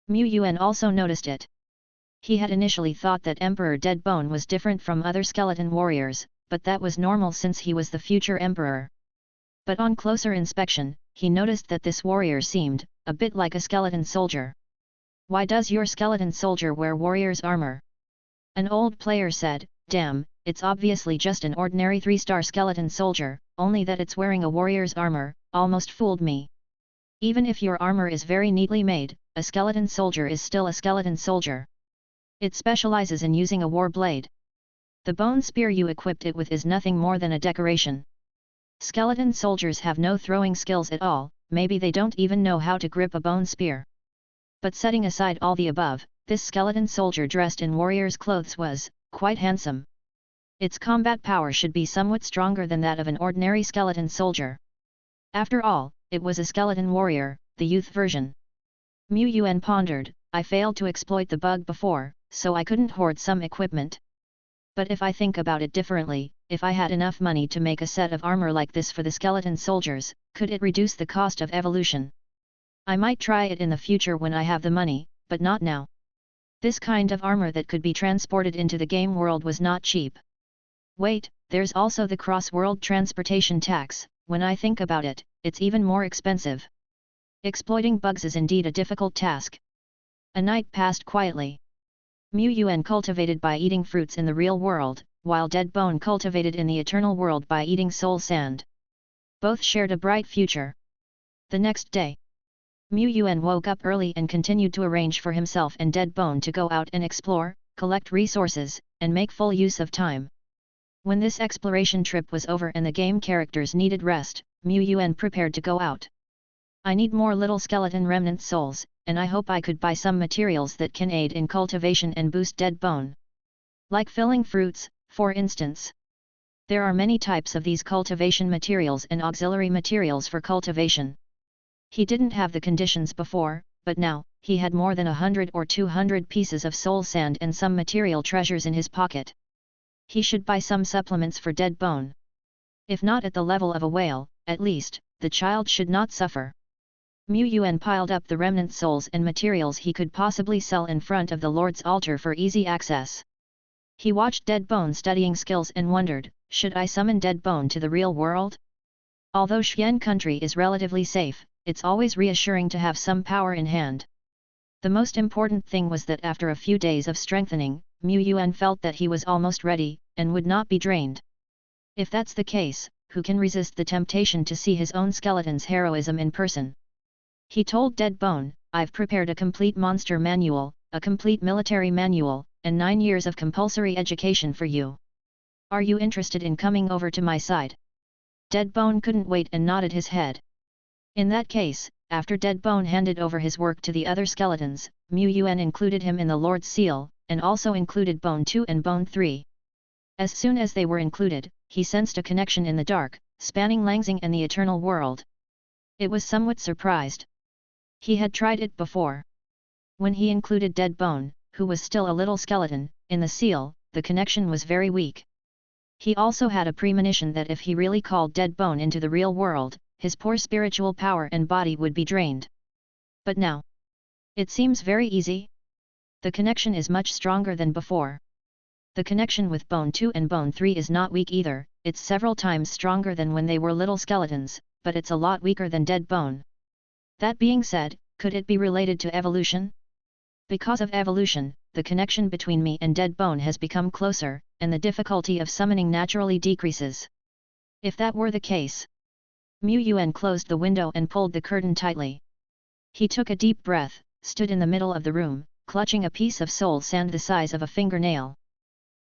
Yuan also noticed it. He had initially thought that Emperor Deadbone was different from other skeleton warriors, but that was normal since he was the future emperor. But on closer inspection, he noticed that this warrior seemed a bit like a skeleton soldier. Why does your skeleton soldier wear warrior's armor? An old player said, damn, it's obviously just an ordinary 3-star skeleton soldier, only that it's wearing a warrior's armor, almost fooled me. Even if your armor is very neatly made, a skeleton soldier is still a skeleton soldier. It specializes in using a war blade. The bone spear you equipped it with is nothing more than a decoration. Skeleton soldiers have no throwing skills at all, maybe they don't even know how to grip a bone spear. But setting aside all the above, this skeleton soldier dressed in warrior's clothes was quite handsome. Its combat power should be somewhat stronger than that of an ordinary skeleton soldier. After all, it was a skeleton warrior, the youth version. Yuan pondered, I failed to exploit the bug before, so I couldn't hoard some equipment. But if I think about it differently, if I had enough money to make a set of armor like this for the skeleton soldiers, could it reduce the cost of evolution? I might try it in the future when I have the money, but not now. This kind of armor that could be transported into the game world was not cheap. Wait, there's also the cross-world transportation tax, when I think about it, it's even more expensive. Exploiting bugs is indeed a difficult task. A night passed quietly. Yuan cultivated by eating fruits in the real world, while Deadbone cultivated in the eternal world by eating soul sand. Both shared a bright future. The next day, Yuan woke up early and continued to arrange for himself and Deadbone to go out and explore, collect resources, and make full use of time. When this exploration trip was over and the game characters needed rest, Yuan prepared to go out. I need more little skeleton remnant souls, and I hope I could buy some materials that can aid in cultivation and boost Deadbone. Like filling fruits, for instance. There are many types of these cultivation materials and auxiliary materials for cultivation. He didn't have the conditions before, but now, he had more than 100 or 200 pieces of soul sand and some material treasures in his pocket. He should buy some supplements for Deadbone. If not at the level of a whale, at least, the child should not suffer. Yuan piled up the remnant souls and materials he could possibly sell in front of the Lord's altar for easy access. He watched Deadbone studying skills and wondered, should I summon Deadbone to the real world? Although Xian country is relatively safe, it's always reassuring to have some power in hand. The most important thing was that after a few days of strengthening, Yuan felt that he was almost ready, and would not be drained. If that's the case, who can resist the temptation to see his own skeleton's heroism in person? He told Deadbone, I've prepared a complete monster manual, a complete military manual, and 9 years of compulsory education for you. Are you interested in coming over to my side? Deadbone couldn't wait and nodded his head. In that case, after Deadbone handed over his work to the other skeletons, Yuan included him in the Lord's Seal, and also included Bone 2 and Bone 3. As soon as they were included, he sensed a connection in the dark, spanning Langxing and the eternal world. It was somewhat surprised. He had tried it before. When he included Deadbone, who was still a little skeleton, in the seal, the connection was very weak. He also had a premonition that if he really called Deadbone into the real world, his poor spiritual power and body would be drained. But now, it seems very easy. The connection is much stronger than before. The connection with Bone 2 and Bone 3 is not weak either, it's several times stronger than when they were little skeletons, but it's a lot weaker than Deadbone. That being said, could it be related to evolution? Because of evolution, the connection between me and Deadbone has become closer, and the difficulty of summoning naturally decreases. If that were the case. Yuan closed the window and pulled the curtain tightly. He took a deep breath, stood in the middle of the room, clutching a piece of soul sand the size of a fingernail.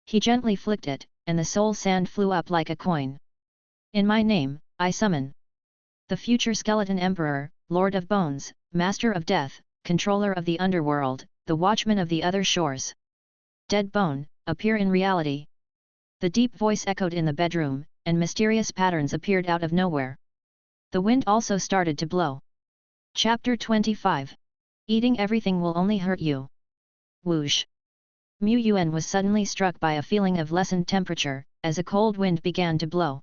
He gently flicked it, and the soul sand flew up like a coin. In my name, I summon the future skeleton emperor, Lord of Bones, Master of Death, Controller of the Underworld, the Watchman of the Other Shores. Deadbone, appear in reality. The deep voice echoed in the bedroom, and mysterious patterns appeared out of nowhere. The wind also started to blow. Chapter 25. Eating everything will only hurt you. Whoosh! Mu Yuan was suddenly struck by a feeling of lessened temperature, as a cold wind began to blow.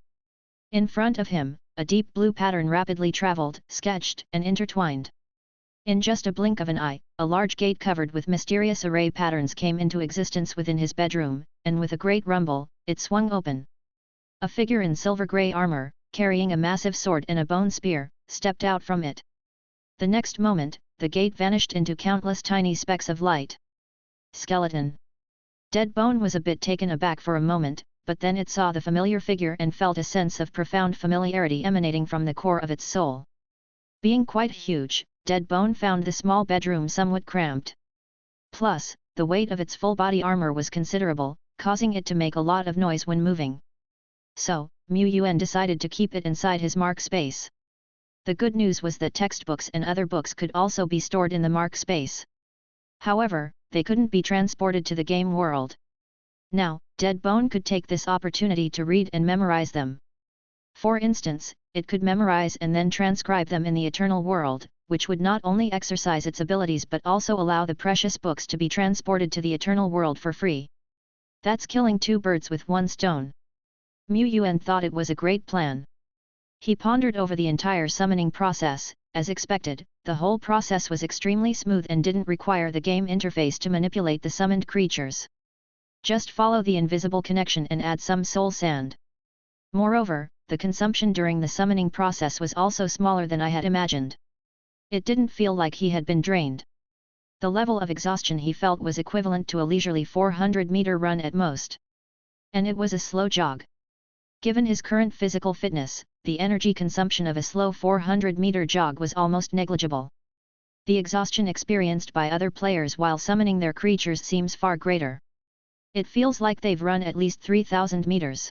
In front of him, a deep blue pattern rapidly traveled, sketched and intertwined. In just a blink of an eye, a large gate covered with mysterious array patterns came into existence within his bedroom, and with a great rumble, it swung open. A figure in silver-grey armor, carrying a massive sword and a bone spear, stepped out from it. The next moment, the gate vanished into countless tiny specks of light. Skeleton. Dead Bone was a bit taken aback for a moment, but then it saw the familiar figure and felt a sense of profound familiarity emanating from the core of its soul. Being quite huge, Dead Bone found the small bedroom somewhat cramped. Plus, the weight of its full body armor was considerable, causing it to make a lot of noise when moving. So, Mu Yuan decided to keep it inside his mark space. The good news was that textbooks and other books could also be stored in the mark space. However, they couldn't be transported to the game world. Now, Dead Bone could take this opportunity to read and memorize them. For instance, it could memorize and then transcribe them in the eternal world, which would not only exercise its abilities but also allow the precious books to be transported to the eternal world for free. That's killing two birds with one stone. Mu Yuan thought it was a great plan. He pondered over the entire summoning process. As expected, the whole process was extremely smooth and didn't require the game interface to manipulate the summoned creatures. Just follow the invisible connection and add some soul sand. Moreover, the consumption during the summoning process was also smaller than I had imagined. It didn't feel like he had been drained. The level of exhaustion he felt was equivalent to a leisurely 400-meter run at most. And it was a slow jog. Given his current physical fitness, the energy consumption of a slow 400-meter jog was almost negligible. The exhaustion experienced by other players while summoning their creatures seems far greater. It feels like they've run at least 3,000 meters.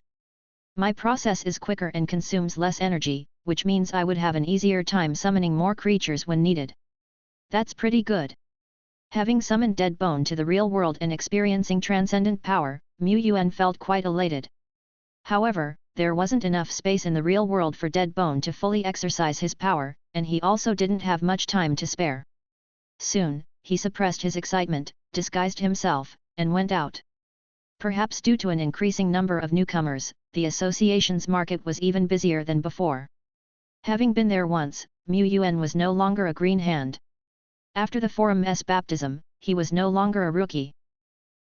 My process is quicker and consumes less energy, which means I would have an easier time summoning more creatures when needed. That's pretty good. Having summoned Dead Bone to the real world and experiencing transcendent power, Mu Yuan felt quite elated. However, there wasn't enough space in the real world for Dead Bone to fully exercise his power, and he also didn't have much time to spare. Soon, he suppressed his excitement, disguised himself, and went out. Perhaps due to an increasing number of newcomers, the association's market was even busier than before. Having been there once, Mu Yuan was no longer a green hand. After the Forum's baptism, he was no longer a rookie.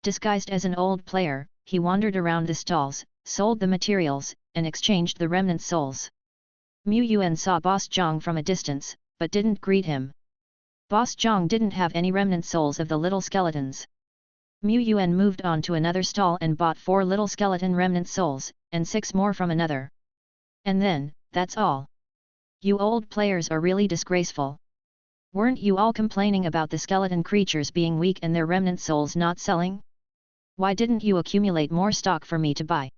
Disguised as an old player, he wandered around the stalls, sold the materials, and exchanged the remnant souls. Mu Yuan saw Boss Zhang from a distance, but didn't greet him. Boss Zhang didn't have any remnant souls of the little skeletons. Mu Yuan moved on to another stall and bought 4 little skeleton remnant souls, and 6 more from another. And then, that's all. You old players are really disgraceful. Weren't you all complaining about the skeleton creatures being weak and their remnant souls not selling? Why didn't you accumulate more stock for me to buy?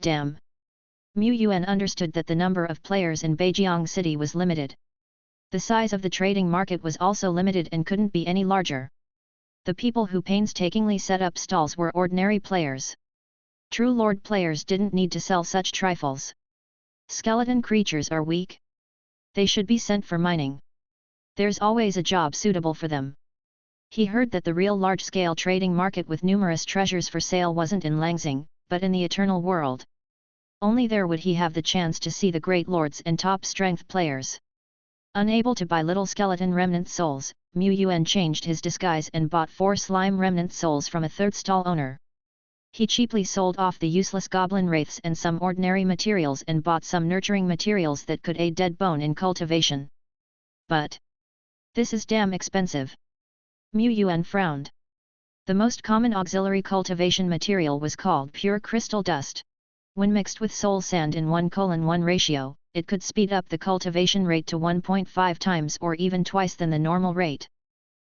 Damn! Mu Yuan understood that the number of players in Beijiang City was limited. The size of the trading market was also limited and couldn't be any larger. The people who painstakingly set up stalls were ordinary players. True Lord players didn't need to sell such trifles. Skeleton creatures are weak. They should be sent for mining. There's always a job suitable for them. He heard that the real large-scale trading market with numerous treasures for sale wasn't in Langxing, but in the eternal world. Only there would he have the chance to see the great lords and top-strength players. Unable to buy little skeleton remnant souls, Mu Yuan changed his disguise and bought 4 slime remnant souls from a third stall owner. He cheaply sold off the useless goblin wraiths and some ordinary materials and bought some nurturing materials that could aid Dead Bone in cultivation. But this is damn expensive. Mu Yuan frowned. The most common auxiliary cultivation material was called pure crystal dust. When mixed with soul sand in 1:1 ratio, it could speed up the cultivation rate to 1.5 times or even twice than the normal rate.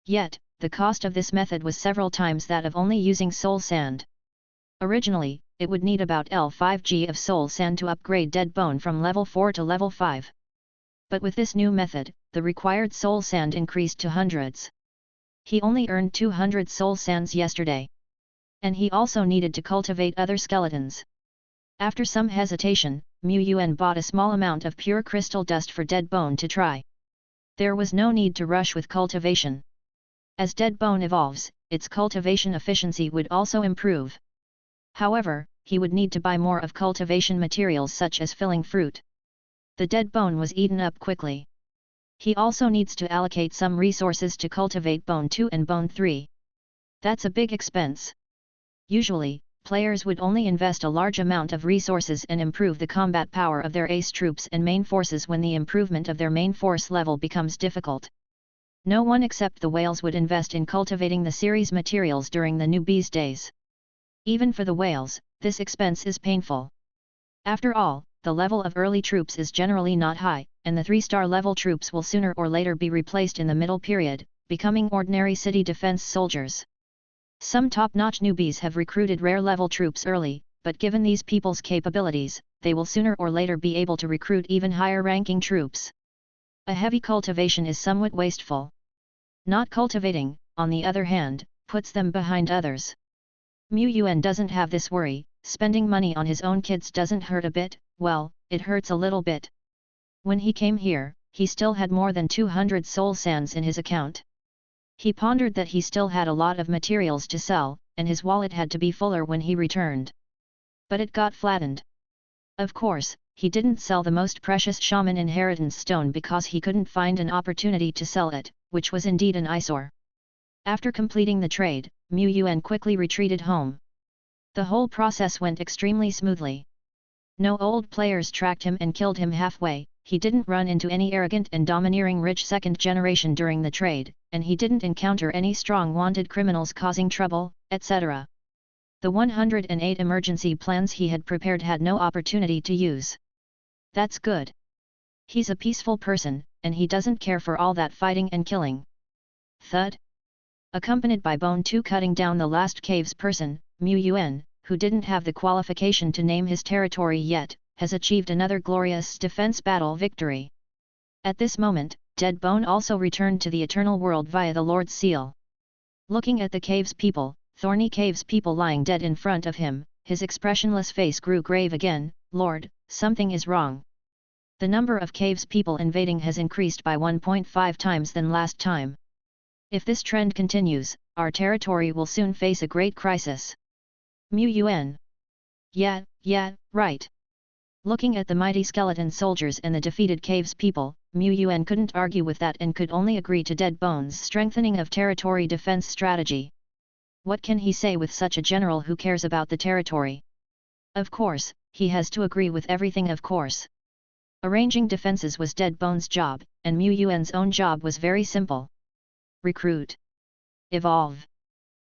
Yet, the cost of this method was several times that of only using soul sand. Originally, it would need about L5G of soul sand to upgrade Dead Bone from level 4 to level 5. But with this new method, the required soul sand increased to hundreds. He only earned 200 soul sands yesterday. And he also needed to cultivate other skeletons. After some hesitation, Mu Yuan bought a small amount of pure crystal dust for Dead Bone to try. There was no need to rush with cultivation. As dead bone evolves, its cultivation efficiency would also improve. However, he would need to buy more of cultivation materials such as filling fruit. The dead bone was eaten up quickly. He also needs to allocate some resources to cultivate bone 2 and bone 3. That's a big expense. Usually, players would only invest a large amount of resources and improve the combat power of their ace troops and main forces when the improvement of their main force level becomes difficult. No one except the whales would invest in cultivating the series materials during the newbies' days. Even for the whales, this expense is painful. After all, the level of early troops is generally not high, and the 3-star level troops will sooner or later be replaced in the middle period, becoming ordinary city defense soldiers. Some top-notch newbies have recruited rare level troops early, but given these people's capabilities, they will sooner or later be able to recruit even higher-ranking troops. A heavy cultivation is somewhat wasteful. Not cultivating, on the other hand, puts them behind others. Yuan doesn't have this worry. Spending money on his own kids doesn't hurt a bit. Well, it hurts a little bit. When he came here, he still had more than 200 soul sands in his account. He pondered that he still had a lot of materials to sell, and his wallet had to be fuller when he returned. But it got flattened. Of course, he didn't sell the most precious shaman inheritance stone because he couldn't find an opportunity to sell it, which was indeed an eyesore. After completing the trade, Yuan quickly retreated home. The whole process went extremely smoothly. No old players tracked him and killed him halfway, he didn't run into any arrogant and domineering rich second generation during the trade, and he didn't encounter any strong wanted criminals causing trouble, etc. The 108 emergency plans he had prepared had no opportunity to use. That's good. He's a peaceful person, and he doesn't care for all that fighting and killing. Thud. Accompanied by Bone 2 cutting down the last cave's person, Yuan, who didn't have the qualification to name his territory yet, has achieved another glorious defense battle victory. At this moment, Dead Bone also returned to the Eternal World via the Lord's Seal. Looking at the cave's people, thorny cave's people lying dead in front of him, his expressionless face grew grave again. Lord, something is wrong. The number of cave's people invading has increased by 1.5 times than last time. If this trend continues, our territory will soon face a great crisis. Yuan. Yeah, right. Looking at the mighty skeleton soldiers and the defeated cave's people, Yuan couldn't argue with that and could only agree to Dead Bone's strengthening of territory defense strategy. What can he say with such a general who cares about the territory? Of course, he has to agree with everything, of course. Arranging defenses was Dead Bone's job, and Yuan's own job was very simple. Recruit. Evolve.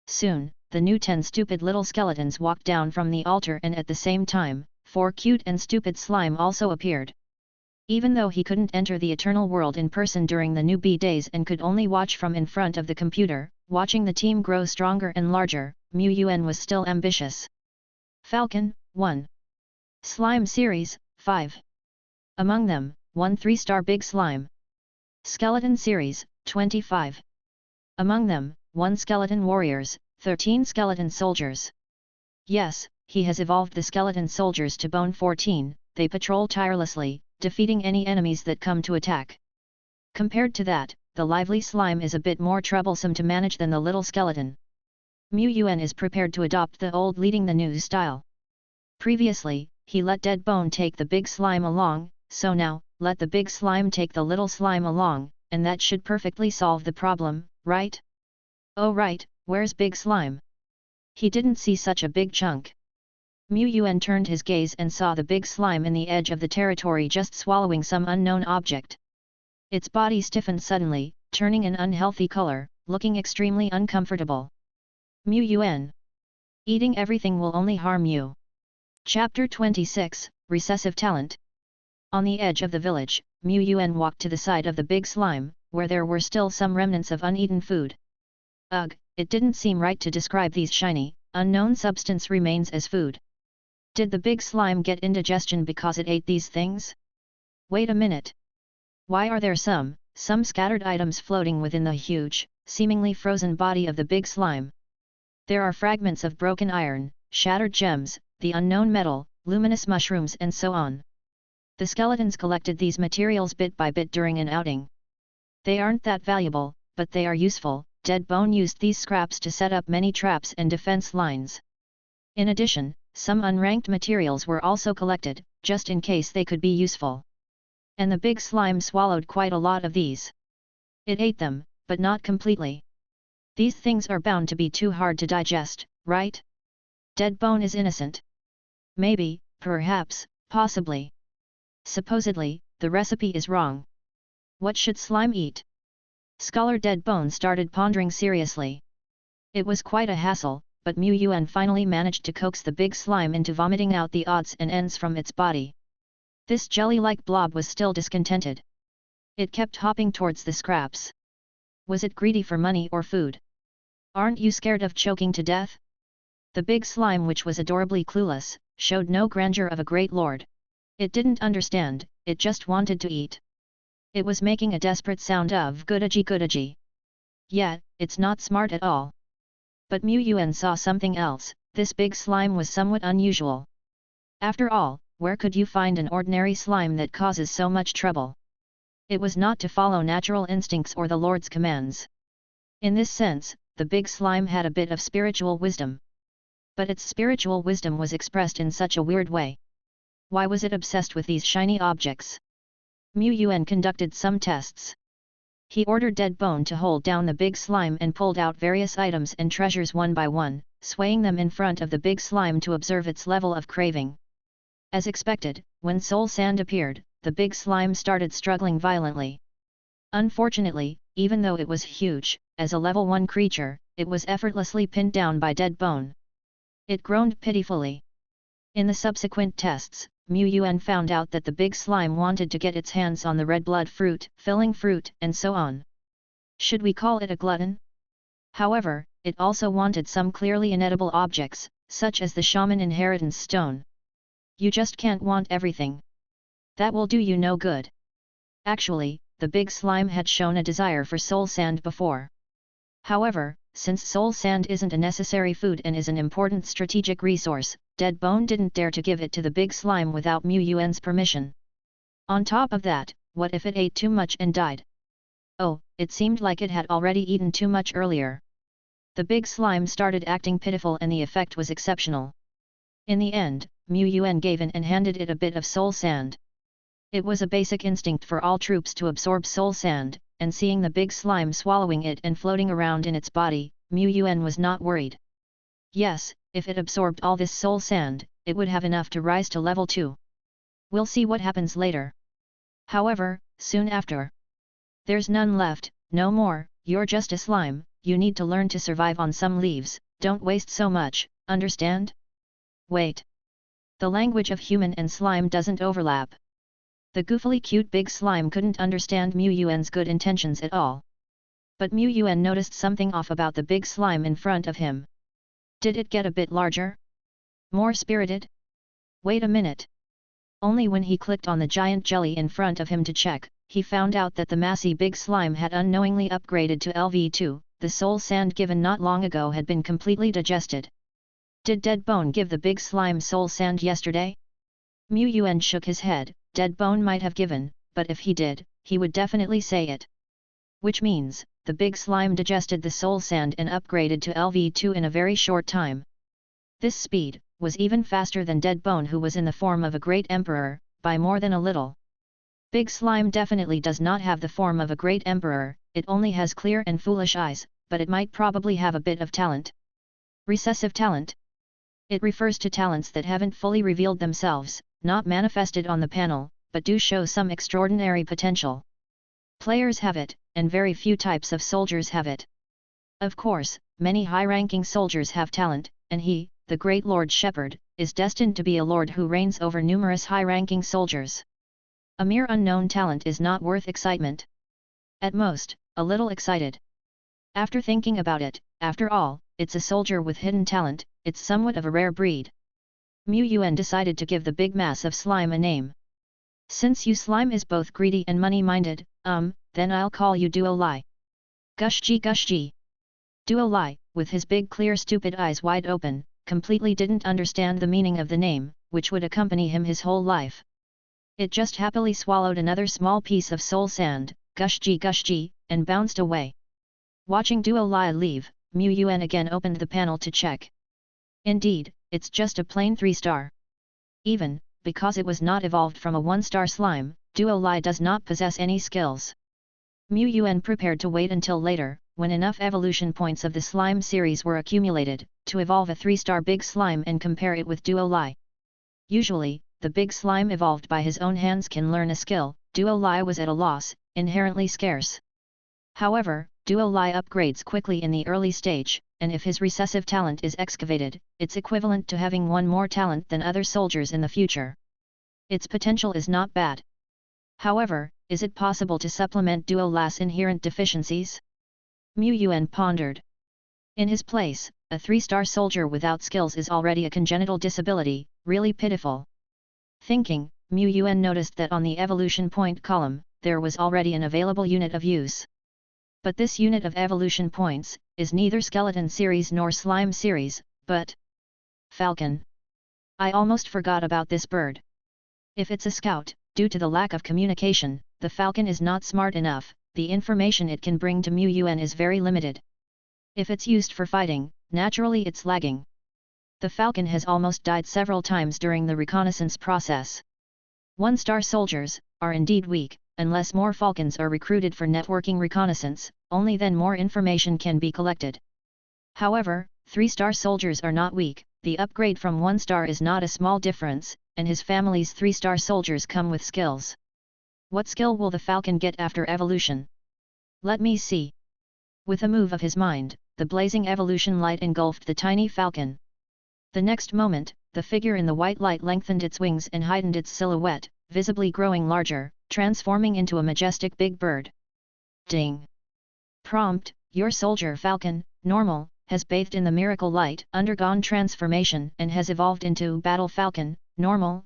Soon, the new 10 stupid little skeletons walked down from the altar, and at the same time, 4 cute and stupid slime also appeared. Even though he couldn't enter the Eternal World in person during the newbie days and could only watch from in front of the computer, watching the team grow stronger and larger, Yuan was still ambitious. Falcon, 1. Slime Series, 5. Among them, 1 3-star Big Slime. Skeleton Series, 25. Among them, 1 Skeleton Warriors, 13 Skeleton Soldiers. Yes, he has evolved the Skeleton Soldiers to Bone 14, they patrol tirelessly, defeating any enemies that come to attack. Compared to that, the lively slime is a bit more troublesome to manage than the little skeleton. Yuan is prepared to adopt the old leading the new style. Previously, he let Dead Bone take the big slime along, so now, let the big slime take the little slime along, and that should perfectly solve the problem, right? Oh right, where's Big Slime? He didn't see such a big chunk. Yuan turned his gaze and saw the big slime in the edge of the territory just swallowing some unknown object. Its body stiffened suddenly, turning an unhealthy color, looking extremely uncomfortable. Yuan. Eating everything will only harm you. Chapter 26, Recessive Talent. On the edge of the village, Yuan walked to the side of the big slime, where there were still some remnants of uneaten food. Ugh, it didn't seem right to describe these shiny, unknown substance remains as food. Did the big slime get indigestion because it ate these things? Wait a minute. Why are there some scattered items floating within the huge, seemingly frozen body of the big slime? There are fragments of broken iron, shattered gems, the unknown metal, luminous mushrooms and so on. The skeletons collected these materials bit by bit during an outing. They aren't that valuable, but they are useful, Deadbone used these scraps to set up many traps and defense lines. In addition, some unranked materials were also collected, just in case they could be useful. And the big slime swallowed quite a lot of these. It ate them, but not completely. These things are bound to be too hard to digest, right? Deadbone is innocent. Maybe, perhaps, possibly. Supposedly, the recipe is wrong. What should slime eat? Scholar Deadbone started pondering seriously. It was quite a hassle, but Yuan finally managed to coax the big slime into vomiting out the odds and ends from its body. This jelly-like blob was still discontented. It kept hopping towards the scraps. Was it greedy for money or food? Aren't you scared of choking to death? The big slime, which was adorably clueless, showed no grandeur of a great lord. It didn't understand, it just wanted to eat. It was making a desperate sound of goodagy goodagy. Yeah, it's not smart at all. But Yuan saw something else. This big slime was somewhat unusual. After all, where could you find an ordinary slime that causes so much trouble? It was not to follow natural instincts or the Lord's commands. In this sense, the big slime had a bit of spiritual wisdom. But its spiritual wisdom was expressed in such a weird way. Why was it obsessed with these shiny objects? Yuan conducted some tests. He ordered Deadbone to hold down the big slime and pulled out various items and treasures one by one, swaying them in front of the big slime to observe its level of craving. As expected, when soul sand appeared, the big slime started struggling violently. Unfortunately, even though it was huge, as a level 1 creature, it was effortlessly pinned down by Deadbone. It groaned pitifully. In the subsequent tests, Yuan found out that the big slime wanted to get its hands on the red blood fruit, filling fruit, and so on. Should we call it a glutton? However, it also wanted some clearly inedible objects, such as the shaman inheritance stone. You just can't want everything. That will do you no good. Actually, the big slime had shown a desire for soul sand before. However, since soul sand isn't a necessary food and is an important strategic resource, Deadbone didn't dare to give it to the big slime without Yuan's permission. On top of that, what if it ate too much and died? Oh, it seemed like it had already eaten too much earlier. The big slime started acting pitiful and the effect was exceptional. In the end, Yuan gave in and handed it a bit of soul sand. It was a basic instinct for all troops to absorb soul sand, and seeing the big slime swallowing it and floating around in its body, Yuan was not worried. Yes, if it absorbed all this soul sand, it would have enough to rise to level 2. We'll see what happens later. However, soon after. There's none left, no more, you're just a slime, you need to learn to survive on some leaves, don't waste so much, understand? Wait. The language of human and slime doesn't overlap. The goofily cute big slime couldn't understand Yuan's good intentions at all. But Yuan noticed something off about the big slime in front of him. Did it get a bit larger? More spirited? Wait a minute. Only when he clicked on the giant jelly in front of him to check, he found out that the massy big slime had unknowingly upgraded to LV2, the soul sand given not long ago had been completely digested. Did Deadbone give the big slime soul sand yesterday? Yuan shook his head. Deadbone might have given, but if he did, he would definitely say it. Which means, the big slime digested the soul sand and upgraded to LV2 in a very short time. This speed was even faster than Deadbone, who was in the form of a great emperor, by more than a little. Big slime definitely does not have the form of a great emperor, it only has clear and foolish eyes, but it might probably have a bit of talent. Recessive talent. It refers to talents that haven't fully revealed themselves, not manifested on the panel, but do show some extraordinary potential. Players have it, and very few types of soldiers have it. Of course, many high-ranking soldiers have talent, and he, the great Lord Shepherd, is destined to be a lord who reigns over numerous high-ranking soldiers. A mere unknown talent is not worth excitement. At most, a little excited. After thinking about it, after all, it's a soldier with hidden talent, it's somewhat of a rare breed. Yuan decided to give the big mass of slime a name. Since you slime is both greedy and money-minded, then I'll call you Duo Lai. Gushji Gushji. Duo Lai, with his big clear stupid eyes wide open, completely didn't understand the meaning of the name, which would accompany him his whole life. It just happily swallowed another small piece of soul sand, Gushji Gushji, and bounced away. Watching Duo Lai leave, Mu Yuan again opened the panel to check. Indeed, it's just a plain 3-star. Even, because it was not evolved from a 1-star slime, Duo Lai does not possess any skills. Mu Yuan prepared to wait until later, when enough evolution points of the slime series were accumulated, to evolve a 3-star big slime and compare it with Duo Lai. Usually, the big slime evolved by his own hands can learn a skill. Duo Lai was at a loss, inherently scarce. However, Duo Lai upgrades quickly in the early stage, and if his recessive talent is excavated, it's equivalent to having one more talent than other soldiers in the future. Its potential is not bad. However, is it possible to supplement Duo Lai's inherent deficiencies? Mu Yuan pondered. In his place, a 3-star soldier without skills is already a congenital disability, really pitiful. Thinking, Mu Yuan noticed that on the evolution point column, there was already an available unit of use. But this unit of evolution points, is neither skeleton series nor slime series, but falcon. I almost forgot about this bird. If it's a scout, due to the lack of communication, the falcon is not smart enough, the information it can bring to Mu Yuan is very limited. If it's used for fighting, naturally it's lagging. The falcon has almost died several times during the reconnaissance process. 1-star soldiers are indeed weak. Unless more falcons are recruited for networking reconnaissance, only then more information can be collected. However, 3-star soldiers are not weak, the upgrade from 1-star is not a small difference, and his family's 3-star soldiers come with skills. What skill will the falcon get after evolution? Let me see. With a move of his mind, the blazing evolution light engulfed the tiny falcon. The next moment, the figure in the white light lengthened its wings and heightened its silhouette, visibly growing larger, transforming into a majestic big bird. Ding! Prompt: your soldier falcon, normal, has bathed in the miracle light, undergone transformation and has evolved into battle falcon, normal.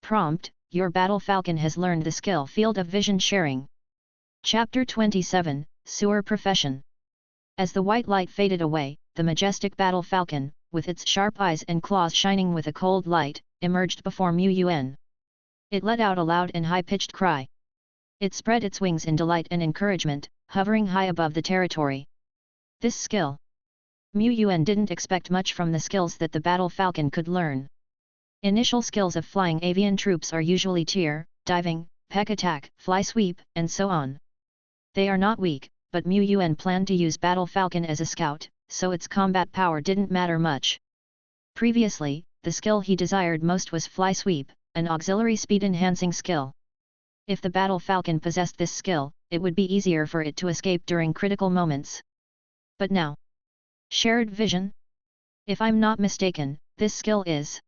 Prompt: your battle falcon has learned the skill field of vision sharing. Chapter 27, Sewer Profession. As the white light faded away, the majestic battle falcon, with its sharp eyes and claws shining with a cold light, emerged before Mu Yuan. It let out a loud and high-pitched cry. It spread its wings in delight and encouragement, hovering high above the territory. This skill. Mu Yuan didn't expect much from the skills that the battle falcon could learn. Initial skills of flying avian troops are usually tear, diving, peck attack, fly sweep, and so on. They are not weak, but Mu Yuan planned to use battle falcon as a scout, so its combat power didn't matter much. Previously, the skill he desired most was fly sweep, an auxiliary speed-enhancing skill. If the battle falcon possessed this skill, it would be easier for it to escape during critical moments. But now, shared vision? If I'm not mistaken, this skill is.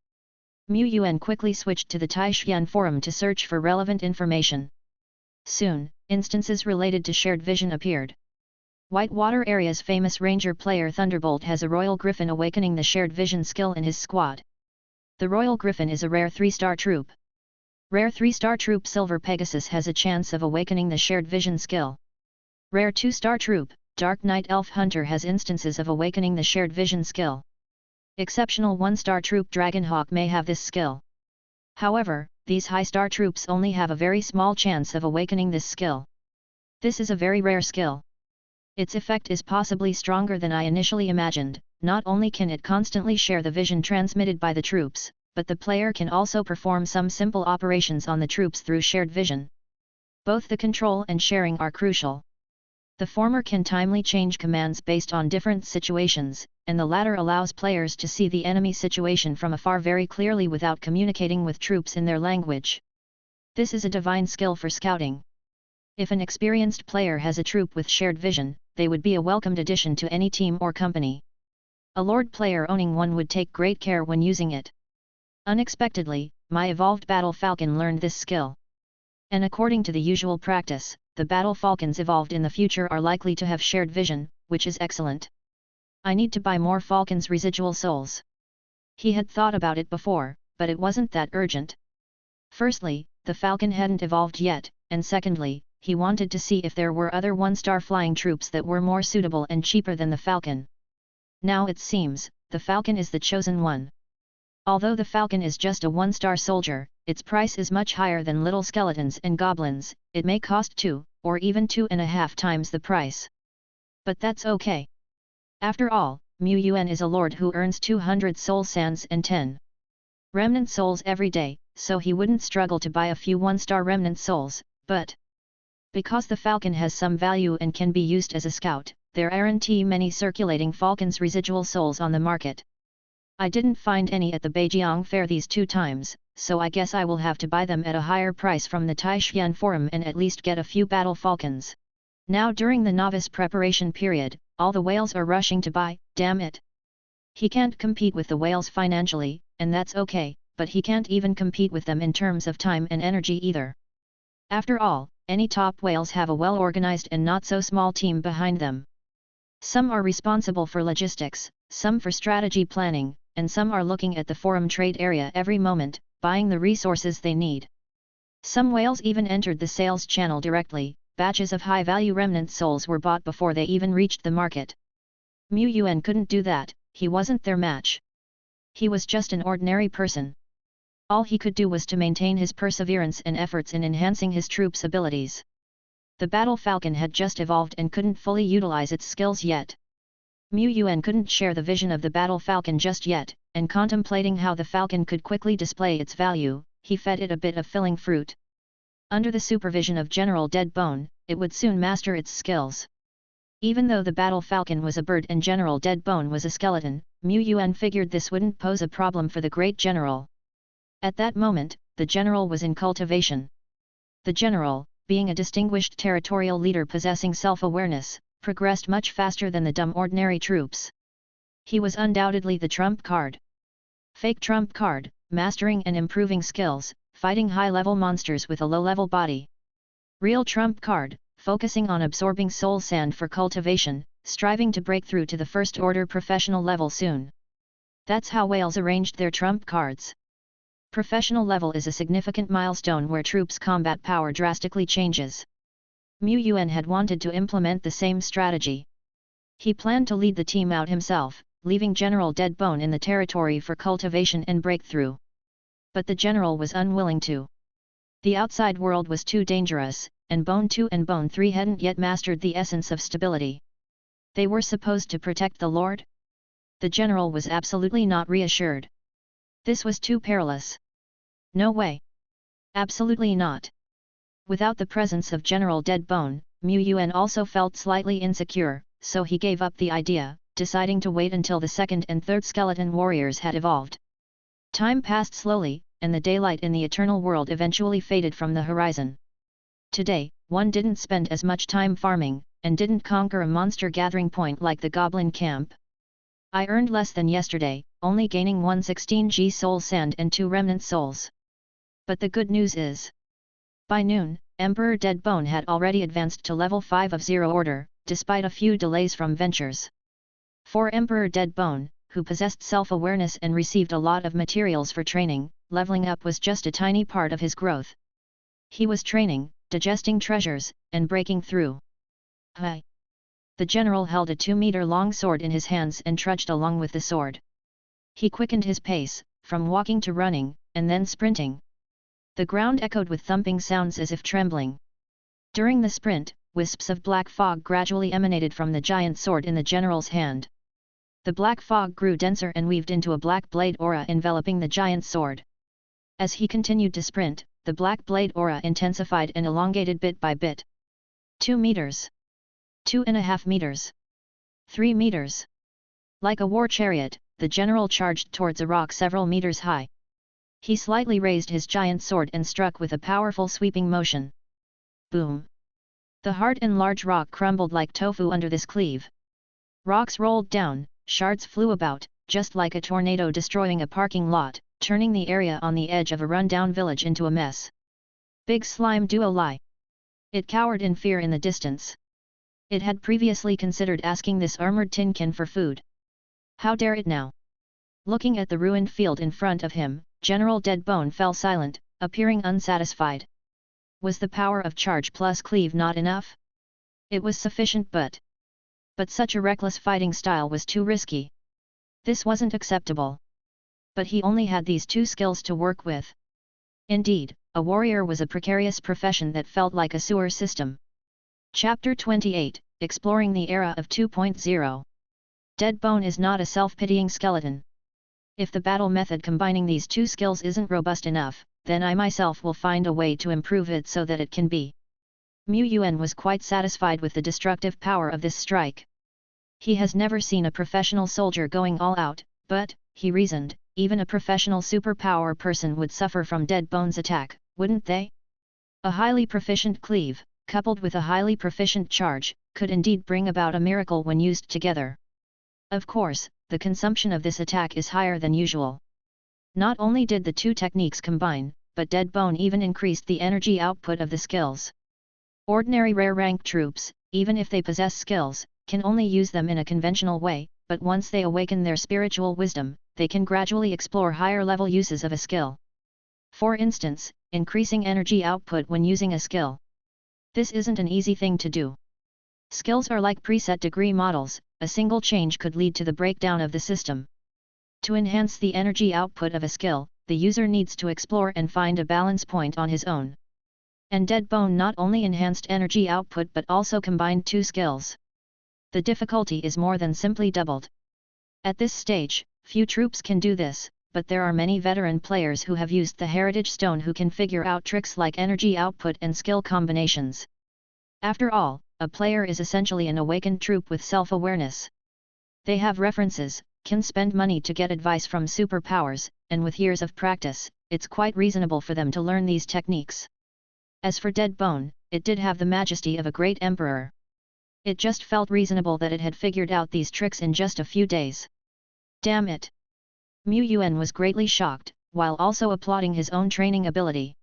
Mu Yuan quickly switched to the Taishuan forum to search for relevant information. Soon, instances related to shared vision appeared. Whitewater Area's famous ranger player Thunderbolt has a Royal Griffin awakening the shared vision skill in his squad. The Royal Griffin is a rare 3-star troop. Rare 3-star troop Silver Pegasus has a chance of awakening the shared vision skill. Rare 2-star troop, Dark Knight Elf Hunter has instances of awakening the shared vision skill. Exceptional 1-star troop Dragonhawk may have this skill. However, these high-star troops only have a very small chance of awakening this skill. This is a very rare skill. Its effect is possibly stronger than I initially imagined. Not only can it constantly share the vision transmitted by the troops, but the player can also perform some simple operations on the troops through shared vision. Both the control and sharing are crucial. The former can timely change commands based on different situations, and the latter allows players to see the enemy situation from afar very clearly without communicating with troops in their language. This is a divine skill for scouting. If an experienced player has a troop with shared vision, they would be a welcomed addition to any team or company. A Lord player owning one would take great care when using it. Unexpectedly, my evolved battle falcon learned this skill. And according to the usual practice, the battle falcons evolved in the future are likely to have shared vision, which is excellent. I need to buy more falcons' residual souls. He had thought about it before, but it wasn't that urgent. Firstly, the falcon hadn't evolved yet, and secondly, he wanted to see if there were other 1-star flying troops that were more suitable and cheaper than the falcon. Now it seems, the falcon is the chosen one. Although the falcon is just a 1-star soldier, its price is much higher than little skeletons and goblins. It may cost 2, or even 2.5 times the price. But that's okay. After all, Yuan is a lord who earns 200 soul sands and 10 remnant souls every day, so he wouldn't struggle to buy a few 1-star remnant souls, but because the falcon has some value and can be used as a scout, there aren't many circulating falcon's residual souls on the market. I didn't find any at the Beijiang fair these 2 times, so I guess I will have to buy them at a higher price from the Taishan Forum and at least get a few battle falcons. Now during the novice preparation period, all the whales are rushing to buy, damn it. He can't compete with the whales financially, and that's okay, but he can't even compete with them in terms of time and energy either. After all, any top whales have a well-organized and not-so-small team behind them. Some are responsible for logistics, some for strategy planning, and some are looking at the forum trade area every moment, buying the resources they need. Some whales even entered the sales channel directly. Batches of high-value remnant souls were bought before they even reached the market. Yuan couldn't do that, he wasn't their match. He was just an ordinary person. All he could do was to maintain his perseverance and efforts in enhancing his troops' abilities. The battle falcon had just evolved and couldn't fully utilize its skills yet. Yuan couldn't share the vision of the battle falcon just yet, and contemplating how the falcon could quickly display its value, he fed it a bit of filling fruit. Under the supervision of General Deadbone, it would soon master its skills. Even though the battle falcon was a bird and General Deadbone was a skeleton, Yuan figured this wouldn't pose a problem for the great general. At that moment, the general was in cultivation. The general, being a distinguished territorial leader possessing self-awareness, progressed much faster than the dumb ordinary troops. He was undoubtedly the trump card. Fake trump card, mastering and improving skills, fighting high-level monsters with a low-level body. Real trump card, focusing on absorbing soul sand for cultivation, striving to break through to the first-order professional level soon. That's how whales arranged their trump cards. Professional level is a significant milestone where troops' combat power drastically changes. Yuan had wanted to implement the same strategy. He planned to lead the team out himself, leaving General Deadbone in the territory for cultivation and breakthrough. But the general was unwilling to. The outside world was too dangerous, and Bone 2 and Bone 3 hadn't yet mastered the essence of stability. They were supposed to protect the Lord? The general was absolutely not reassured. This was too perilous. No way. Absolutely not. Without the presence of General Deadbone, Yuan also felt slightly insecure, so he gave up the idea, deciding to wait until the second and third skeleton warriors had evolved. Time passed slowly, and the daylight in the eternal world eventually faded from the horizon. Today, one didn't spend as much time farming, and didn't conquer a monster gathering point like the goblin camp. I earned less than yesterday, only gaining 116G soul sand and 2 remnant souls. But the good news is, by noon, Emperor Deadbone had already advanced to level 5 of Zero Order, despite a few delays from ventures. For Emperor Deadbone, who possessed self-awareness and received a lot of materials for training, leveling up was just a tiny part of his growth. He was training, digesting treasures, and breaking through. Hi! The general held a 2-meter-long sword in his hands and trudged along with the sword. He quickened his pace, from walking to running, and then sprinting. The ground echoed with thumping sounds as if trembling. During the sprint, wisps of black fog gradually emanated from the giant sword in the general's hand. The black fog grew denser and weaved into a black blade aura enveloping the giant sword. As he continued to sprint, the black blade aura intensified and elongated bit by bit. 2 meters. 2.5 meters. 3 meters. Like a war chariot, the general charged towards a rock several meters high. He slightly raised his giant sword and struck with a powerful sweeping motion. Boom! The hard and large rock crumbled like tofu under this cleave. Rocks rolled down, shards flew about, just like a tornado destroying a parking lot, turning the area on the edge of a run-down village into a mess. Big Slime Duo Lie. It cowered in fear in the distance. It had previously considered asking this armored tinkin for food. How dare it now? Looking at the ruined field in front of him, General Deadbone fell silent, appearing unsatisfied. Was the power of charge plus cleave not enough? It was sufficient but such a reckless fighting style was too risky. This wasn't acceptable. But he only had these 2 skills to work with. Indeed, a warrior was a precarious profession that felt like a sewer system. Chapter 28, exploring the era of 2.0. Dead Bone is not a self-pitying skeleton. If the battle method combining these two skills isn't robust enough, then I myself will find a way to improve it so that it can be. Yuan was quite satisfied with the destructive power of this strike. He has never seen a professional soldier going all out, but, he reasoned, even a professional superpower person would suffer from Dead Bone's attack, wouldn't they? A highly proficient cleave, coupled with a highly proficient charge, could indeed bring about a miracle when used together. Of course, the consumption of this attack is higher than usual. Not only did the two techniques combine, but Dead Bone even increased the energy output of the skills. Ordinary rare rank troops, even if they possess skills, can only use them in a conventional way, but once they awaken their spiritual wisdom, they can gradually explore higher level uses of a skill. For instance, increasing energy output when using a skill. This isn't an easy thing to do. Skills are like preset degree models, a single change could lead to the breakdown of the system. To enhance the energy output of a skill, the user needs to explore and find a balance point on his own. And Dead Bone not only enhanced energy output but also combined two skills. The difficulty is more than simply doubled. At this stage, few troops can do this, but there are many veteran players who have used the Heritage Stone who can figure out tricks like energy output and skill combinations. After all, a player is essentially an awakened troop with self-awareness. They have references, can spend money to get advice from superpowers, and with years of practice, it's quite reasonable for them to learn these techniques. As for Dead Bone, it did have the majesty of a great emperor. It just felt reasonable that it had figured out these tricks in just a few days. Damn it! Yuan was greatly shocked, while also applauding his own training ability.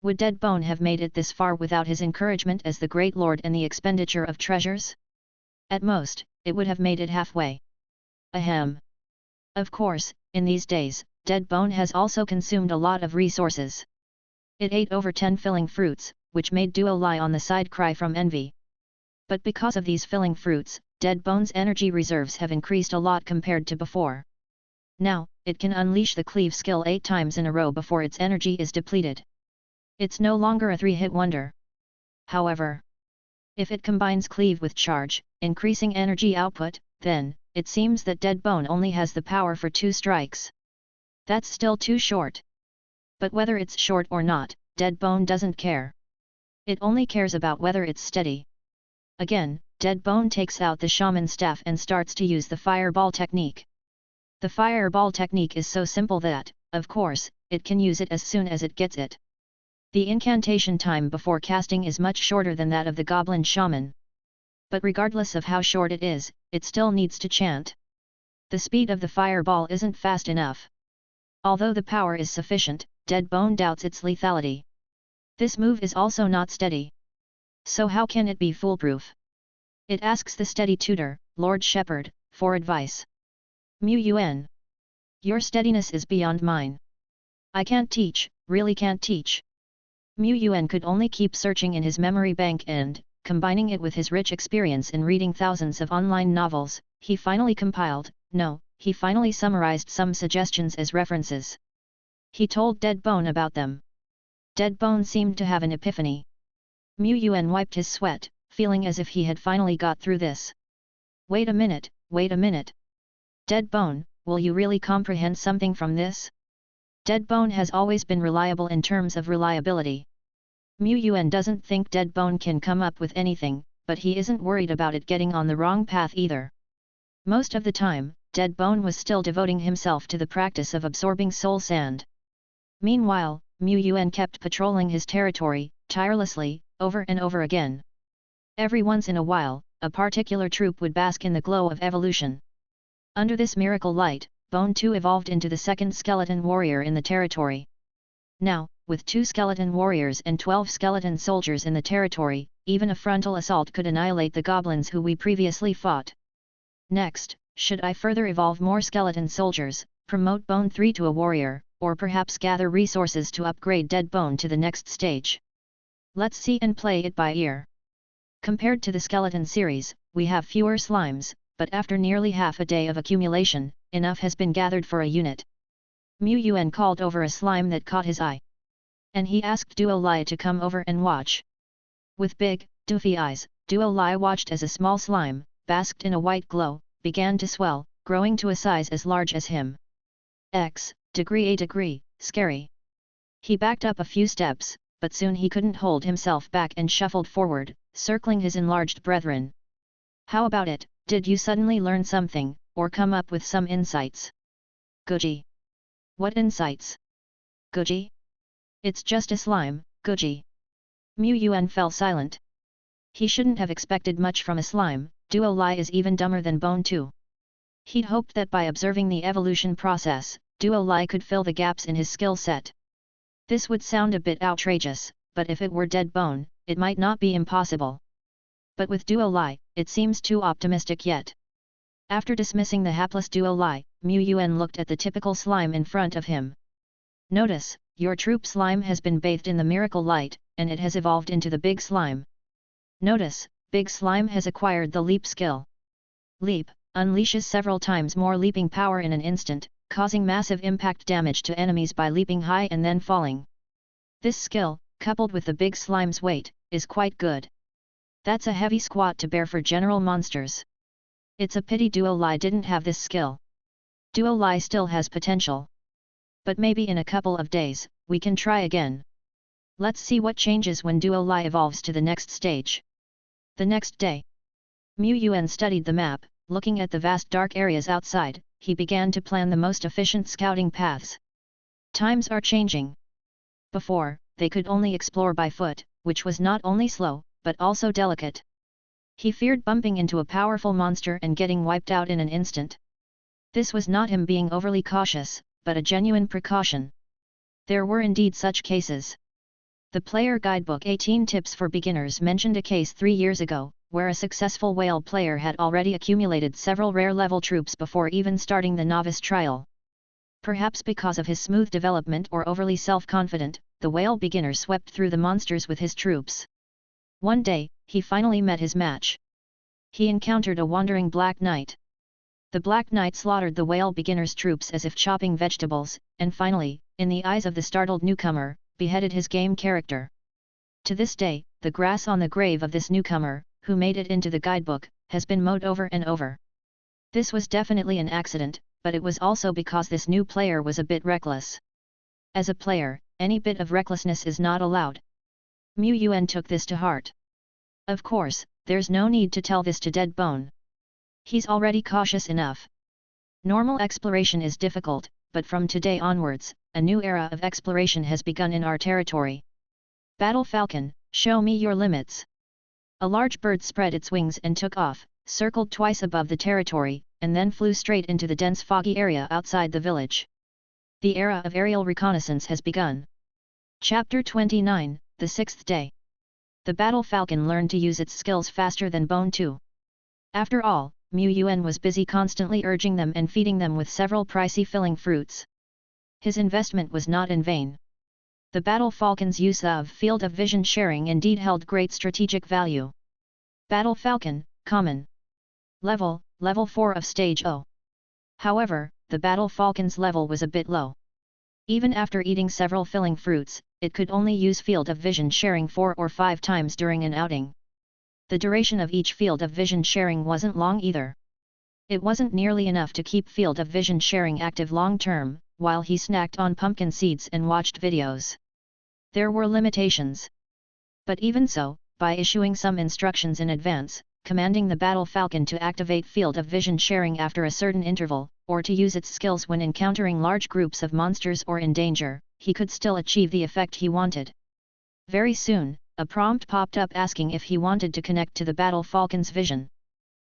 Would Dead Bone have made it this far without his encouragement as the Great Lord and the expenditure of treasures? At most, it would have made it halfway. Ahem. Of course, in these days, Dead Bone has also consumed a lot of resources. It ate over 10 filling fruits, which made Duo lie on the side cry from envy. But because of these filling fruits, Dead Bone's energy reserves have increased a lot compared to before. Now, it can unleash the cleave skill 8 times in a row before its energy is depleted. It's no longer a 3-hit wonder. However, if it combines cleave with charge, increasing energy output, then, it seems that Dead Bone only has the power for 2 strikes. That's still too short. But whether it's short or not, Dead Bone doesn't care. It only cares about whether it's steady. Again, Dead Bone takes out the shaman staff and starts to use the fireball technique. The fireball technique is so simple that, of course, it can use it as soon as it gets it. The incantation time before casting is much shorter than that of the goblin shaman. But regardless of how short it is, it still needs to chant. The speed of the fireball isn't fast enough. Although the power is sufficient, Dead Bone doubts its lethality. This move is also not steady. So how can it be foolproof? It asks the steady tutor, Lord Shepherd, for advice. Yuan. Your steadiness is beyond mine. I can't teach, really can't teach. Yuan could only keep searching in his memory bank and, combining it with his rich experience in reading thousands of online novels, he finally summarized some suggestions as references. He told Dead Bone about them. Dead Bone seemed to have an epiphany. Yuan wiped his sweat, feeling as if he had finally got through this. Wait a minute. Dead Bone, will you really comprehend something from this? Dead Bone has always been reliable in terms of reliability. Yuan doesn't think Dead Bone can come up with anything, but he isn't worried about it getting on the wrong path either. Most of the time, Dead Bone was still devoting himself to the practice of absorbing soul sand. Meanwhile, Yuan kept patrolling his territory, tirelessly, over and over again. Every once in a while, a particular troop would bask in the glow of evolution. Under this miracle light, Bone 2 evolved into the second skeleton warrior in the territory. Now, with 2 skeleton warriors and 12 skeleton soldiers in the territory, even a frontal assault could annihilate the goblins who we previously fought. Next, should I further evolve more skeleton soldiers, promote Bone 3 to a warrior, or perhaps gather resources to upgrade Dead Bone to the next stage? Let's see and play it by ear. Compared to the skeleton series, we have fewer slimes, but after nearly half a day of accumulation, enough has been gathered for a unit. Yuan called over a slime that caught his eye. And he asked Duo Lai to come over and watch. With big, doofy eyes, Duo Lai watched as a small slime, basked in a white glow, began to swell, growing to a size as large as him. Degree, scary. He backed up a few steps, but soon he couldn't hold himself back and shuffled forward, circling his enlarged brethren. How about it, did you suddenly learn something, or come up with some insights? Guji. What insights? Guji? It's just a slime, Guji. Mu Yuan fell silent. He shouldn't have expected much from a slime. Duo Lai is even dumber than Bone too. He'd hoped that by observing the evolution process, Duo Lai could fill the gaps in his skill set. This would sound a bit outrageous, but if it were dead bone, it might not be impossible. But with Duo Lai, it seems too optimistic yet. After dismissing the hapless Duo Lai, Mu Yuan looked at the typical slime in front of him. Notice, your troop slime has been bathed in the miracle light, and it has evolved into the big slime. Notice, big slime has acquired the leap skill. Leap unleashes several times more leaping power in an instant, causing massive impact damage to enemies by leaping high and then falling. This skill, coupled with the big slime's weight, is quite good. That's a heavy squat to bear for general monsters. It's a pity Duo Lai didn't have this skill. Duo Lai still has potential. But maybe in a couple of days, we can try again. Let's see what changes when Duo Lai evolves to the next stage. The next day, Mu Yuan studied the map. Looking at the vast dark areas outside, he began to plan the most efficient scouting paths. Times are changing. Before, they could only explore by foot, which was not only slow, but also delicate. He feared bumping into a powerful monster and getting wiped out in an instant. This was not him being overly cautious, but a genuine precaution. There were indeed such cases. The player guidebook 18 Tips for Beginners mentioned a case 3 years ago, where a successful whale player had already accumulated several rare-level troops before even starting the novice trial. Perhaps because of his smooth development or overly self-confident, the whale beginner swept through the monsters with his troops. One day, he finally met his match. He encountered a wandering Black Knight. The Black Knight slaughtered the whale beginner's troops as if chopping vegetables, and finally, in the eyes of the startled newcomer, beheaded his game character. To this day, the grass on the grave of this newcomer, who made it into the guidebook, has been mowed over and over. This was definitely an accident, but it was also because this new player was a bit reckless. As a player, any bit of recklessness is not allowed. Mu Yuan took this to heart. Of course, there's no need to tell this to Dead Bone. He's already cautious enough. Normal exploration is difficult, but from today onwards, a new era of exploration has begun in our territory. Battle Falcon, show me your limits. A large bird spread its wings and took off, circled twice above the territory, and then flew straight into the dense foggy area outside the village. The era of aerial reconnaissance has begun. Chapter 29, The Sixth Day. The Battle Falcon learned to use its skills faster than Bone too. After all, Mu Yuan was busy constantly urging them and feeding them with several pricey filling fruits. His investment was not in vain. The Battle Falcon's use of field of vision sharing indeed held great strategic value. Battle Falcon, Common. Level 4 of Stage O. However, the Battle Falcon's level was a bit low. Even after eating several filling fruits, it could only use field of vision sharing 4 or 5 times during an outing. The duration of each field of vision sharing wasn't long either. It wasn't nearly enough to keep field of vision sharing active long term, while he snacked on pumpkin seeds and watched videos. There were limitations. But even so, by issuing some instructions in advance, commanding the Battle Falcon to activate field of vision sharing after a certain interval, or to use its skills when encountering large groups of monsters or in danger, he could still achieve the effect he wanted. Very soon, a prompt popped up asking if he wanted to connect to the Battle Falcon's vision.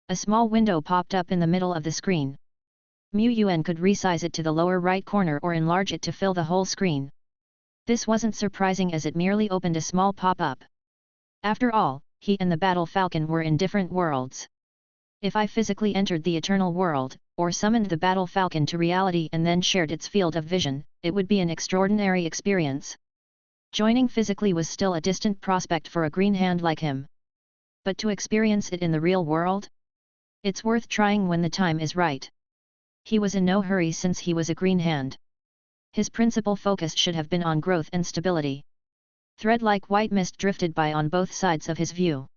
A small window popped up in the middle of the screen. Mu Yuan could resize it to the lower right corner or enlarge it to fill the whole screen. This wasn't surprising as it merely opened a small pop-up. After all, he and the Battle Falcon were in different worlds. If I physically entered the Eternal World, or summoned the Battle Falcon to reality and then shared its field of vision, it would be an extraordinary experience. Joining physically was still a distant prospect for a green hand like him. But to experience it in the real world? It's worth trying when the time is right. He was in no hurry since he was a green hand. His principal focus should have been on growth and stability. Thread-like white mist drifted by on both sides of his view.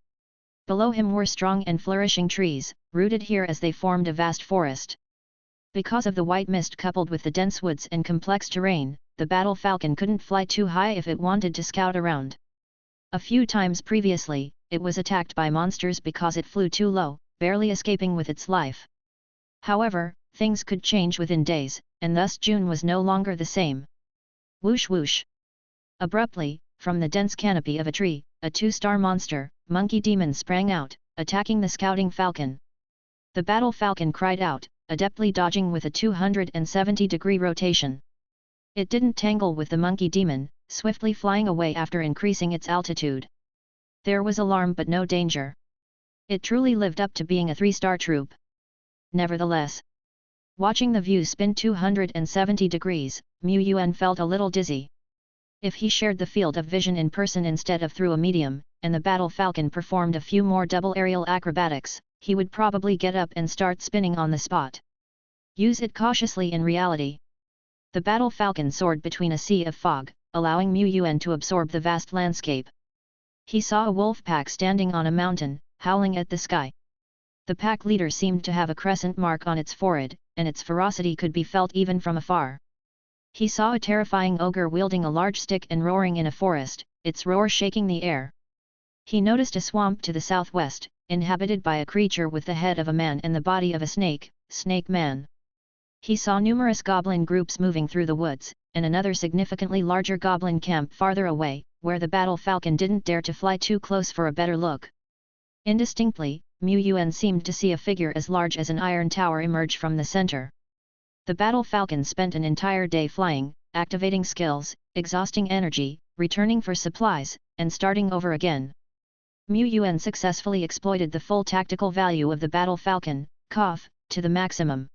Below him were strong and flourishing trees, rooted here as they formed a vast forest. Because of the white mist coupled with the dense woods and complex terrain, the battle falcon couldn't fly too high if it wanted to scout around. A few times previously, it was attacked by monsters because it flew too low, barely escaping with its life. However, things could change within days, and thus June was no longer the same. Whoosh whoosh! Abruptly, from the dense canopy of a tree, a two-star monster, monkey demon sprang out, attacking the scouting falcon. The battle falcon cried out, adeptly dodging with a 270-degree rotation. It didn't tangle with the monkey demon, swiftly flying away after increasing its altitude. There was alarm but no danger. It truly lived up to being a 3-star troop. Nevertheless, watching the view spin 270 degrees, Yuan felt a little dizzy. If he shared the field of vision in person instead of through a medium, and the battle falcon performed a few more double aerial acrobatics, he would probably get up and start spinning on the spot. Use it cautiously in reality. The battle falcon soared between a sea of fog, allowing Yuan to absorb the vast landscape. He saw a wolf pack standing on a mountain, howling at the sky. The pack leader seemed to have a crescent mark on its forehead, and its ferocity could be felt even from afar. He saw a terrifying ogre wielding a large stick and roaring in a forest, its roar shaking the air. He noticed a swamp to the southwest, inhabited by a creature with the head of a man and the body of a snake, Snake Man. He saw numerous goblin groups moving through the woods, and another significantly larger goblin camp farther away, where the battle falcon didn't dare to fly too close for a better look. Indistinctly, Yuan seemed to see a figure as large as an iron tower emerge from the center. The battle falcon spent an entire day flying, activating skills, exhausting energy, returning for supplies, and starting over again. Yuan successfully exploited the full tactical value of the battle falcon, to the maximum.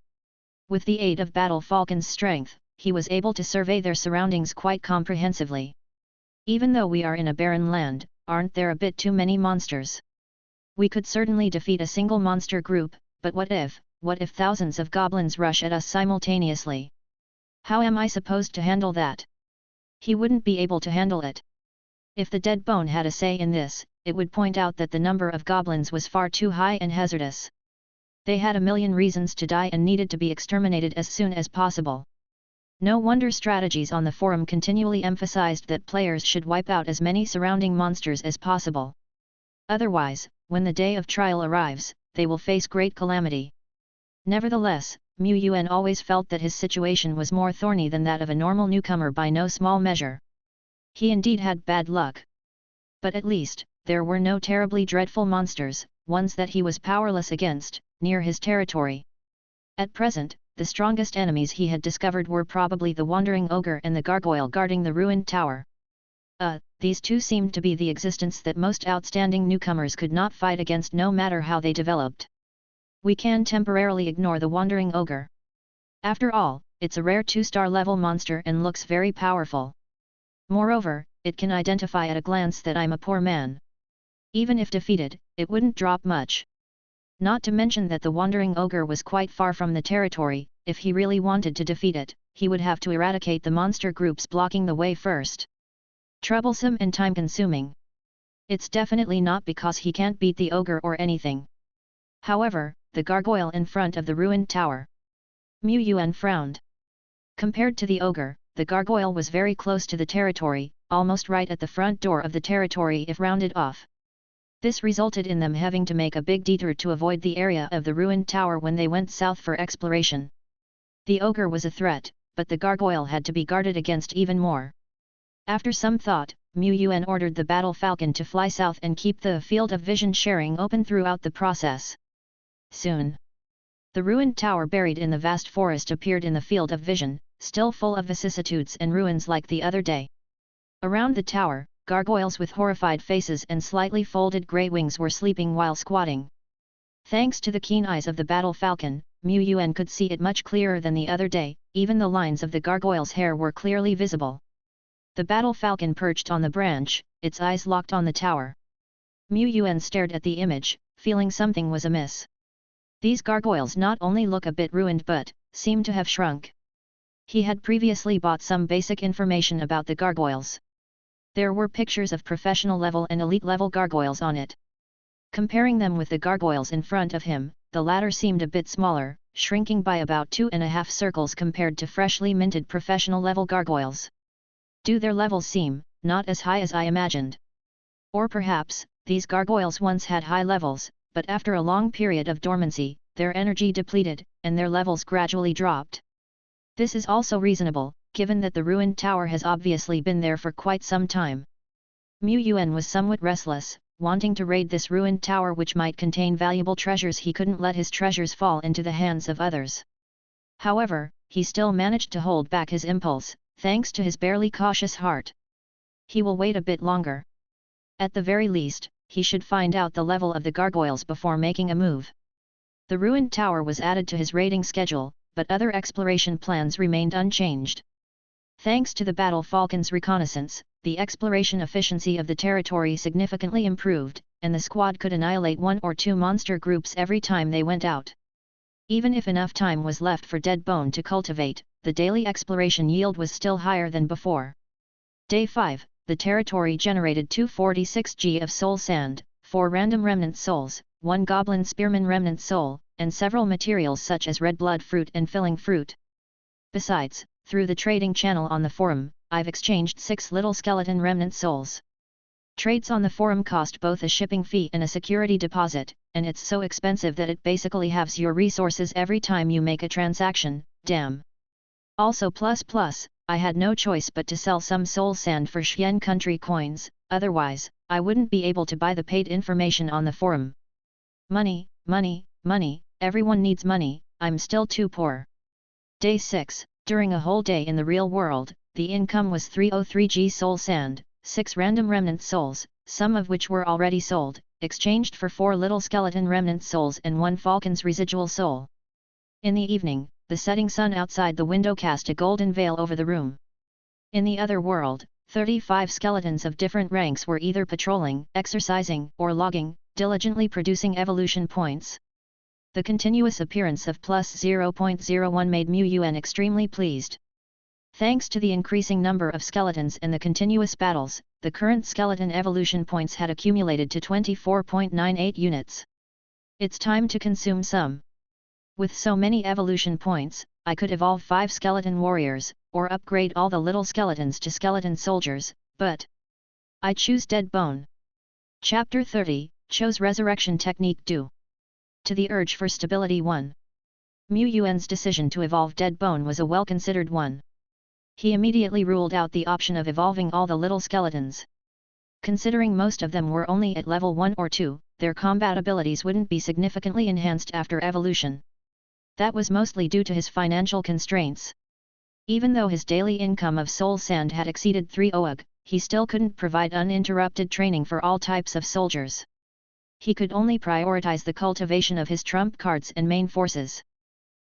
With the aid of battle falcon's strength, he was able to survey their surroundings quite comprehensively. Even though we are in a barren land, aren't there a bit too many monsters? We could certainly defeat a single monster group, but what if thousands of goblins rush at us simultaneously? How am I supposed to handle that? He wouldn't be able to handle it. If the dead bone had a say in this, it would point out that the number of goblins was far too high and hazardous. They had a million reasons to die and needed to be exterminated as soon as possible. No wonder strategies on the forum continually emphasized that players should wipe out as many surrounding monsters as possible. Otherwise, when the day of trial arrives, they will face great calamity. Nevertheless, Yuan always felt that his situation was more thorny than that of a normal newcomer by no small measure. He indeed had bad luck. But at least, there were no terribly dreadful monsters, ones that he was powerless against, near his territory. At present, the strongest enemies he had discovered were probably the wandering ogre and the gargoyle guarding the ruined tower. These two seemed to be the existence that most outstanding newcomers could not fight against no matter how they developed. We can temporarily ignore the wandering ogre. After all, it's a rare 2-star level monster and looks very powerful. Moreover, it can identify at a glance that I'm a poor man. Even if defeated, it wouldn't drop much. Not to mention that the wandering ogre was quite far from the territory. If he really wanted to defeat it, he would have to eradicate the monster groups blocking the way first. Troublesome and time-consuming. It's definitely not because he can't beat the ogre or anything. However, the gargoyle in front of the ruined tower. Yuan frowned. Compared to the ogre, the gargoyle was very close to the territory, almost right at the front door of the territory if rounded off. This resulted in them having to make a big detour to avoid the area of the ruined tower when they went south for exploration. The ogre was a threat, but the gargoyle had to be guarded against even more. After some thought, Yuan ordered the battle falcon to fly south and keep the field of vision sharing open throughout the process. Soon, the ruined tower buried in the vast forest appeared in the field of vision, still full of vicissitudes and ruins like the other day. Around the tower, gargoyles with horrified faces and slightly folded grey wings were sleeping while squatting. Thanks to the keen eyes of the battle falcon, Yuan could see it much clearer than the other day, even the lines of the gargoyle's hair were clearly visible. The battle falcon perched on the branch, its eyes locked on the tower. Yuan stared at the image, feeling something was amiss. These gargoyles not only look a bit ruined but seem to have shrunk. He had previously bought some basic information about the gargoyles. There were pictures of professional level and elite level gargoyles on it. Comparing them with the gargoyles in front of him, the latter seemed a bit smaller, shrinking by about 2.5 circles compared to freshly minted professional-level gargoyles. Do their levels seem not as high as I imagined? Or perhaps, these gargoyles once had high levels, but after a long period of dormancy, their energy depleted, and their levels gradually dropped. This is also reasonable, given that the ruined tower has obviously been there for quite some time. Yuan was somewhat restless, wanting to raid this ruined tower which might contain valuable treasures. He couldn't let his treasures fall into the hands of others. However, he still managed to hold back his impulse, thanks to his barely cautious heart. He will wait a bit longer. At the very least, he should find out the level of the gargoyles before making a move. The ruined tower was added to his raiding schedule, but other exploration plans remained unchanged. Thanks to the Battle Falcon's reconnaissance, the exploration efficiency of the territory significantly improved, and the squad could annihilate 1 or 2 monster groups every time they went out. Even if enough time was left for dead bone to cultivate, the daily exploration yield was still higher than before. Day 5, the territory generated 246 G of soul sand, 4 random remnant souls, 1 goblin spearman remnant soul, and several materials such as red blood fruit and filling fruit. Besides, through the trading channel on the forum, I've exchanged 6 little skeleton remnant souls. Trades on the forum cost both a shipping fee and a security deposit, and it's so expensive that it basically halves your resources every time you make a transaction, damn. Also I had no choice but to sell some soul sand for Xian country coins, otherwise, I wouldn't be able to buy the paid information on the forum. Money, money, money, everyone needs money, I'm still too poor. Day 6, during a whole day in the real world, the income was 303 G soul sand, 6 random remnant souls, some of which were already sold, exchanged for 4 little skeleton remnant souls and 1 falcon's residual soul. In the evening, the setting sun outside the window cast a golden veil over the room. In the other world, 35 skeletons of different ranks were either patrolling, exercising, or logging, diligently producing evolution points. The continuous appearance of plus 0.01 made Yuan extremely pleased. Thanks to the increasing number of skeletons and the continuous battles, the current skeleton evolution points had accumulated to 24.98 units. It's time to consume some. With so many evolution points, I could evolve 5 skeleton warriors, or upgrade all the little skeletons to skeleton soldiers, but I choose dead bone. Chapter 30, chose resurrection technique due to the urge for stability 1. Yuan's decision to evolve dead bone was a well-considered one. He immediately ruled out the option of evolving all the little skeletons. Considering most of them were only at level 1 or 2, their combat abilities wouldn't be significantly enhanced after evolution. That was mostly due to his financial constraints. Even though his daily income of soul sand had exceeded 3 OUG, he still couldn't provide uninterrupted training for all types of soldiers. He could only prioritize the cultivation of his trump cards and main forces.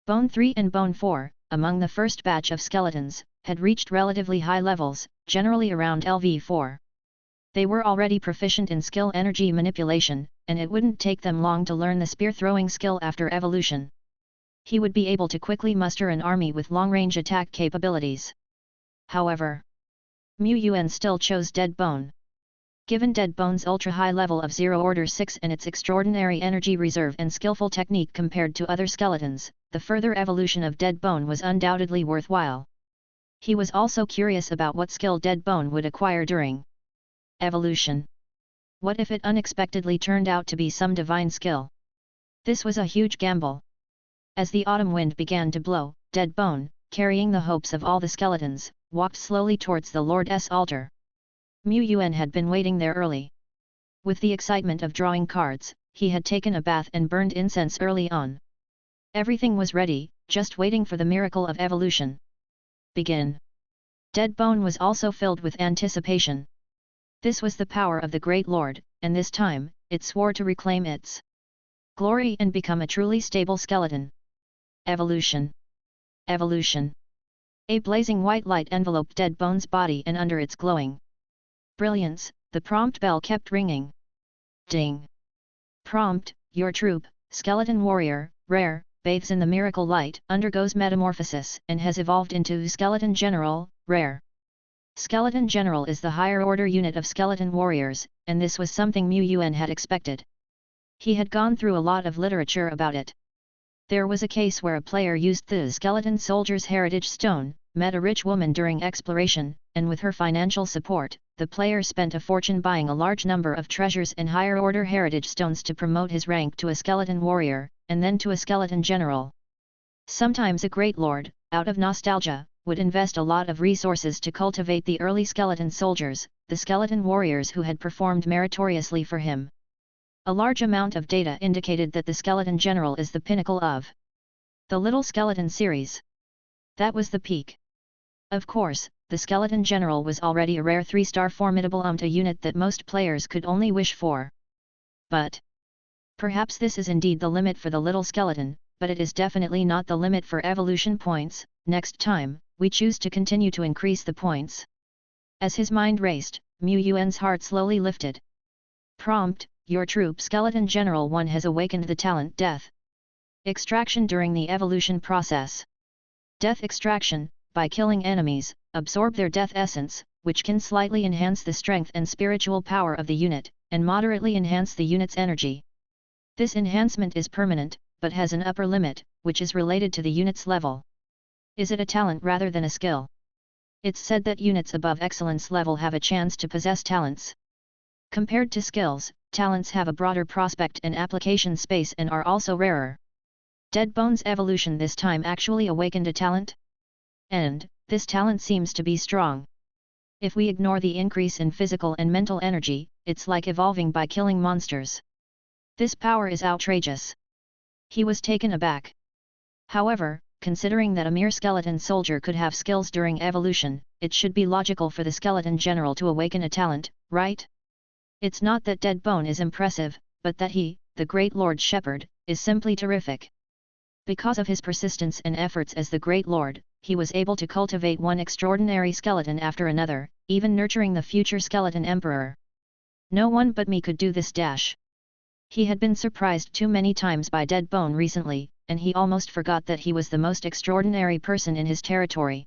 Bone 3 and Bone 4, among the first batch of skeletons, had reached relatively high levels, generally around LV4. They were already proficient in skill energy manipulation, and it wouldn't take them long to learn the spear-throwing skill after evolution. He would be able to quickly muster an army with long-range attack capabilities. However, Yuan still chose Dead Bone. Given Dead Bone's ultra-high level of 0 Order 6 and its extraordinary energy reserve and skillful technique compared to other skeletons, the further evolution of Dead Bone was undoubtedly worthwhile. He was also curious about what skill Dead Bone would acquire during evolution. What if it unexpectedly turned out to be some divine skill? This was a huge gamble. As the autumn wind began to blow, Dead Bone, carrying the hopes of all the skeletons, walked slowly towards the Lord's altar. Yuan had been waiting there early. With the excitement of drawing cards, he had taken a bath and burned incense early on. Everything was ready, just waiting for the miracle of evolution. Begin. Dead Bone was also filled with anticipation. This was the power of the Great Lord, and this time, it swore to reclaim its glory and become a truly stable skeleton. Evolution. Evolution. A blazing white light enveloped Dead Bone's body, and under its glowing brilliance, the prompt bell kept ringing. Ding. Prompt, your troop, Skeleton Warrior, rare, bathes in the miracle light, undergoes metamorphosis, and has evolved into Skeleton General, rare. Skeleton General is the higher order unit of Skeleton Warriors, and this was something Yuan had expected. He had gone through a lot of literature about it. There was a case where a player used the skeleton soldier's heritage stone, met a rich woman during exploration, and with her financial support, the player spent a fortune buying a large number of treasures and higher-order heritage stones to promote his rank to a skeleton warrior, and then to a skeleton general. Sometimes a great lord, out of nostalgia, would invest a lot of resources to cultivate the early skeleton soldiers, the skeleton warriors who had performed meritoriously for him. A large amount of data indicated that the skeleton general is the pinnacle of the Little Skeleton series. That was the peak. Of course, the skeleton general was already a rare 3-star formidable a unit that most players could only wish for. But perhaps this is indeed the limit for the little skeleton, but it is definitely not the limit for evolution points. Next time, we choose to continue to increase the points. As his mind raced, Yuan's heart slowly lifted. Prompt: your troop skeleton general 1 has awakened the talent death extraction during the evolution process. Death extraction: by killing enemies, absorb their death essence, which can slightly enhance the strength and spiritual power of the unit, and moderately enhance the unit's energy. This enhancement is permanent, but has an upper limit, which is related to the unit's level. Is it a talent rather than a skill? It's said that units above excellence level have a chance to possess talents. Compared to skills, talents have a broader prospect and application space and are also rarer. Dead Bone's evolution this time actually awakened a talent? And this talent seems to be strong. If we ignore the increase in physical and mental energy, it's like evolving by killing monsters. This power is outrageous. He was taken aback. However, considering that a mere skeleton soldier could have skills during evolution, it should be logical for the skeleton general to awaken a talent, right? It's not that Dead Bone is impressive, but that he, the Great Lord Shepherd, is simply terrific. Because of his persistence and efforts as the Great Lord, he was able to cultivate one extraordinary skeleton after another, even nurturing the future skeleton emperor. No one but me could do this dash. He had been surprised too many times by Dead Bone recently, and he almost forgot that he was the most extraordinary person in his territory.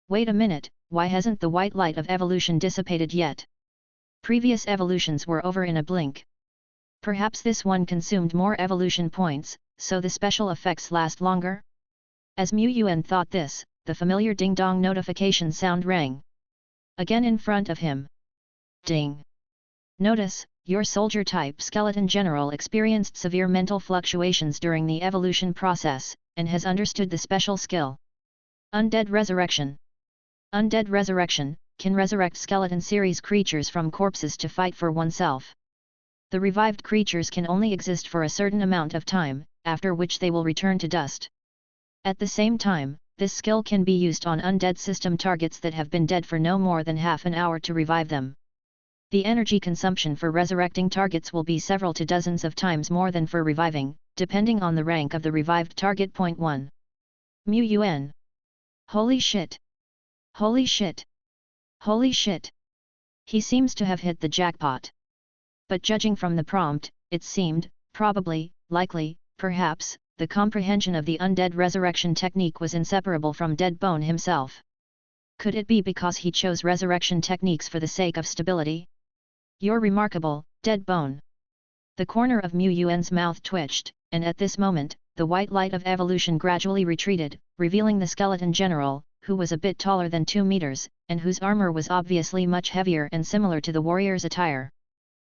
Wait a minute, why hasn't the white light of evolution dissipated yet? Previous evolutions were over in a blink. Perhaps this one consumed more evolution points, so the special effects last longer? As Yuan thought this, the familiar ding-dong notification sound rang. Again in front of him. Ding! Notice, your soldier type skeleton general experienced severe mental fluctuations during the evolution process, and has understood the special skill. Undead Resurrection. Undead Resurrection can resurrect skeleton series creatures from corpses to fight for oneself. The revived creatures can only exist for a certain amount of time, after which they will return to dust. At the same time, this skill can be used on undead system targets that have been dead for no more than half an hour to revive them. The energy consumption for resurrecting targets will be several to dozens of times more than for reviving, depending on the rank of the revived target. 1. Yuan. Holy shit! Holy shit! Holy shit! He seems to have hit the jackpot. But judging from the prompt, it seemed, probably, likely, perhaps, the comprehension of the undead resurrection technique was inseparable from Dead Bone himself. Could it be because he chose resurrection techniques for the sake of stability? You're remarkable, Dead Bone. The corner of Yuan's mouth twitched, and at this moment, the white light of evolution gradually retreated, revealing the skeleton general, who was a bit taller than 2 meters, and whose armor was obviously much heavier and similar to the warrior's attire.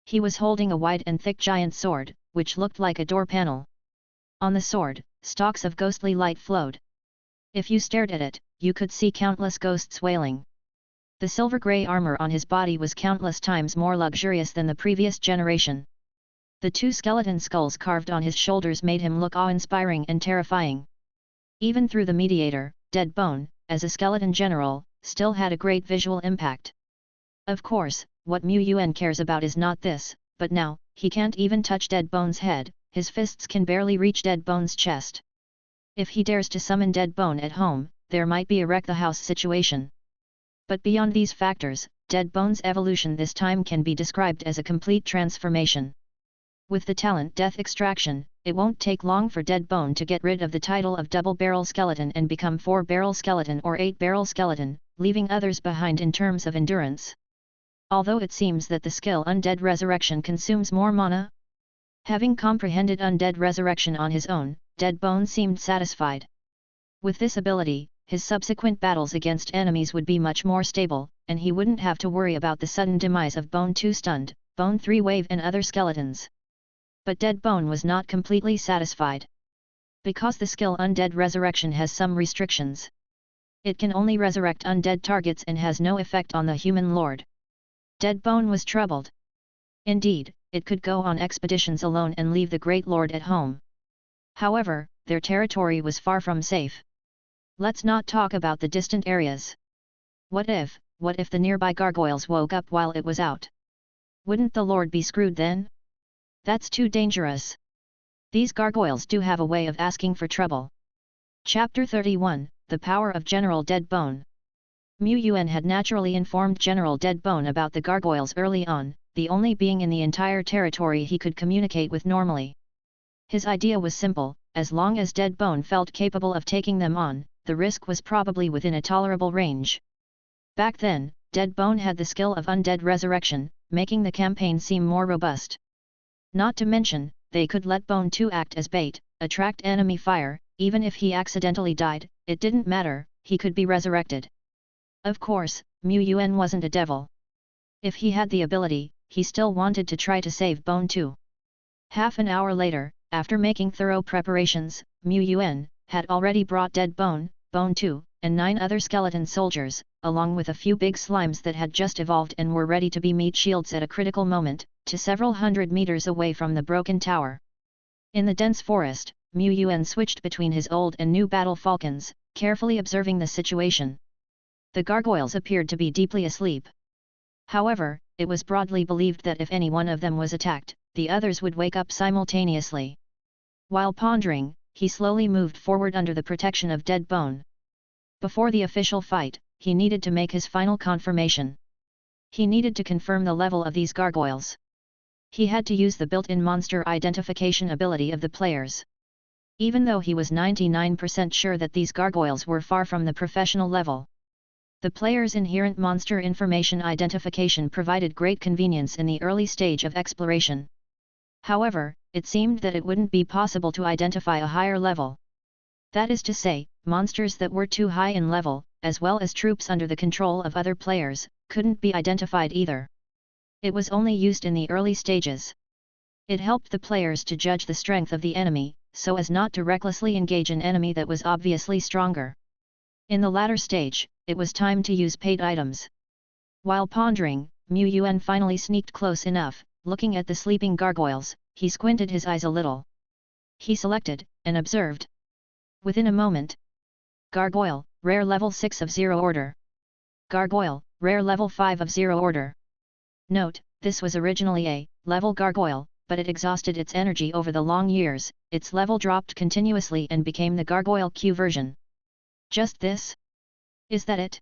He was holding a wide and thick giant sword, which looked like a door panel. On the sword, stalks of ghostly light flowed. If you stared at it, you could see countless ghosts wailing. The silver-grey armor on his body was countless times more luxurious than the previous generation. The 2 skeleton skulls carved on his shoulders made him look awe-inspiring and terrifying. Even through the mediator, Dead Bone, as a skeleton general, still had a great visual impact. Of course, what Yuan cares about is not this, but now, he can't even touch Dead Bone's head, his fists can barely reach Dead Bone's chest. If he dares to summon Dead Bone at home, there might be a wreck-the-house situation. But beyond these factors, Dead Bone's evolution this time can be described as a complete transformation. With the talent Death Extraction, it won't take long for Dead Bone to get rid of the title of Double-Barrel Skeleton and become 4-Barrel Skeleton or 8-Barrel Skeleton, leaving others behind in terms of endurance. Although it seems that the skill Undead Resurrection consumes more mana. Having comprehended undead resurrection on his own, Dead Bone seemed satisfied. With this ability, his subsequent battles against enemies would be much more stable, and he wouldn't have to worry about the sudden demise of Bone 2 stunned, Bone 3 wave and other skeletons. But Dead Bone was not completely satisfied. Because the skill Undead Resurrection has some restrictions. It can only resurrect undead targets and has no effect on the human lord. Dead Bone was troubled. Indeed, it could go on expeditions alone and leave the Great Lord at home. However, their territory was far from safe. Let's not talk about the distant areas. What if the nearby gargoyles woke up while it was out? Wouldn't the Lord be screwed then? That's too dangerous. These gargoyles do have a way of asking for trouble. Chapter 31, The Power of General Dead Bone. Yuan had naturally informed General Dead Bone about the gargoyles early on, the only being in the entire territory he could communicate with normally. His idea was simple: as long as Dead Bone felt capable of taking them on, the risk was probably within a tolerable range. Back then, Dead Bone had the skill of undead resurrection, making the campaign seem more robust. Not to mention, they could let Bone 2 act as bait, attract enemy fire. Even if he accidentally died, it didn't matter, he could be resurrected. Of course, Yuan wasn't a devil. If he had the ability, he still wanted to try to save Bone 2. Half an hour later, after making thorough preparations, Yuan had already brought Dead Bone, Bone 2, and 9 other skeleton soldiers, along with a few big slimes that had just evolved and were ready to be meat shields at a critical moment, to several hundred meters away from the broken tower. In the dense forest, Yuan switched between his old and new battle falcons, carefully observing the situation. The gargoyles appeared to be deeply asleep. However, it was broadly believed that if any one of them was attacked, the others would wake up simultaneously. While pondering, he slowly moved forward under the protection of Dead Bone. Before the official fight, he needed to make his final confirmation. He needed to confirm the level of these gargoyles. He had to use the built-in monster identification ability of the players. Even though he was 99% sure that these gargoyles were far from the professional level. The player's inherent monster information identification provided great convenience in the early stage of exploration. However, it seemed that it wouldn't be possible to identify a higher level. That is to say, monsters that were too high in level, as well as troops under the control of other players, couldn't be identified either. It was only used in the early stages. It helped the players to judge the strength of the enemy, so as not to recklessly engage an enemy that was obviously stronger. In the latter stage, it was time to use paid items. While pondering, Yuan finally sneaked close enough. Looking at the sleeping gargoyles, he squinted his eyes a little. He selected, and observed. Within a moment. Gargoyle, rare level 6 of 0 order. Gargoyle, rare level 5 of 0 order. Note, this was originally a level gargoyle, but it exhausted its energy over the long years, its level dropped continuously and became the Gargoyle Q version. Just this? Is that it?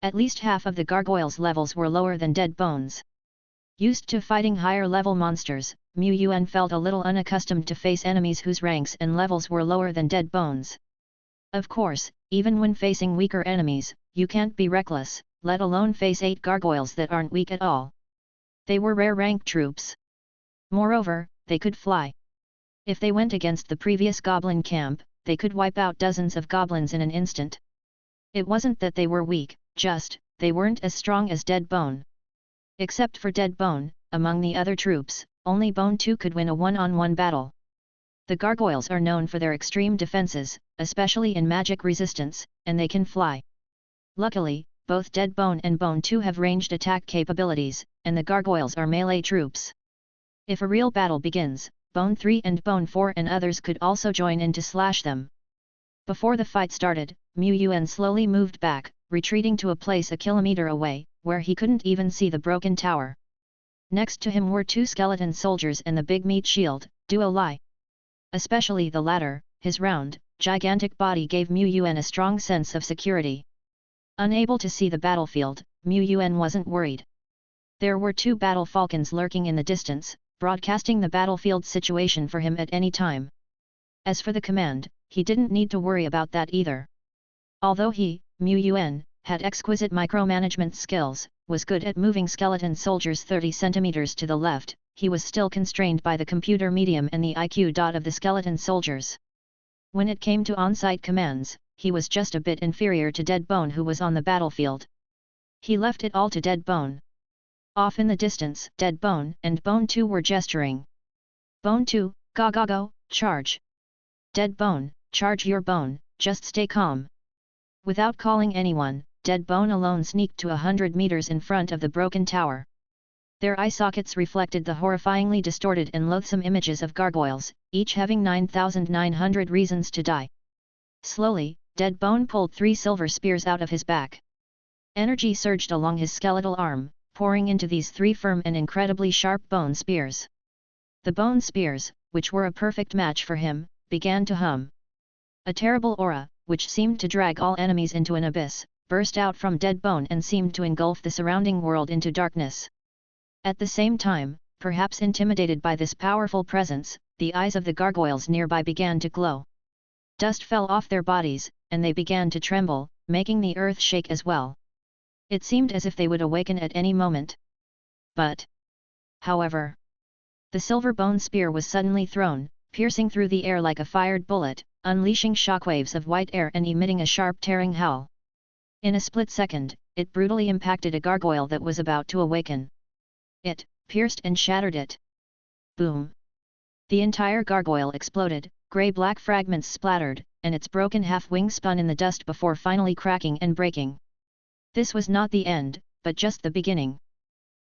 At least half of the gargoyles' levels were lower than Dead Bone's. Used to fighting higher-level monsters, Yuan felt a little unaccustomed to face enemies whose ranks and levels were lower than Dead Bone's. Of course, even when facing weaker enemies, you can't be reckless, let alone face 8 gargoyles that aren't weak at all. They were rare-rank troops. Moreover, they could fly. If they went against the previous goblin camp, they could wipe out dozens of goblins in an instant. It wasn't that they were weak, just, they weren't as strong as Dead Bone. Except for Dead Bone, among the other troops, only Bone 2 could win a one-on-one battle. The gargoyles are known for their extreme defenses, especially in magic resistance, and they can fly. Luckily, both Dead Bone and Bone 2 have ranged attack capabilities, and the gargoyles are melee troops. If a real battle begins, Bone 3 and Bone 4 and others could also join in to slash them. Before the fight started, Yuan slowly moved back, retreating to a place a kilometer away, where he couldn't even see the broken tower. Next to him were 2 skeleton soldiers and the big meat shield, Duo Lai. Especially the latter, his round, gigantic body gave Yuan a strong sense of security. Unable to see the battlefield, Yuan wasn't worried. There were 2 battle falcons lurking in the distance, broadcasting the battlefield situation for him at any time. As for the command, he didn't need to worry about that either. Although he, Yuan, had exquisite micromanagement skills, was good at moving skeleton soldiers 30 centimeters to the left, he was still constrained by the computer medium and the IQ dot of the skeleton soldiers. When it came to on-site commands, he was just a bit inferior to Dead Bone, who was on the battlefield. He left it all to Dead Bone. Off in the distance, Dead Bone and Bone 2 were gesturing. Bone 2, go, charge! Dead Bone, charge your bone, just stay calm. Without calling anyone, Dead Bone alone sneaked to 100 meters in front of the broken tower. Their eye sockets reflected the horrifyingly distorted and loathsome images of gargoyles, each having 9,900 reasons to die. Slowly, Dead Bone pulled 3 silver spears out of his back. Energy surged along his skeletal arm, pouring into these 3 firm and incredibly sharp bone spears. The bone spears, which were a perfect match for him, began to hum. A terrible aura, which seemed to drag all enemies into an abyss, burst out from Dead Bone and seemed to engulf the surrounding world into darkness. At the same time, perhaps intimidated by this powerful presence, the eyes of the gargoyles nearby began to glow. Dust fell off their bodies, and they began to tremble, making the earth shake as well. It seemed as if they would awaken at any moment. But, however, the silver bone spear was suddenly thrown, piercing through the air like a fired bullet, unleashing shockwaves of white air and emitting a sharp tearing howl. In a split second, it brutally impacted a gargoyle that was about to awaken. It pierced and shattered it. Boom! The entire gargoyle exploded, grey-black fragments splattered, and its broken half-wing spun in the dust before finally cracking and breaking. This was not the end, but just the beginning.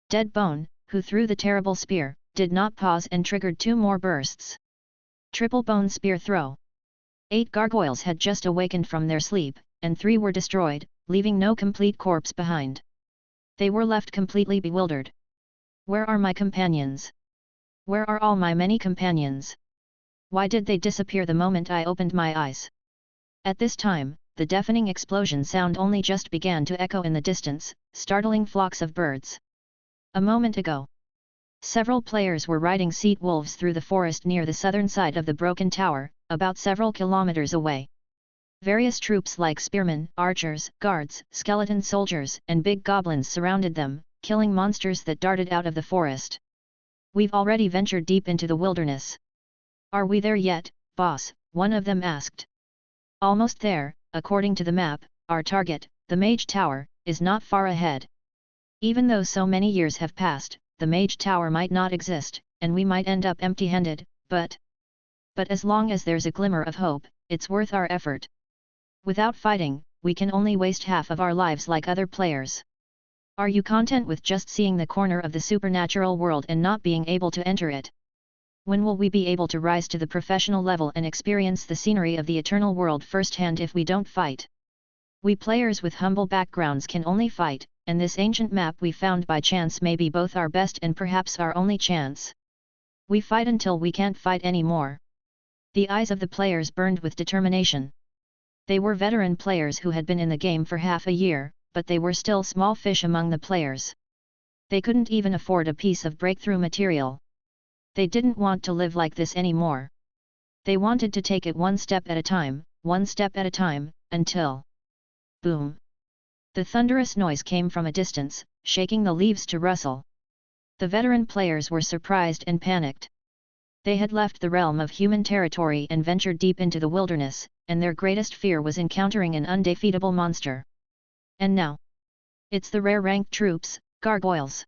Dead Bone, who threw the terrible spear, did not pause and triggered 2 more bursts. Triple bone spear throw. 8 gargoyles had just awakened from their sleep, and 3 were destroyed, leaving no complete corpse behind. They were left completely bewildered. Where are my companions? Where are all my many companions? Why did they disappear the moment I opened my eyes? At this time, the deafening explosion sound only just began to echo in the distance, startling flocks of birds. A moment ago, several players were riding seat wolves through the forest near the southern side of the broken tower, about several kilometers away. Various troops like spearmen, archers, guards, skeleton soldiers, and big goblins surrounded them, killing monsters that darted out of the forest. We've already ventured deep into the wilderness. Are we there yet, boss? One of them asked. Almost there, according to the map. Our target, the Mage Tower, is not far ahead. Even though so many years have passed, the Mage Tower might not exist, and we might end up empty-handed, but as long as there's a glimmer of hope, it's worth our effort. Without fighting, we can only waste half of our lives like other players. Are you content with just seeing the corner of the supernatural world and not being able to enter it? When will we be able to rise to the professional level and experience the scenery of the eternal world firsthand if we don't fight? We players with humble backgrounds can only fight, and this ancient map we found by chance may be both our best and perhaps our only chance. We fight until we can't fight anymore. The eyes of the players burned with determination. They were veteran players who had been in the game for half a year, but they were still small fish among the players. They couldn't even afford a piece of breakthrough material. They didn't want to live like this anymore. They wanted to take it one step at a time, until... Boom! The thunderous noise came from a distance, shaking the leaves to rustle. The veteran players were surprised and panicked. They had left the realm of human territory and ventured deep into the wilderness, and their greatest fear was encountering an undefeatable monster. And now, it's the rare-ranked troops, gargoyles.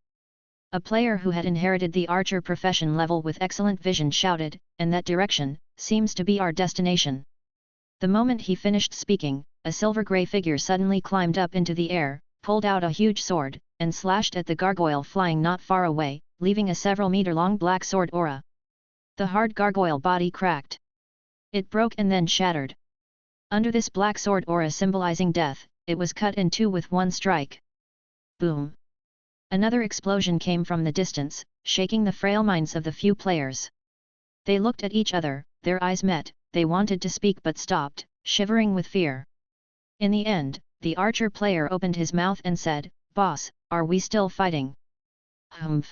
A player who had inherited the archer profession level with excellent vision shouted, and that direction seems to be our destination. The moment he finished speaking, a silver-grey figure suddenly climbed up into the air, pulled out a huge sword, and slashed at the gargoyle flying not far away, leaving a several-meter-long black sword aura. The hard gargoyle body cracked. It broke and then shattered. Under this black sword aura symbolizing death, it was cut in 2 with one strike. Boom! Another explosion came from the distance, shaking the frail minds of the few players. They looked at each other, their eyes met, they wanted to speak but stopped, shivering with fear. In the end, the archer player opened his mouth and said, "Boss, are we still fighting?" "Humph!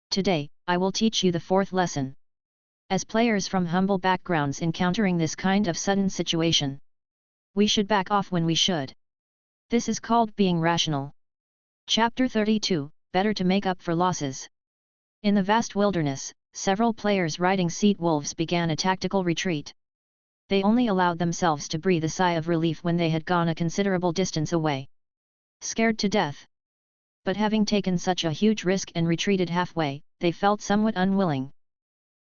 Today, I will teach you the 4th lesson. As players from humble backgrounds encountering this kind of sudden situation, we should back off when we should. This is called being rational." Chapter 32, Better to make up for losses. In the vast wilderness, several players riding seat wolves began a tactical retreat. They only allowed themselves to breathe a sigh of relief when they had gone a considerable distance away. Scared to death. But having taken such a huge risk and retreated halfway, they felt somewhat unwilling.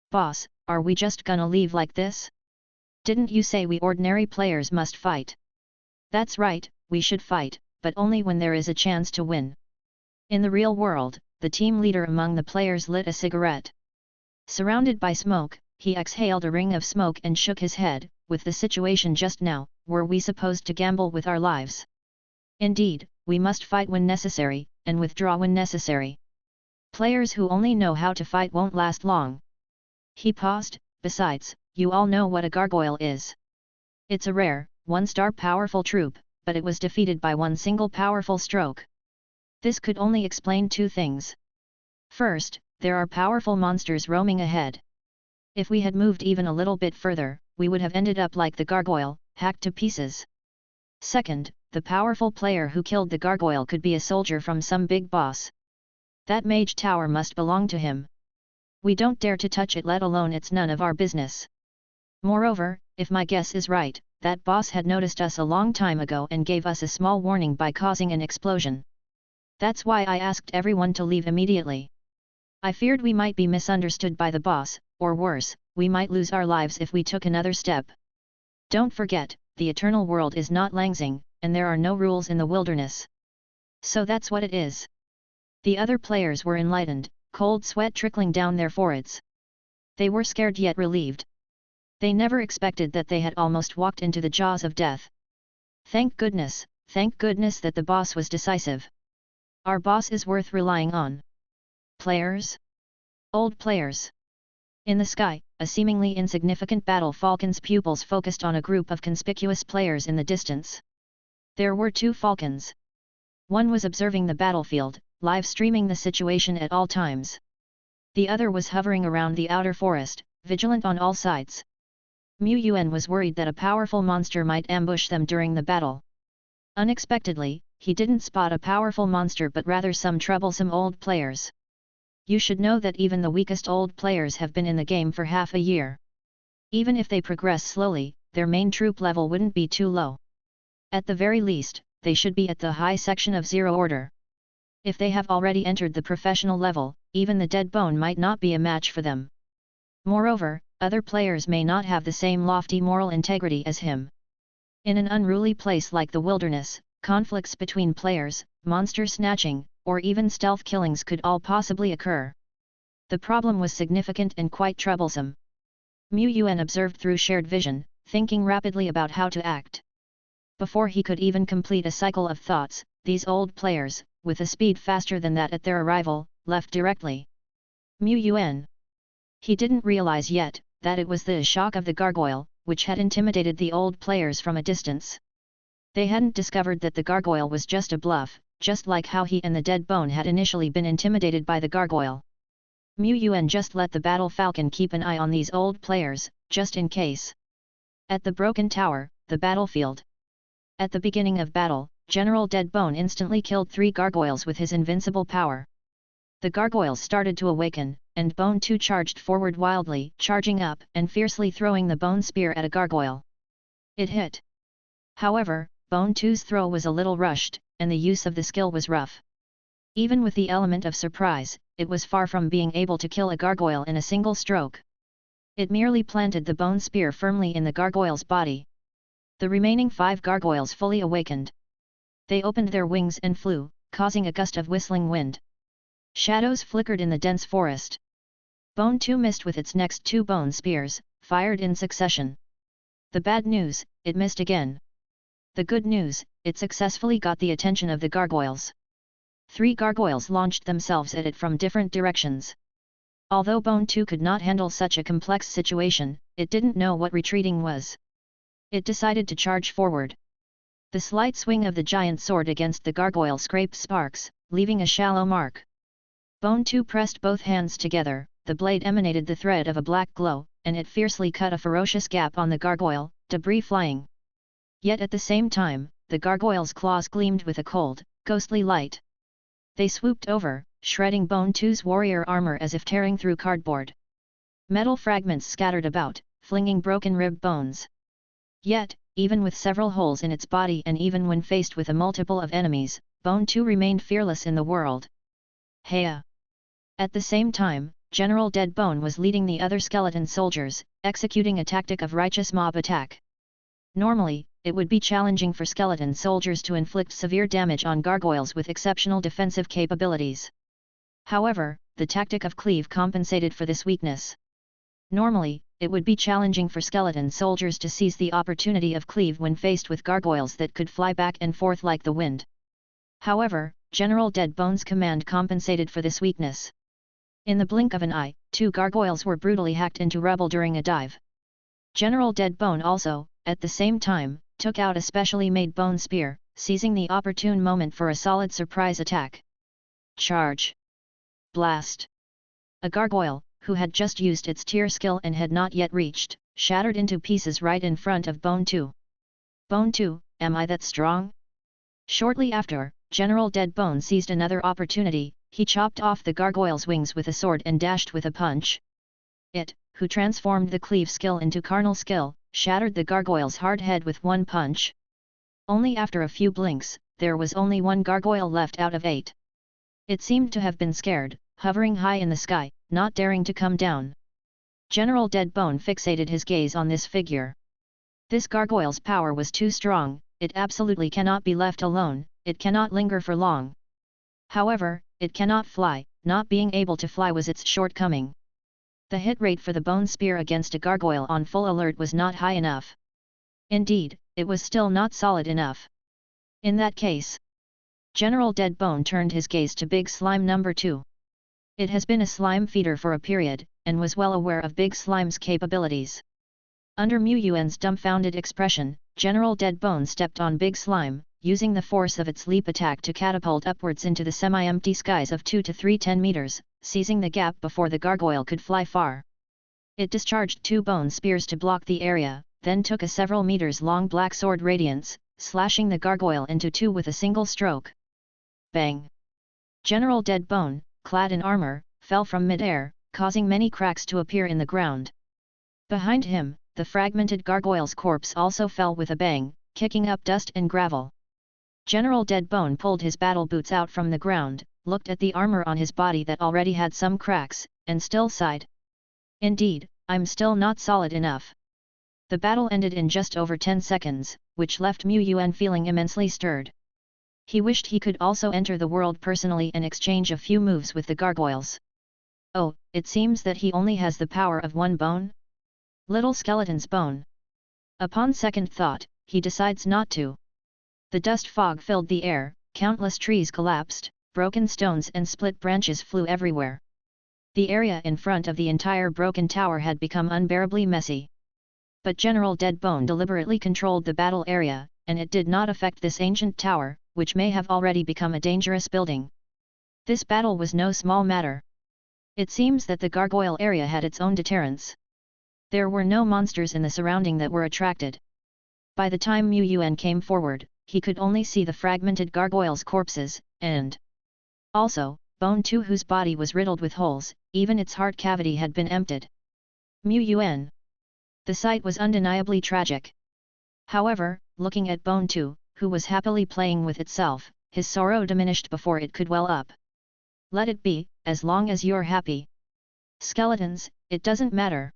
"Boss, are we just gonna leave like this? Didn't you say we ordinary players must fight?" "That's right, we should fight, but only when there is a chance to win." In the real world, the team leader among the players lit a cigarette. Surrounded by smoke, he exhaled a ring of smoke and shook his head. "With the situation just now, were we supposed to gamble with our lives? Indeed, we must fight when necessary, and withdraw when necessary. Players who only know how to fight won't last long." He paused. "Besides, you all know what a gargoyle is. It's a rare, one-star powerful troop, but it was defeated by one single powerful stroke. This could only explain two things. First, there are powerful monsters roaming ahead. If we had moved even a little bit further, we would have ended up like the gargoyle, hacked to pieces. Second, the powerful player who killed the gargoyle could be a soldier from some big boss. That mage tower must belong to him. We don't dare to touch it, let alone it's none of our business. Moreover, if my guess is right, that boss had noticed us a long time ago and gave us a small warning by causing an explosion. That's why I asked everyone to leave immediately. I feared we might be misunderstood by the boss, or worse, we might lose our lives if we took another step. Don't forget, the eternal world is not Langsing, and there are no rules in the wilderness. So that's what it is." The other players were enlightened, cold sweat trickling down their foreheads. They were scared yet relieved. They never expected that they had almost walked into the jaws of death. Thank goodness that the boss was decisive. Our boss is worth relying on. Players? Old players. In the sky, a seemingly insignificant battle falcon's pupils focused on a group of conspicuous players in the distance. There were two falcons. One was observing the battlefield, live streaming the situation at all times. The other was hovering around the outer forest, vigilant on all sides. Yuan was worried that a powerful monster might ambush them during the battle. Unexpectedly, he didn't spot a powerful monster but rather some troublesome old players. You should know that even the weakest old players have been in the game for half a year. Even if they progress slowly, their main troop level wouldn't be too low. At the very least, they should be at the high section of zero order. If they have already entered the professional level, even the dead bone might not be a match for them. Moreover, other players may not have the same lofty moral integrity as him. In an unruly place like the wilderness, conflicts between players, monster snatching, or even stealth killings could all possibly occur. The problem was significant and quite troublesome. Yuan observed through shared vision, thinking rapidly about how to act. Before he could even complete a cycle of thoughts, these old players, with a speed faster than that at their arrival, left directly. Yuan. He didn't realize yet that it was the shock of the gargoyle, which had intimidated the old players from a distance. They hadn't discovered that the gargoyle was just a bluff, just like how he and the dead bone had initially been intimidated by the gargoyle. Yuan just let the battle falcon keep an eye on these old players, just in case. At the broken tower, the battlefield. At the beginning of battle, General Deadbone instantly killed 3 gargoyles with his invincible power. The gargoyles started to awaken, and Bone 2 charged forward wildly, charging up and fiercely throwing the bone spear at a gargoyle. It hit. However, Bone 2's throw was a little rushed, and the use of the skill was rough. Even with the element of surprise, it was far from being able to kill a gargoyle in a single stroke. It merely planted the bone spear firmly in the gargoyle's body. The remaining 5 gargoyles fully awakened. They opened their wings and flew, causing a gust of whistling wind. Shadows flickered in the dense forest. Bone 2 missed with its next 2 bone spears, fired in succession. The bad news, it missed again. The good news, it successfully got the attention of the gargoyles. 3 gargoyles launched themselves at it from different directions. Although Bone 2 could not handle such a complex situation, it didn't know what retreating was. It decided to charge forward. The slight swing of the giant sword against the gargoyle scraped sparks, leaving a shallow mark. Bone 2 pressed both hands together, the blade emanated the thread of a black glow, and it fiercely cut a ferocious gap on the gargoyle, debris flying. Yet at the same time, the gargoyle's claws gleamed with a cold, ghostly light. They swooped over, shredding Bone 2's warrior armor as if tearing through cardboard. Metal fragments scattered about, flinging broken rib bones. Yet, even with several holes in its body and even when faced with a multiple of enemies, Bone 2 remained fearless in the world. Heya! At the same time, General Dead Bone was leading the other skeleton soldiers, executing a tactic of righteous mob attack. Normally, it would be challenging for skeleton soldiers to inflict severe damage on gargoyles with exceptional defensive capabilities. However, the tactic of cleave compensated for this weakness. Normally, it would be challenging for skeleton soldiers to seize the opportunity of cleave when faced with gargoyles that could fly back and forth like the wind. However, General Dead Bone's command compensated for this weakness. In the blink of an eye, 2 gargoyles were brutally hacked into rubble during a dive. General Dead Bone also, at the same time, took out a specially made bone spear, seizing the opportune moment for a solid surprise attack. Charge! Blast! A gargoyle, who had just used its tear skill and had not yet reached, shattered into pieces right in front of Bone 2. Bone 2, am I that strong? Shortly after, General Dead Bone seized another opportunity. He chopped off the gargoyle's wings with a sword and dashed with a punch. It, who transformed the cleave skill into carnal skill, shattered the gargoyle's hard head with one punch. Only after a few blinks, there was only 1 gargoyle left out of 8. It seemed to have been scared, hovering high in the sky, not daring to come down. General Dead Bone fixated his gaze on this figure. This gargoyle's power was too strong, it absolutely cannot be left alone, it cannot linger for long. However, it cannot fly, not being able to fly was its shortcoming. The hit rate for the bone spear against a gargoyle on full alert was not high enough. Indeed, it was still not solid enough. In that case, General Dead Bone turned his gaze to Big Slime number 2. It has been a slime feeder for a period, and was well aware of Big Slime's capabilities. Under Yuan's dumbfounded expression, General Dead Bone stepped on Big Slime, using the force of its leap attack to catapult upwards into the semi-empty skies of 2 to 10 meters, seizing the gap before the gargoyle could fly far. It discharged 2 bone spears to block the area, then took a several meters long black sword radiance, slashing the gargoyle into 2 with a single stroke. Bang! General Dead Bone, clad in armor, fell from mid-air, causing many cracks to appear in the ground. Behind him, the fragmented gargoyle's corpse also fell with a bang, kicking up dust and gravel. General Dead Bone pulled his battle boots out from the ground, looked at the armor on his body that already had some cracks, and still sighed. Indeed, I'm still not solid enough. The battle ended in just over 10 seconds, which left Yuan feeling immensely stirred. He wished he could also enter the world personally and exchange a few moves with the gargoyles. Oh, it seems that he only has the power of 1 bone? Little skeleton's bone. Upon second thought, he decides not to. The dust fog filled the air, countless trees collapsed, broken stones and split branches flew everywhere. The area in front of the entire broken tower had become unbearably messy. But General Dead Bone deliberately controlled the battle area, and it did not affect this ancient tower, which may have already become a dangerous building. This battle was no small matter. It seems that the gargoyle area had its own deterrents. There were no monsters in the surrounding that were attracted. By the time Yuan came forward, he could only see the fragmented gargoyles' corpses, and also, Bone 2 whose body was riddled with holes, even its heart cavity had been emptied. Yuan. The sight was undeniably tragic. However, looking at Bone 2, who was happily playing with itself, his sorrow diminished before it could well up. Let it be, as long as you're happy. Skeletons, it doesn't matter.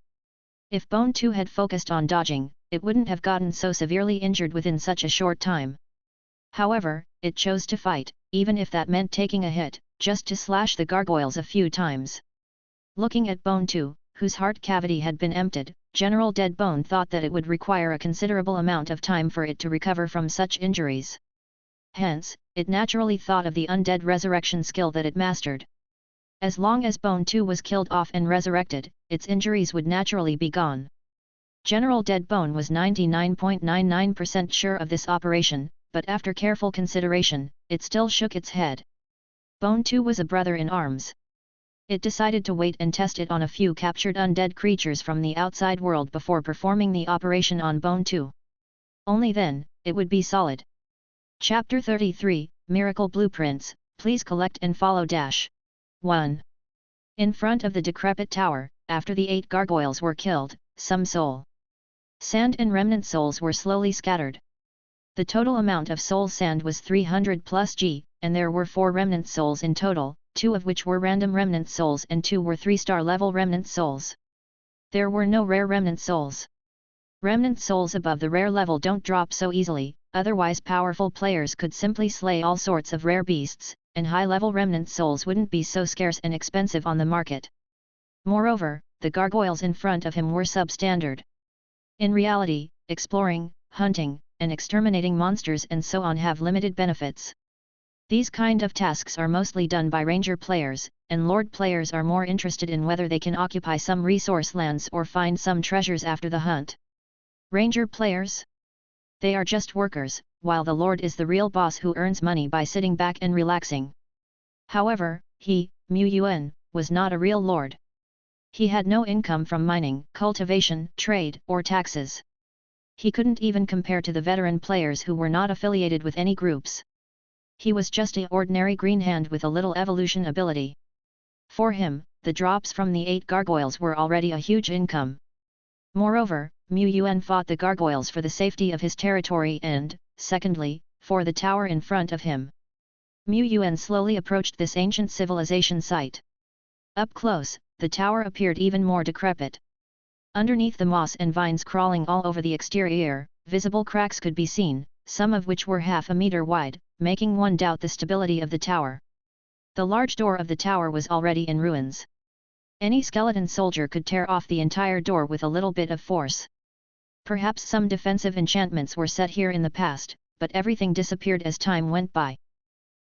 If Bone 2 had focused on dodging, it wouldn't have gotten so severely injured within such a short time. However, it chose to fight, even if that meant taking a hit, just to slash the gargoyles a few times. Looking at Bone 2, whose heart cavity had been emptied, General Dead Bone thought that it would require a considerable amount of time for it to recover from such injuries. Hence, it naturally thought of the undead resurrection skill that it mastered. As long as Bone 2 was killed off and resurrected, its injuries would naturally be gone. General Dead Bone was 99.99% sure of this operation, but after careful consideration, it still shook its head. Bone 2 was a brother in arms. It decided to wait and test it on a few captured undead creatures from the outside world before performing the operation on Bone 2. Only then, it would be solid. Chapter 33, Miracle Blueprints, please collect and follow . 1. In front of the decrepit tower, after the 8 gargoyles were killed, some soul sand and remnant souls were slowly scattered. The total amount of soul sand was 300 plus G, and there were 4 remnant souls in total, 2 of which were random remnant souls and 2 were 3-star level remnant souls. There were no rare remnant souls. Remnant souls above the rare level don't drop so easily, otherwise powerful players could simply slay all sorts of rare beasts, and high-level remnant souls wouldn't be so scarce and expensive on the market. Moreover, the gargoyles in front of him were substandard. In reality, exploring, hunting, and exterminating monsters and so on have limited benefits. These kind of tasks are mostly done by ranger players, and lord players are more interested in whether they can occupy some resource lands or find some treasures after the hunt. Ranger players? They are just workers, while the lord is the real boss who earns money by sitting back and relaxing. However, he, Yuan, was not a real lord. He had no income from mining, cultivation, trade, or taxes. He couldn't even compare to the veteran players who were not affiliated with any groups. He was just an ordinary green hand with a little evolution ability. For him, the drops from the 8 gargoyles were already a huge income. Moreover, Yuan fought the gargoyles for the safety of his territory and, secondly, for the tower in front of him. Yuan slowly approached this ancient civilization site. Up close, the tower appeared even more decrepit. Underneath the moss and vines crawling all over the exterior, visible cracks could be seen, some of which were half a meter wide, making one doubt the stability of the tower. The large door of the tower was already in ruins. Any skeleton soldier could tear off the entire door with a little bit of force. Perhaps some defensive enchantments were set here in the past, but everything disappeared as time went by.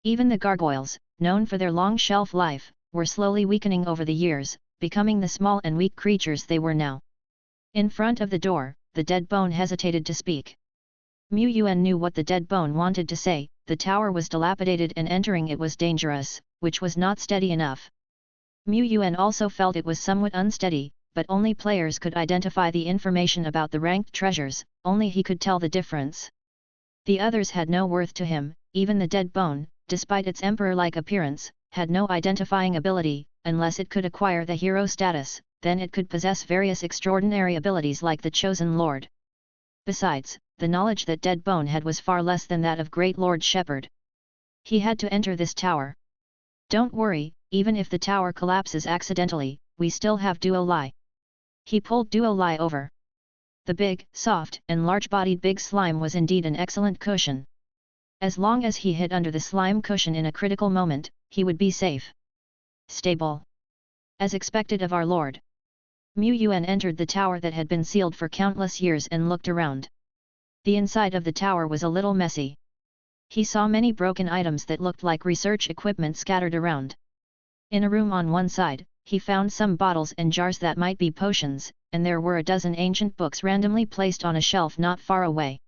Even the gargoyles, known for their long shelf life, were slowly weakening over the years, becoming the small and weak creatures they were now. In front of the door, the dead bone hesitated to speak. Yuan knew what the dead bone wanted to say. The tower was dilapidated and entering it was dangerous, which was not steady enough. Yuan also felt it was somewhat unsteady, but only players could identify the information about the ranked treasures, only he could tell the difference. The others had no worth to him, even the dead bone, despite its emperor-like appearance, had no identifying ability, unless it could acquire the hero status, then it could possess various extraordinary abilities like the Chosen Lord. Besides, the knowledge that dead bone had was far less than that of Great Lord Shepherd. He had to enter this tower. Don't worry, even if the tower collapses accidentally, we still have Duo Lai. He pulled Duo Lai over. The big, soft, and large-bodied big slime was indeed an excellent cushion. As long as he hid under the slime cushion in a critical moment, he would be safe. Stable. As expected of our lord. Yuan entered the tower that had been sealed for countless years and looked around. The inside of the tower was a little messy. He saw many broken items that looked like research equipment scattered around. In a room on one side, he found some bottles and jars that might be potions, and there were a dozen ancient books randomly placed on a shelf not far away.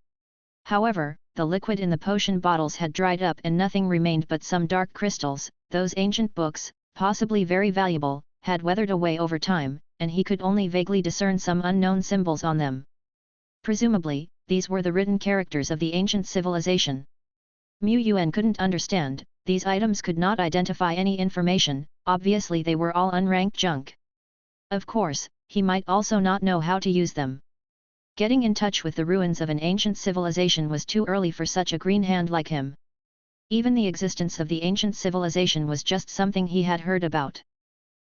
However, the liquid in the potion bottles had dried up and nothing remained but some dark crystals. Those ancient books, possibly very valuable, had weathered away over time, and he could only vaguely discern some unknown symbols on them. Presumably, these were the written characters of the ancient civilization. Yuan couldn't understand, these items could not identify any information, obviously they were all unranked junk. Of course, he might also not know how to use them. Getting in touch with the ruins of an ancient civilization was too early for such a green hand like him. Even the existence of the ancient civilization was just something he had heard about.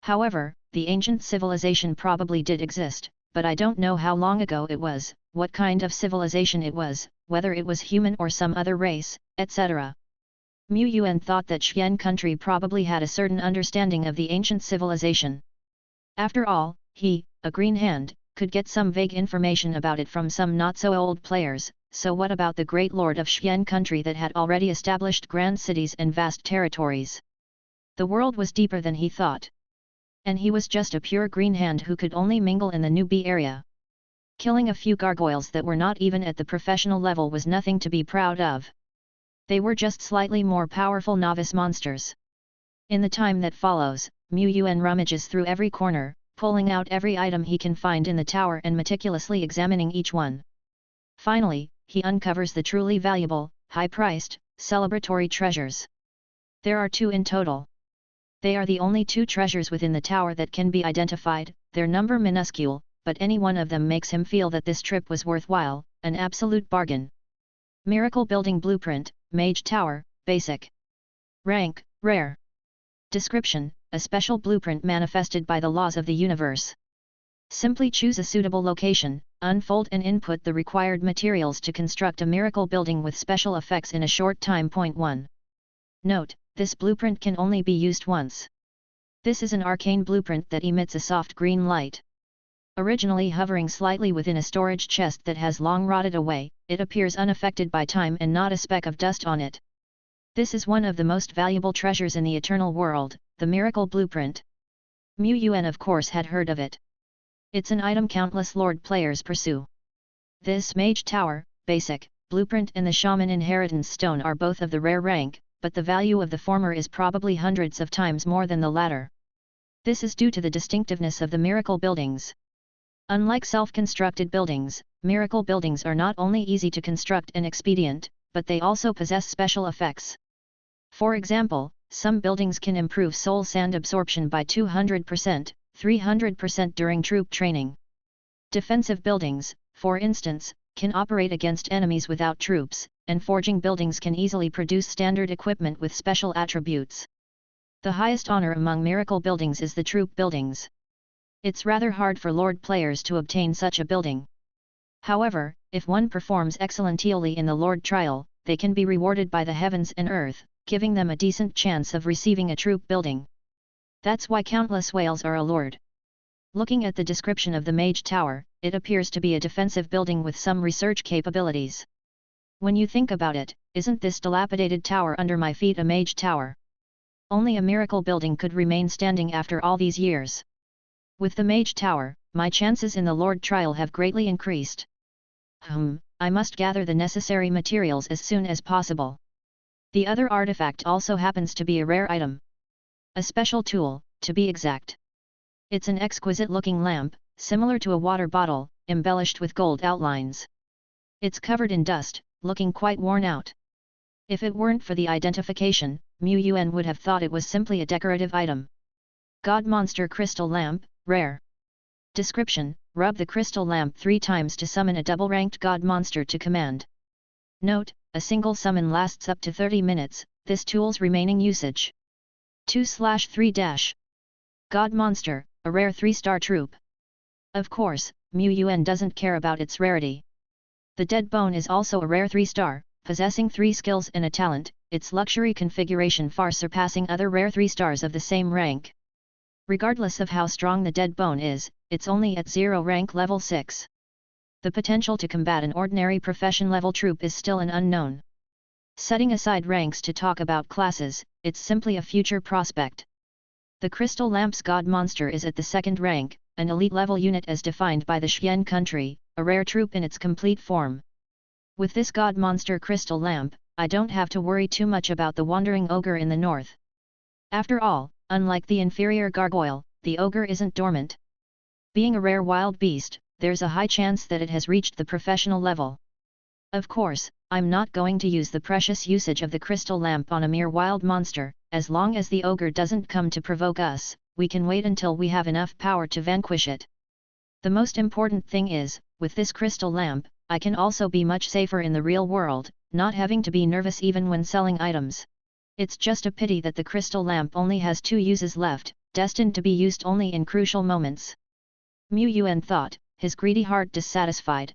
However, the ancient civilization probably did exist, but I don't know how long ago it was, what kind of civilization it was, whether it was human or some other race, etc. Yuan thought that Xian country probably had a certain understanding of the ancient civilization. After all, he, a green hand, could get some vague information about it from some not-so-old players, so what about the great lord of Xian country that had already established grand cities and vast territories? The world was deeper than he thought. And he was just a pure green hand who could only mingle in the newbie area. Killing a few gargoyles that were not even at the professional level was nothing to be proud of. They were just slightly more powerful novice monsters. In the time that follows, Yuan rummages through every corner, pulling out every item he can find in the tower and meticulously examining each one. Finally, he uncovers the truly valuable, high-priced, celebratory treasures. There are 2 in total. They are the only 2 treasures within the tower that can be identified, their number minuscule, but any one of them makes him feel that this trip was worthwhile, an absolute bargain. Miracle Building Blueprint, Mage Tower, Basic. Rank, Rare. Description, a special blueprint manifested by the laws of the universe. Simply choose a suitable location, unfold and input the required materials to construct a miracle building with special effects in a short time. 1. Note, this blueprint can only be used once. This is an arcane blueprint that emits a soft green light. Originally hovering slightly within a storage chest that has long rotted away, it appears unaffected by time and not a speck of dust on it. This is one of the most valuable treasures in the eternal world, the miracle blueprint. Yuan of course had heard of it. It's an item countless Lord players pursue. This Mage Tower, Basic, Blueprint and the Shaman Inheritance Stone are both of the rare rank, but the value of the former is probably hundreds of times more than the latter. This is due to the distinctiveness of the miracle buildings. Unlike self-constructed buildings, miracle buildings are not only easy to construct and expedient, but they also possess special effects. For example, some buildings can improve soul sand absorption by 200%, 300% during troop training. Defensive buildings, for instance, can operate against enemies without troops, and forging buildings can easily produce standard equipment with special attributes. The highest honor among miracle buildings is the troop buildings. It's rather hard for Lord players to obtain such a building. However, if one performs excellently in the Lord trial, they can be rewarded by the heavens and earth, giving them a decent chance of receiving a troop building. That's why countless whales are allured. Looking at the description of the Mage Tower, it appears to be a defensive building with some research capabilities. When you think about it, isn't this dilapidated tower under my feet a Mage Tower? Only a miracle building could remain standing after all these years. With the Mage Tower, my chances in the Lord trial have greatly increased. I must gather the necessary materials as soon as possible. The other artifact also happens to be a rare item. A special tool, to be exact. It's an exquisite-looking lamp, similar to a water bottle, embellished with gold outlines. It's covered in dust, looking quite worn out. If it weren't for the identification, Yuan would have thought it was simply a decorative item. God Monster Crystal Lamp, Rare. Description, rub the crystal lamp 3 times to summon a double-ranked god monster to command. Note, a single summon lasts up to 30 minutes, this tool's remaining usage. 2/3- God Monster, a rare 3-star troop. Of course, Yuan doesn't care about its rarity. The Dead Bone is also a rare 3-star, possessing 3 skills and a talent, its luxury configuration far surpassing other rare 3-stars of the same rank. Regardless of how strong the Dead Bone is, it's only at 0 rank level 6. The potential to combat an ordinary profession level troop is still an unknown. Setting aside ranks to talk about classes, it's simply a future prospect. The Crystal Lamp's God Monster is at the 2nd rank, an elite level unit as defined by the Xian country, a rare troop in its complete form. With this God Monster Crystal Lamp, I don't have to worry too much about the wandering ogre in the north. After all, unlike the inferior gargoyle, the ogre isn't dormant. Being a rare wild beast, there's a high chance that it has reached the professional level. Of course, I'm not going to use the precious usage of the crystal lamp on a mere wild monster. As long as the ogre doesn't come to provoke us, we can wait until we have enough power to vanquish it. The most important thing is, with this crystal lamp, I can also be much safer in the real world, not having to be nervous even when selling items. It's just a pity that the crystal lamp only has 2 uses left, destined to be used only in crucial moments. Yuan thought, his greedy heart dissatisfied.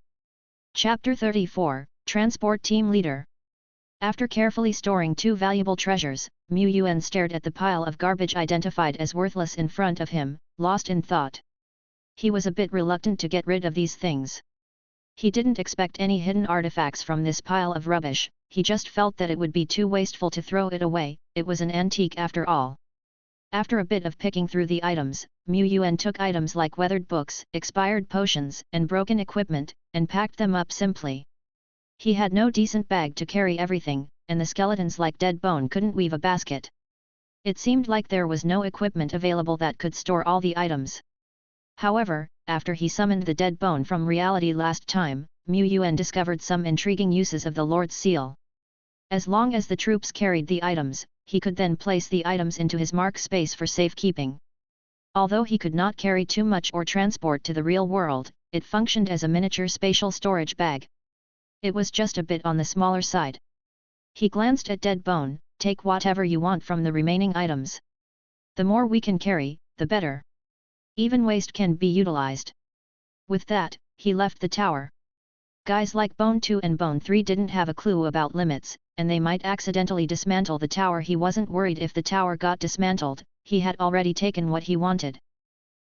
Chapter 34, Transport Team Leader. After carefully storing 2 valuable treasures, Yuan stared at the pile of garbage identified as worthless in front of him, lost in thought. He was a bit reluctant to get rid of these things. He didn't expect any hidden artifacts from this pile of rubbish, he just felt that it would be too wasteful to throw it away, it was an antique after all. After a bit of picking through the items, Yuan took items like weathered books, expired potions, and broken equipment, and packed them up simply. He had no decent bag to carry everything, and the skeletons like Dead Bone couldn't weave a basket. It seemed like there was no equipment available that could store all the items. However, after he summoned the Dead Bone from reality last time, Yuan discovered some intriguing uses of the Lord's Seal. As long as the troops carried the items, he could then place the items into his mark space for safekeeping. Although he could not carry too much or transport to the real world, it functioned as a miniature spatial storage bag. It was just a bit on the smaller side. He glanced at Dead Bone. Take whatever you want from the remaining items. The more we can carry, the better. Even waste can be utilized. With that, he left the tower. Guys like Bone 2 and Bone 3 didn't have a clue about limits, and they might accidentally dismantle the tower. He wasn't worried if the tower got dismantled, he had already taken what he wanted.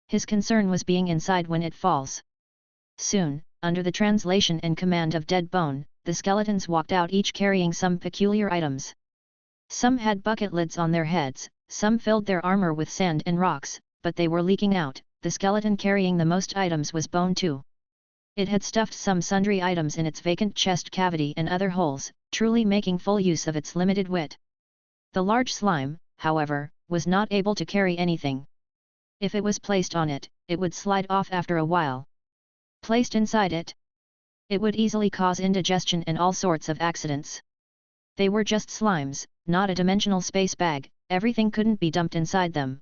His concern was being inside when it falls. Soon, under the translation and command of Dead Bone, the skeletons walked out, each carrying some peculiar items. Some had bucket lids on their heads, some filled their armor with sand and rocks, but they were leaking out. The skeleton carrying the most items was Bone 2. It had stuffed some sundry items in its vacant chest cavity and other holes, truly making full use of its limited wit. The large slime, however, was not able to carry anything. If it was placed on it, it would slide off after a while. Placed inside it, it would easily cause indigestion and all sorts of accidents. They were just slimes, not a dimensional space bag, everything couldn't be dumped inside them.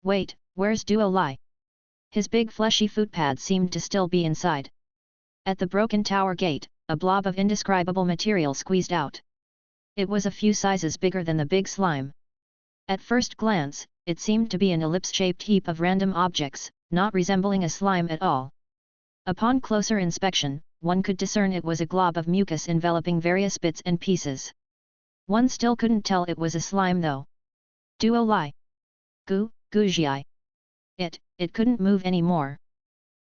Wait, where's Duo Lai? His big fleshy footpad seemed to still be inside. At the broken tower gate, a blob of indescribable material squeezed out. It was a few sizes bigger than the big slime. At first glance, it seemed to be an ellipse-shaped heap of random objects, not resembling a slime at all. Upon closer inspection, one could discern it was a glob of mucus enveloping various bits and pieces. One still couldn't tell it was a slime though. Duo Lai. Guzhai. It couldn't move anymore.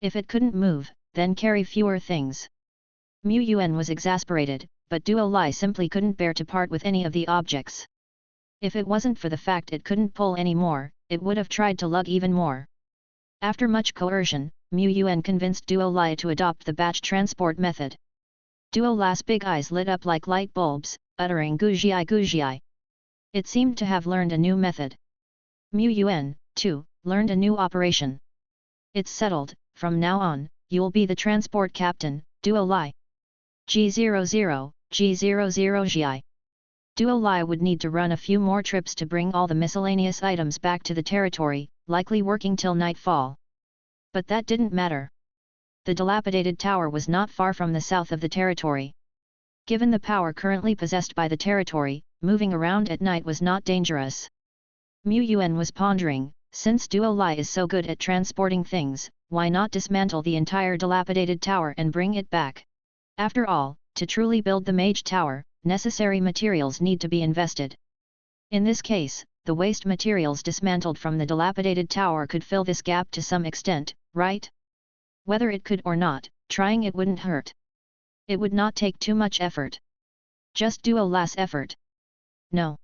If it couldn't move, then carry fewer things. Yuan was exasperated, but Duo Lai simply couldn't bear to part with any of the objects. If it wasn't for the fact it couldn't pull any more, it would have tried to lug even more. After much coercion, Yuan convinced Duo Lai to adopt the batch transport method. Duo Lai's big eyes lit up like light bulbs, uttering Guzhai. It seemed to have learned a new method. Yuan, too, learned a new operation. It's settled, from now on, you'll be the transport captain, Duo Lai. G00, G00 Duo Lai would need to run a few more trips to bring all the miscellaneous items back to the territory, likely working till nightfall. But that didn't matter. The dilapidated tower was not far from the south of the territory. Given the power currently possessed by the territory, moving around at night was not dangerous. Yuan was pondering, since Duo Lai is so good at transporting things, why not dismantle the entire dilapidated tower and bring it back? After all, to truly build the Mage Tower, necessary materials need to be invested. In this case, the waste materials dismantled from the dilapidated tower could fill this gap to some extent, right? Whether it could or not, trying it wouldn't hurt. It would not take too much effort. Just Duo Lai's effort. No.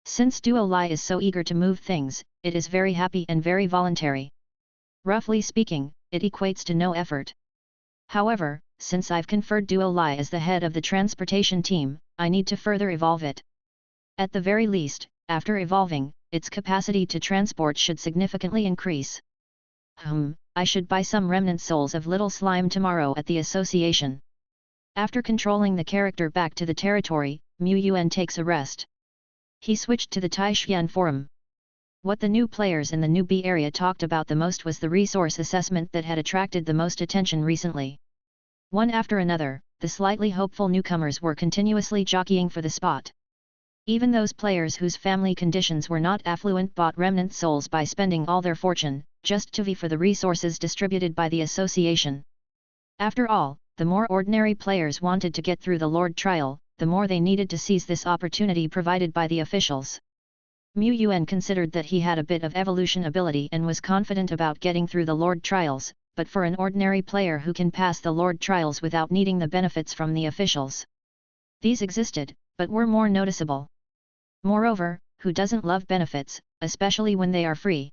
Since Duo Lai is so eager to move things, it is very happy and very voluntary. Roughly speaking, it equates to no effort. However, since I've conferred Duo Lai as the head of the transportation team, I need to further evolve it. At the very least, after evolving, its capacity to transport should significantly increase. I should buy some remnant souls of Little Slime tomorrow at the association. After controlling the character back to the territory, Yuan takes a rest. He switched to the Taishian forum. What the new players in the newbie area talked about the most was the resource assessment that had attracted the most attention recently. One after another, the slightly hopeful newcomers were continuously jockeying for the spot. Even those players whose family conditions were not affluent bought remnant souls by spending all their fortune, just to vie for the resources distributed by the association. After all, the more ordinary players wanted to get through the Lord trial, the more they needed to seize this opportunity provided by the officials. Yuan considered that he had a bit of evolution ability and was confident about getting through the Lord trials, but for an ordinary player who can pass the Lord trials without needing the benefits from the officials. These existed, but were more noticeable. Moreover, who doesn't love benefits, especially when they are free?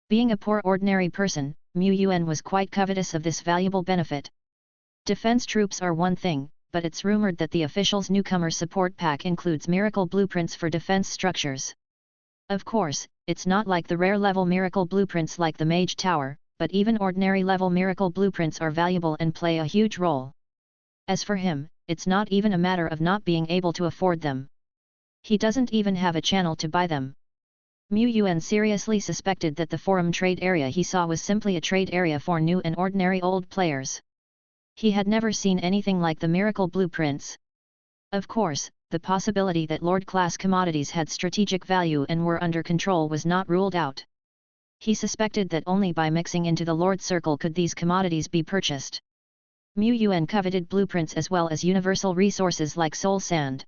Being a poor ordinary person, Yuan was quite covetous of this valuable benefit. Defense troops are one thing, but it's rumored that the officials' newcomer support pack includes miracle blueprints for defense structures. Of course, it's not like the rare level miracle blueprints like the Mage Tower, but even ordinary level miracle blueprints are valuable and play a huge role. As for him, it's not even a matter of not being able to afford them. He doesn't even have a channel to buy them. Mu Yuan seriously suspected that the forum trade area he saw was simply a trade area for new and ordinary old players. He had never seen anything like the miracle blueprints. Of course, the possibility that Lord-class commodities had strategic value and were under control was not ruled out. He suspected that only by mixing into the Lord Circle could these commodities be purchased. Mu Yuan coveted blueprints as well as universal resources like soul sand.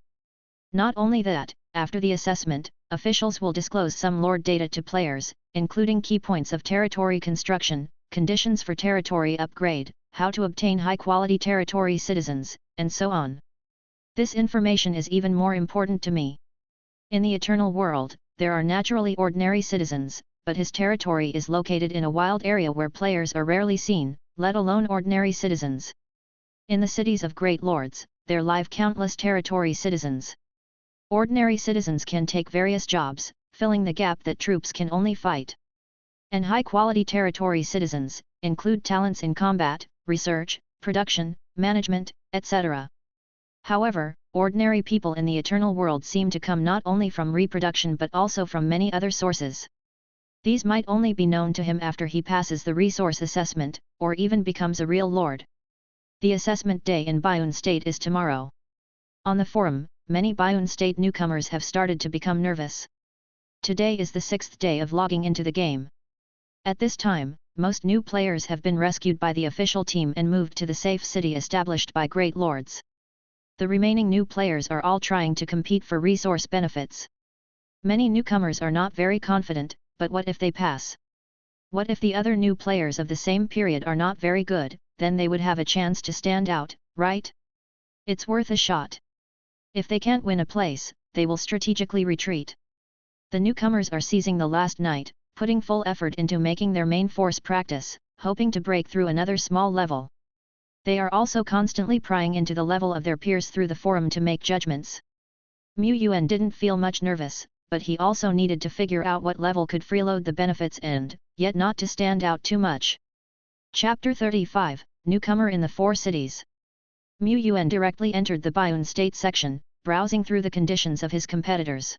Not only that, after the assessment, officials will disclose some Lord data to players, including key points of territory construction, conditions for territory upgrade, how to obtain high-quality territory citizens, and so on. This information is even more important to me. In the eternal world, there are naturally ordinary citizens, but his territory is located in a wild area where players are rarely seen, let alone ordinary citizens. In the cities of great lords, there live countless territory citizens. Ordinary citizens can take various jobs, filling the gap that troops can only fight. And high-quality territory citizens include talents in combat, research, production, management, etc. However, ordinary people in the eternal world seem to come not only from reproduction but also from many other sources. These might only be known to him after he passes the resource assessment, or even becomes a real lord. The assessment day in Bayun State is tomorrow. On the forum, many Bayun State newcomers have started to become nervous. Today is the 6th day of logging into the game. At this time, most new players have been rescued by the official team and moved to the safe city established by great lords. The remaining new players are all trying to compete for resource benefits. Many newcomers are not very confident, but what if they pass? What if the other new players of the same period are not very good, then they would have a chance to stand out, right? It's worth a shot. If they can't win a place, they will strategically retreat. The newcomers are seizing the last night, putting full effort into making their main force practice, hoping to break through another small level. They are also constantly prying into the level of their peers through the forum to make judgments. Mu Yuan didn't feel much nervous, but he also needed to figure out what level could freeload the benefits and, yet not to stand out too much. Chapter 35, Newcomer in the Four Cities. Mu Yuan directly entered the Bayun State section, browsing through the conditions of his competitors.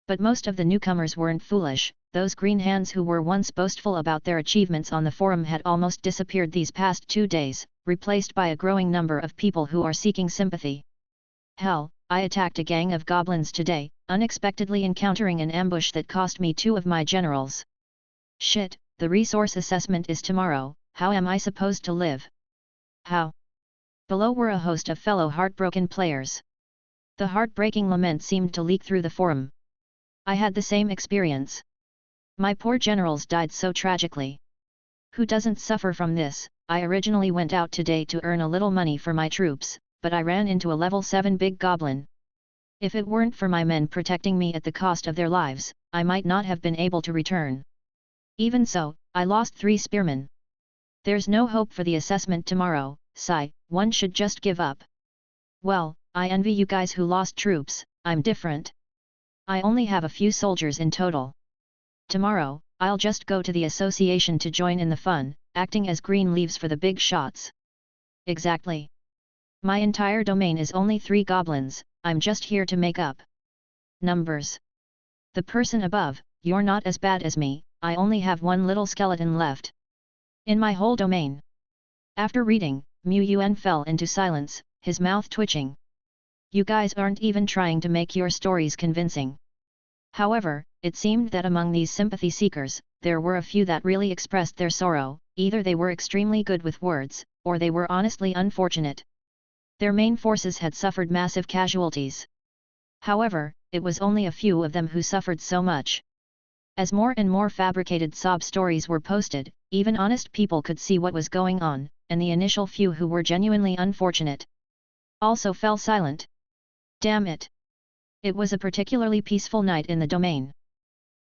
But most of the newcomers weren't foolish. Those green hands who were once boastful about their achievements on the forum had almost disappeared these past 2 days, replaced by a growing number of people who are seeking sympathy. Hell, I attacked a gang of goblins today, unexpectedly encountering an ambush that cost me 2 of my generals. Shit, the resource assessment is tomorrow, how am I supposed to live? How? Below were a host of fellow heartbroken players. The heartbreaking lament seemed to leak through the forum. I had the same experience. My poor generals died so tragically. Who doesn't suffer from this? I originally went out today to earn a little money for my troops, but I ran into a level 7 big goblin. If it weren't for my men protecting me at the cost of their lives, I might not have been able to return. Even so, I lost 3 spearmen. There's no hope for the assessment tomorrow, sigh, one should just give up. Well, I envy you guys who lost troops, I'm different. I only have a few soldiers in total. Tomorrow, I'll just go to the association to join in the fun, acting as green leaves for the big shots. Exactly. My entire domain is only 3 goblins, I'm just here to make up numbers. The person above, you're not as bad as me, I only have 1 little skeleton left in my whole domain. After reading, Mu Yuan fell into silence, his mouth twitching. You guys aren't even trying to make your stories convincing. However, it seemed that among these sympathy seekers, there were a few that really expressed their sorrow. Either they were extremely good with words, or they were honestly unfortunate. Their main forces had suffered massive casualties. However, it was only a few of them who suffered so much. As more and more fabricated sob stories were posted, even honest people could see what was going on, and the initial few who were genuinely unfortunate also fell silent. Damn it! It was a particularly peaceful night in the domain.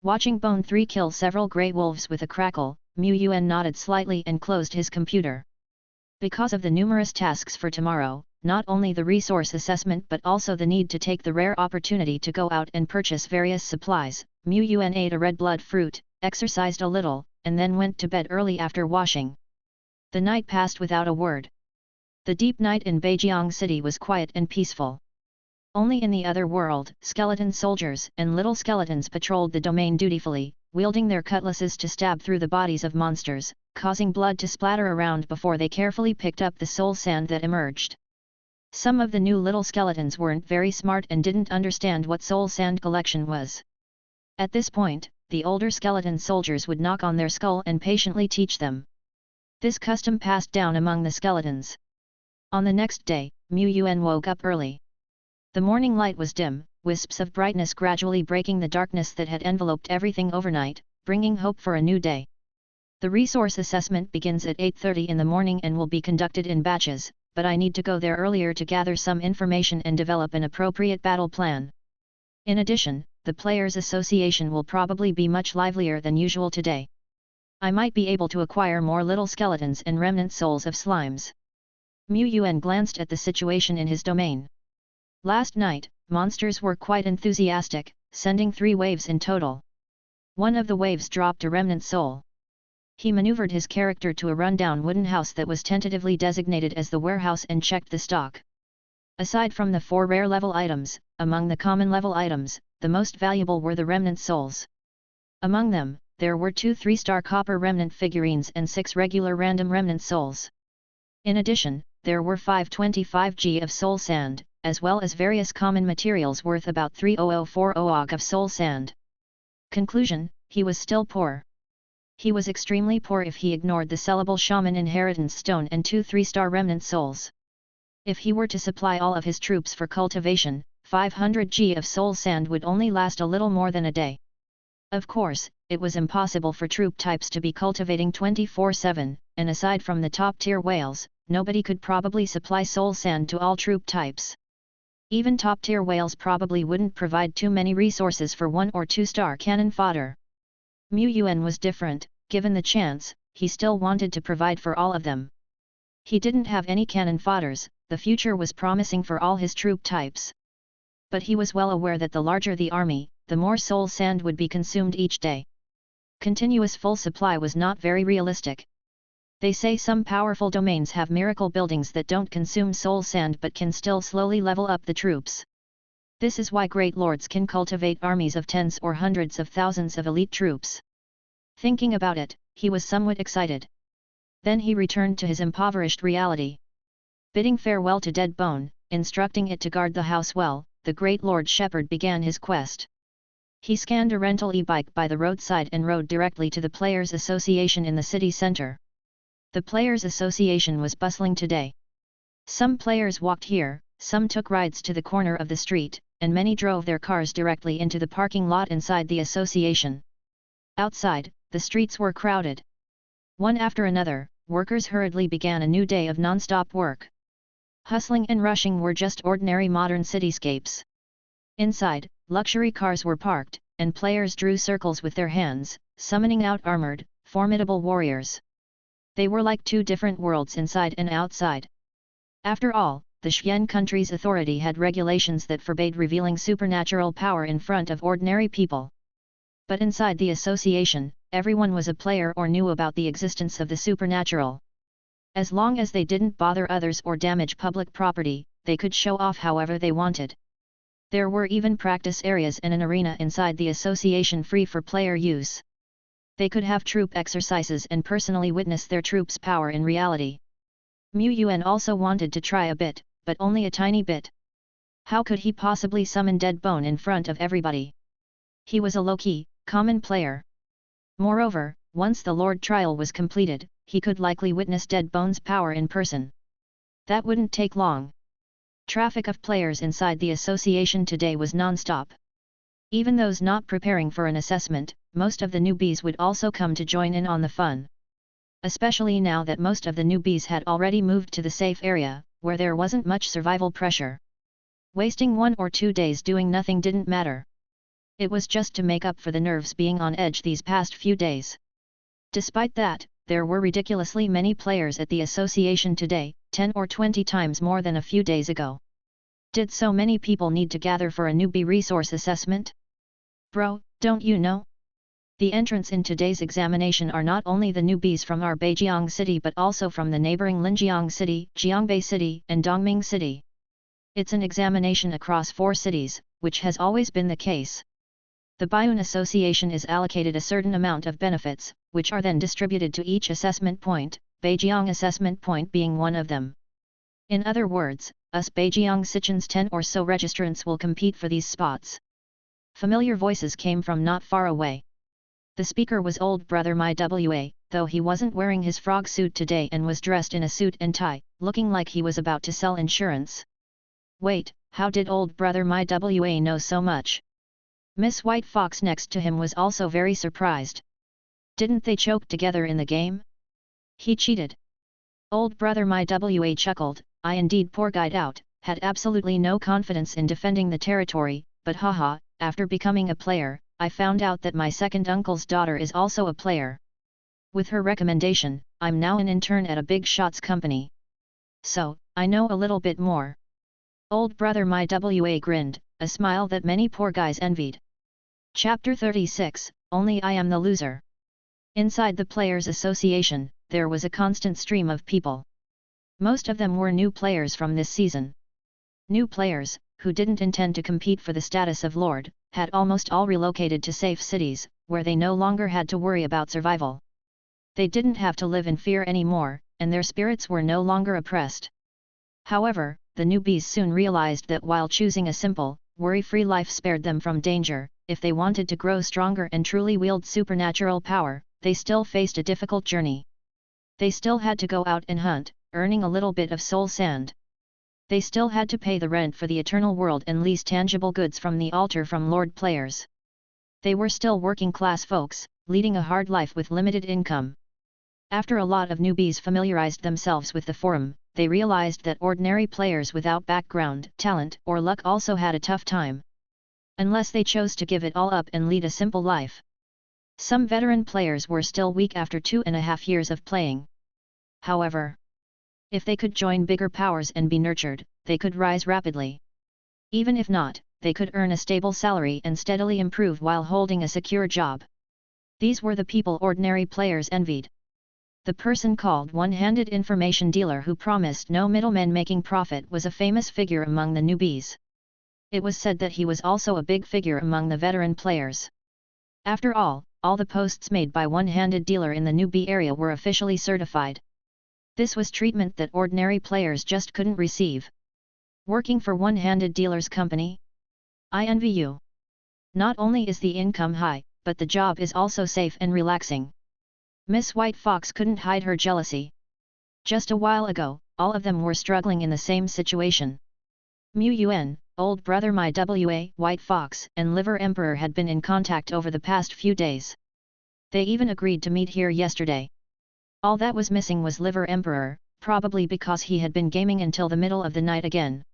Watching Bone 3 kill several grey wolves with a crackle, Mu Yuan nodded slightly and closed his computer. Because of the numerous tasks for tomorrow, not only the resource assessment but also the need to take the rare opportunity to go out and purchase various supplies, Mu Yuan ate a red blood fruit, exercised a little, and then went to bed early after washing. The night passed without a word. The deep night in Beijiang City was quiet and peaceful. Only in the other world, skeleton soldiers and little skeletons patrolled the domain dutifully, wielding their cutlasses to stab through the bodies of monsters, causing blood to splatter around before they carefully picked up the soul sand that emerged. Some of the new little skeletons weren't very smart and didn't understand what soul sand collection was. At this point, the older skeleton soldiers would knock on their skull and patiently teach them. This custom passed down among the skeletons. On the next day, Yuan woke up early. The morning light was dim, wisps of brightness gradually breaking the darkness that had enveloped everything overnight, bringing hope for a new day. The resource assessment begins at 8:30 in the morning and will be conducted in batches, but I need to go there earlier to gather some information and develop an appropriate battle plan. In addition, the Players' Association will probably be much livelier than usual today. I might be able to acquire more little skeletons and remnant souls of slimes. Yuan glanced at the situation in his domain. Last night, monsters were quite enthusiastic, sending 3 waves in total. One of the waves dropped a remnant soul. He maneuvered his character to a rundown wooden house that was tentatively designated as the warehouse and checked the stock. Aside from the 4 rare level items, among the common level items, the most valuable were the remnant souls. Among them, there were 2 3-star copper remnant figurines and 6 regular random remnant souls. In addition, there were 525G of soul sand, as well as various common materials worth about 30040 OG of soul sand. Conclusion: he was still poor. He was extremely poor if he ignored the sellable shaman inheritance stone and 2 3-star remnant souls. If he were to supply all of his troops for cultivation, 500G of soul sand would only last a little more than a day. Of course, it was impossible for troop types to be cultivating 24/7, and aside from the top-tier whales, nobody could probably supply soul sand to all troop types. Even top-tier whales probably wouldn't provide too many resources for 1 or 2-star cannon fodder. Yuan was different. Given the chance, he still wanted to provide for all of them. He didn't have any cannon fodders, the future was promising for all his troop types. But he was well aware that the larger the army, the more soul sand would be consumed each day. Continuous full supply was not very realistic. They say some powerful domains have miracle buildings that don't consume soul sand but can still slowly level up the troops. This is why great lords can cultivate armies of tens or hundreds of thousands of elite troops. Thinking about it, he was somewhat excited. Then he returned to his impoverished reality. Bidding farewell to Dead Bone, instructing it to guard the house well, the great Lord Shepherd began his quest. He scanned a rental e-bike by the roadside and rode directly to the Players' Association in the city center. The Players' Association was bustling today. Some players walked here, some took rides to the corner of the street, and many drove their cars directly into the parking lot inside the association. Outside, the streets were crowded. One after another, workers hurriedly began a new day of non-stop work. Hustling and rushing were just ordinary modern cityscapes. Inside, luxury cars were parked, and players drew circles with their hands, summoning out armored, formidable warriors. They were like 2 different worlds inside and outside. After all, the Xian country's authority had regulations that forbade revealing supernatural power in front of ordinary people. But inside the association, everyone was a player or knew about the existence of the supernatural. As long as they didn't bother others or damage public property, they could show off however they wanted. There were even practice areas and an arena inside the association free for player use. They could have troop exercises and personally witness their troops' power in reality. Yuan also wanted to try a bit, but only a tiny bit. How could he possibly summon Dead Bone in front of everybody? He was a low-key, common player. Moreover, once the Lord trial was completed, he could likely witness Dead Bone's power in person. That wouldn't take long. Traffic of players inside the association today was non-stop. Even those not preparing for an assessment, most of the newbies would also come to join in on the fun. Especially now that most of the newbies had already moved to the safe area, where there wasn't much survival pressure. Wasting 1 or 2 days doing nothing didn't matter. It was just to make up for the nerves being on edge these past few days. Despite that, there were ridiculously many players at the association today, 10 or 20 times more than a few days ago. Did so many people need to gather for a newbie resource assessment? Bro, don't you know? The entrants in today's examination are not only the newbies from our Beijiang City but also from the neighboring Linjiang City, Jiangbei City, and Dongming City. It's an examination across 4 cities, which has always been the case. The Bayun Association is allocated a certain amount of benefits, which are then distributed to each assessment point, Beijiang assessment point being one of them. In other words, us Beijiang Sichens 10 or so registrants will compete for these spots. Familiar voices came from not far away. The speaker was old brother My Wa, though he wasn't wearing his frog suit today and was dressed in a suit and tie, looking like he was about to sell insurance. Wait, how did old brother My Wa know so much? Miss White Fox next to him was also very surprised. Didn't they choke together in the game? He cheated. Old brother My Wa chuckled, I indeed poor guide out, had absolutely no confidence in defending the territory, but haha, after becoming a player, I found out that my second uncle's daughter is also a player. With her recommendation, I'm now an intern at a big shots company. So, I know a little bit more. Old brother My Wa grinned, a smile that many poor guys envied. Chapter 36, Only I Am the Loser. Inside the Players' Association, there was a constant stream of people. Most of them were new players from this season. New players, who didn't intend to compete for the status of Lord, had almost all relocated to safe cities, where they no longer had to worry about survival. They didn't have to live in fear anymore, and their spirits were no longer oppressed. However, the newbies soon realized that while choosing a simple, worry-free life spared them from danger, if they wanted to grow stronger and truly wield supernatural power, they still faced a difficult journey. They still had to go out and hunt, earning a little bit of soul sand. They still had to pay the rent for the eternal world and lease tangible goods from the altar from Lord players. They were still working-class folks, leading a hard life with limited income. After a lot of newbies familiarized themselves with the forum, they realized that ordinary players without background, talent, or luck also had a tough time. Unless they chose to give it all up and lead a simple life. Some veteran players were still weak after 2.5 years of playing. However, if they could join bigger powers and be nurtured, they could rise rapidly. Even if not, they could earn a stable salary and steadily improve while holding a secure job. These were the people ordinary players envied. The person called one-handed information dealer who promised no middlemen making profit was a famous figure among the newbies. It was said that he was also a big figure among the veteran players. After all the posts made by one-handed dealer in the newbie area were officially certified. This was treatment that ordinary players just couldn't receive. Working for one-handed dealer's company? I envy you. Not only is the income high, but the job is also safe and relaxing. Miss White Fox couldn't hide her jealousy. Just a while ago, all of them were struggling in the same situation. Yuan, old brother My Wa, White Fox, and Liver Emperor had been in contact over the past few days. They even agreed to meet here yesterday. All that was missing was Liver Emperor, probably because he had been gaming until the middle of the night again.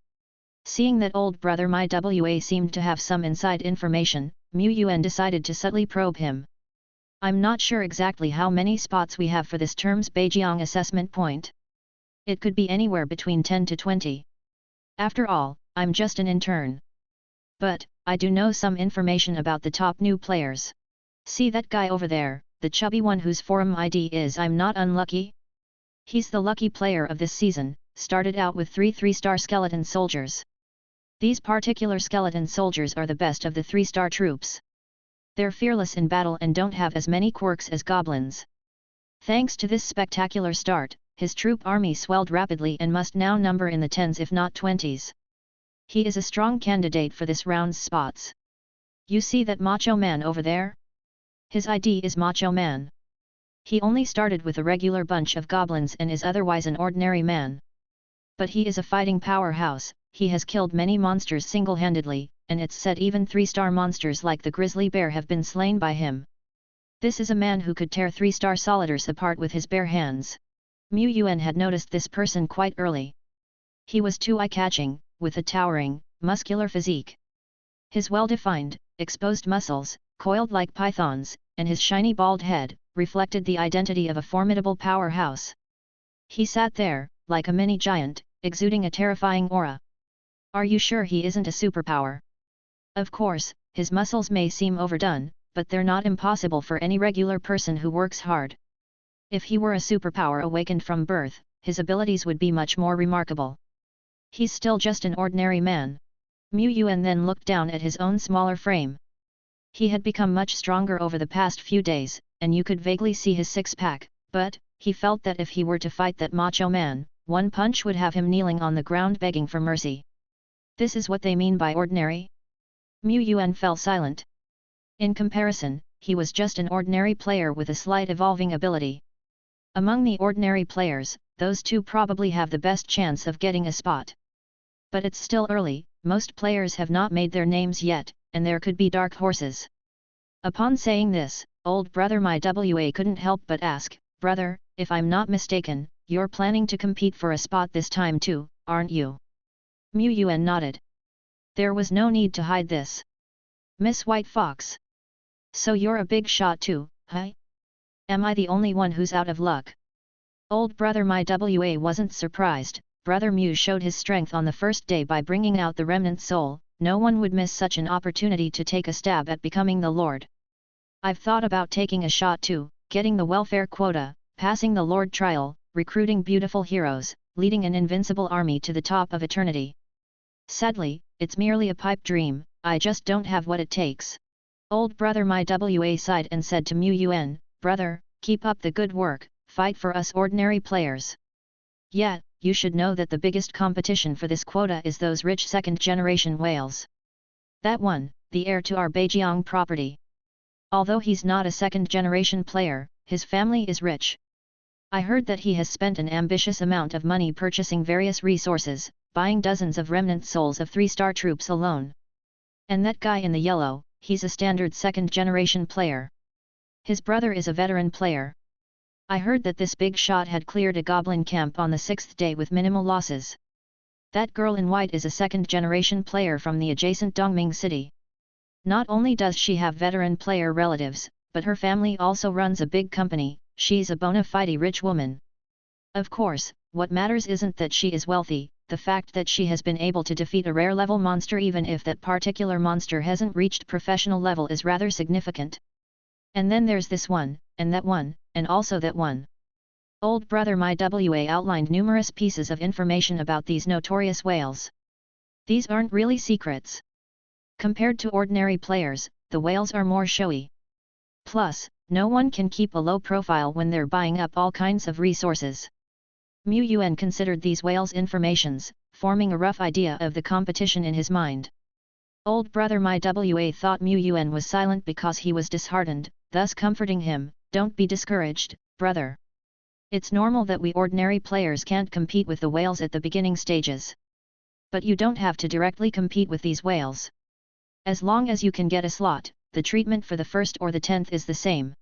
Seeing that old brother My Wa seemed to have some inside information, Yuan decided to subtly probe him. I'm not sure exactly how many spots we have for this term's Beijiang assessment point. It could be anywhere between 10 to 20. After all, I'm just an intern. But, I do know some information about the top new players. See that guy over there, the chubby one whose forum ID is I'm not unlucky? He's the lucky player of this season, started out with 3 3-star skeleton soldiers. These particular skeleton soldiers are the best of the 3-star troops. They're fearless in battle and don't have as many quirks as goblins. Thanks to this spectacular start, his troop army swelled rapidly and must now number in the 10s if not 20s. He is a strong candidate for this round's spots. You see that macho man over there? His ID is Macho Man. He only started with a regular bunch of goblins and is otherwise an ordinary man. But he is a fighting powerhouse, he has killed many monsters single-handedly, and it's said even 3-star monsters like the grizzly bear have been slain by him. This is a man who could tear 3-star solidars apart with his bare hands. Yuan had noticed this person quite early. He was too eye-catching, with a towering, muscular physique. His well-defined, exposed muscles, coiled like pythons, and his shiny bald head, reflected the identity of a formidable powerhouse. He sat there, like a mini giant, exuding a terrifying aura. Are you sure he isn't a superpower? Of course, his muscles may seem overdone, but they're not impossible for any regular person who works hard. If he were a superpower awakened from birth, his abilities would be much more remarkable. He's still just an ordinary man. Mu Yuan then looked down at his own smaller frame. He had become much stronger over the past few days, and you could vaguely see his six-pack, but, he felt that if he were to fight that macho man, one punch would have him kneeling on the ground begging for mercy. This is what they mean by ordinary? Mu Yuan fell silent. In comparison, he was just an ordinary player with a slight evolving ability. Among the ordinary players, those two probably have the best chance of getting a spot. But it's still early, most players have not made their names yet, and there could be dark horses. Upon saying this, old brother my WA couldn't help but ask, "Brother, if I'm not mistaken, you're planning to compete for a spot this time too, aren't you?" Mu Yuan nodded. There was no need to hide this. Miss White Fox. So you're a big shot too, huh? Am I the only one who's out of luck? Old brother my WA wasn't surprised. Brother Mu showed his strength on the first day by bringing out the remnant soul. No one would miss such an opportunity to take a stab at becoming the Lord. I've thought about taking a shot too, getting the welfare quota, passing the Lord trial, recruiting beautiful heroes, leading an invincible army to the top of eternity. Sadly, it's merely a pipe dream, I just don't have what it takes. Old brother my WA sighed and said to Mu Yuan, "Brother, keep up the good work, fight for us ordinary players. Yeah, you should know that the biggest competition for this quota is those rich second-generation whales. That one, the heir to our Beijiang property. Although he's not a second-generation player, his family is rich. I heard that he has spent an ambitious amount of money purchasing various resources, buying dozens of remnant souls of 3-star troops alone. And that guy in the yellow, he's a standard second-generation player. His brother is a veteran player. I heard that this big shot had cleared a goblin camp on the 6th day with minimal losses. That girl in white is a second-generation player from the adjacent Dongming city. Not only does she have veteran player relatives, but her family also runs a big company, she's a bona fide rich woman. Of course, what matters isn't that she is wealthy, the fact that she has been able to defeat a rare level monster even if that particular monster hasn't reached professional level is rather significant. And then there's this one, and that one, and also that one. Old brother my WA outlined numerous pieces of information about these notorious whales. These aren't really secrets. Compared to ordinary players, the whales are more showy. Plus, no one can keep a low profile when they're buying up all kinds of resources. Mu Yuan considered these whales' informations, forming a rough idea of the competition in his mind. Old brother my WA thought Mu Yuan was silent because he was disheartened, thus comforting him, "Don't be discouraged, brother. It's normal that we ordinary players can't compete with the whales at the beginning stages. But you don't have to directly compete with these whales. As long as you can get a slot, the treatment for the 1st or the 10th is the same.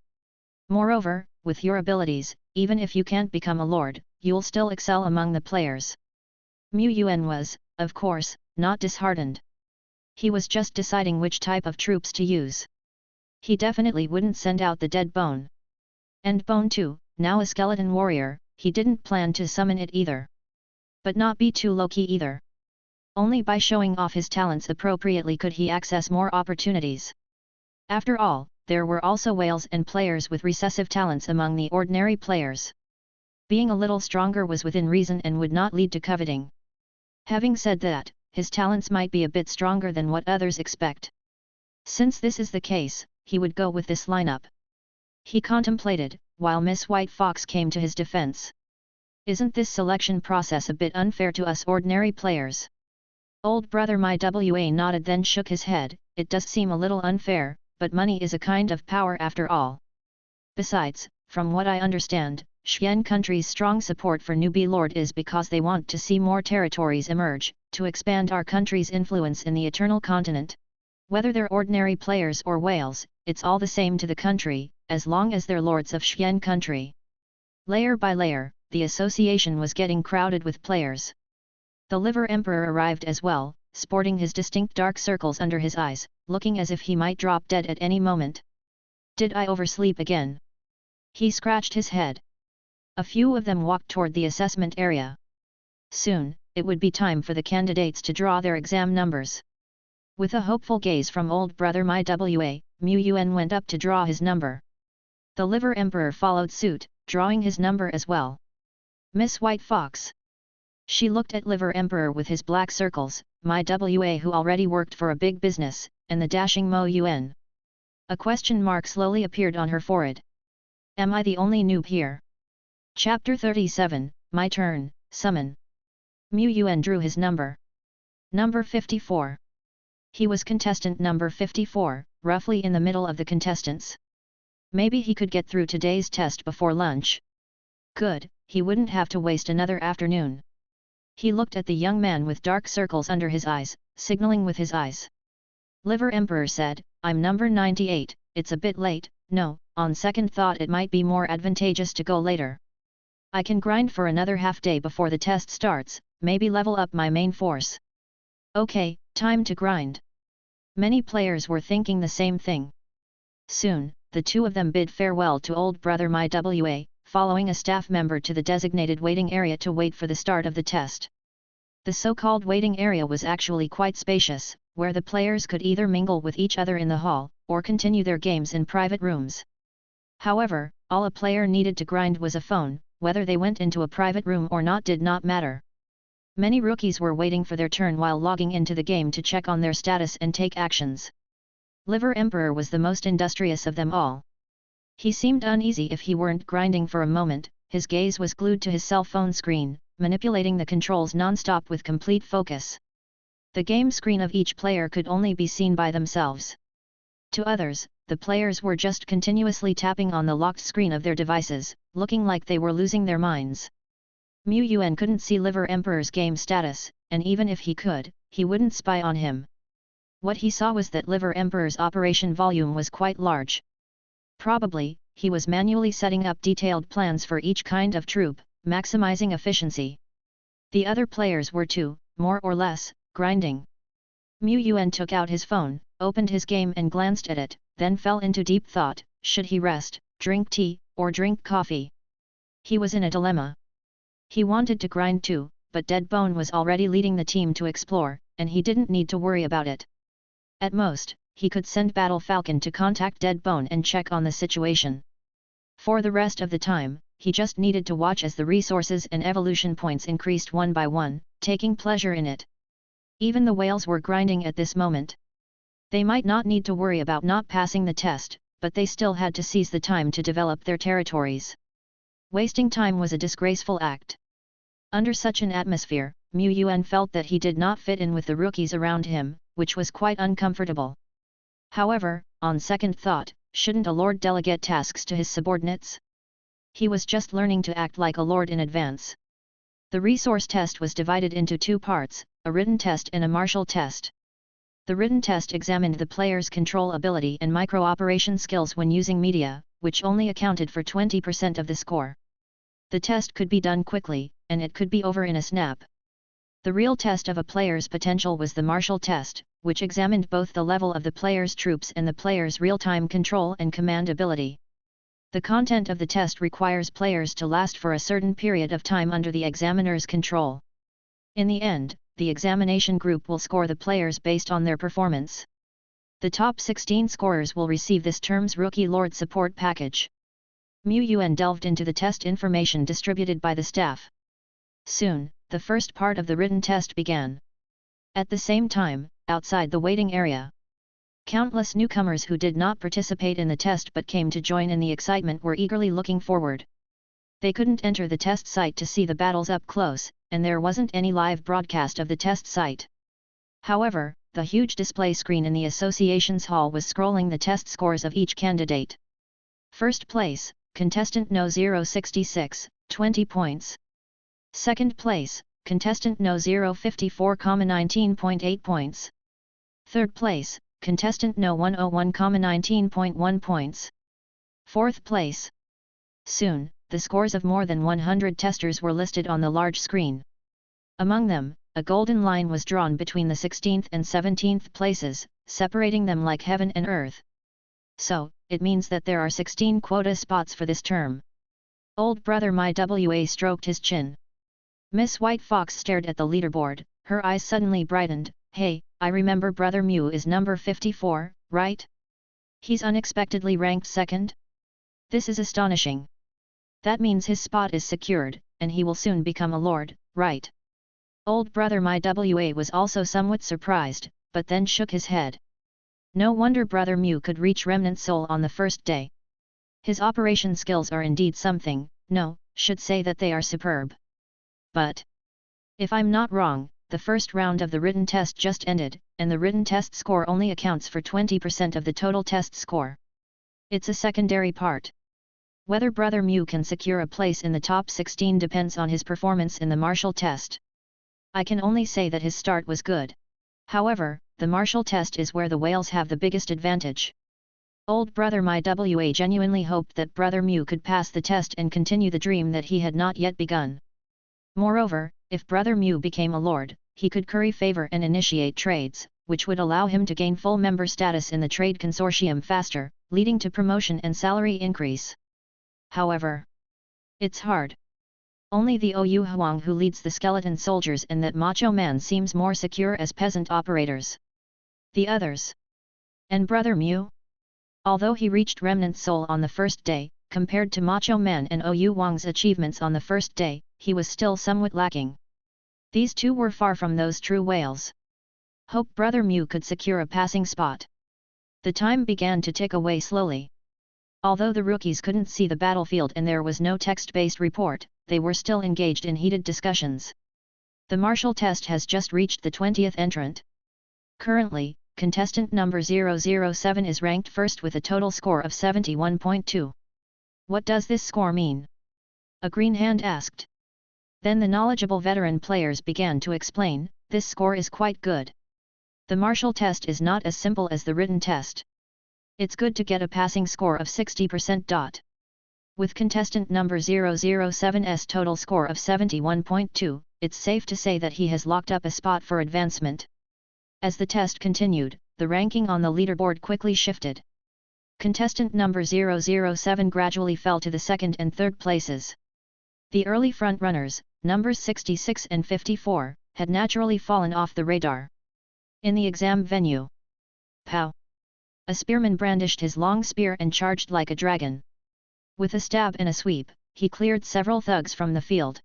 Moreover, with your abilities, even if you can't become a lord, you'll still excel among the players." Mu Yuan was, of course, not disheartened. He was just deciding which type of troops to use. He definitely wouldn't send out the dead bone. And bone too, now a skeleton warrior, he didn't plan to summon it either. But not be too low-key either. Only by showing off his talents appropriately could he access more opportunities. After all, there were also whales and players with recessive talents among the ordinary players. Being a little stronger was within reason and would not lead to coveting. Having said that, his talents might be a bit stronger than what others expect. Since this is the case, he would go with this lineup. He contemplated, while Miss White Fox came to his defense. Isn't this selection process a bit unfair to us ordinary players? Old brother my WA nodded then shook his head, it does seem a little unfair, but money is a kind of power after all. Besides, from what I understand, Xian country's strong support for newbie lord is because they want to see more territories emerge, to expand our country's influence in the eternal continent. Whether they're ordinary players or whales, it's all the same to the country, as long as they're lords of Xian country. Layer by layer, the association was getting crowded with players. The Liver Emperor arrived as well, sporting his distinct dark circles under his eyes, looking as if he might drop dead at any moment. Did I oversleep again? He scratched his head. A few of them walked toward the assessment area. Soon, it would be time for the candidates to draw their exam numbers. With a hopeful gaze from old brother my WA, Mu Yuan went up to draw his number. The Liver Emperor followed suit, drawing his number as well. Miss White Fox. She looked at Liver Emperor with his black circles, my WA who already worked for a big business, and the dashing Mo Yuan. A question mark slowly appeared on her forehead. Am I the only noob here? Chapter 37, My Turn, Summon. Mu Yuan drew his number. Number 54. He was contestant number 54, roughly in the middle of the contestants. Maybe he could get through today's test before lunch. Good, he wouldn't have to waste another afternoon. He looked at the young man with dark circles under his eyes, signaling with his eyes. Liver Emperor said, I'm number 98, it's a bit late, no, on second thought it might be more advantageous to go later. I can grind for another half day before the test starts, maybe level up my main force. Okay, time to grind. Many players were thinking the same thing. Soon, the two of them bid farewell to old brother My WA, following a staff member to the designated waiting area to wait for the start of the test. The so-called waiting area was actually quite spacious, where the players could either mingle with each other in the hall, or continue their games in private rooms. However, all a player needed to grind was a phone, whether they went into a private room or not did not matter. Many rookies were waiting for their turn while logging into the game to check on their status and take actions. Liver Emperor was the most industrious of them all. He seemed uneasy if he weren't grinding for a moment, his gaze was glued to his cell phone screen, manipulating the controls non-stop with complete focus. The game screen of each player could only be seen by themselves. To others, the players were just continuously tapping on the locked screen of their devices, looking like they were losing their minds. Mu Yuan couldn't see Liver Emperor's game status, and even if he could, he wouldn't spy on him. What he saw was that Liver Emperor's operation volume was quite large. Probably, he was manually setting up detailed plans for each kind of troop, maximizing efficiency. The other players were too, more or less, grinding. Mu Yuan took out his phone, opened his game and glanced at it, then fell into deep thought, should he rest, drink tea, or drink coffee? He was in a dilemma. He wanted to grind too, but Deadbone was already leading the team to explore, and he didn't need to worry about it. At most, he could send Battle Falcon to contact Deadbone and check on the situation. For the rest of the time, he just needed to watch as the resources and evolution points increased one by one, taking pleasure in it. Even the whales were grinding at this moment. They might not need to worry about not passing the test, but they still had to seize the time to develop their territories. Wasting time was a disgraceful act. Under such an atmosphere, Mu Yuan felt that he did not fit in with the rookies around him, which was quite uncomfortable. However, on second thought, shouldn't a lord delegate tasks to his subordinates? He was just learning to act like a lord in advance. The resource test was divided into two parts, a written test and a martial test. The written test examined the player's control ability and micro-operation skills when using media, which only accounted for 20% of the score. The test could be done quickly, and it could be over in a snap. The real test of a player's potential was the martial test, which examined both the level of the player's troops and the player's real-time control and command ability. The content of the test requires players to last for a certain period of time under the examiner's control. In the end, the examination group will score the players based on their performance. The top 16 scorers will receive this term's Rookie Lord Support Package. Mu Yuan delved into the test information distributed by the staff. Soon, the first part of the written test began. At the same time, outside the waiting area, countless newcomers who did not participate in the test but came to join in the excitement were eagerly looking forward. They couldn't enter the test site to see the battles up close, and there wasn't any live broadcast of the test site. However, the huge display screen in the association's hall was scrolling the test scores of each candidate. First place, contestant No 066, 20 points. Second place, contestant No 054, 19.8 points. Third place, contestant No 101, 19.1 points. Fourth place. Soon, the scores of more than 100 testers were listed on the large screen. Among them, a golden line was drawn between the 16th and 17th places, separating them like heaven and earth. So, it means that there are 16 quota spots for this term. Old brother My WA stroked his chin. Miss White Fox stared at the leaderboard, her eyes suddenly brightened. Hey, I remember brother Mew is number 54, right? He's unexpectedly ranked second? This is astonishing. That means his spot is secured, and he will soon become a lord, right? Old brother my Wa was also somewhat surprised, but then shook his head. No wonder brother Mu could reach Remnant Soul on the first day. His operation skills are indeed something, no, should say that they are superb. But if I'm not wrong, the first round of the written test just ended, and the written test score only accounts for 20% of the total test score. It's a secondary part. Whether brother Mu can secure a place in the top 16 depends on his performance in the martial test. I can only say that his start was good. However, the martial test is where the whales have the biggest advantage. Old brother my Wa genuinely hoped that brother Mu could pass the test and continue the dream that he had not yet begun. Moreover, if brother Mu became a lord, he could curry favor and initiate trades, which would allow him to gain full member status in the trade consortium faster, leading to promotion and salary increase. However, it's hard. Only the Ou Huang who leads the skeleton soldiers and that macho man seems more secure as peasant operators. The others. And brother Mu? Although he reached Remnant Soul on the first day, compared to Macho Man and Ou Wang's achievements on the first day, he was still somewhat lacking. These two were far from those true whales. Hope brother Mu could secure a passing spot. The time began to tick away slowly. Although the rookies couldn't see the battlefield and there was no text-based report, they were still engaged in heated discussions. The martial test has just reached the 20th entrant. Currently, contestant number 007 is ranked first with a total score of 71.2. What does this score mean? A green hand asked. Then the knowledgeable veteran players began to explain, this score is quite good. The martial test is not as simple as the written test. It's good to get a passing score of 60%. With contestant number 007's total score of 71.2, it's safe to say that he has locked up a spot for advancement. As the test continued, the ranking on the leaderboard quickly shifted. Contestant number 007 gradually fell to the second and third places. The early front-runners, numbers 66 and 54, had naturally fallen off the radar. In the exam venue. Pow! A spearman brandished his long spear and charged like a dragon. With a stab and a sweep, he cleared several thugs from the field.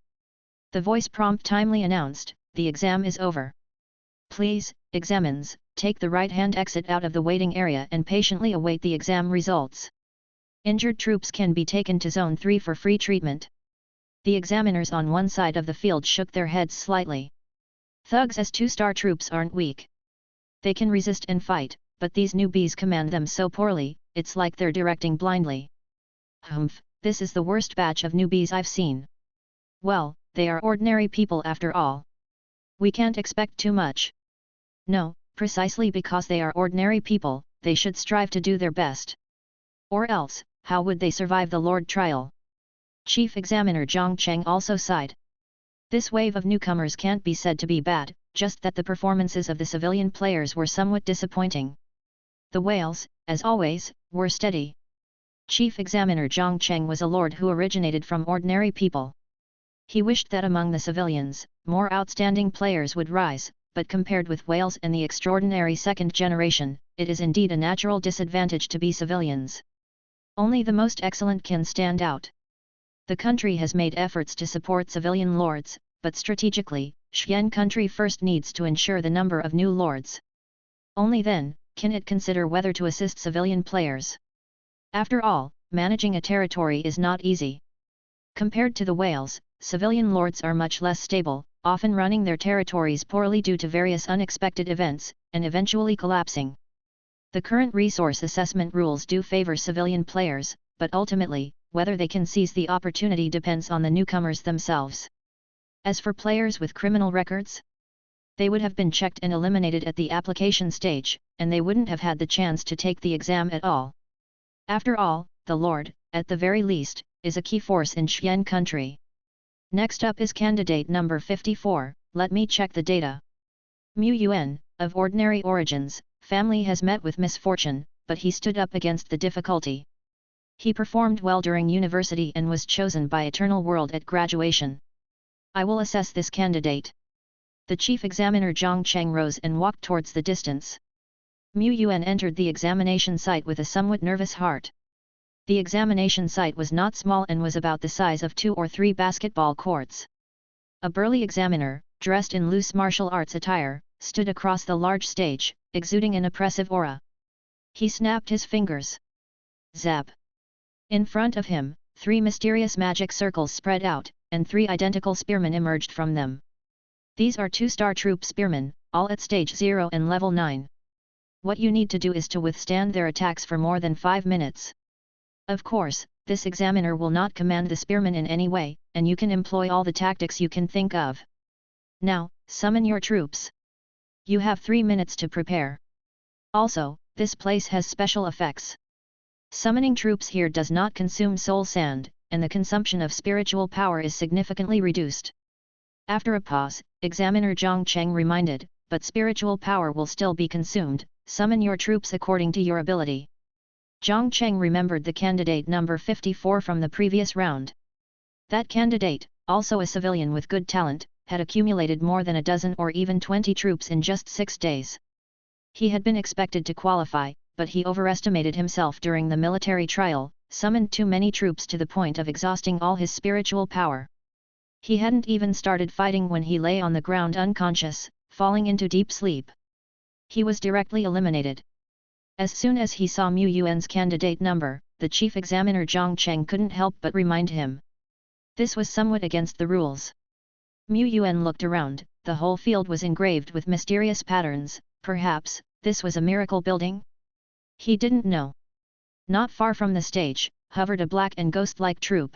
The voice prompt timely announced, the exam is over. Please, examines, take the right-hand exit out of the waiting area and patiently await the exam results. Injured troops can be taken to Zone 3 for free treatment. The examiners on one side of the field shook their heads slightly. Thugs as 2-star troops aren't weak. They can resist and fight, but these newbies command them so poorly, it's like they're directing blindly. Humph, this is the worst batch of newbies I've seen. Well, they are ordinary people after all. We can't expect too much. No, precisely because they are ordinary people, they should strive to do their best. Or else, how would they survive the Lord trial? Chief Examiner Zhang Cheng also sighed. This wave of newcomers can't be said to be bad, just that the performances of the civilian players were somewhat disappointing. The whales, as always, were steady. Chief Examiner Zhang Cheng was a lord who originated from ordinary people. He wished that among the civilians, more outstanding players would rise, but compared with whales and the extraordinary second generation, it is indeed a natural disadvantage to be civilians. Only the most excellent can stand out. The country has made efforts to support civilian lords, but strategically, Xian country first needs to ensure the number of new lords. Only then, can it consider whether to assist civilian players. After all, managing a territory is not easy. Compared to the whales, civilian lords are much less stable, often running their territories poorly due to various unexpected events, and eventually collapsing. The current resource assessment rules do favor civilian players, but ultimately, whether they can seize the opportunity depends on the newcomers themselves. As for players with criminal records, they would have been checked and eliminated at the application stage, and they wouldn't have had the chance to take the exam at all. After all, the Lord, at the very least, is a key force in Xian country. Next up is candidate number 54, let me check the data. Mu Yuan, of ordinary origins, family has met with misfortune, but he stood up against the difficulty. He performed well during university and was chosen by Eternal World at graduation. I will assess this candidate. The chief examiner Zhang Cheng rose and walked towards the distance. Mu Yuan entered the examination site with a somewhat nervous heart. The examination site was not small and was about the size of 2 or 3 basketball courts. A burly examiner, dressed in loose martial arts attire, stood across the large stage, exuding an oppressive aura. He snapped his fingers. Zap! In front of him, 3 mysterious magic circles spread out, and 3 identical spearmen emerged from them. These are 2-star troop spearmen, all at stage 0 and level 9. What you need to do is to withstand their attacks for more than 5 minutes. Of course, this examiner will not command the spearmen in any way, and you can employ all the tactics you can think of. Now, summon your troops. You have 3 minutes to prepare. Also, this place has special effects. Summoning troops here does not consume soul sand, and the consumption of spiritual power is significantly reduced. After a pause, Examiner Zhang Cheng reminded, but spiritual power will still be consumed. Summon your troops according to your ability. Zhang Cheng remembered the candidate number 54 from the previous round. That candidate, also a civilian with good talent, had accumulated more than a dozen or even 20 troops in just 6 days. He had been expected to qualify, but he overestimated himself during the military trial, summoned too many troops to the point of exhausting all his spiritual power. He hadn't even started fighting when he lay on the ground unconscious, falling into deep sleep. He was directly eliminated. As soon as he saw Mu Yuan's candidate number, the chief examiner Zhang Cheng couldn't help but remind him. This was somewhat against the rules. Mu Yuan looked around, the whole field was engraved with mysterious patterns, perhaps, this was a miracle building? He didn't know. Not far from the stage, hovered a black and ghost-like troop.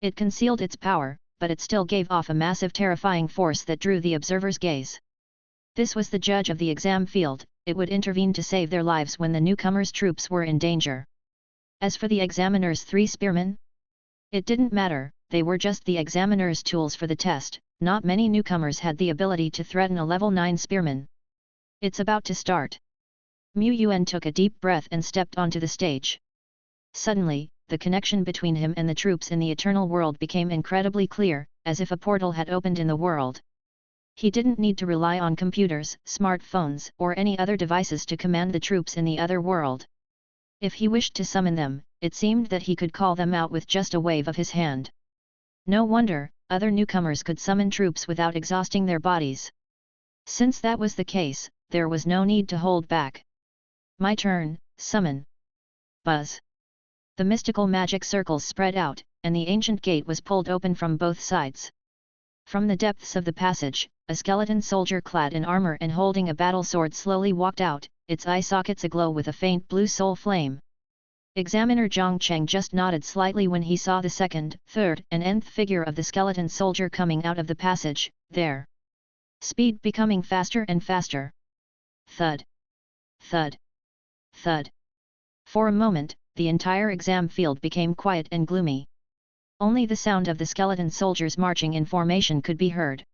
It concealed its power, but it still gave off a massive terrifying force that drew the observer's gaze. This was the judge of the exam field, it would intervene to save their lives when the newcomers' troops were in danger. As for the examiner's 3 spearmen? It didn't matter, they were just the examiner's tools for the test, not many newcomers had the ability to threaten a level 9 spearman. It's about to start. Mu Yuan took a deep breath and stepped onto the stage. Suddenly, the connection between him and the troops in the eternal world became incredibly clear, as if a portal had opened in the world. He didn't need to rely on computers, smartphones, or any other devices to command the troops in the other world. If he wished to summon them, it seemed that he could call them out with just a wave of his hand. No wonder, other newcomers could summon troops without exhausting their bodies. Since that was the case, there was no need to hold back. My turn, summon. Buzz. The mystical magic circles spread out, and the ancient gate was pulled open from both sides. From the depths of the passage, a skeleton soldier clad in armor and holding a battle sword slowly walked out, its eye sockets aglow with a faint blue soul flame. Examiner Zhang Cheng just nodded slightly when he saw the second, third and nth figure of the skeleton soldier coming out of the passage, there. Speed becoming faster and faster. Thud. Thud. Thud. For a moment, the entire exam field became quiet and gloomy. Only the sound of the skeleton soldiers marching in formation could be heard.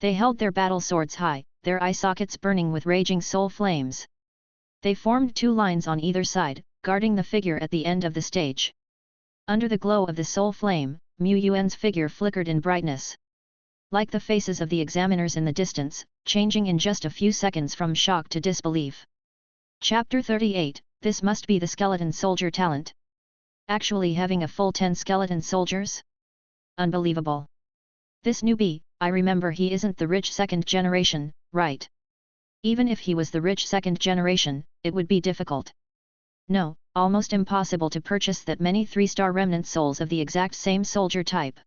They held their battle swords high, their eye sockets burning with raging soul flames. They formed 2 lines on either side, guarding the figure at the end of the stage. Under the glow of the soul flame, Mu Yuan's figure flickered in brightness. Like the faces of the examiners in the distance, changing in just a few seconds from shock to disbelief. Chapter 38, This must be the skeleton soldier talent. Actually having a full 10 skeleton soldiers? Unbelievable. This newbie, I remember he isn't the rich 2nd generation, right? Even if he was the rich 2nd generation, it would be difficult. No, almost impossible to purchase that many 3-star remnant souls of the exact same soldier type.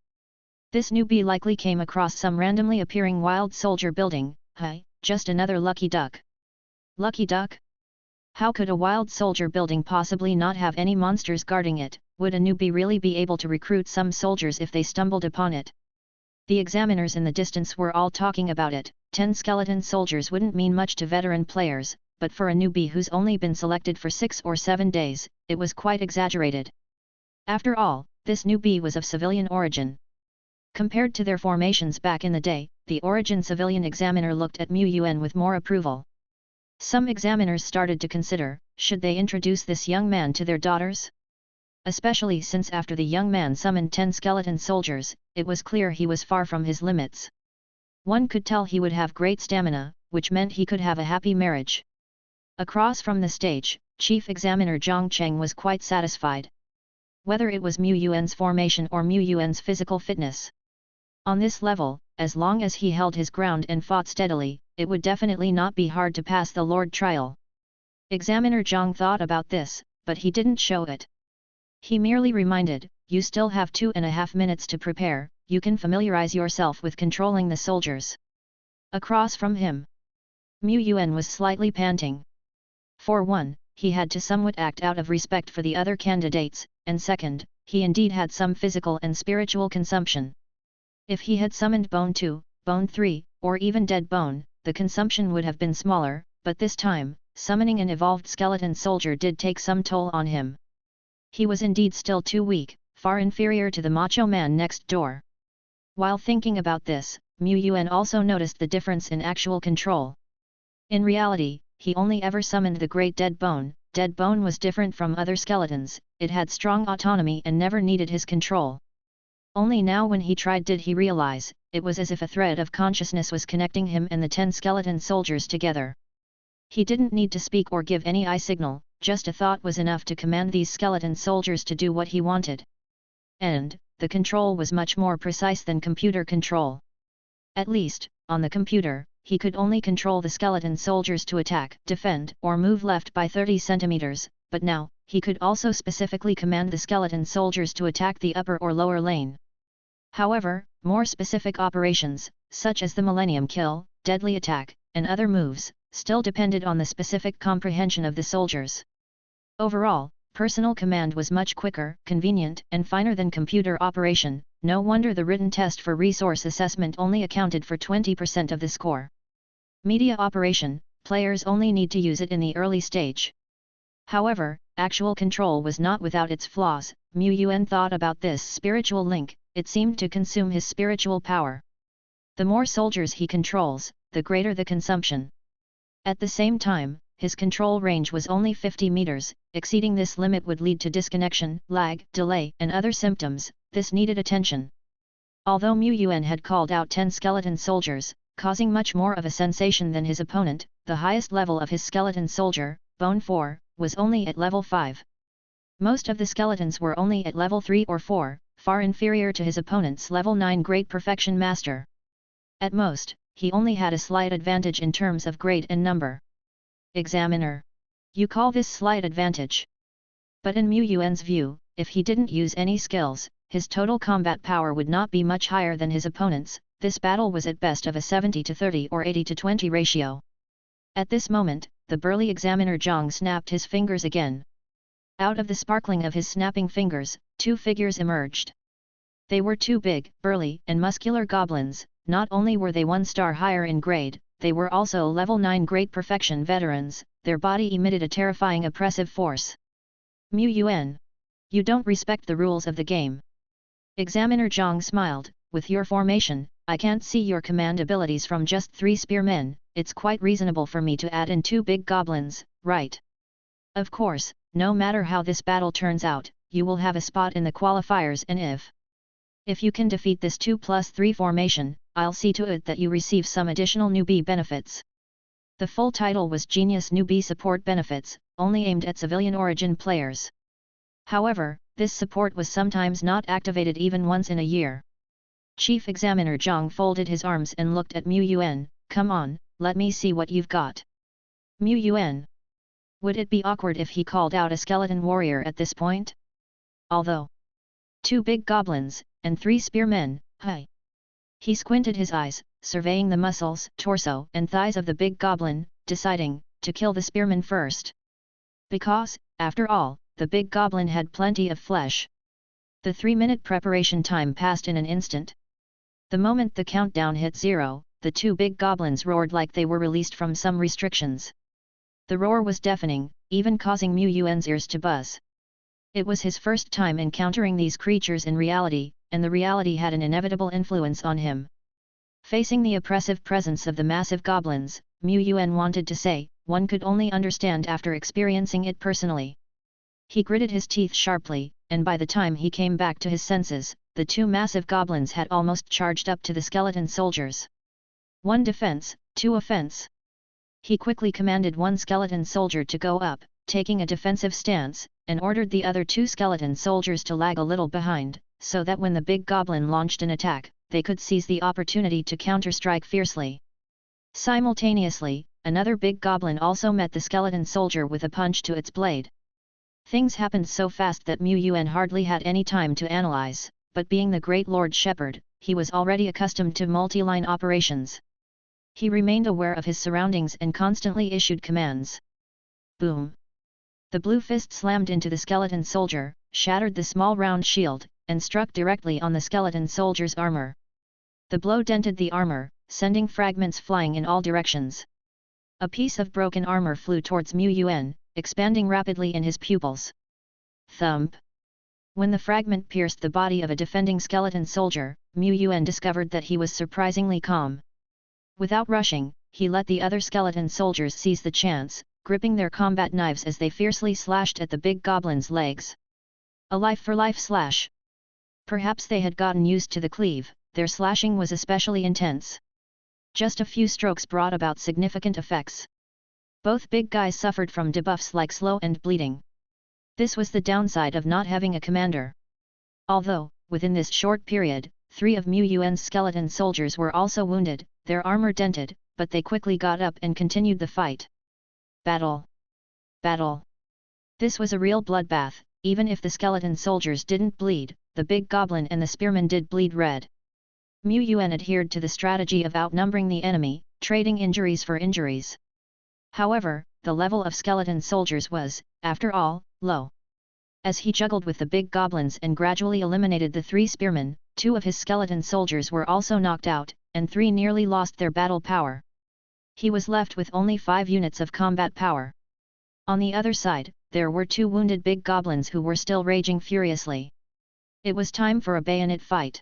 This newbie likely came across some randomly appearing wild soldier building, just another lucky duck. Lucky duck? How could a wild soldier building possibly not have any monsters guarding it? Would a newbie really be able to recruit some soldiers if they stumbled upon it? The examiners in the distance were all talking about it. 10 skeleton soldiers wouldn't mean much to veteran players, but for a newbie who's only been selected for 6 or 7 days, it was quite exaggerated. After all, this newbie was of civilian origin. Compared to their formations back in the day, the origin civilian examiner looked at Mu Yuan with more approval. Some examiners started to consider, should they introduce this young man to their daughters? Especially since after the young man summoned 10 skeleton soldiers, it was clear he was far from his limits. One could tell he would have great stamina, which meant he could have a happy marriage. Across from the stage, Chief Examiner Zhang Cheng was quite satisfied. Whether it was Mu Yuan's formation or Mu Yuan's physical fitness. On this level, as long as he held his ground and fought steadily, it would definitely not be hard to pass the Lord trial. Examiner Zhang thought about this, but he didn't show it. He merely reminded, "You still have 2.5 minutes to prepare, you can familiarize yourself with controlling the soldiers." Across from him, Mu Yuan was slightly panting. For one, he had to somewhat act out of respect for the other candidates, and second, he indeed had some physical and spiritual consumption. If he had summoned Bone 2, Bone 3, or even Dead Bone, the consumption would have been smaller, but this time, summoning an evolved skeleton soldier did take some toll on him. He was indeed still too weak, far inferior to the macho man next door. While thinking about this, Mu Yuan also noticed the difference in actual control. In reality, he only ever summoned the Great Dead Bone. Dead Bone was different from other skeletons, it had strong autonomy and never needed his control. Only now when he tried did he realize, it was as if a thread of consciousness was connecting him and the 10 skeleton soldiers together. He didn't need to speak or give any eye signal, just a thought was enough to command these skeleton soldiers to do what he wanted. And, the control was much more precise than computer control. At least, on the computer, he could only control the skeleton soldiers to attack, defend, or move left by 30 centimeters, but now, he could also specifically command the skeleton soldiers to attack the upper or lower lane. However, more specific operations, such as the Millennium Kill, Deadly Attack, and other moves, still depended on the specific comprehension of the soldiers. Overall, personal command was much quicker, convenient, and finer than computer operation. No wonder the written test for resource assessment only accounted for 20% of the score. Media operation, players only need to use it in the early stage. However, actual control was not without its flaws. Mu Yuan thought about this spiritual link, it seemed to consume his spiritual power. The more soldiers he controls, the greater the consumption. At the same time, his control range was only 50 meters, exceeding this limit would lead to disconnection, lag, delay, and other symptoms. This needed attention. Although Mu Yuan had called out 10 skeleton soldiers, causing much more of a sensation than his opponent, the highest level of his skeleton soldier, Bone 4, was only at level 5. Most of the skeletons were only at level 3 or 4, far inferior to his opponent's level 9 Great Perfection Master. At most, he only had a slight advantage in terms of grade and number. Examiner. You call this slight advantage? But in Mu Yuan's view, if he didn't use any skills, his total combat power would not be much higher than his opponent's. This battle was at best of a 70-30 or 80-20 ratio. At this moment, the burly examiner Zhang snapped his fingers again. Out of the sparkling of his snapping fingers, 2 figures emerged. They were 2 big, burly, and muscular goblins. Not only were they 1 star higher in grade, they were also level 9 Great Perfection veterans. Their body emitted a terrifying oppressive force. Mu Yuan. You don't respect the rules of the game. Examiner Zhang smiled. With your formation, I can't see your command abilities from just 3 spearmen. It's quite reasonable for me to add in 2 big goblins, right? Of course, no matter how this battle turns out, you will have a spot in the qualifiers, and if you can defeat this 2+3 formation, I'll see to it that you receive some additional newbie benefits. The full title was Genius Newbie Support Benefits, only aimed at civilian origin players. However, this support was sometimes not activated even once in a year. Chief Examiner Zhang folded his arms and looked at Mu Yuan. Come on, let me see what you've got. Mu Yuan. Would it be awkward if he called out a skeleton warrior at this point? Although 2 big goblins, and 3 spearmen, hi. He squinted his eyes, surveying the muscles, torso, and thighs of the big goblin, deciding to kill the spearman first. Because, after all, the big goblin had plenty of flesh. The 3-minute preparation time passed in an instant. The moment the countdown hit 0, the 2 big goblins roared like they were released from some restrictions. The roar was deafening, even causing Mu Yuan's ears to buzz. It was his first time encountering these creatures in reality, and the reality had an inevitable influence on him. Facing the oppressive presence of the massive goblins, Mu Yuan wanted to say, one could only understand after experiencing it personally. He gritted his teeth sharply, and by the time he came back to his senses, the 2 massive goblins had almost charged up to the skeleton soldiers. 1 defense, 2 offense. He quickly commanded 1 skeleton soldier to go up, taking a defensive stance, and ordered the other 2 skeleton soldiers to lag a little behind, so that when the big goblin launched an attack, they could seize the opportunity to counterstrike fiercely. Simultaneously, another big goblin also met the skeleton soldier with a punch to its blade. Things happened so fast that Yuan hardly had any time to analyze, but being the great Lord Shepherd, he was already accustomed to multi-line operations. He remained aware of his surroundings and constantly issued commands. Boom! The blue fist slammed into the skeleton soldier, shattered the small round shield, and struck directly on the skeleton soldier's armor. The blow dented the armor, sending fragments flying in all directions. A piece of broken armor flew towards Yuan, expanding rapidly in his pupils. Thump! When the fragment pierced the body of a defending skeleton soldier, Yuan discovered that he was surprisingly calm. Without rushing, he let the other skeleton soldiers seize the chance, gripping their combat knives as they fiercely slashed at the big goblin's legs. A life-for-life slash. Perhaps they had gotten used to the cleave, their slashing was especially intense. Just a few strokes brought about significant effects. Both big guys suffered from debuffs like slow and bleeding. This was the downside of not having a commander. Although, within this short period, 3 of Yuan's skeleton soldiers were also wounded, their armor dented, but they quickly got up and continued the fight. Battle! Battle! This was a real bloodbath. Even if the skeleton soldiers didn't bleed, the big goblin and the spearmen did bleed red. Yuan adhered to the strategy of outnumbering the enemy, trading injuries for injuries. However, the level of skeleton soldiers was, after all, low. As he juggled with the big goblins and gradually eliminated the 3 spearmen, 2 of his skeleton soldiers were also knocked out, and 3 nearly lost their battle power. He was left with only 5 units of combat power. On the other side, there were 2 wounded big goblins who were still raging furiously. It was time for a bayonet fight.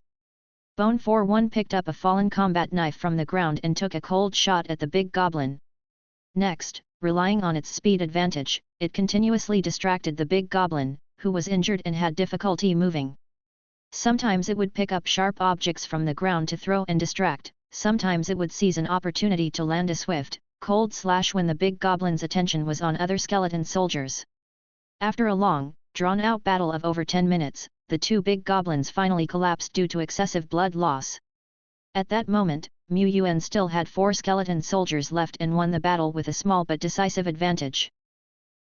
Bone 4-1 picked up a fallen combat knife from the ground and took a cold shot at the big goblin. Next, relying on its speed advantage, it continuously distracted the big goblin, who was injured and had difficulty moving. Sometimes it would pick up sharp objects from the ground to throw and distract, sometimes it would seize an opportunity to land a swift, cold slash when the big goblin's attention was on other skeleton soldiers. After a long, drawn-out battle of over 10 minutes, the 2 big goblins finally collapsed due to excessive blood loss. At that moment, Yuan still had 4 skeleton soldiers left and won the battle with a small but decisive advantage.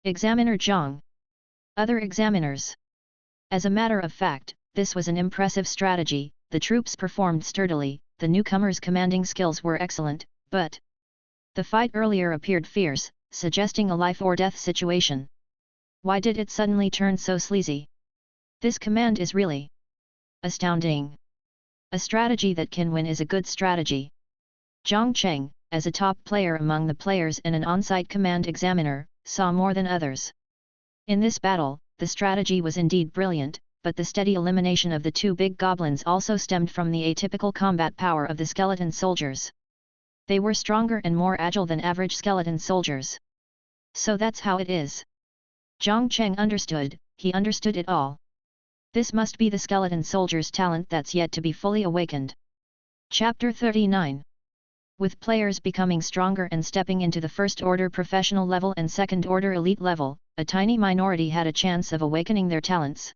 Examiner Zhang. Other examiners. As a matter of fact, this was an impressive strategy. The troops performed sturdily, the newcomers' commanding skills were excellent, but the fight earlier appeared fierce, suggesting a life-or-death situation. Why did it suddenly turn so sleazy? This command is really astounding. A strategy that can win is a good strategy. Zhang Cheng, as a top player among the players and an on-site command examiner, saw more than others. In this battle, the strategy was indeed brilliant, but the steady elimination of the 2 big goblins also stemmed from the atypical combat power of the skeleton soldiers. They were stronger and more agile than average skeleton soldiers. So that's how it is. Zhang Cheng understood, he understood it all. This must be the skeleton soldier's talent that's yet to be fully awakened. Chapter 39. With players becoming stronger and stepping into the first-order professional level and second-order elite level, a tiny minority had a chance of awakening their talents.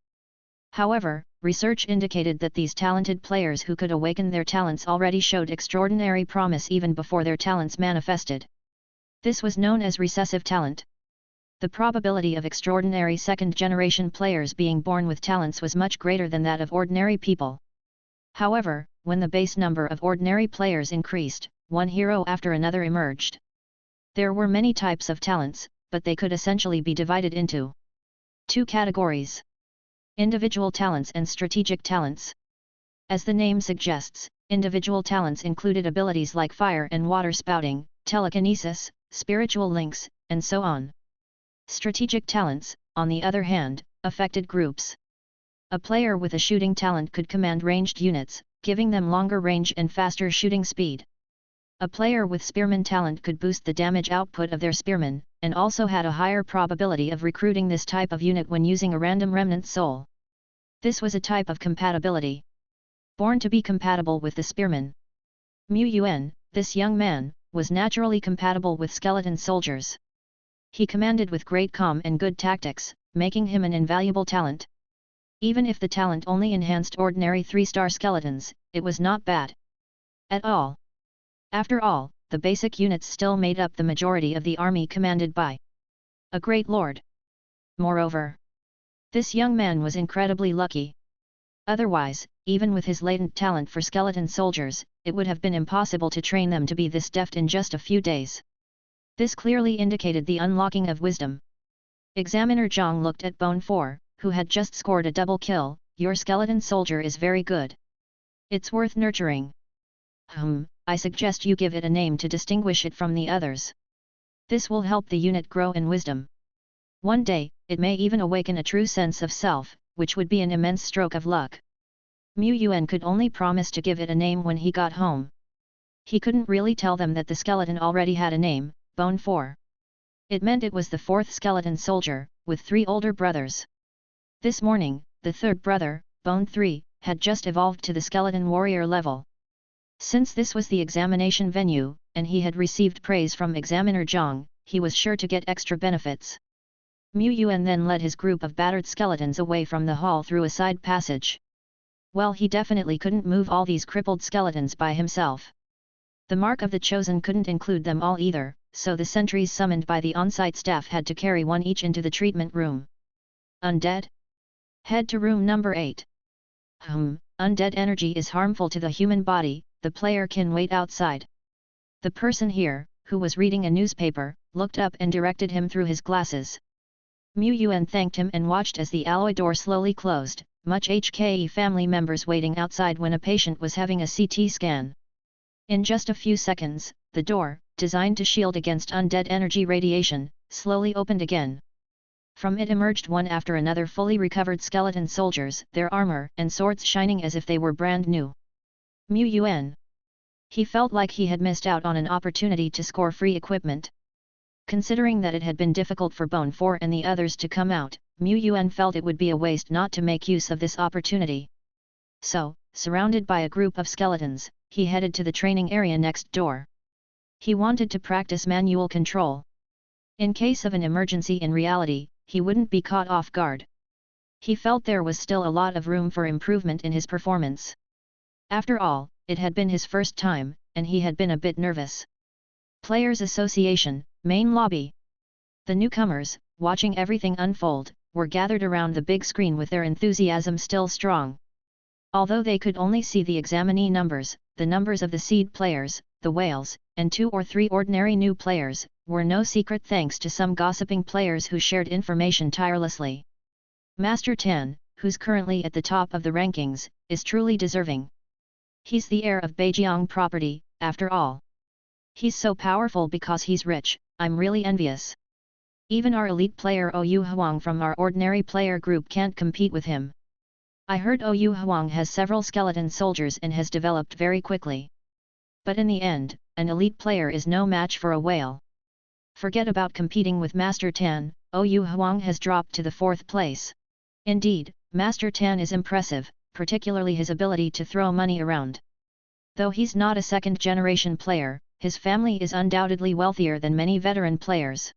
However, research indicated that these talented players who could awaken their talents already showed extraordinary promise even before their talents manifested. This was known as recessive talent. The probability of extraordinary second-generation players being born with talents was much greater than that of ordinary people. However, when the base number of ordinary players increased, one hero after another emerged. There were many types of talents, but they could essentially be divided into 2 categories: individual talents and strategic talents. As the name suggests, individual talents included abilities like fire and water spouting, telekinesis, spiritual links, and so on. Strategic talents, on the other hand, affected groups. A player with a shooting talent could command ranged units, giving them longer range and faster shooting speed. A player with spearman talent could boost the damage output of their spearmen, and also had a higher probability of recruiting this type of unit when using a random remnant soul. This was a type of compatibility. Born to be compatible with the spearman. Yuan, this young man, was naturally compatible with skeleton soldiers. He commanded with great calm and good tactics, making him an invaluable talent. Even if the talent only enhanced ordinary 3-star skeletons, it was not bad at all. After all, the basic units still made up the majority of the army commanded by a great lord. Moreover, this young man was incredibly lucky. Otherwise, even with his latent talent for skeleton soldiers, it would have been impossible to train them to be this deft in just a few days. This clearly indicated the unlocking of wisdom. Examiner Zhang looked at Bone 4, who had just scored a double kill. Your skeleton soldier is very good. It's worth nurturing. I suggest you give it a name to distinguish it from the others. This will help the unit grow in wisdom. One day, it may even awaken a true sense of self, which would be an immense stroke of luck. Yuan could only promise to give it a name when he got home. He couldn't really tell them that the skeleton already had a name, Bone 4. It meant it was the fourth skeleton soldier, with 3 older brothers. This morning, the third brother, Bone 3, had just evolved to the skeleton warrior level. Since this was the examination venue, and he had received praise from Examiner Zhang, he was sure to get extra benefits. Yuan then led his group of battered skeletons away from the hall through a side passage. Well, he definitely couldn't move all these crippled skeletons by himself. The mark of the chosen couldn't include them all either, so the sentries summoned by the on-site staff had to carry one each into the treatment room. Undead? Head to room number 8. Undead energy is harmful to the human body, the player can wait outside. The person here, who was reading a newspaper, looked up and directed him through his glasses. Yuan thanked him and watched as the alloy door slowly closed, much HKE family members waiting outside when a patient was having a CT scan. In just a few seconds, the door, designed to shield against undead energy radiation, slowly opened again. From it emerged one after another fully recovered skeleton soldiers, their armor and swords shining as if they were brand new. Yuan. He felt like he had missed out on an opportunity to score free equipment. Considering that it had been difficult for Bone 4 and the others to come out, Yuan felt it would be a waste not to make use of this opportunity. So, surrounded by a group of skeletons, he headed to the training area next door. He wanted to practice manual control. In case of an emergency in reality, he wouldn't be caught off guard. He felt there was still a lot of room for improvement in his performance. After all, it had been his first time, and he had been a bit nervous. Players Association, main lobby. The newcomers, watching everything unfold, were gathered around the big screen with their enthusiasm still strong. Although they could only see the examinee numbers, the numbers of the seed players, the whales, and 2 or 3 ordinary new players, were no secret thanks to some gossiping players who shared information tirelessly. Master Tan, who's currently at the top of the rankings, is truly deserving. He's the heir of Beijiang property, after all. He's so powerful because he's rich, I'm really envious. Even our elite player Ou Huang from our ordinary player group can't compete with him. I heard Ou Huang has several skeleton soldiers and has developed very quickly. But in the end, an elite player is no match for a whale. Forget about competing with Master Tan, Ou Huang has dropped to the 4th place. Indeed, Master Tan is impressive, particularly his ability to throw money around. Though he's not a second-generation player, his family is undoubtedly wealthier than many veteran players.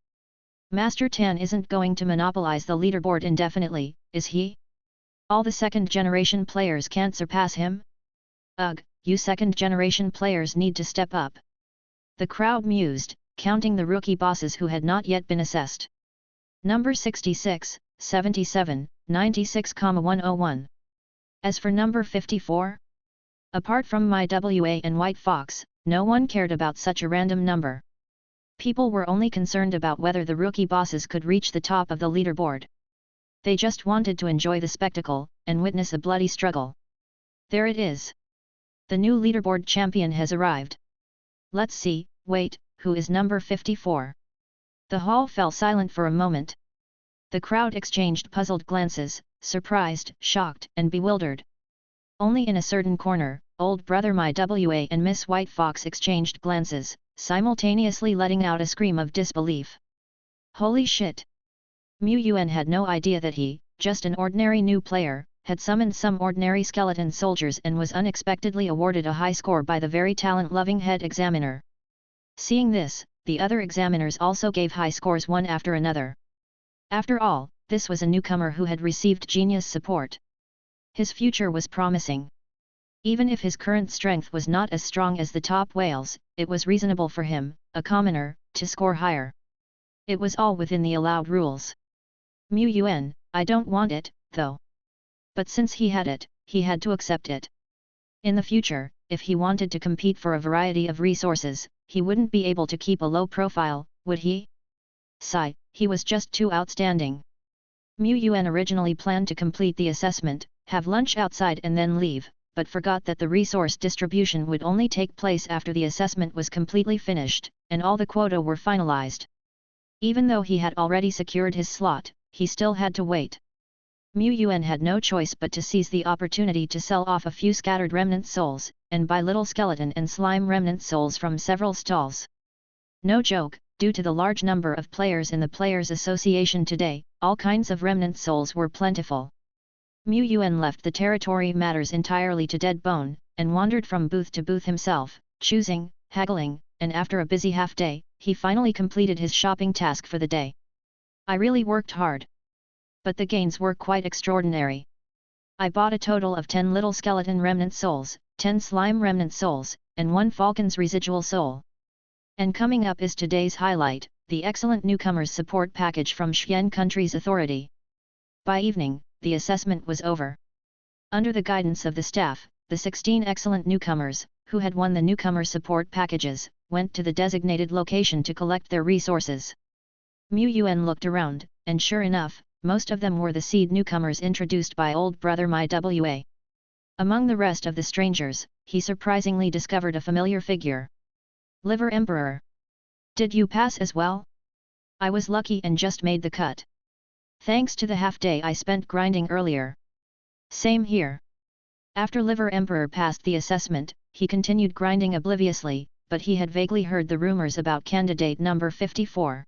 Master Tan isn't going to monopolize the leaderboard indefinitely, is he? All the second-generation players can't surpass him? Ugh, you second-generation players need to step up. The crowd mused, counting the rookie bosses who had not yet been assessed. Number 66, 77, 96,101. As for number 54? Apart from my WA and White Fox, no one cared about such a random number. People were only concerned about whether the rookie bosses could reach the top of the leaderboard. They just wanted to enjoy the spectacle, and witness a bloody struggle. There it is. The new leaderboard champion has arrived. Let's see, wait, who is number 54? The hall fell silent for a moment. The crowd exchanged puzzled glances, surprised, shocked, and bewildered. Only in a certain corner, old brother My WA and Miss White Fox exchanged glances, simultaneously letting out a scream of disbelief. Holy shit! Yuan had no idea that he, just an ordinary new player, had summoned some ordinary skeleton soldiers and was unexpectedly awarded a high score by the very talent-loving head examiner. Seeing this, the other examiners also gave high scores one after another. After all, this was a newcomer who had received genius support. His future was promising. Even if his current strength was not as strong as the top whales, it was reasonable for him, a commoner, to score higher. It was all within the allowed rules. Yuan, I don't want it, though. But since he had it, he had to accept it. In the future, if he wanted to compete for a variety of resources, he wouldn't be able to keep a low profile, would he? Sigh, he was just too outstanding. Yuan originally planned to complete the assessment, have lunch outside and then leave, but forgot that the resource distribution would only take place after the assessment was completely finished, and all the quota were finalized. Even though he had already secured his slot, he still had to wait. Yuan had no choice but to seize the opportunity to sell off a few scattered remnant souls, and buy little skeleton and slime remnant souls from several stalls. No joke, due to the large number of players in the Players Association today, all kinds of remnant souls were plentiful. Yuan left the territory matters entirely to Dead Bone, and wandered from booth to booth himself, choosing, haggling, and after a busy half-day, he finally completed his shopping task for the day. I really worked hard. But the gains were quite extraordinary. I bought a total of 10 little skeleton remnant souls, 10 slime remnant souls, and 1 falcon's residual soul. And coming up is today's highlight, the excellent newcomers support package from Xian Country's authority. By evening, the assessment was over. Under the guidance of the staff, the 16 excellent newcomers, who had won the newcomer support packages, went to the designated location to collect their resources. Yuan looked around, and sure enough, most of them were the seed newcomers introduced by old brother Wa. Among the rest of the strangers, he surprisingly discovered a familiar figure. Liver Emperor. Did you pass as well? I was lucky and just made the cut. Thanks to the half-day I spent grinding earlier. Same here. After Liver Emperor passed the assessment, he continued grinding obliviously, but he had vaguely heard the rumors about candidate number 54.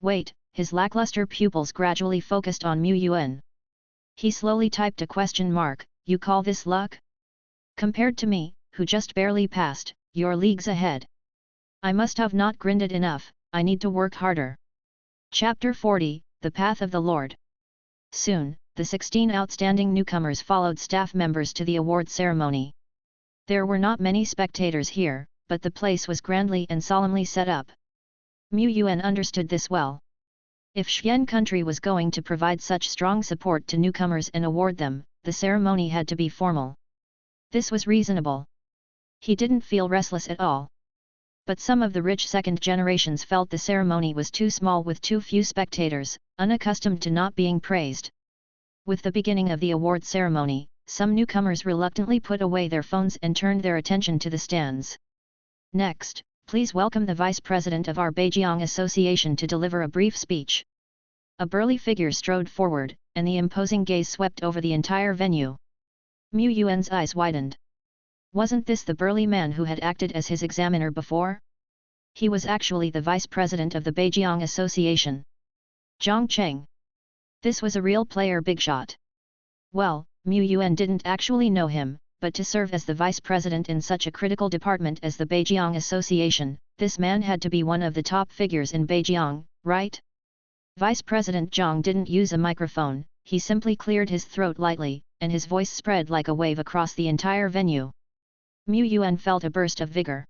Wait, his lackluster pupils gradually focused on Yuan. He slowly typed a question mark, you call this luck? Compared to me, who just barely passed, you're leagues ahead. I must have not grinded enough, I need to work harder. Chapter 40, The Path of the Lord. Soon, the 16 outstanding newcomers followed staff members to the award ceremony. There were not many spectators here, but the place was grandly and solemnly set up. Yuan understood this well. If Xian Country was going to provide such strong support to newcomers and award them, the ceremony had to be formal. This was reasonable. He didn't feel restless at all. But some of the rich second generations felt the ceremony was too small with too few spectators, unaccustomed to not being praised. With the beginning of the award ceremony, some newcomers reluctantly put away their phones and turned their attention to the stands. Next, please welcome the Vice President of our Beijiang Association to deliver a brief speech. A burly figure strode forward, and the imposing gaze swept over the entire venue. Yuan's eyes widened. Wasn't this the burly man who had acted as his examiner before? He was actually the Vice President of the Beijiang Association. Zhang Cheng. This was a real player bigshot. Well, Yuan didn't actually know him, but to serve as the vice president in such a critical department as the Beijiang Association, this man had to be one of the top figures in Beijiang, right? Vice President Zhang didn't use a microphone, he simply cleared his throat lightly, and his voice spread like a wave across the entire venue. Yuan felt a burst of vigor.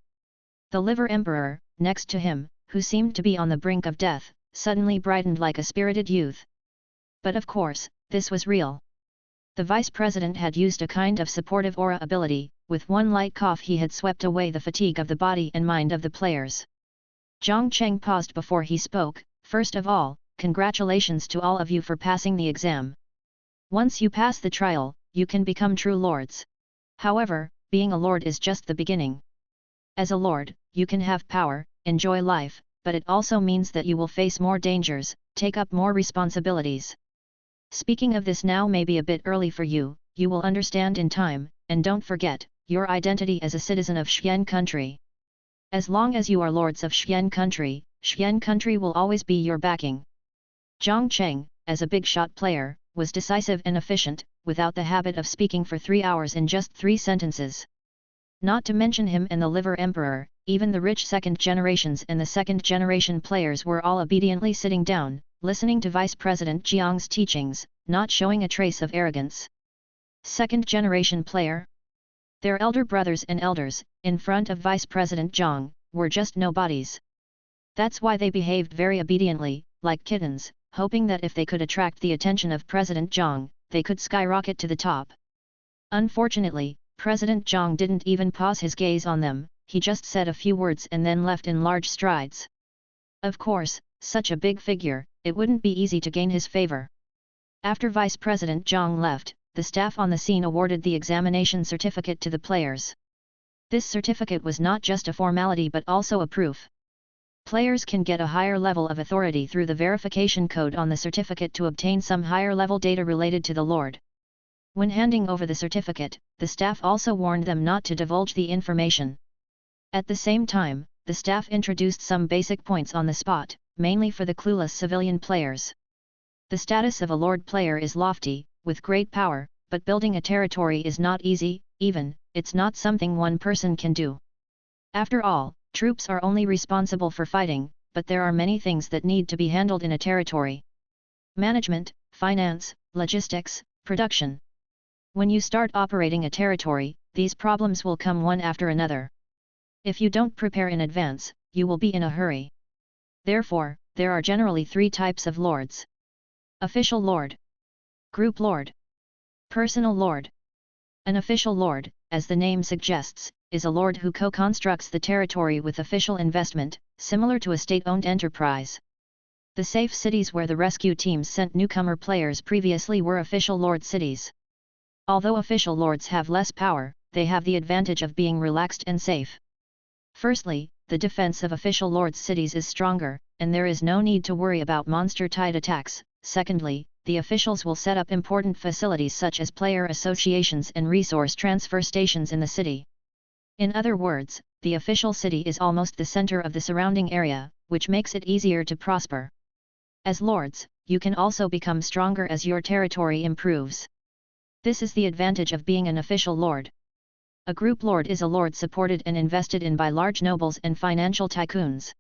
The Liver Emperor, next to him, who seemed to be on the brink of death, suddenly brightened like a spirited youth. But of course, this was real. The vice president had used a kind of supportive aura ability, with one light cough he had swept away the fatigue of the body and mind of the players. Zhang Cheng paused before he spoke, first of all, congratulations to all of you for passing the exam. Once you pass the trial, you can become true lords. However, being a lord is just the beginning. As a lord, you can have power, enjoy life, but it also means that you will face more dangers, take up more responsibilities. Speaking of this now may be a bit early for you, you will understand in time, and don't forget, your identity as a citizen of Xian Country. As long as you are lords of Xian Country will always be your backing. Zhang Cheng, as a big shot player, was decisive and efficient, without the habit of speaking for 3 hours in just 3 sentences. Not to mention him and the Liver Emperor, even the rich second generations and the second generation players were all obediently sitting down, listening to Vice President Jiang's teachings, not showing a trace of arrogance. Second generation player? Their elder brothers and elders, in front of Vice President Zhang, were just nobodies. That's why they behaved very obediently, like kittens, hoping that if they could attract the attention of President Zhang, they could skyrocket to the top. Unfortunately, President Zhang didn't even pause his gaze on them, he just said a few words and then left in large strides. Of course, such a big figure, it wouldn't be easy to gain his favor. After Vice President Zhang left, the staff on the scene awarded the examination certificate to the players. This certificate was not just a formality but also a proof. Players can get a higher level of authority through the verification code on the certificate to obtain some higher level data related to the Lord. When handing over the certificate, the staff also warned them not to divulge the information. At the same time, the staff introduced some basic points on the spot, mainly for the clueless civilian players. The status of a Lord player is lofty, with great power, but building a territory is not easy, it's not something one person can do. After all, troops are only responsible for fighting, but there are many things that need to be handled in a territory. Management, finance, logistics, production. When you start operating a territory, these problems will come one after another. If you don't prepare in advance, you will be in a hurry. Therefore, there are generally 3 types of lords. Official lord, group lord, personal lord. An official lord, as the name suggests, is a lord who co-constructs the territory with official investment, similar to a state-owned enterprise. The safe cities where the rescue teams sent newcomer players previously were official lord cities. Although official lords have less power, they have the advantage of being relaxed and safe. Firstly, the defense of official lords' cities is stronger, and there is no need to worry about monster-tide attacks. Secondly, the officials will set up important facilities such as player associations and resource transfer stations in the city. In other words, the official city is almost the center of the surrounding area, which makes it easier to prosper. As lords, you can also become stronger as your territory improves. This is the advantage of being an official lord. A group lord is a lord supported and invested in by large nobles and financial tycoons.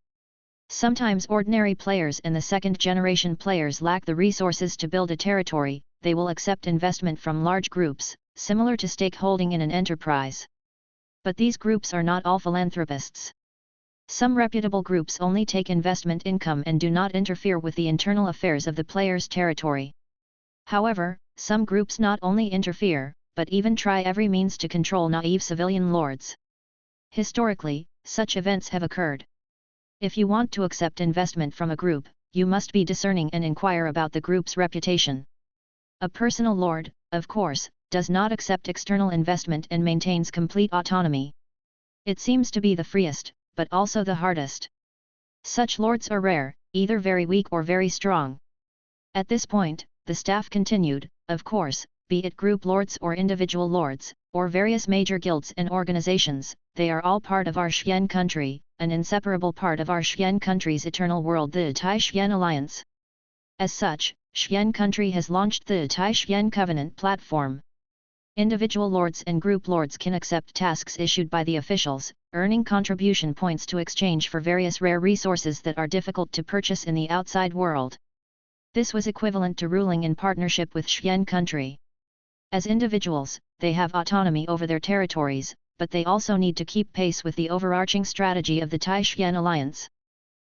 Sometimes ordinary players and the second-generation players lack the resources to build a territory, they will accept investment from large groups, similar to stakeholding in an enterprise. But these groups are not all philanthropists. Some reputable groups only take investment income and do not interfere with the internal affairs of the player's territory. However, some groups not only interfere, but even try every means to control naive civilian lords. Historically, such events have occurred. If you want to accept investment from a group, you must be discerning and inquire about the group's reputation. A personal lord, of course, does not accept external investment and maintains complete autonomy. It seems to be the freest, but also the hardest. Such lords are rare, either very weak or very strong. At this point, the staff continued, of course, be it group lords or individual lords, or various major guilds and organizations, they are all part of our Xian country, an inseparable part of our Xian country's eternal world, the Tai Xian Alliance. As such, Xian country has launched the Tai Xian Covenant platform. Individual lords and group lords can accept tasks issued by the officials, earning contribution points to exchange for various rare resources that are difficult to purchase in the outside world. This was equivalent to ruling in partnership with Xian country. As individuals, they have autonomy over their territories, but they also need to keep pace with the overarching strategy of the Tai Xian Alliance.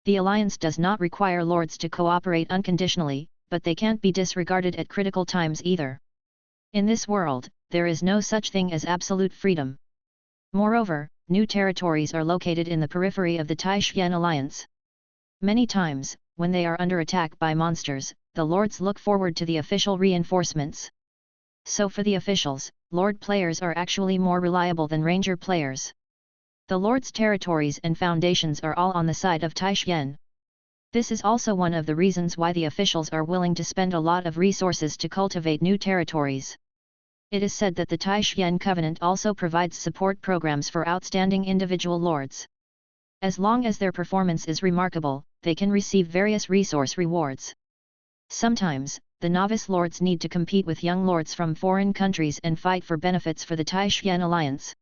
The alliance does not require lords to cooperate unconditionally, but they can't be disregarded at critical times either. In this world, there is no such thing as absolute freedom. Moreover, new territories are located in the periphery of the Tai Xian Alliance. Many times, when they are under attack by monsters, the lords look forward to the official reinforcements. So for the officials, lord players are actually more reliable than ranger players. The lords' territories and foundations are all on the side of Tai Xian. This is also one of the reasons why the officials are willing to spend a lot of resources to cultivate new territories. It is said that the Tai Xian Covenant also provides support programs for outstanding individual lords. As long as their performance is remarkable, they can receive various resource rewards. Sometimes, the novice lords need to compete with young lords from foreign countries and fight for benefits for the Tai Xian Alliance.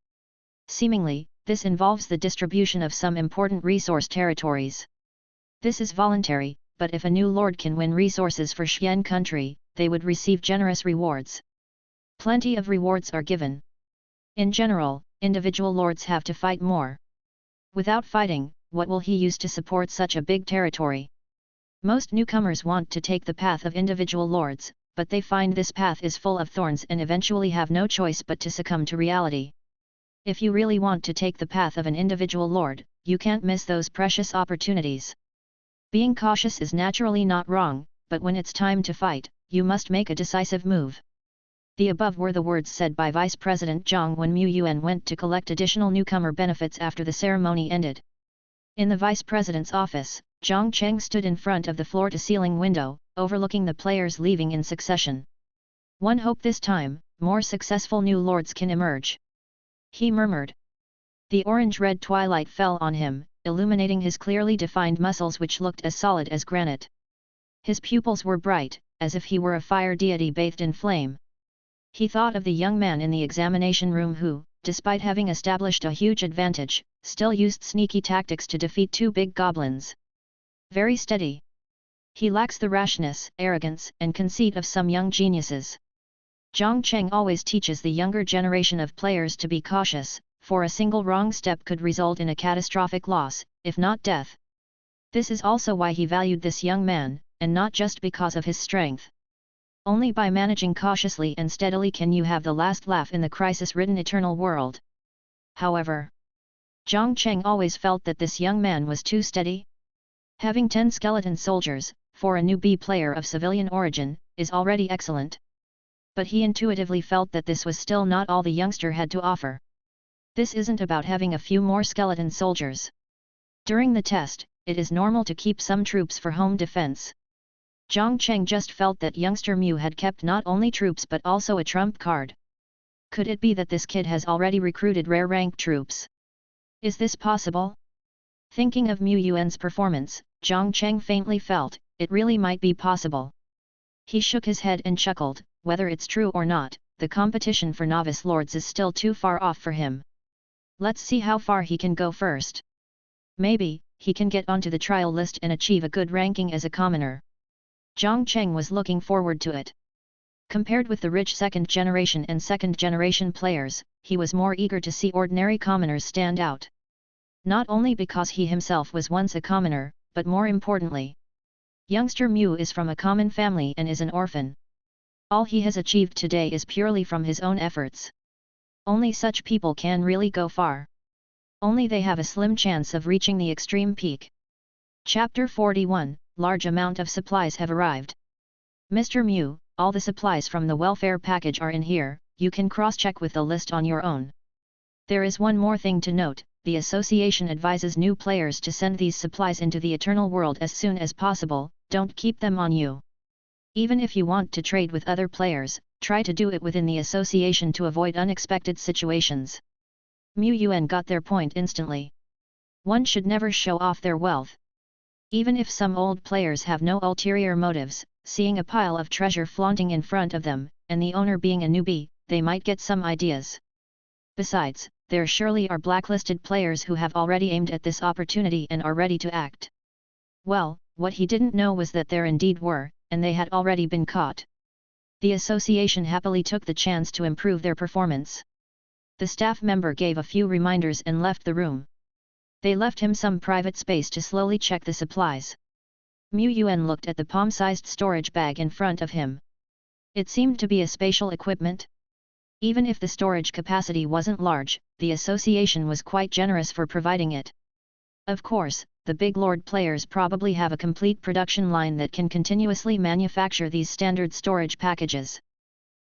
Seemingly, this involves the distribution of some important resource territories. This is voluntary, but if a new lord can win resources for Xian country, they would receive generous rewards. Plenty of rewards are given. In general, individual lords have to fight more. Without fighting, what will he use to support such a big territory? Most newcomers want to take the path of individual lords, but they find this path is full of thorns and eventually have no choice but to succumb to reality. If you really want to take the path of an individual lord, you can't miss those precious opportunities. Being cautious is naturally not wrong, but when it's time to fight, you must make a decisive move. The above were the words said by Vice President Zhang when Mu Yuan went to collect additional newcomer benefits after the ceremony ended. In the Vice President's office, Zhang Cheng stood in front of the floor-to-ceiling window, overlooking the players leaving in succession. One hope this time, more successful new lords can emerge. He murmured. The orange-red twilight fell on him, illuminating his clearly defined muscles which looked as solid as granite. His pupils were bright, as if he were a fire deity bathed in flame. He thought of the young man in the examination room who, despite having established a huge advantage, still used sneaky tactics to defeat two big goblins. Very steady. He lacks the rashness, arrogance, and conceit of some young geniuses. Zhang Cheng always teaches the younger generation of players to be cautious, for a single wrong step could result in a catastrophic loss, if not death. This is also why he valued this young man, and not just because of his strength. Only by managing cautiously and steadily can you have the last laugh in the crisis-ridden eternal world. However, Zhang Cheng always felt that this young man was too steady. Having 10 skeleton soldiers, for a newbie player of civilian origin, is already excellent. But he intuitively felt that this was still not all the youngster had to offer. This isn't about having a few more skeleton soldiers. During the test, it is normal to keep some troops for home defense. Zhang Cheng just felt that youngster Mu had kept not only troops but also a trump card. Could it be that this kid has already recruited rare rank troops? Is this possible? Thinking of Mu Yuan's performance, Zhang Cheng faintly felt, it really might be possible. He shook his head and chuckled, whether it's true or not, the competition for novice lords is still too far off for him. Let's see how far he can go first. Maybe, he can get onto the trial list and achieve a good ranking as a commoner. Zhang Cheng was looking forward to it. Compared with the rich second-generation and second-generation players, he was more eager to see ordinary commoners stand out. Not only because he himself was once a commoner, but more importantly, youngster Mu is from a common family and is an orphan. All he has achieved today is purely from his own efforts. Only such people can really go far. Only they have a slim chance of reaching the extreme peak. Chapter 41, Large amount of supplies have arrived. Mr. Mu, all the supplies from the welfare package are in here, you can cross-check with the list on your own. There is one more thing to note, the association advises new players to send these supplies into the eternal world as soon as possible, don't keep them on you. Even if you want to trade with other players, try to do it within the association to avoid unexpected situations. Mu Yuan got their point instantly. One should never show off their wealth. Even if some old players have no ulterior motives, seeing a pile of treasure flaunting in front of them, and the owner being a newbie, they might get some ideas. Besides, there surely are blacklisted players who have already aimed at this opportunity and are ready to act. Well, what he didn't know was that there indeed were, and they had already been caught. The association happily took the chance to improve their performance. The staff member gave a few reminders and left the room. They left him some private space to slowly check the supplies. Mu Yuan looked at the palm-sized storage bag in front of him. It seemed to be a spatial equipment. Even if the storage capacity wasn't large, the association was quite generous for providing it. Of course, the big lord players probably have a complete production line that can continuously manufacture these standard storage packages.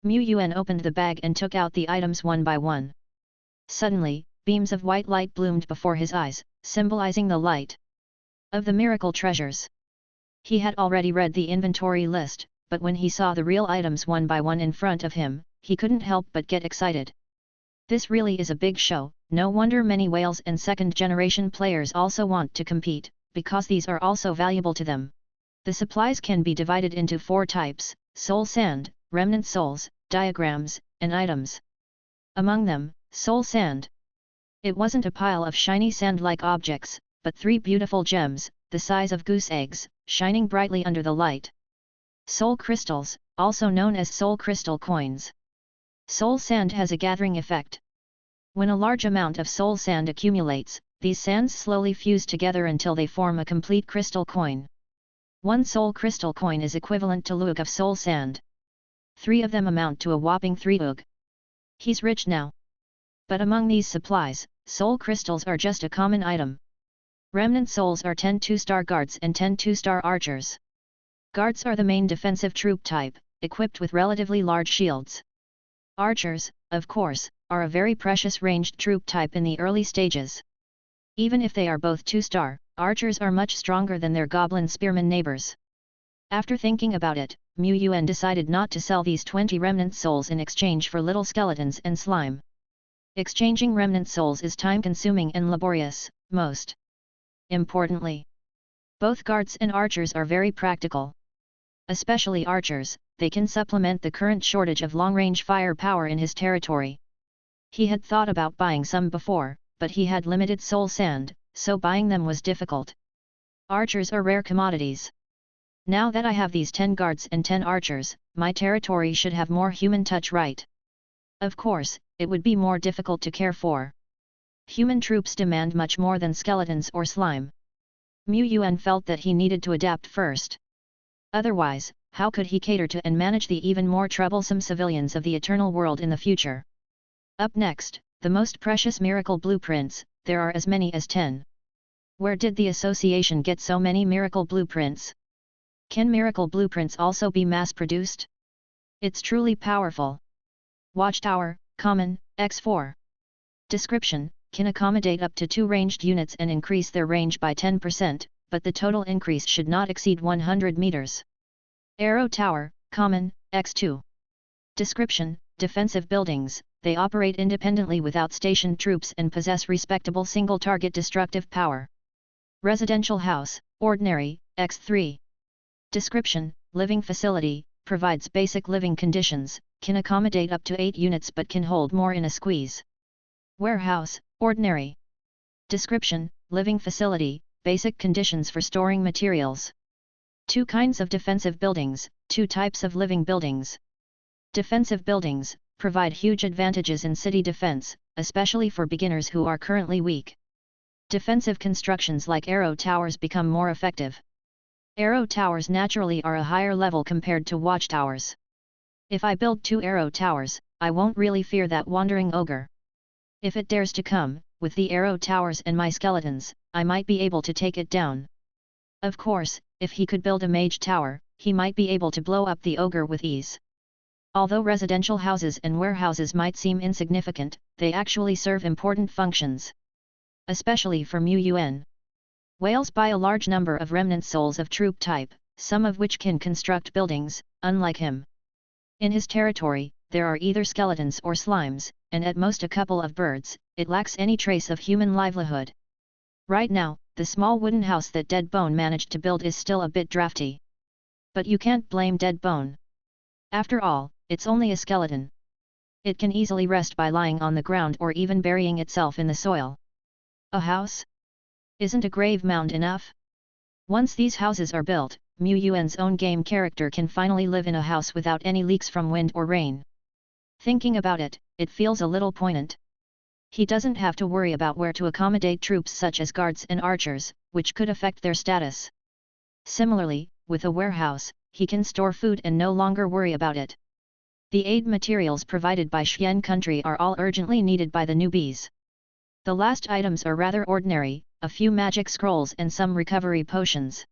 Mu Yuan opened the bag and took out the items one by one. Suddenly, beams of white light bloomed before his eyes, symbolizing the light of the miracle treasures. He had already read the inventory list, but when he saw the real items one by one in front of him, he couldn't help but get excited. This really is a big show, no wonder many whales and second-generation players also want to compete, because these are also valuable to them. The supplies can be divided into 4 types: soul sand, remnant souls, diagrams, and items. Among them, soul sand. It wasn't a pile of shiny sand-like objects, but 3 beautiful gems, the size of goose eggs, shining brightly under the light. Soul crystals, also known as soul crystal coins. Soul sand has a gathering effect. When a large amount of soul sand accumulates, these sands slowly fuse together until they form a complete crystal coin. One soul crystal coin is equivalent to lug of soul sand. 3 of them amount to a whopping 3 ug. He's rich now. But among these supplies, soul crystals are just a common item. Remnant souls are 10 2-star guards and 10 2-star archers. Guards are the main defensive troop type, equipped with relatively large shields. Archers, of course, are a very precious ranged troop type in the early stages. Even if they are both 2-star, archers are much stronger than their goblin spearman neighbors. After thinking about it, Yuan decided not to sell these 20 remnant souls in exchange for little skeletons and slime. Exchanging remnant souls is time-consuming and laborious, most importantly. Both guards and archers are very practical. Especially archers, they can supplement the current shortage of long-range firepower in his territory. He had thought about buying some before, but he had limited soul sand, so buying them was difficult. Archers are rare commodities. Now that I have these 10 guards and 10 archers, my territory should have more human touch, right? Of course, it would be more difficult to care for. Human troops demand much more than skeletons or slime. Yuan felt that he needed to adapt first. Otherwise, how could he cater to and manage the even more troublesome civilians of the eternal world in the future? Up next, the most precious miracle blueprints. There are as many as 10. Where did the association get so many miracle blueprints? Can miracle blueprints also be mass-produced? It's truly powerful. Watchtower, common, x4. Description: can accommodate up to 2 ranged units and increase their range by 10%, but the total increase should not exceed 100 meters. Arrow tower, common, x2. Description: defensive buildings. They operate independently without stationed troops and possess respectable single-target destructive power. Residential house, ordinary, x3. Description: living facility, provides basic living conditions, can accommodate up to 8 units but can hold more in a squeeze. Warehouse, ordinary. Description: living facility, basic conditions for storing materials. 2 kinds of defensive buildings, 2 types of living buildings. Defensive buildings provide huge advantages in city defense, especially for beginners who are currently weak. Defensive constructions like arrow towers become more effective. Arrow towers naturally are a higher level compared to watchtowers. If I build 2 arrow towers, I won't really fear that wandering ogre. If it dares to come, with the arrow towers and my skeletons, I might be able to take it down. Of course, if he could build a mage tower, he might be able to blow up the ogre with ease. Although residential houses and warehouses might seem insignificant, they actually serve important functions. Especially for Yuan. Whales buy a large number of remnant souls of troop type, some of which can construct buildings, unlike him. In his territory, there are either skeletons or slimes, and at most a couple of birds. It lacks any trace of human livelihood. Right now, the small wooden house that Deadbone managed to build is still a bit drafty. But you can't blame Deadbone. After all, it's only a skeleton. It can easily rest by lying on the ground or even burying itself in the soil. A house? Isn't a grave mound enough? Once these houses are built, Yuan's own game character can finally live in a house without any leaks from wind or rain. Thinking about it, it feels a little poignant. He doesn't have to worry about where to accommodate troops such as guards and archers, which could affect their status. Similarly, with a warehouse, he can store food and no longer worry about it. The aid materials provided by Xian country are all urgently needed by the newbies. The last items are rather ordinary, a few magic scrolls and some recovery potions.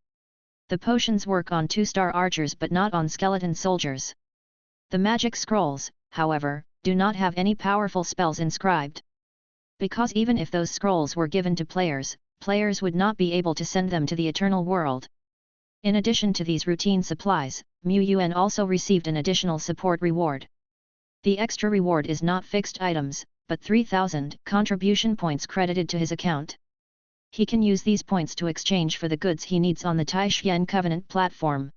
The potions work on 2-star archers but not on skeleton soldiers. The magic scrolls, however, do not have any powerful spells inscribed. Because even if those scrolls were given to players, players would not be able to send them to the eternal world. In addition to these routine supplies, Yuan also received an additional support reward. The extra reward is not fixed items, but 3,000 contribution points credited to his account. He can use these points to exchange for the goods he needs on the Taishian Covenant platform.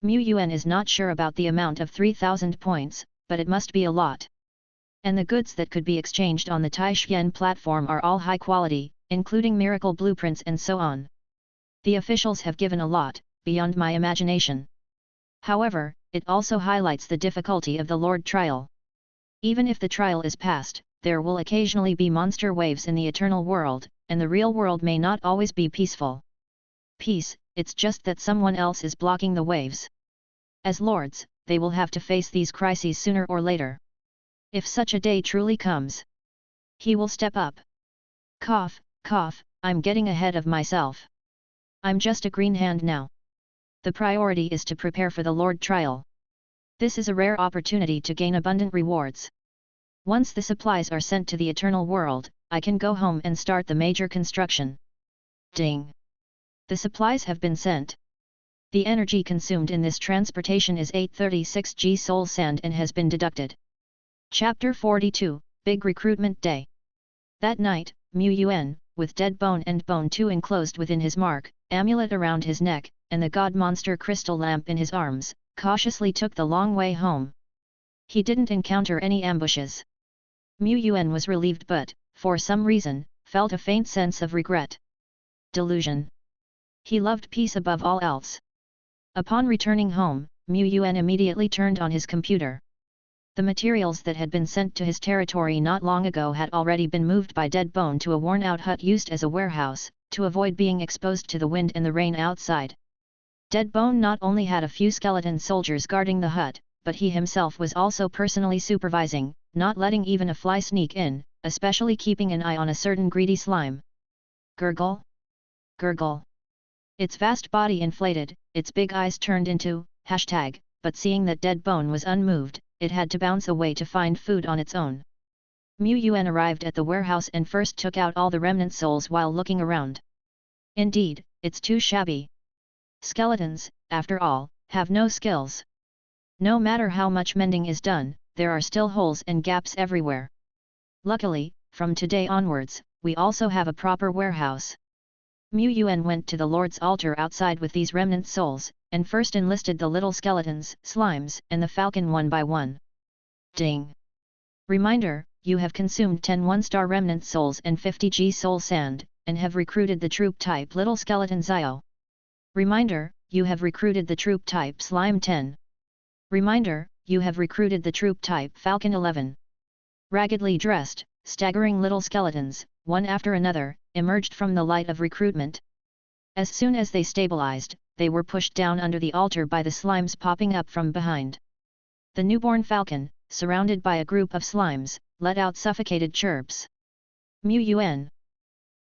Yuan is not sure about the amount of 3,000 points, but it must be a lot. And the goods that could be exchanged on the Taishian platform are all high quality, including miracle blueprints and so on. The officials have given a lot, beyond my imagination. However, it also highlights the difficulty of the Lord trial. Even if the trial is passed, there will occasionally be monster waves in the eternal world, and the real world may not always be peaceful. Peace, it's just that someone else is blocking the waves. As lords, they will have to face these crises sooner or later. If such a day truly comes, he will step up. Cough, cough, I'm getting ahead of myself. I'm just a green hand now. The priority is to prepare for the Lord trial. This is a rare opportunity to gain abundant rewards. Once the supplies are sent to the eternal world, I can go home and start the major construction. Ding! The supplies have been sent. The energy consumed in this transportation is 836 G soul sand and has been deducted. Chapter 42, Big Recruitment Day. That night, Yuan, with dead bone and bone 2 enclosed within his mark, amulet around his neck, and the god monster crystal lamp in his arms, cautiously took the long way home. He didn't encounter any ambushes. Yuan was relieved but, for some reason, felt a faint sense of regret. Delusion. He loved peace above all else. Upon returning home, Yuan immediately turned on his computer. The materials that had been sent to his territory not long ago had already been moved by Dead Bone to a worn-out hut used as a warehouse, to avoid being exposed to the wind and the rain outside. Dead Bone not only had a few skeleton soldiers guarding the hut, but he himself was also personally supervising, not letting even a fly sneak in, especially keeping an eye on a certain greedy slime. Gurgle? Gurgle. Its vast body inflated, its big eyes turned into, but seeing that Dead Bone was unmoved, it had to bounce away to find food on its own. Yuan arrived at the warehouse and first took out all the remnant souls while looking around. Indeed, it's too shabby. Skeletons, after all, have no skills. No matter how much mending is done, there are still holes and gaps everywhere. Luckily, from today onwards, we also have a proper warehouse. Yuan went to the Lord's altar outside with these remnant souls, and first enlisted the little skeletons, slimes, and the falcon one by one. Ding! Reminder, you have consumed 10 1-star remnant souls and 50 G soul sand, and have recruited the troop type little skeleton Zio. Reminder, you have recruited the troop type slime 10. Reminder, you have recruited the troop type falcon 11. Raggedly dressed, staggering little skeletons, one after another, emerged from the light of recruitment. As soon as they stabilized, they were pushed down under the altar by the slimes popping up from behind. The newborn falcon, surrounded by a group of slimes, let out suffocated chirps. Yuan.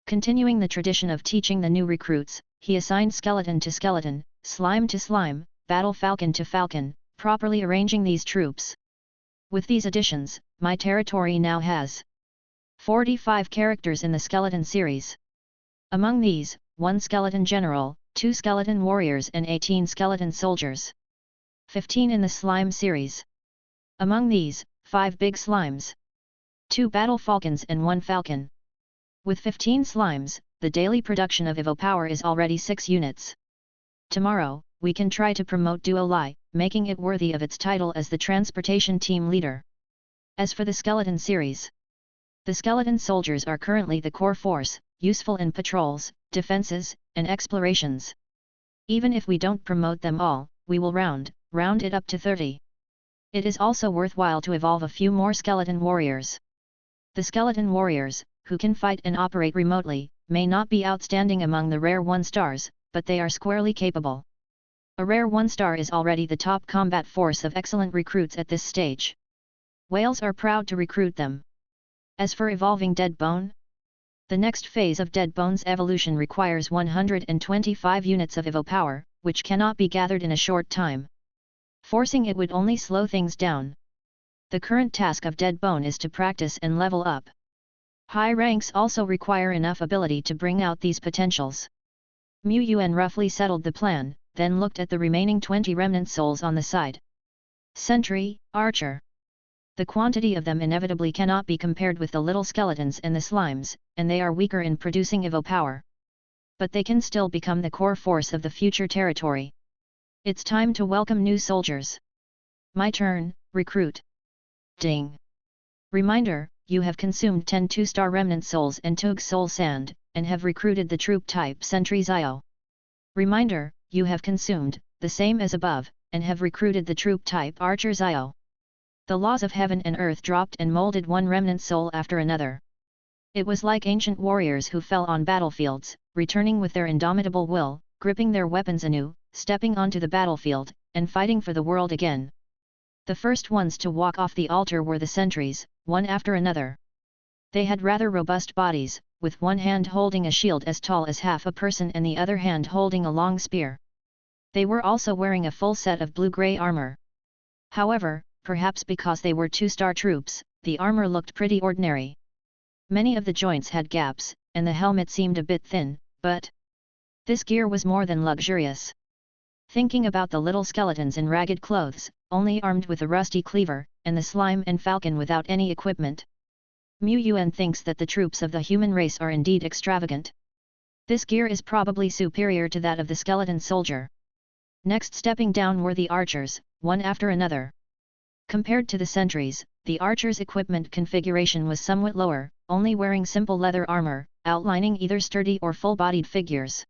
Continuing the tradition of teaching the new recruits, he assigned skeleton to skeleton, slime to slime, battle falcon to falcon, properly arranging these troops. With these additions, my territory now has 45 characters in the skeleton series. Among these, 1 skeleton general, 2 skeleton warriors and 18 skeleton soldiers. 15 in the slime series. Among these, 5 big slimes. 2 battle falcons and 1 falcon. With 15 slimes, the daily production of Evo power is already 6 units. Tomorrow, we can try to promote Duo Lai, making it worthy of its title as the transportation team leader. As for the skeleton series, the skeleton soldiers are currently the core force, useful in patrols, defenses, and explorations. Even if we don't promote them all, we will round it up to 30. It is also worthwhile to evolve a few more skeleton warriors. The skeleton warriors, who can fight and operate remotely, may not be outstanding among the rare 1-stars, but they are squarely capable. A rare 1-star is already the top combat force of excellent recruits at this stage. Whales are proud to recruit them. As for evolving Dead Bone, the next phase of Dead Bone's evolution requires 125 units of Evo power, which cannot be gathered in a short time. Forcing it would only slow things down. The current task of Dead Bone is to practice and level up. High ranks also require enough ability to bring out these potentials. Yuan roughly settled the plan, then looked at the remaining 20 remnant souls on the side. Sentry, Archer. The quantity of them inevitably cannot be compared with the little skeletons and the slimes, and they are weaker in producing Evo power. But they can still become the core force of the future territory. It's time to welcome new soldiers. My turn, recruit. Ding. Reminder, you have consumed 10 2-star remnant souls and Tug soul sand, and have recruited the troop type Sentry Zio. Reminder, you have consumed, the same as above, and have recruited the troop type Archer Zio. The laws of heaven and earth dropped and molded one remnant soul after another. It was like ancient warriors who fell on battlefields, returning with their indomitable will, gripping their weapons anew, stepping onto the battlefield, and fighting for the world again. The first ones to walk off the altar were the sentries, one after another. They had rather robust bodies, with one hand holding a shield as tall as half a person and the other hand holding a long spear. They were also wearing a full set of blue-grey armor. However, perhaps because they were two-star troops, the armor looked pretty ordinary. Many of the joints had gaps, and the helmet seemed a bit thin, but this gear was more than luxurious. Thinking about the little skeletons in ragged clothes, only armed with a rusty cleaver, and the slime and falcon without any equipment, Yuan thinks that the troops of the human race are indeed extravagant. This gear is probably superior to that of the skeleton soldier. Next stepping down were the archers, one after another. Compared to the sentries, the archers' equipment configuration was somewhat lower, only wearing simple leather armor, outlining either sturdy or full-bodied figures.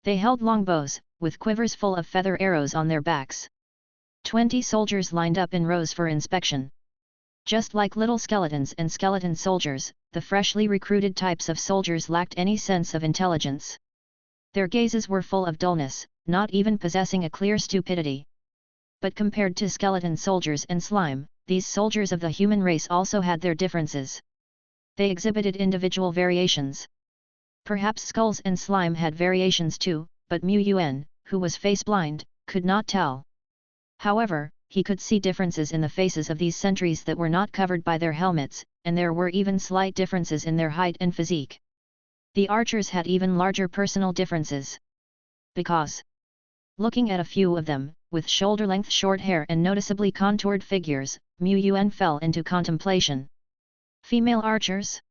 They held long bows, with quivers full of feather arrows on their backs. 20 soldiers lined up in rows for inspection. Just like little skeletons and skeleton soldiers, the freshly recruited types of soldiers lacked any sense of intelligence. Their gazes were full of dullness, not even possessing a clear stupidity. But compared to skeleton soldiers and slime, these soldiers of the human race also had their differences. They exhibited individual variations. Perhaps skulls and slime had variations too, but Yuan, who was face-blind, could not tell. However, he could see differences in the faces of these sentries that were not covered by their helmets, and there were even slight differences in their height and physique. The archers had even larger personal differences. Because, looking at a few of them, with shoulder-length short hair and noticeably contoured figures, Yuan fell into contemplation. Female archers?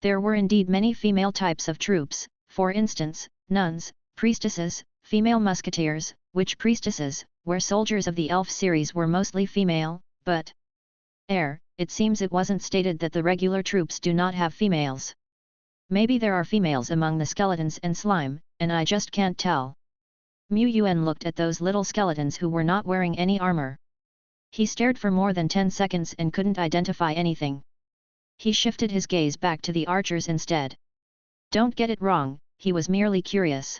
There were indeed many female types of troops, for instance, nuns, priestesses, female musketeers, witch priestesses, where soldiers of the elf series were mostly female, but it seems it wasn't stated that the regular troops do not have females. Maybe there are females among the skeletons and slime, and I just can't tell. Yuan looked at those little skeletons who were not wearing any armor. He stared for more than 10 seconds and couldn't identify anything. He shifted his gaze back to the archers instead. Don't get it wrong, he was merely curious.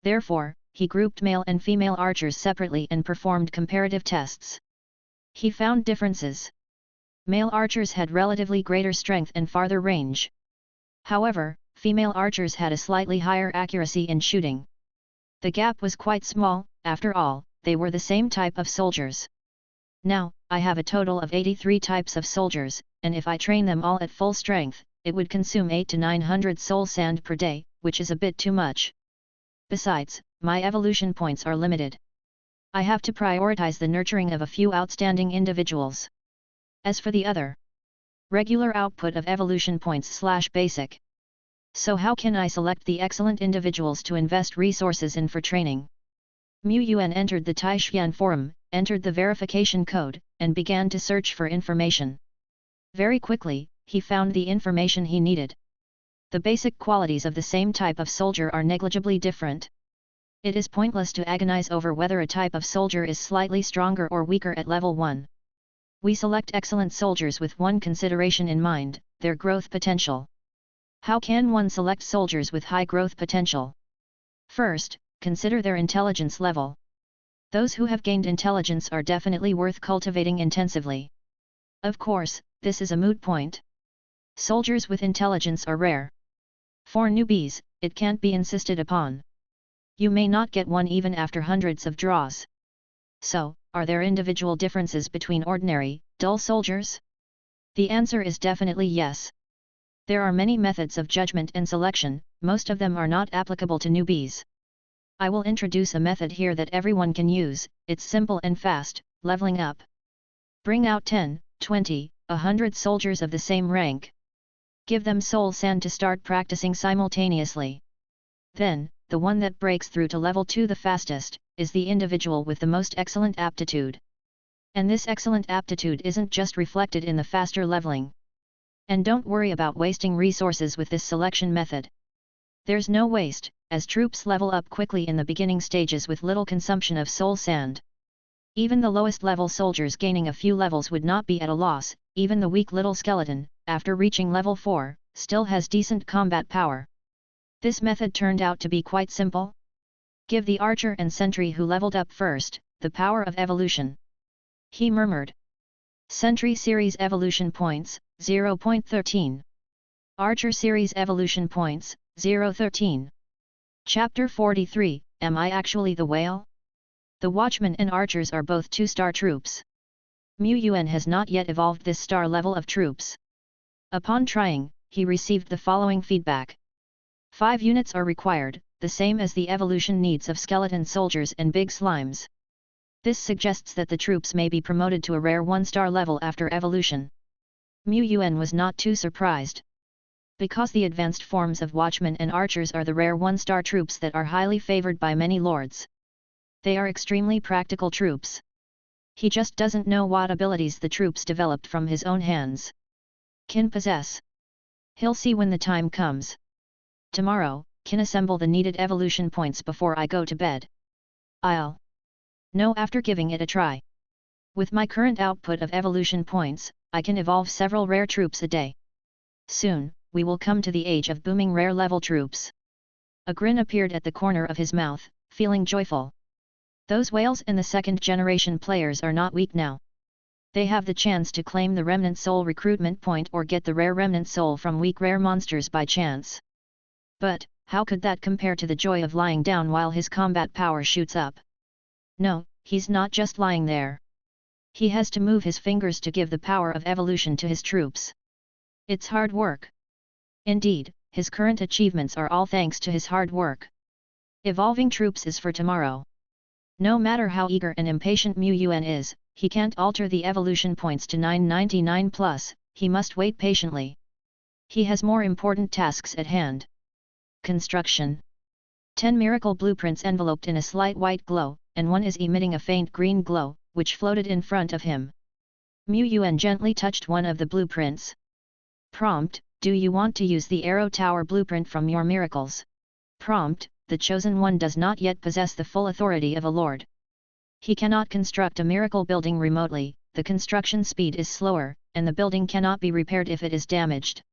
Therefore, he grouped male and female archers separately and performed comparative tests. He found differences. Male archers had relatively greater strength and farther range. However, female archers had a slightly higher accuracy in shooting. The gap was quite small, after all, they were the same type of soldiers. Now, I have a total of 83 types of soldiers, and if I train them all at full strength, it would consume 800 to 900 soul sand per day, which is a bit too much. Besides, my evolution points are limited. I have to prioritize the nurturing of a few outstanding individuals. As for the other regular output of evolution points/basic. So how can I select the excellent individuals to invest resources in for training? Yuan entered the Taishan forum, entered the verification code, and began to search for information. Very quickly, he found the information he needed. The basic qualities of the same type of soldier are negligibly different. It is pointless to agonize over whether a type of soldier is slightly stronger or weaker at level 1. We select excellent soldiers with one consideration in mind, their growth potential. How can one select soldiers with high growth potential? First, consider their intelligence level. Those who have gained intelligence are definitely worth cultivating intensively. Of course, this is a moot point. Soldiers with intelligence are rare. For newbies, it can't be insisted upon. You may not get one even after hundreds of draws. So, are there individual differences between ordinary, dull soldiers? The answer is definitely yes. There are many methods of judgment and selection, most of them are not applicable to newbies. I will introduce a method here that everyone can use, it's simple and fast, leveling up. Bring out 10, 20, 100 soldiers of the same rank. Give them soul sand to start practicing simultaneously. Then, the one that breaks through to level 2 the fastest, is the individual with the most excellent aptitude. And this excellent aptitude isn't just reflected in the faster leveling. And don't worry about wasting resources with this selection method. There's no waste, as troops level up quickly in the beginning stages with little consumption of soul sand. Even the lowest level soldiers gaining a few levels would not be at a loss. Even the weak little skeleton, after reaching level 4, still has decent combat power. This method turned out to be quite simple. Give the archer and sentry who leveled up first, the power of evolution. He murmured. Sentry Series Evolution Points, 0.13. Archer Series Evolution Points, 0.13. Chapter 43, Am I Actually the Whale? The Watchmen and Archers are both 2-star troops. Yuan has not yet evolved this star level of troops. Upon trying, he received the following feedback. 5 units are required, the same as the evolution needs of skeleton soldiers and big slimes. This suggests that the troops may be promoted to a rare 1-star level after evolution. Yuan was not too surprised. Because the advanced forms of Watchmen and Archers are the rare 1-star troops that are highly favored by many lords. They are extremely practical troops. He just doesn't know what abilities the troops developed from his own hands can possess. He'll see when the time comes. Tomorrow, can assemble the needed evolution points before I go to bed. I'll know after giving it a try. With my current output of evolution points, I can evolve several rare troops a day. Soon, we will come to the age of booming rare level troops. A grin appeared at the corner of his mouth, feeling joyful. Those whales and the second-generation players are not weak now. They have the chance to claim the Remnant Soul recruitment point or get the rare Remnant Soul from weak rare monsters by chance. But, how could that compare to the joy of lying down while his combat power shoots up? No, he's not just lying there. He has to move his fingers to give the power of evolution to his troops. It's hard work. Indeed, his current achievements are all thanks to his hard work. Evolving troops is for tomorrow. No matter how eager and impatient Yuan is, he can't alter the evolution points to 999 plus, he must wait patiently. He has more important tasks at hand. Construction. 10 miracle blueprints enveloped in a slight white glow, and one is emitting a faint green glow, which floated in front of him. Yuan gently touched one of the blueprints. Prompt, do you want to use the Arrow Tower blueprint from your miracles? Prompt, the chosen one does not yet possess the full authority of a lord. He cannot construct a miracle building remotely, the construction speed is slower, and the building cannot be repaired if it is damaged.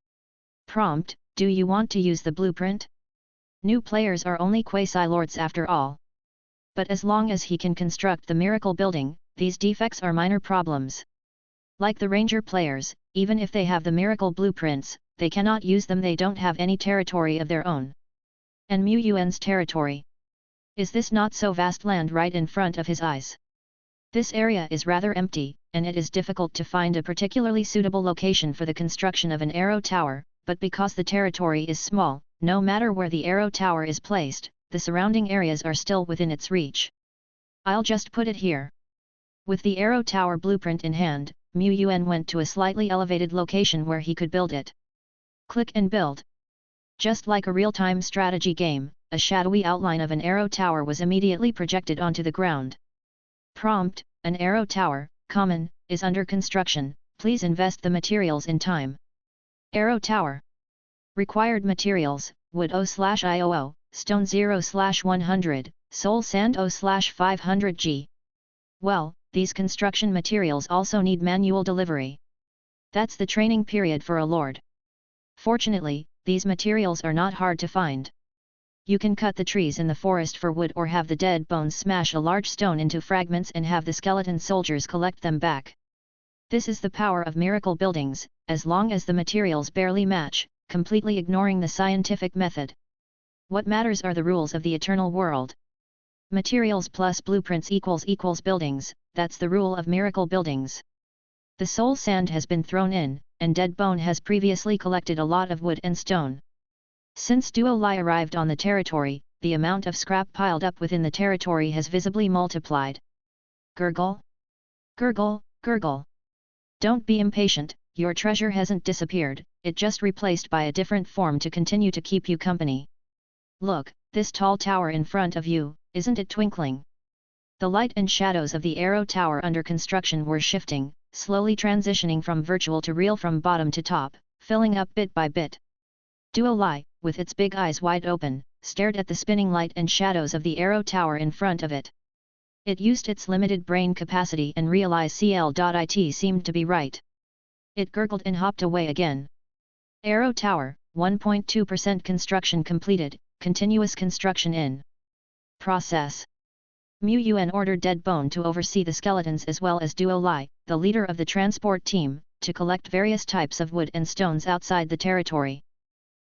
Prompt, do you want to use the blueprint? New players are only quasi-lords after all. But as long as he can construct the miracle building, these defects are minor problems. Like the ranger players, even if they have the miracle blueprints, they cannot use them, they don't have any territory of their own. And Yuan's territory. Is this not so vast land right in front of his eyes? This area is rather empty, and it is difficult to find a particularly suitable location for the construction of an arrow tower, but because the territory is small, no matter where the arrow tower is placed, the surrounding areas are still within its reach. I'll just put it here. With the arrow tower blueprint in hand, Yuan went to a slightly elevated location where he could build it. Click and build. Just like a real-time strategy game, a shadowy outline of an arrow tower was immediately projected onto the ground. Prompt, an arrow tower, common, is under construction, please invest the materials in time. Arrow tower. Required materials, wood 0/IOO, stone 0/100, soul sand 0/500 G. Well, these construction materials also need manual delivery. That's the training period for a lord. Fortunately, these materials are not hard to find. You can cut the trees in the forest for wood or have the dead bones smash a large stone into fragments and have the skeleton soldiers collect them back. This is the power of miracle buildings, as long as the materials barely match, completely ignoring the scientific method. What matters are the rules of the eternal world. Materials plus blueprints equals buildings, that's the rule of miracle buildings. The soul sand has been thrown in, and Dead Bone has previously collected a lot of wood and stone. Since Duo Lai arrived on the territory, the amount of scrap piled up within the territory has visibly multiplied. Gurgle? Gurgle, gurgle. Don't be impatient, your treasure hasn't disappeared, it just replaced by a different form to continue to keep you company. Look, this tall tower in front of you, isn't it twinkling? The light and shadows of the arrow tower under construction were shifting, slowly transitioning from virtual to real from bottom to top, filling up bit by bit. Duo Lai, with its big eyes wide open, stared at the spinning light and shadows of the arrow tower in front of it. It used its limited brain capacity and realized CL.IT seemed to be right. It gurgled and hopped away again. Aero Tower, 1.2% construction completed, continuous construction in process. Yuan ordered Deadbone to oversee the skeletons as well as Duo Lai, the leader of the transport team, to collect various types of wood and stones outside the territory.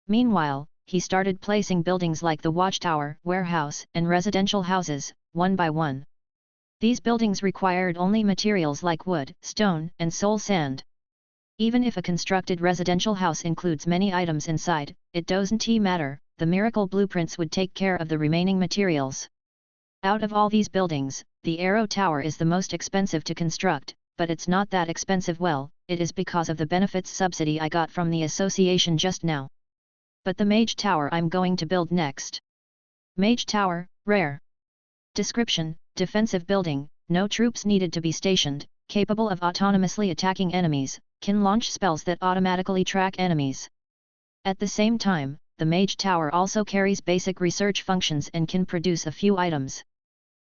Meanwhile, he started placing buildings like the watchtower, warehouse, and residential houses, one by one. These buildings required only materials like wood, stone, and soul sand. Even if a constructed residential house includes many items inside, it doesn't matter, the miracle blueprints would take care of the remaining materials. Out of all these buildings, the Aero Tower is the most expensive to construct, but it's not that expensive. Well, it is because of the benefits subsidy I got from the association just now. But the Mage Tower I'm going to build next. Mage Tower, rare. Description: defensive building, no troops needed to be stationed, capable of autonomously attacking enemies, can launch spells that automatically track enemies. At the same time, the Mage Tower also carries basic research functions and can produce a few items.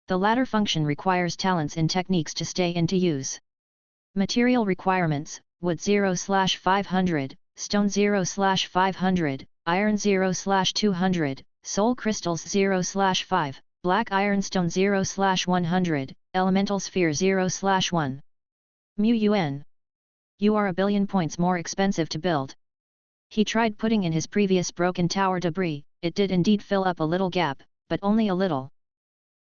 The latter function requires talents and techniques to stay into use. Material requirements: wood 0/500, stone 0/500, iron 0/200, soul crystals 0/5, black ironstone 0/100, elemental sphere 0/1. Yuan. You are a billion points more expensive to build. He tried putting in his previous broken tower debris, it did indeed fill up a little gap, but only a little.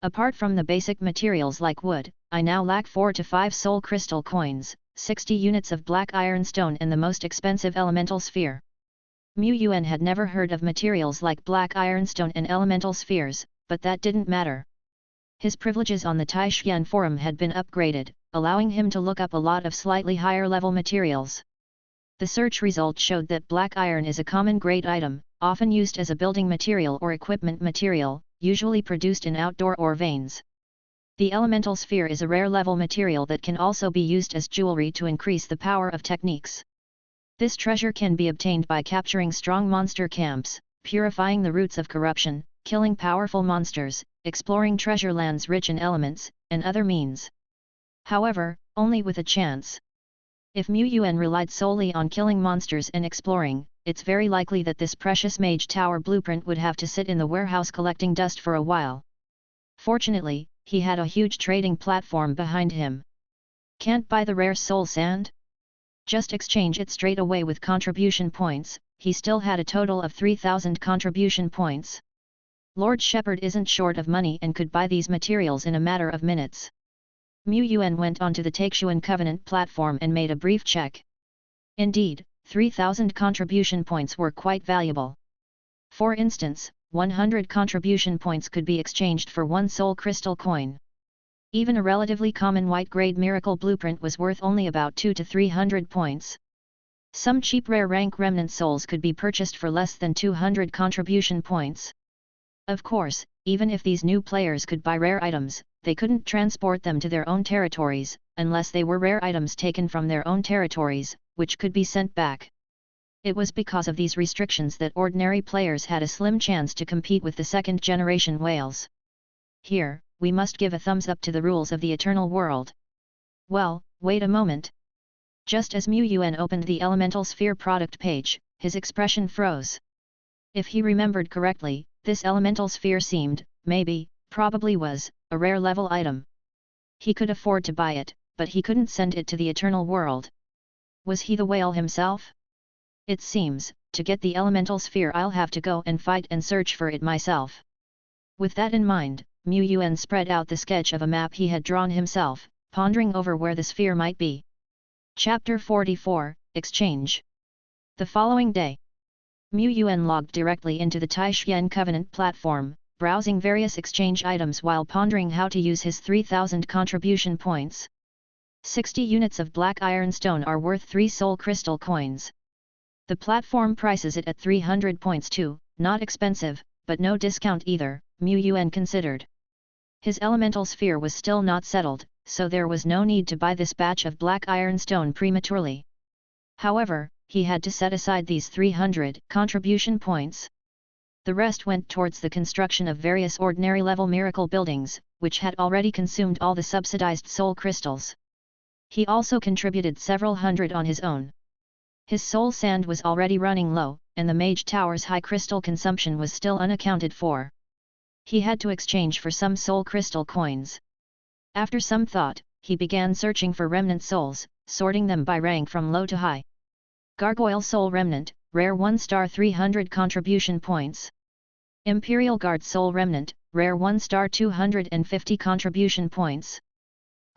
Apart from the basic materials like wood, I now lack 4 to 5 soul crystal coins, 60 units of black ironstone and the most expensive elemental sphere. Yuan had never heard of materials like black ironstone and elemental spheres, but that didn't matter. His privileges on the Taishan forum had been upgraded, allowing him to look up a lot of slightly higher level materials. The search result showed that black iron is a common grade item, often used as a building material or equipment material, usually produced in outdoor ore veins. The elemental sphere is a rare level material that can also be used as jewelry to increase the power of techniques. This treasure can be obtained by capturing strong monster camps, purifying the roots of corruption, killing powerful monsters, exploring treasure lands rich in elements, and other means. However, only with a chance. If Yuan relied solely on killing monsters and exploring, it's very likely that this precious Mage Tower blueprint would have to sit in the warehouse collecting dust for a while. Fortunately, he had a huge trading platform behind him. Can't buy the rare soul sand? Just exchange it straight away with contribution points. He still had a total of 3,000 contribution points. Lord Shepherd isn't short of money and could buy these materials in a matter of minutes. Yuan went onto the Taishuan Covenant platform and made a brief check. Indeed, 3,000 contribution points were quite valuable. For instance, 100 contribution points could be exchanged for 1 soul crystal coin. Even a relatively common white-grade miracle blueprint was worth only about 200 to 300 points. Some cheap rare rank remnant souls could be purchased for less than 200 contribution points. Of course, even if these new players could buy rare items, they couldn't transport them to their own territories, unless they were rare items taken from their own territories, which could be sent back. It was because of these restrictions that ordinary players had a slim chance to compete with the second-generation whales. Here, we must give a thumbs up to the rules of the Eternal World. Well, wait a moment. Just as Yuan opened the Elemental Sphere product page, his expression froze. If he remembered correctly, this Elemental Sphere seemed, probably was, a rare level item. He could afford to buy it, but he couldn't send it to the Eternal World. Was he the whale himself? It seems, to get the Elemental Sphere I'll have to go and fight and search for it myself. With that in mind, Yuan spread out the sketch of a map he had drawn himself, pondering over where the sphere might be. Chapter 44, Exchange. The following day, Yuan logged directly into the Taishan Covenant platform, browsing various exchange items while pondering how to use his 3,000 contribution points. 60 units of black ironstone are worth 3 soul crystal coins. The platform prices it at 300 points too, not expensive, but no discount either, Yuan considered. His elemental sphere was still not settled, so there was no need to buy this batch of black ironstone prematurely. However, he had to set aside these 300 contribution points. The rest went towards the construction of various ordinary level miracle buildings, which had already consumed all the subsidized soul crystals. He also contributed several hundred on his own. His soul sand was already running low, and the Mage Tower's high crystal consumption was still unaccounted for. He had to exchange for some soul crystal coins. After some thought, he began searching for remnant souls, sorting them by rank from low to high. Gargoyle Soul Remnant, Rare 1-star 300 contribution points. Imperial Guard Soul Remnant, Rare 1-star 250 contribution points.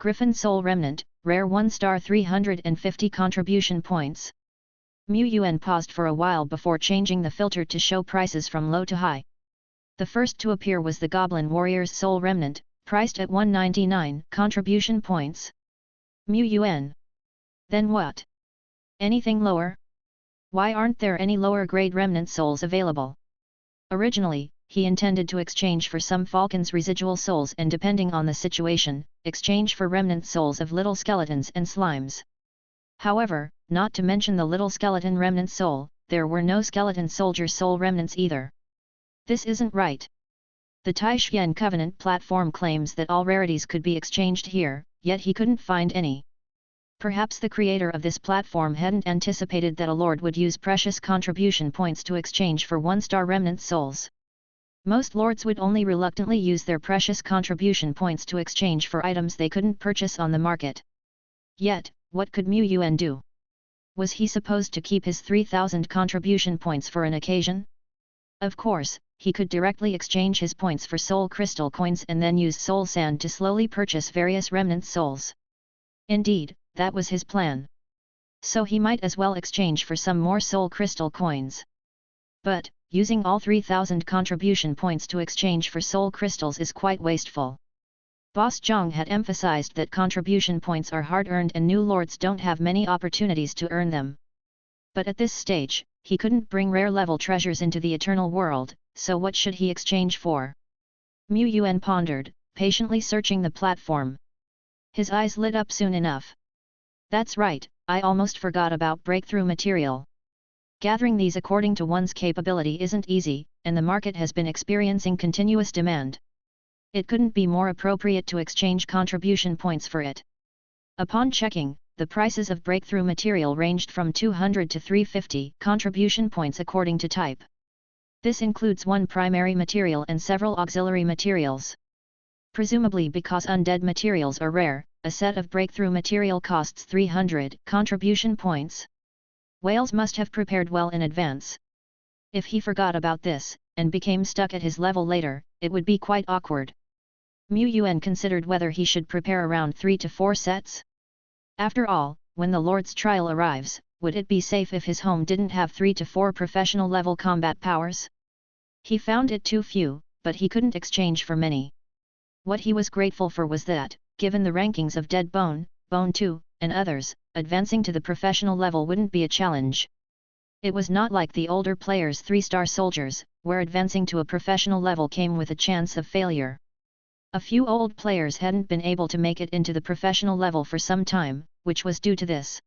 Griffin Soul Remnant, Rare 1-star 350 contribution points. Yuan paused for a while before changing the filter to show prices from low to high. The first to appear was the Goblin Warrior's Soul Remnant, priced at 199 contribution points. Yuan. Then what? Anything lower? Why aren't there any lower grade remnant souls available? Originally, he intended to exchange for some Falcon's residual souls and, depending on the situation, exchange for remnant souls of little skeletons and slimes. However, not to mention the little skeleton remnant soul, there were no skeleton soldier soul remnants either. This isn't right. The Taishian Covenant platform claims that all rarities could be exchanged here, yet he couldn't find any. Perhaps the creator of this platform hadn't anticipated that a lord would use precious contribution points to exchange for 1-star remnant souls. Most lords would only reluctantly use their precious contribution points to exchange for items they couldn't purchase on the market. Yet, what could Yuan do? Was he supposed to keep his 3,000 contribution points for an occasion? Of course, he could directly exchange his points for soul crystal coins and then use soul sand to slowly purchase various remnant souls. Indeed, that was his plan. So he might as well exchange for some more soul crystal coins. But, using all 3,000 contribution points to exchange for soul crystals is quite wasteful. Boss Zhang had emphasized that contribution points are hard-earned and new lords don't have many opportunities to earn them. But at this stage, he couldn't bring rare-level treasures into the eternal world, so what should he exchange for? Yuan pondered, patiently searching the platform. His eyes lit up soon enough. That's right, I almost forgot about breakthrough material. Gathering these according to one's capability isn't easy, and the market has been experiencing continuous demand. It couldn't be more appropriate to exchange contribution points for it. Upon checking, the prices of breakthrough material ranged from 200 to 350 contribution points according to type. This includes one primary material and several auxiliary materials. Presumably because undead materials are rare, a set of breakthrough material costs 300 contribution points. Whales must have prepared well in advance. If he forgot about this, and became stuck at his level later, it would be quite awkward. Yuan considered whether he should prepare around 3 to 4 sets. After all, when the Lord's trial arrives, would it be safe if his home didn't have 3 to 4 professional level combat powers? He found it too few, but he couldn't exchange for many. What he was grateful for was that, given the rankings of Dead Bone, Bone 2, and others, advancing to the professional level wouldn't be a challenge. It was not like the older players' 3-star soldiers, where advancing to a professional level came with a chance of failure. A few old players hadn't been able to make it into the professional level for some time, which was due to this.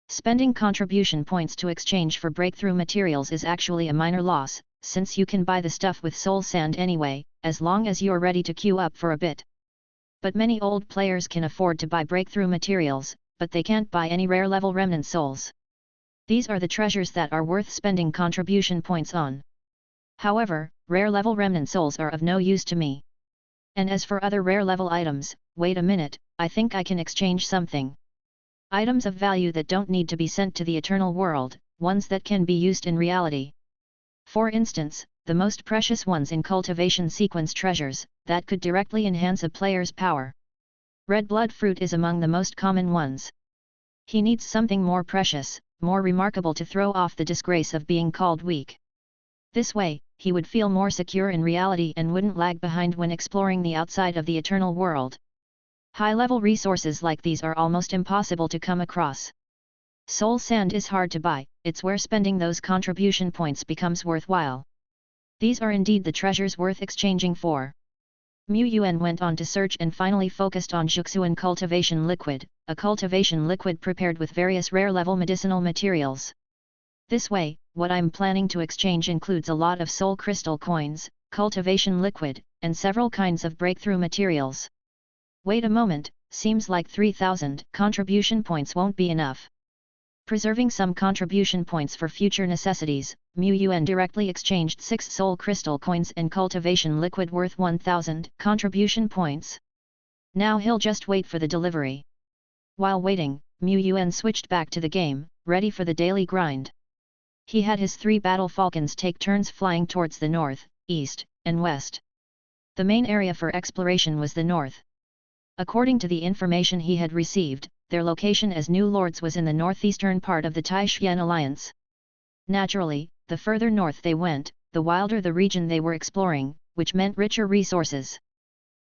Spending contribution points to exchange for breakthrough materials is actually a minor loss, since you can buy the stuff with soul sand anyway, as long as you're ready to queue up for a bit. But many old players can afford to buy breakthrough materials, but they can't buy any rare level remnant souls. These are the treasures that are worth spending contribution points on. However, rare level remnant souls are of no use to me. And as for other rare level items, wait a minute, I think I can exchange something. Items of value that don't need to be sent to the eternal world, ones that can be used in reality. For instance, the most precious ones in cultivation sequence treasures, that could directly enhance a player's power. Red blood fruit is among the most common ones. He needs something more precious, more remarkable to throw off the disgrace of being called weak. This way, he would feel more secure in reality and wouldn't lag behind when exploring the outside of the eternal world. High-level resources like these are almost impossible to come across. Soul sand is hard to buy, it's where spending those contribution points becomes worthwhile. These are indeed the treasures worth exchanging for. Yuan went on to search and finally focused on Juxuan cultivation liquid, a cultivation liquid prepared with various rare-level medicinal materials. This way, what I'm planning to exchange includes a lot of soul crystal coins, cultivation liquid, and several kinds of breakthrough materials. Wait a moment, seems like 3,000 contribution points won't be enough. Preserving some contribution points for future necessities, Yuan directly exchanged 6 soul crystal coins and cultivation liquid worth 1,000 contribution points. Now he'll just wait for the delivery. While waiting, Yuan switched back to the game, ready for the daily grind. He had his 3 battle falcons take turns flying towards the north, east, and west. The main area for exploration was the north. According to the information he had received, their location as new lords was in the northeastern part of the Tai-Shan Alliance. Naturally, the further north they went, the wilder the region they were exploring, which meant richer resources.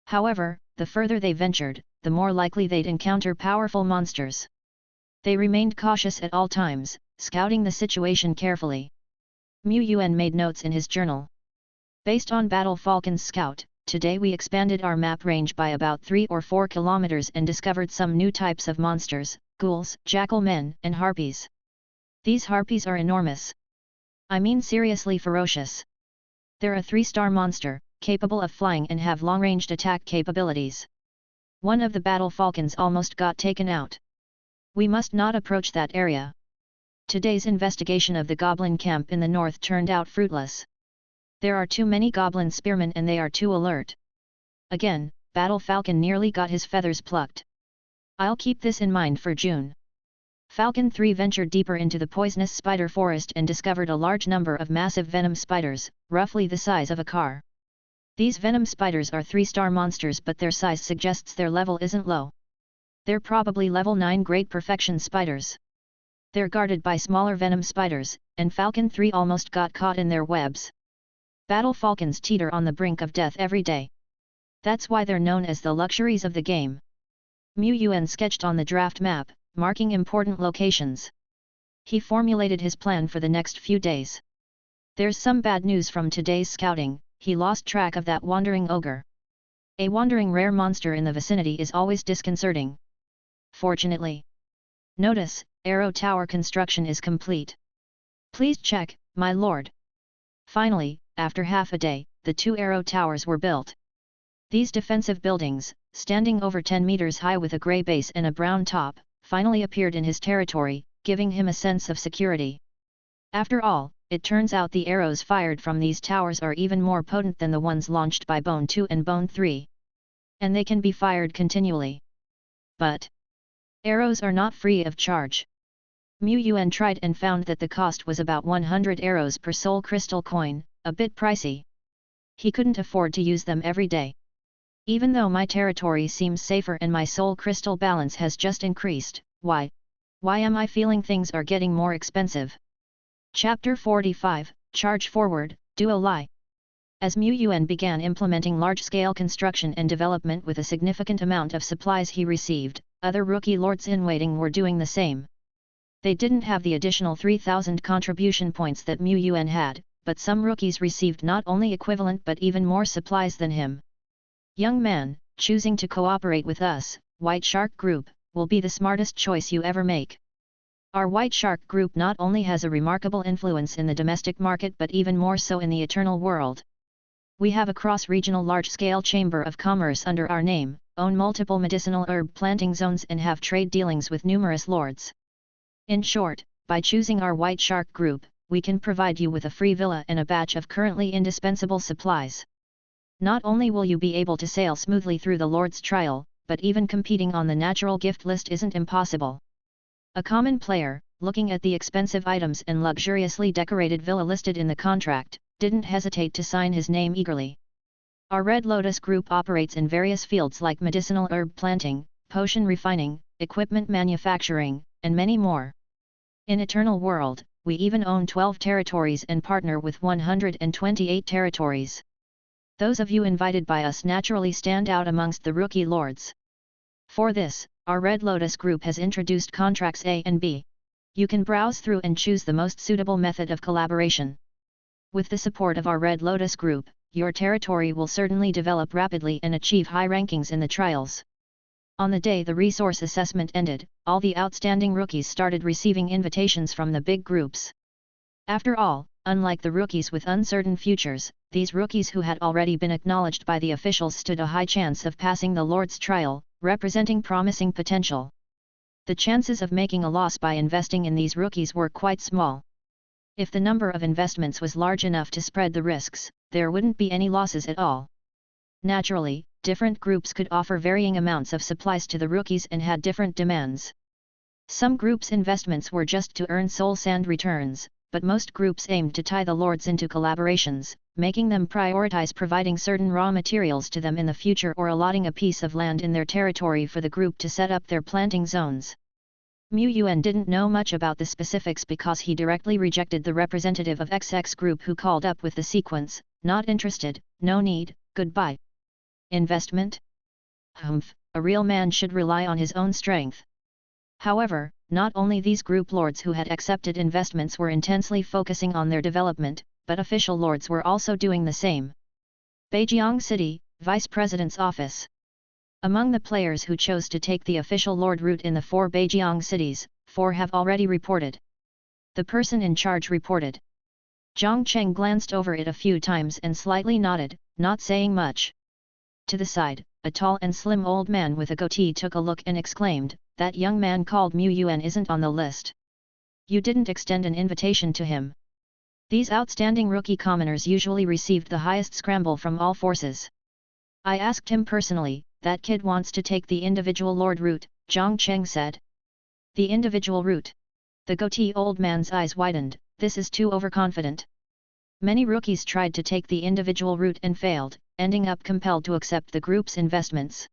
However, the further they ventured, the more likely they'd encounter powerful monsters. They remained cautious at all times, scouting the situation carefully. Yuan made notes in his journal. Based on Battle Falcon's scout, today we expanded our map range by about 3 or 4 kilometers and discovered some new types of monsters, ghouls, jackal men, and harpies. These harpies are enormous. I mean seriously ferocious. They're a 3-star monster, capable of flying and have long-ranged attack capabilities. One of the battle falcons almost got taken out. We must not approach that area. Today's investigation of the goblin camp in the north turned out fruitless. There are too many goblin spearmen and they are too alert. Again, Battle Falcon nearly got his feathers plucked. I'll keep this in mind for June. Falcon 3 ventured deeper into the poisonous spider forest and discovered a large number of massive venom spiders, roughly the size of a car. These venom spiders are 3-star monsters, but their size suggests their level isn't low. They're probably level 9 Great Perfection spiders. They're guarded by smaller venom spiders, and Falcon 3 almost got caught in their webs. Battle falcons teeter on the brink of death every day. That's why they're known as the luxuries of the game. Yuan sketched on the draft map, marking important locations. He formulated his plan for the next few days. There's some bad news from today's scouting. He lost track of that wandering ogre. A wandering rare monster in the vicinity is always disconcerting. Fortunately. Notice, arrow tower construction is complete. Please check, my lord. Finally, after half a day, the 2 arrow towers were built. These defensive buildings, standing over 10 meters high with a grey base and a brown top, finally appeared in his territory, giving him a sense of security. After all, it turns out the arrows fired from these towers are even more potent than the ones launched by Bone 2 and Bone 3. And they can be fired continually. But arrows are not free of charge. Yuan tried and found that the cost was about 100 arrows per soul crystal coin, a bit pricey. He couldn't afford to use them every day. Even though my territory seems safer and my soul crystal balance has just increased, why am I feeling things are getting more expensive? Chapter 45, Charge Forward, Duo Lie. As Yuan began implementing large-scale construction and development with a significant amount of supplies he received, other rookie lords in waiting were doing the same. They didn't have the additional 3,000 contribution points that Yuan had, but some rookies received not only equivalent but even more supplies than him. Young man, choosing to cooperate with us, White Shark Group, will be the smartest choice you ever make. Our White Shark Group not only has a remarkable influence in the domestic market but even more so in the eternal world. We have a cross-regional large-scale chamber of commerce under our name, own multiple medicinal herb planting zones and have trade dealings with numerous lords. In short, by choosing our White Shark Group, we can provide you with a free villa and a batch of currently indispensable supplies. Not only will you be able to sail smoothly through the Lord's trial, but even competing on the natural gift list isn't impossible. A common player, looking at the expensive items and luxuriously decorated villa listed in the contract, didn't hesitate to sign his name eagerly. Our Red Lotus Group operates in various fields like medicinal herb planting, potion refining, equipment manufacturing, and many more. In Eternal World, we even own 12 territories and partner with 128 territories. Those of you invited by us naturally stand out amongst the rookie lords. For this, our Red Lotus Group has introduced contracts A and B. You can browse through and choose the most suitable method of collaboration. With the support of our Red Lotus Group, your territory will certainly develop rapidly and achieve high rankings in the trials. On the day the resource assessment ended, all the outstanding rookies started receiving invitations from the big groups. After all, unlike the rookies with uncertain futures, these rookies who had already been acknowledged by the officials stood a high chance of passing the Lord's trial, representing promising potential. The chances of making a loss by investing in these rookies were quite small. If the number of investments was large enough to spread the risks, there wouldn't be any losses at all. Naturally, different groups could offer varying amounts of supplies to the rookies and had different demands. Some groups' investments were just to earn soul sand returns, but most groups aimed to tie the Lords into collaborations, making them prioritize providing certain raw materials to them in the future or allotting a piece of land in their territory for the group to set up their planting zones. Yuan didn't know much about the specifics because he directly rejected the representative of XX group who called up with the sequence, "Not interested, no need, goodbye." Investment? Humph, a real man should rely on his own strength. However, not only these group lords who had accepted investments were intensely focusing on their development, but official lords were also doing the same. Beijiang City, Vice President's Office. Among the players who chose to take the official lord route in the 4 Beijiang cities, 4 have already reported. The person in charge reported. Zhang Cheng glanced over it a few times and slightly nodded, not saying much. To the side, a tall and slim old man with a goatee took a look and exclaimed, "That young man called Yuan isn't on the list. You didn't extend an invitation to him." These outstanding rookie commoners usually received the highest scramble from all forces. "I asked him personally, that kid wants to take the individual lord route," Zhang Cheng said. "The individual route?" The goatee old man's eyes widened, "This is too overconfident." Many rookies tried to take the individual route and failed, ending up compelled to accept the group's investments.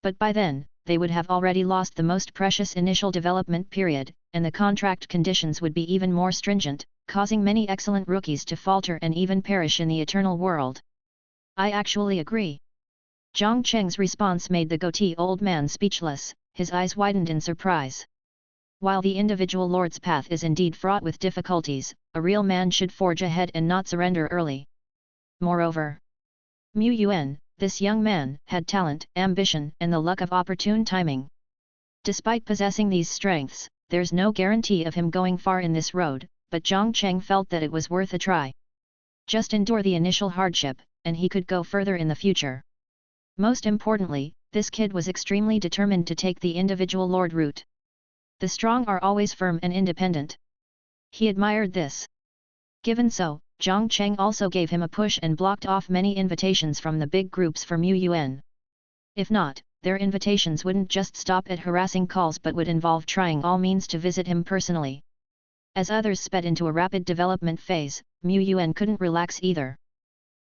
But by then, they would have already lost the most precious initial development period, and the contract conditions would be even more stringent, causing many excellent rookies to falter and even perish in the eternal world. "I actually agree." Zhang Cheng's response made the goatee old man speechless, his eyes widened in surprise. While the individual lord's path is indeed fraught with difficulties, a real man should forge ahead and not surrender early. Moreover, Yuan, this young man, had talent, ambition, and the luck of opportune timing. Despite possessing these strengths, there's no guarantee of him going far in this road, but Zhang Cheng felt that it was worth a try. Just endure the initial hardship, and he could go further in the future. Most importantly, this kid was extremely determined to take the individual lord route. The strong are always firm and independent. He admired this. Given so, Zhang Cheng also gave him a push and blocked off many invitations from the big groups for Yuan. If not, their invitations wouldn't just stop at harassing calls but would involve trying all means to visit him personally. As others sped into a rapid development phase, Yuan couldn't relax either.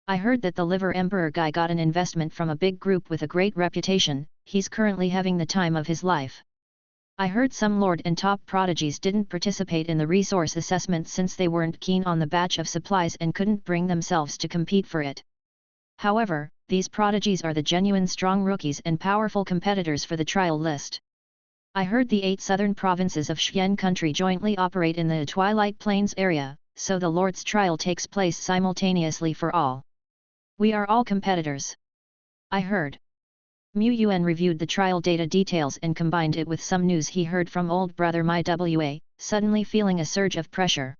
"I heard that the Liver Emperor guy got an investment from a big group with a great reputation, he's currently having the time of his life. I heard some lord and top prodigies didn't participate in the resource assessment since they weren't keen on the batch of supplies and couldn't bring themselves to compete for it. However, these prodigies are the genuine strong rookies and powerful competitors for the trial list. I heard the 8 southern provinces of Xian country jointly operate in the Twilight Plains area, so the Lord's trial takes place simultaneously for all. We are all competitors. I heard." Yuan reviewed the trial data details and combined it with some news he heard from old brother Wa, suddenly feeling a surge of pressure.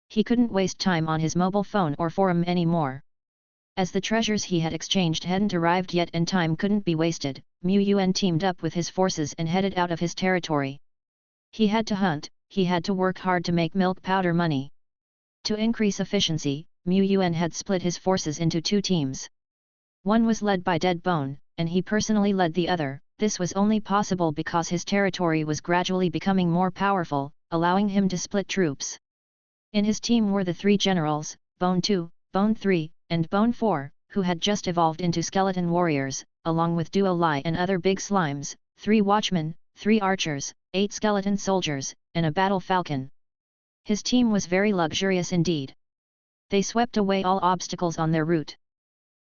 He couldn't waste time on his mobile phone or forum anymore. As the treasures he had exchanged hadn't arrived yet and time couldn't be wasted, Yuan teamed up with his forces and headed out of his territory. He had to hunt, he had to work hard to make milk powder money. To increase efficiency, Yuan had split his forces into 2 teams. One was led by Dead Bone, and he personally led the other. This was only possible because his territory was gradually becoming more powerful, allowing him to split troops. In his team were the 3 generals, Bone 2, Bone 3, and Bone 4, who had just evolved into skeleton warriors, along with Duo Lai and other big slimes, 3 watchmen, 3 archers, 8 skeleton soldiers, and a battle falcon. His team was very luxurious indeed. They swept away all obstacles on their route.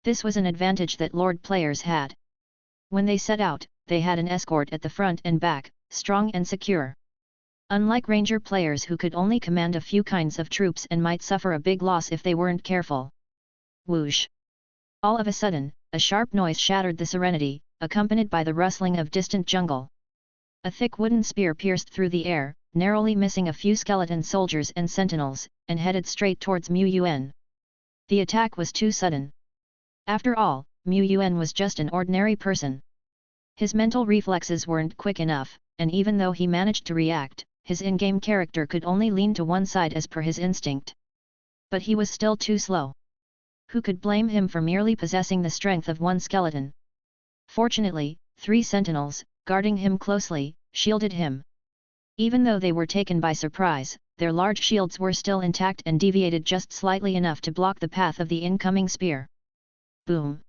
This was an advantage that Lord players had. When they set out, they had an escort at the front and back, strong and secure. Unlike Ranger players who could only command a few kinds of troops and might suffer a big loss if they weren't careful. Whoosh! All of a sudden, a sharp noise shattered the serenity, accompanied by the rustling of distant jungle. A thick wooden spear pierced through the air, narrowly missing a few skeleton soldiers and sentinels, and headed straight towards Mu Yuan. The attack was too sudden. After all, Mu Yuan was just an ordinary person. His mental reflexes weren't quick enough, and even though he managed to react, his in-game character could only lean to one side as per his instinct. But he was still too slow. Who could blame him for merely possessing the strength of one skeleton? Fortunately, 3 sentinels, guarding him closely, shielded him. Even though they were taken by surprise, their large shields were still intact and deviated just slightly enough to block the path of the incoming spear. Boom!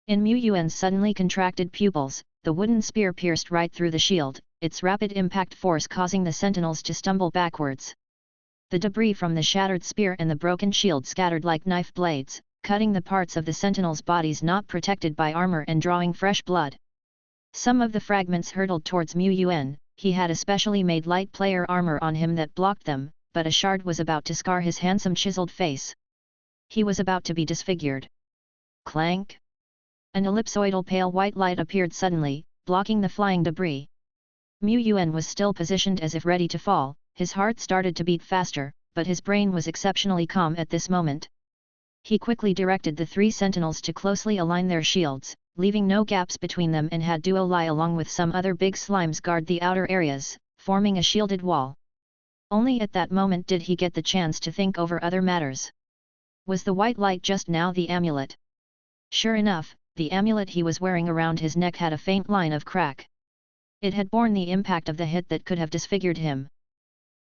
In Mu Yuan's suddenly contracted pupils, the wooden spear pierced right through the shield, its rapid impact force causing the sentinels to stumble backwards. The debris from the shattered spear and the broken shield scattered like knife blades, cutting the parts of the sentinels' bodies not protected by armor and drawing fresh blood. Some of the fragments hurtled towards Mu Yuan. He had a specially made light player armor on him that blocked them, but a shard was about to scar his handsome chiseled face. He was about to be disfigured. Clank! An ellipsoidal pale white light appeared suddenly, blocking the flying debris. Mu Yuan was still positioned as if ready to fall, his heart started to beat faster, but his brain was exceptionally calm at this moment. He quickly directed the 3 sentinels to closely align their shields, leaving no gaps between them, and had Duo Lai along with some other big slimes guard the outer areas, forming a shielded wall. Only at that moment did he get the chance to think over other matters. Was the white light just now the amulet? Sure enough, the amulet he was wearing around his neck had a faint line of crack. It had borne the impact of the hit that could have disfigured him.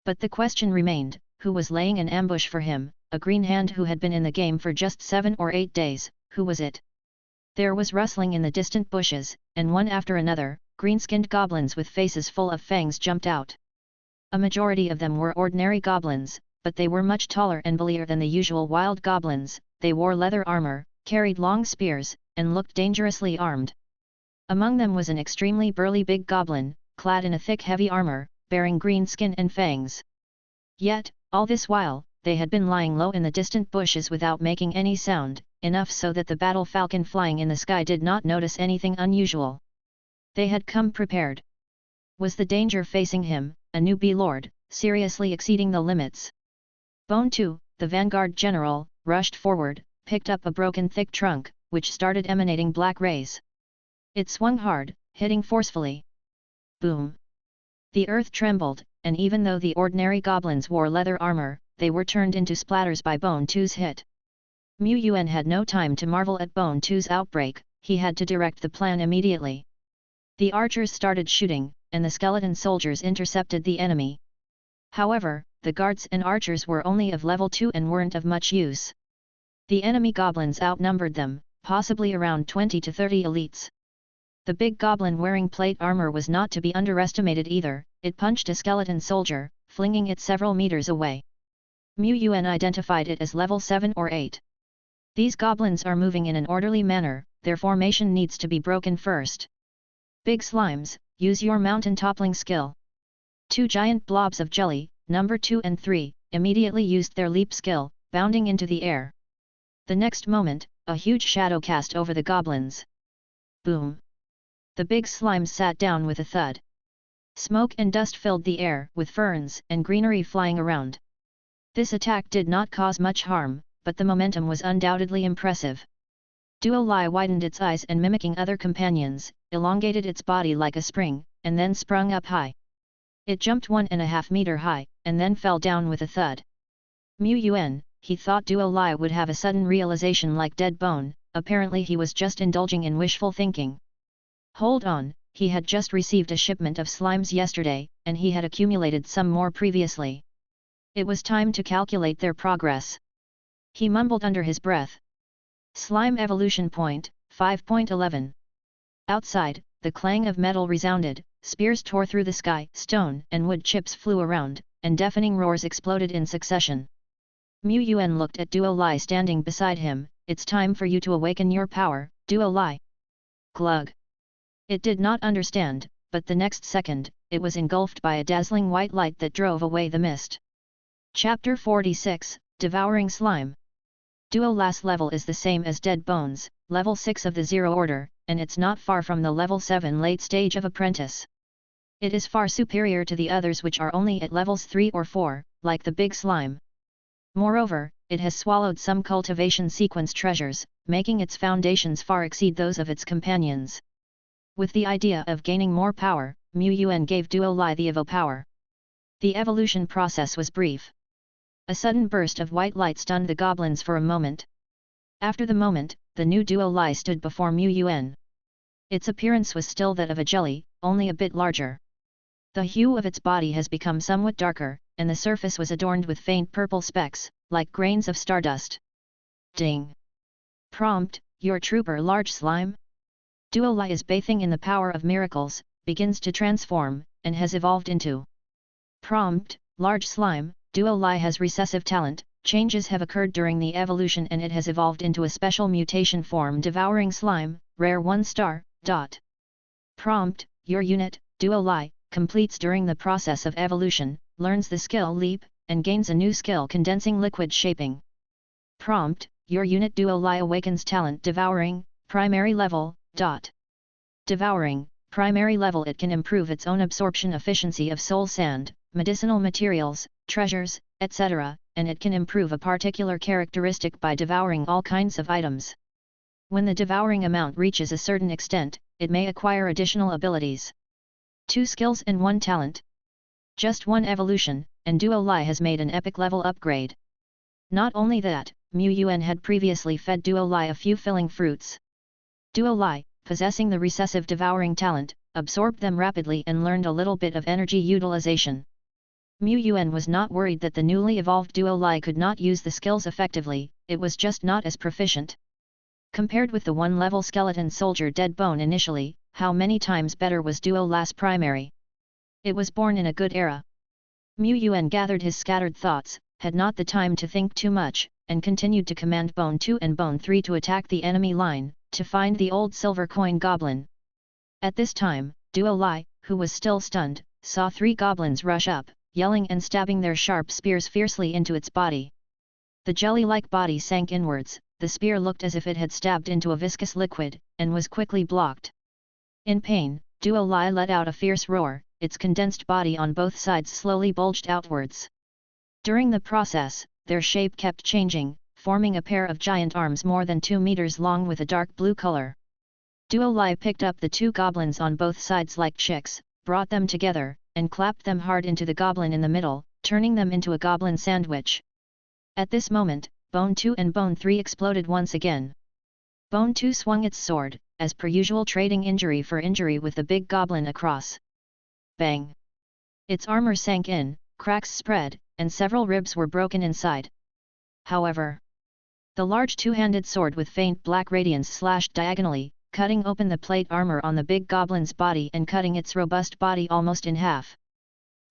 But the question remained, who was laying an ambush for him? A green hand who had been in the game for just 7 or 8 days, who was it? There was rustling in the distant bushes, and one after another, green-skinned goblins with faces full of fangs jumped out. A majority of them were ordinary goblins, but they were much taller and burlier than the usual wild goblins. They wore leather armor, carried long spears, and looked dangerously armed. Among them was an extremely burly big goblin, clad in a thick heavy armor, bearing green skin and fangs. Yet, all this while, they had been lying low in the distant bushes without making any sound, enough so that the battle falcon flying in the sky did not notice anything unusual. They had come prepared. Was the danger facing him, a newbie lord, seriously exceeding the limits? Bone 2, the vanguard general, rushed forward, picked up a broken thick trunk, which started emanating black rays. It swung hard, hitting forcefully. Boom! The earth trembled, and even though the ordinary goblins wore leather armor, they were turned into splatters by Bone 2's hit. Mu Yuan had no time to marvel at Bone 2's outbreak, he had to direct the plan immediately. The archers started shooting, and the skeleton soldiers intercepted the enemy. However, the guards and archers were only of level 2 and weren't of much use. The enemy goblins outnumbered them, possibly around 20 to 30 elites. The big goblin wearing plate armor was not to be underestimated either. It punched a skeleton soldier, flinging it several meters away. Mu Yuan identified it as level 7 or 8. These goblins are moving in an orderly manner, their formation needs to be broken first. Big slimes, use your mountain toppling skill. 2 giant blobs of jelly, number 2 and 3, immediately used their leap skill, bounding into the air. The next moment, a huge shadow cast over the goblins. Boom! The big slimes sat down with a thud. Smoke and dust filled the air, with ferns and greenery flying around. This attack did not cause much harm, but the momentum was undoubtedly impressive. Duo Lai widened its eyes and, mimicking other companions, elongated its body like a spring, and then sprung up high. It jumped 1.5 meter high, and then fell down with a thud. Mu Yuan, he thought Duo Lai would have a sudden realization like dead bone. Apparently he was just indulging in wishful thinking. Hold on, he had just received a shipment of slimes yesterday, and he had accumulated some more previously. It was time to calculate their progress. He mumbled under his breath. Slime evolution point, 5.11. Outside, the clang of metal resounded, spears tore through the sky, stone and wood chips flew around, and deafening roars exploded in succession. Mu Yuan looked at Duo Lai standing beside him. It's time for you to awaken your power, Duo Lai. Glug. It did not understand, but the next second, it was engulfed by a dazzling white light that drove away the mist. Chapter 46, Devouring Slime. Duo Lai's level is the same as Dead Bones, level 6 of the Zero Order, and it's not far from the level 7 late stage of Apprentice. It is far superior to the others which are only at levels 3 or 4, like the big slime. Moreover, it has swallowed some cultivation sequence treasures, making its foundations far exceed those of its companions. With the idea of gaining more power, Yuan gave Duo Lai the Evo power. The evolution process was brief. A sudden burst of white light stunned the goblins for a moment. After the moment, the new Duo Lai stood before Yuan. Its appearance was still that of a jelly, only a bit larger. The hue of its body has become somewhat darker, and the surface was adorned with faint purple specks, like grains of stardust. Ding! Prompt, your trooper large slime? Duo Lai is bathing in the power of miracles, begins to transform, and has evolved into. Prompt, large slime, Duo Lai has recessive talent, changes have occurred during the evolution and it has evolved into a special mutation form devouring slime, rare 1 star, dot. Prompt, your unit, Duo Lai, completes during the process of evolution, learns the skill leap, and gains a new skill condensing liquid shaping. Prompt, your unit Duo Lai awakens talent devouring, primary level, dot. Devouring, primary level it can improve its own absorption efficiency of soul sand, medicinal materials, treasures, etc., and it can improve a particular characteristic by devouring all kinds of items. When the devouring amount reaches a certain extent, it may acquire additional abilities. 2 skills and 1 talent. Just 1 evolution, and Duo Lai has made an epic level upgrade. Not only that, Yuan had previously fed Duo Lai a few filling fruits. Duo Lai, possessing the recessive devouring talent, absorbed them rapidly and learned a little bit of energy utilization. Yuan was not worried that the newly evolved Duo Lai could not use the skills effectively, it was just not as proficient. Compared with the 1-level skeleton soldier dead bone initially, how many times better was Duo Lai's primary? It was born in a good era. Yuan gathered his scattered thoughts, had not the time to think too much, and continued to command Bone 2 and Bone 3 to attack the enemy line, to find the old silver coin goblin. At this time, Duo Lai, who was still stunned, saw 3 goblins rush up, yelling and stabbing their sharp spears fiercely into its body. The jelly-like body sank inwards, the spear looked as if it had stabbed into a viscous liquid, and was quickly blocked. In pain, Duo Lai let out a fierce roar, its condensed body on both sides slowly bulged outwards. During the process, their shape kept changing, forming a pair of giant arms more than 2 meters long with a dark blue color. Duo Lai picked up the 2 goblins on both sides like chicks, brought them together, and clapped them hard into the goblin in the middle, turning them into a goblin sandwich. At this moment, Bone 2 and Bone 3 exploded once again. Bone 2 swung its sword, as per usual trading injury for injury with the big goblin across. Bang! Its armor sank in, cracks spread, and several ribs were broken inside. However, the large 2-handed sword with faint black radiance slashed diagonally, cutting open the plate armor on the big goblin's body and cutting its robust body almost in half.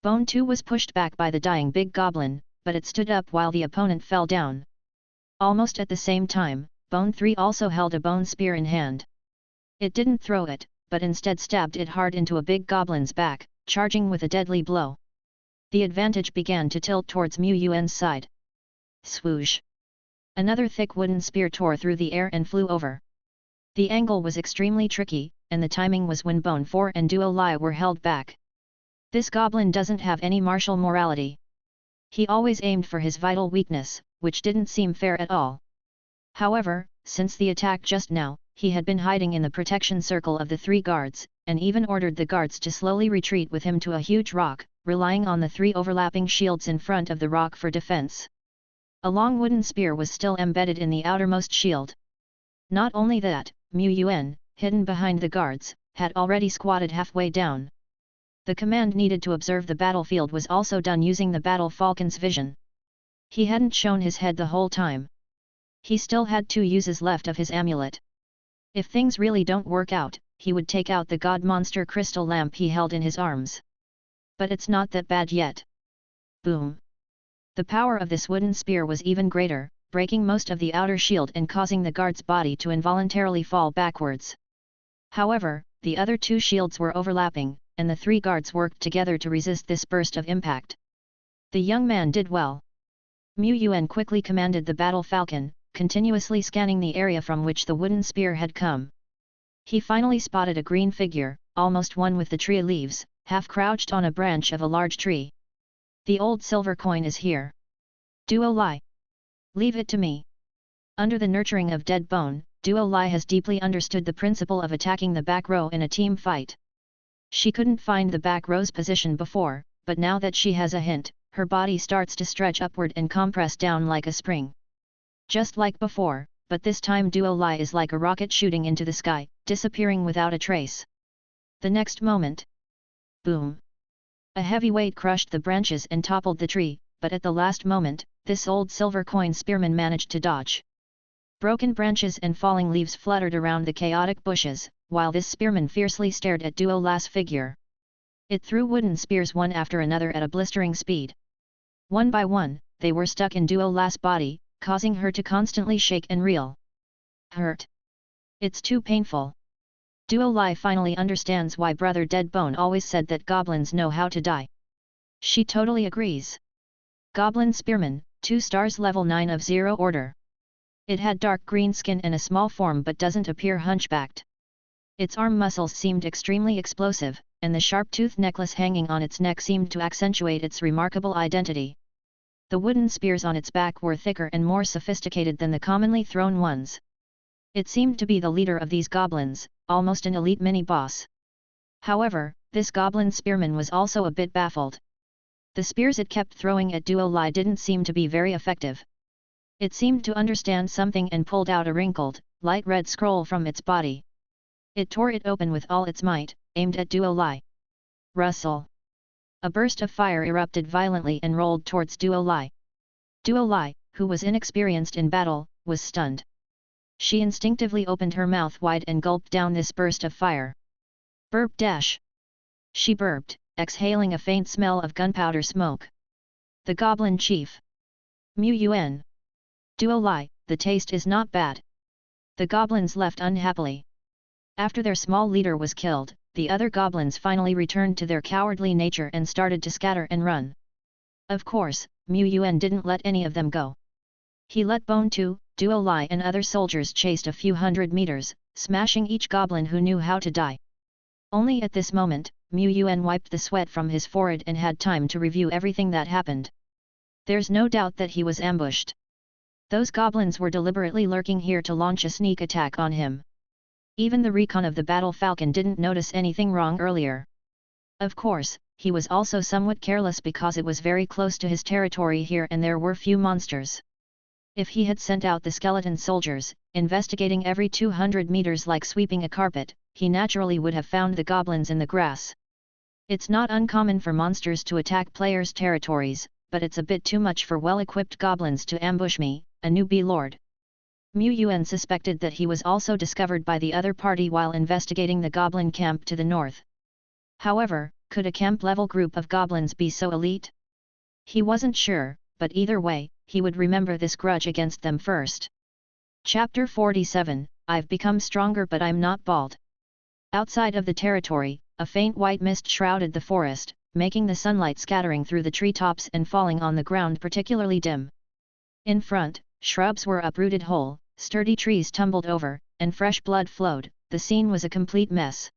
Bone 2 was pushed back by the dying big goblin, but it stood up while the opponent fell down. Almost at the same time, Bone 3 also held a bone spear in hand. It didn't throw it, but instead stabbed it hard into a big goblin's back, charging with a deadly blow. The advantage began to tilt towards Yuan's side. Swoosh! Another thick wooden spear tore through the air and flew over. The angle was extremely tricky, and the timing was when Bone 4 and Duo Lai were held back. This goblin doesn't have any martial morality. He always aimed for his vital weakness, which didn't seem fair at all. However, since the attack just now, he had been hiding in the protection circle of the 3 guards, and even ordered the guards to slowly retreat with him to a huge rock, relying on the 3 overlapping shields in front of the rock for defense. A long wooden spear was still embedded in the outermost shield. Not only that, Yuan, hidden behind the guards, had already squatted halfway down. The command needed to observe the battlefield was also done using the battle falcon's vision. He hadn't shown his head the whole time. He still had 2 uses left of his amulet. If things really don't work out, he would take out the god monster crystal lamp he held in his arms. But it's not that bad yet. Boom! The power of this wooden spear was even greater, breaking most of the outer shield and causing the guard's body to involuntarily fall backwards. However, the other 2 shields were overlapping, and the 3 guards worked together to resist this burst of impact. The young man did well. Yuan quickly commanded the battle falcon, continuously scanning the area from which the wooden spear had come. He finally spotted a green figure, almost one with the tree leaves, half-crouched on a branch of a large tree. The old silver coin is here. Duo Lai. Leave it to me. Under the nurturing of Dead Bone, Duo Lai has deeply understood the principle of attacking the back row in a team fight. She couldn't find the back row's position before, but now that she has a hint, her body starts to stretch upward and compress down like a spring. Just like before, but this time Duo Lai is like a rocket shooting into the sky, disappearing without a trace. The next moment. Boom! A heavy weight crushed the branches and toppled the tree, but at the last moment, this old silver coin spearman managed to dodge. Broken branches and falling leaves fluttered around the chaotic bushes, while this spearman fiercely stared at Duo Lai's figure. It threw wooden spears one after another at a blistering speed. One by one, they were stuck in Duo Lai's body, causing her to constantly shake and reel. Hurt. It's too painful. Duo Lai finally understands why Brother Dead Bone always said that goblins know how to die. She totally agrees. Goblin Spearman, 2 stars level 9 of 0 order. It had dark green skin and a small form but doesn't appear hunchbacked. Its arm muscles seemed extremely explosive, and the sharp tooth necklace hanging on its neck seemed to accentuate its remarkable identity. The wooden spears on its back were thicker and more sophisticated than the commonly thrown ones. It seemed to be the leader of these goblins, almost an elite mini-boss. However, this goblin spearman was also a bit baffled. The spears it kept throwing at Duo Lai didn't seem to be very effective. It seemed to understand something and pulled out a wrinkled, light red scroll from its body. It tore it open with all its might, aimed at Duo Lai. Rustle! A burst of fire erupted violently and rolled towards Duo Lai. Duo Lai, who was inexperienced in battle, was stunned. She instinctively opened her mouth wide and gulped down this burst of fire. Burp dash! She burped, exhaling a faint smell of gunpowder smoke. The Goblin Chief. Yuan. Duo Lai, the taste is not bad. The goblins left unhappily. After their small leader was killed, the other goblins finally returned to their cowardly nature and started to scatter and run. Of course, Yuan didn't let any of them go. He let Bone 2, Duo Lai and other soldiers chased a few hundred meters, smashing each goblin who knew how to die. Only at this moment, Yuan wiped the sweat from his forehead and had time to review everything that happened. There's no doubt that he was ambushed. Those goblins were deliberately lurking here to launch a sneak attack on him. Even the recon of the battle falcon didn't notice anything wrong earlier. Of course, he was also somewhat careless because it was very close to his territory here and there were few monsters. If he had sent out the skeleton soldiers, investigating every 200 meters like sweeping a carpet, he naturally would have found the goblins in the grass. It's not uncommon for monsters to attack players' territories, but it's a bit too much for well-equipped goblins to ambush me, a newbie lord. Yuan suspected that he was also discovered by the other party while investigating the goblin camp to the north. However, could a camp-level group of goblins be so elite? He wasn't sure, but either way, he would remember this grudge against them first. Chapter 47, I've become stronger but I'm not bald. Outside of the territory, a faint white mist shrouded the forest, making the sunlight scattering through the treetops and falling on the ground particularly dim. In front, shrubs were uprooted whole, sturdy trees tumbled over, and fresh blood flowed. The scene was a complete mess.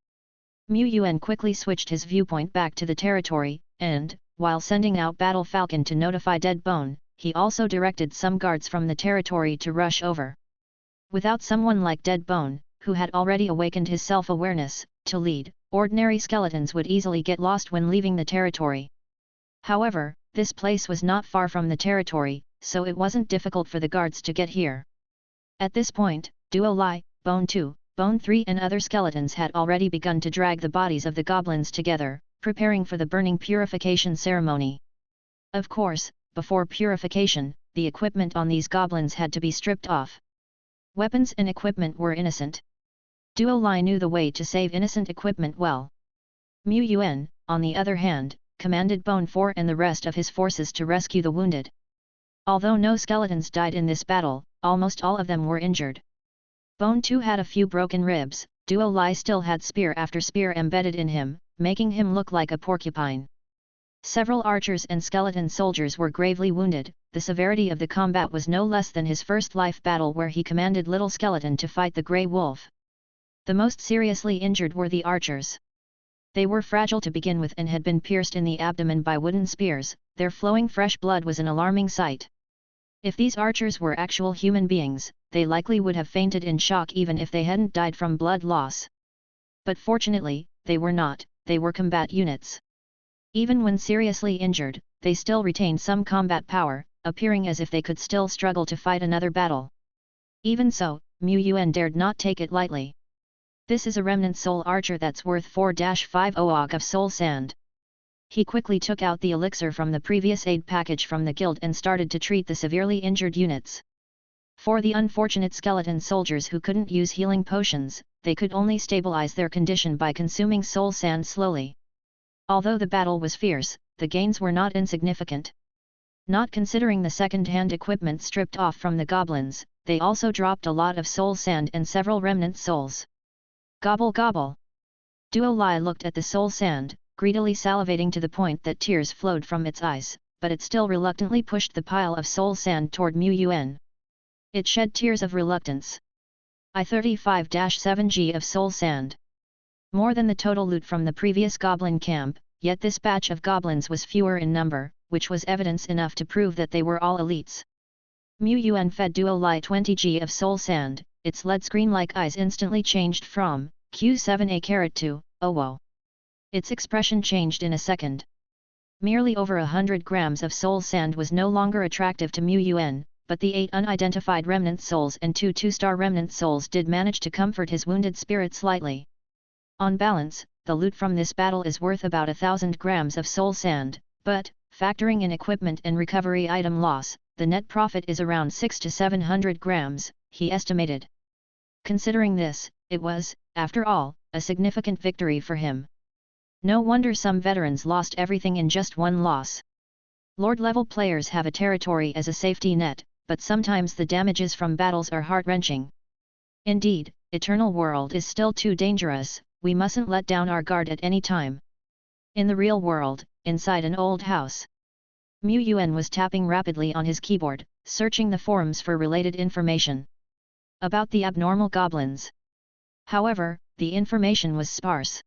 Yuan quickly switched his viewpoint back to the territory, and, while sending out Battle Falcon to notify Dead Bone, he also directed some guards from the territory to rush over. Without someone like Dead Bone, who had already awakened his self-awareness, to lead, ordinary skeletons would easily get lost when leaving the territory. However, this place was not far from the territory, so it wasn't difficult for the guards to get here. At this point, Duo Lai, Bone 2, Bone 3 and other skeletons had already begun to drag the bodies of the goblins together, preparing for the burning purification ceremony. Of course, before purification, the equipment on these goblins had to be stripped off. Weapons and equipment were innocent. Duo Lai knew the way to save innocent equipment well. Yuan, on the other hand, commanded Bone 4 and the rest of his forces to rescue the wounded. Although no skeletons died in this battle, almost all of them were injured. Bone 2 had a few broken ribs. Duo Lai still had spear after spear embedded in him, making him look like a porcupine. Several archers and skeleton soldiers were gravely wounded. The severity of the combat was no less than his first life battle where he commanded Little Skeleton to fight the Grey Wolf. The most seriously injured were the archers. They were fragile to begin with and had been pierced in the abdomen by wooden spears. Their flowing fresh blood was an alarming sight. If these archers were actual human beings, they likely would have fainted in shock even if they hadn't died from blood loss. But fortunately, they were not. They were combat units. Even when seriously injured, they still retained some combat power, appearing as if they could still struggle to fight another battle. Even so, Yuan dared not take it lightly. This is a remnant soul archer that's worth 4-5 OOG of soul sand. He quickly took out the elixir from the previous aid package from the guild and started to treat the severely injured units. For the unfortunate skeleton soldiers who couldn't use healing potions, they could only stabilize their condition by consuming soul sand slowly. Although the battle was fierce, the gains were not insignificant. Not considering the second-hand equipment stripped off from the goblins, they also dropped a lot of soul sand and several remnant souls. Gobble gobble! Duo Lai looked at the soul sand, greedily salivating to the point that tears flowed from its eyes, but it still reluctantly pushed the pile of soul sand toward Yuan. It shed tears of reluctance. 35-7 of soul sand. More than the total loot from the previous goblin camp, yet this batch of goblins was fewer in number, which was evidence enough to prove that they were all elites. Yuan fed Duo Lai 20 of soul sand, its LED screen-like eyes instantly changed from Q7A to oh whoa. Its expression changed in a second. Merely over 100 grams of soul sand was no longer attractive to Yuan, but the 8 unidentified remnant souls and 2 2-star remnant souls did manage to comfort his wounded spirit slightly. On balance, the loot from this battle is worth about 1,000 grams of soul sand, but, factoring in equipment and recovery item loss, the net profit is around 600 to 700 grams, he estimated. Considering this, it was, after all, a significant victory for him. No wonder some veterans lost everything in just one loss. Lord-level players have a territory as a safety net, but sometimes the damages from battles are heart-wrenching. Indeed, Eternal World is still too dangerous, we mustn't let down our guard at any time. In the real world, inside an old house, Yuan was tapping rapidly on his keyboard, searching the forums for related information about the abnormal goblins. However, the information was sparse.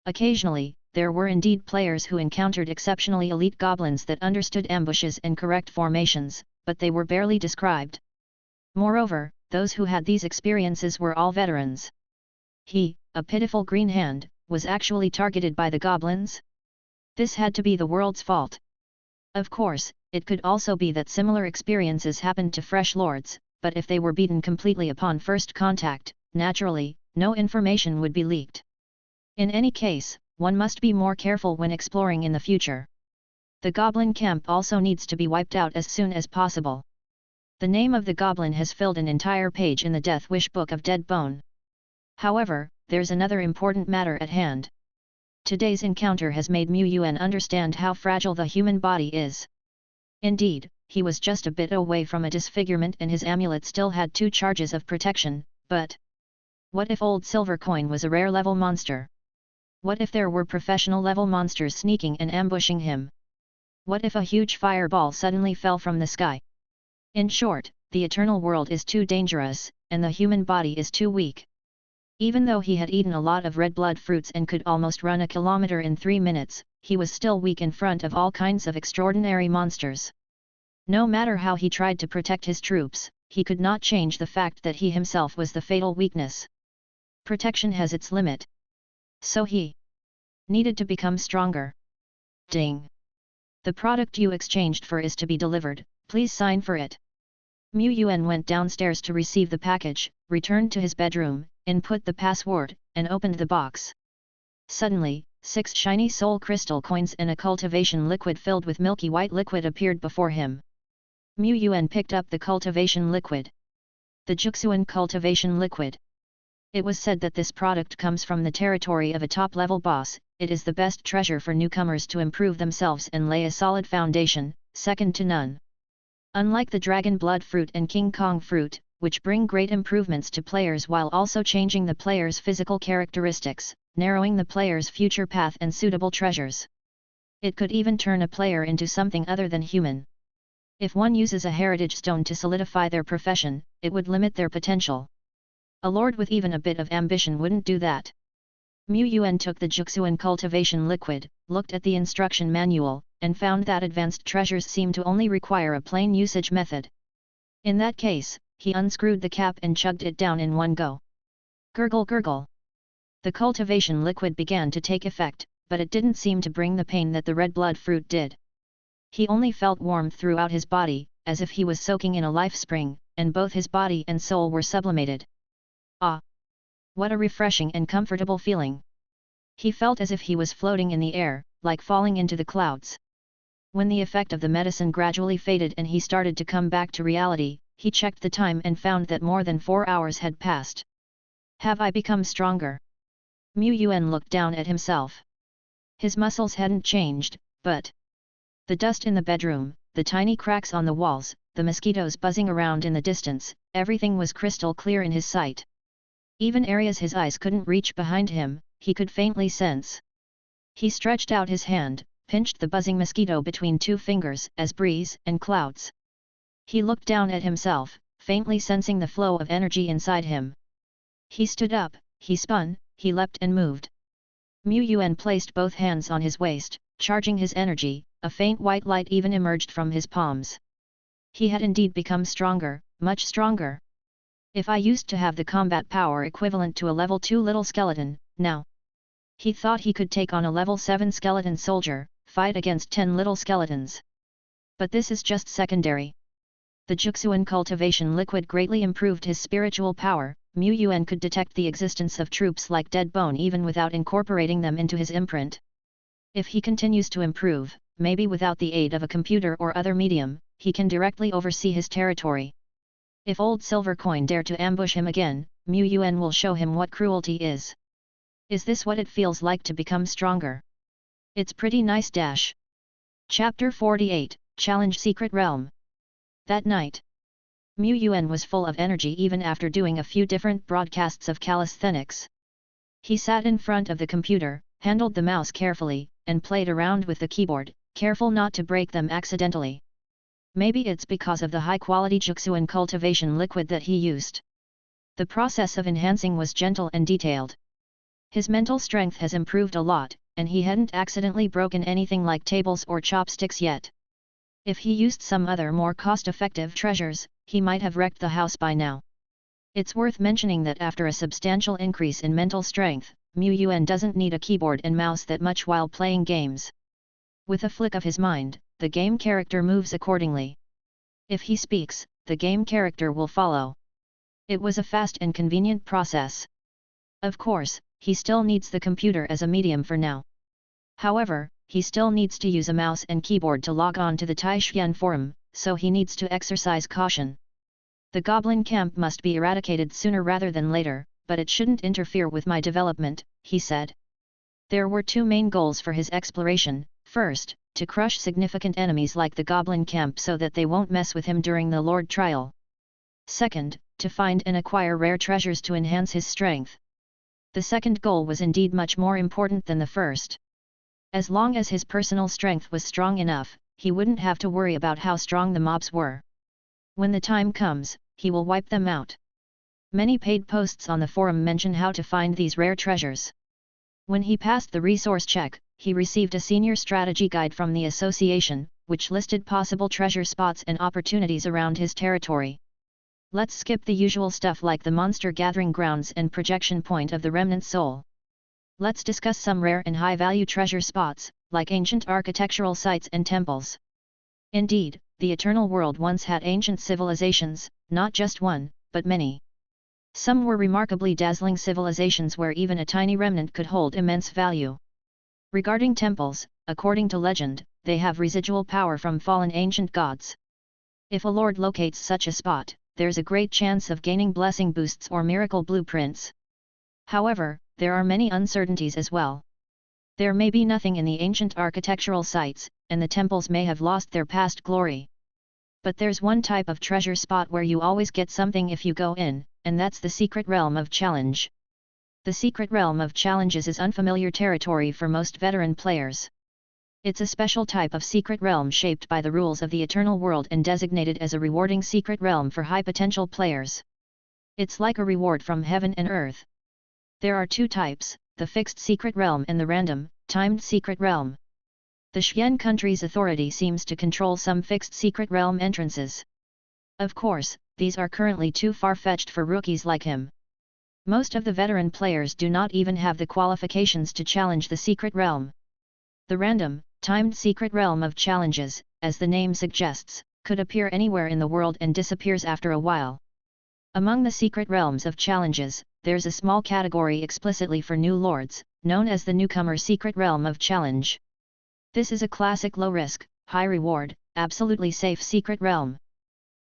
Occasionally, there were indeed players who encountered exceptionally elite goblins that understood ambushes and correct formations, but they were barely described. Moreover, those who had these experiences were all veterans. He, a pitiful green hand, was actually targeted by the goblins? This had to be the world's fault. Of course, it could also be that similar experiences happened to fresh lords, but if they were beaten completely upon first contact, naturally, no information would be leaked. In any case, one must be more careful when exploring in the future. The goblin camp also needs to be wiped out as soon as possible. The name of the goblin has filled an entire page in the Death Wish Book of Dead Bone. However, there's another important matter at hand. Today's encounter has made Yuan understand how fragile the human body is. Indeed, he was just a bit away from a disfigurement and his amulet still had 2 charges of protection, but what if old silver coin was a rare level monster? What if there were professional level monsters sneaking and ambushing him? What if a huge fireball suddenly fell from the sky? In short, the eternal world is too dangerous, and the human body is too weak. Even though he had eaten a lot of red blood fruits and could almost run a kilometer in 3 minutes, he was still weak in front of all kinds of extraordinary monsters. No matter how he tried to protect his troops, he could not change the fact that he himself was the fatal weakness. Protection has its limit. So he needed to become stronger. Ding! The product you exchanged for is to be delivered, please sign for it. Yuan went downstairs to receive the package, returned to his bedroom, input the password, and opened the box. Suddenly, 6 shiny soul crystal coins and a cultivation liquid filled with milky white liquid appeared before him. Yuan picked up the cultivation liquid. The Juxuan cultivation liquid. It was said that this product comes from the territory of a top-level boss. It is the best treasure for newcomers to improve themselves and lay a solid foundation, second to none. Unlike the Dragon Blood Fruit and King Kong Fruit, which bring great improvements to players while also changing the player's physical characteristics, narrowing the player's future path and suitable treasures. It could even turn a player into something other than human. If one uses a heritage stone to solidify their profession, it would limit their potential. A lord with even a bit of ambition wouldn't do that. Mu Yuan took the Juxuan cultivation liquid, looked at the instruction manual, and found that advanced treasures seem to only require a plain usage method. In that case, he unscrewed the cap and chugged it down in one go. Gurgle gurgle. The cultivation liquid began to take effect, but it didn't seem to bring the pain that the red blood fruit did. He only felt warmth throughout his body, as if he was soaking in a life spring, and both his body and soul were sublimated. Ah! What a refreshing and comfortable feeling! He felt as if he was floating in the air, like falling into the clouds. When the effect of the medicine gradually faded and he started to come back to reality, he checked the time and found that more than 4 hours had passed. Have I become stronger? Mu Yuan looked down at himself. His muscles hadn't changed, but the dust in the bedroom, the tiny cracks on the walls, the mosquitoes buzzing around in the distance, everything was crystal clear in his sight. Even areas his eyes couldn't reach behind him, he could faintly sense. He stretched out his hand, pinched the buzzing mosquito between 2 fingers as breeze and clouds. He looked down at himself, faintly sensing the flow of energy inside him. He stood up, he spun, he leapt and moved. Mu Yuan placed both hands on his waist, charging his energy, a faint white light even emerged from his palms. He had indeed become stronger, much stronger. If I used to have the combat power equivalent to a level 2 little skeleton, now he thought he could take on a level 7 skeleton soldier, fight against 10 little skeletons. But this is just secondary. The Juxuan cultivation liquid greatly improved his spiritual power. Mu Yuan could detect the existence of troops like dead bone even without incorporating them into his imprint. If he continues to improve, maybe without the aid of a computer or other medium, he can directly oversee his territory. If old silver coin dare to ambush him again, Mu Yuan will show him what cruelty is. Is this what it feels like to become stronger? It's pretty nice dash. Chapter 48, Challenge Secret Realm. That night, Mu Yuan was full of energy even after doing a few different broadcasts of calisthenics. He sat in front of the computer, handled the mouse carefully, and played around with the keyboard, careful not to break them accidentally. Maybe it's because of the high-quality Juxuan cultivation liquid that he used. The process of enhancing was gentle and detailed. His mental strength has improved a lot, and he hadn't accidentally broken anything like tables or chopsticks yet. If he used some other more cost-effective treasures, he might have wrecked the house by now. It's worth mentioning that after a substantial increase in mental strength, Mu Yuan doesn't need a keyboard and mouse that much while playing games. With a flick of his mind, the game character moves accordingly. If he speaks, the game character will follow. It was a fast and convenient process. Of course, he still needs the computer as a medium for now. However, he still needs to use a mouse and keyboard to log on to the Taishuan forum, so he needs to exercise caution. The goblin camp must be eradicated sooner rather than later, but it shouldn't interfere with my development, he said. There were 2 main goals for his exploration: first, to crush significant enemies like the goblin camp so that they won't mess with him during the Lord trial. Second, to find and acquire rare treasures to enhance his strength. The second goal was indeed much more important than the first. As long as his personal strength was strong enough, he wouldn't have to worry about how strong the mobs were. When the time comes, he will wipe them out. Many paid posts on the forum mention how to find these rare treasures. When he passed the resource check, he received a senior strategy guide from the association, which listed possible treasure spots and opportunities around his territory. Let's skip the usual stuff like the monster gathering grounds and projection point of the remnant soul. Let's discuss some rare and high-value treasure spots, like ancient architectural sites and temples. Indeed, the Eternal World once had ancient civilizations, not just one, but many. Some were remarkably dazzling civilizations where even a tiny remnant could hold immense value. Regarding temples, according to legend, they have residual power from fallen ancient gods. If a lord locates such a spot, there's a great chance of gaining blessing boosts or miracle blueprints. However, there are many uncertainties as well. There may be nothing in the ancient architectural sites, and the temples may have lost their past glory. But there's one type of treasure spot where you always get something if you go in, and that's the secret realm of challenge. The secret realm of challenges is unfamiliar territory for most veteran players. It's a special type of secret realm shaped by the rules of the Eternal World and designated as a rewarding secret realm for high-potential players. It's like a reward from heaven and earth. There are 2 types, the fixed secret realm and the random, timed secret realm. The Xian country's authority seems to control some fixed secret realm entrances. Of course, these are currently too far-fetched for rookies like him. Most of the veteran players do not even have the qualifications to challenge the secret realm. The random, timed secret realm of challenges, as the name suggests, could appear anywhere in the world and disappears after a while. Among the secret realms of challenges, there's a small category explicitly for new lords, known as the newcomer secret realm of challenge. This is a classic low-risk, high-reward, absolutely safe secret realm.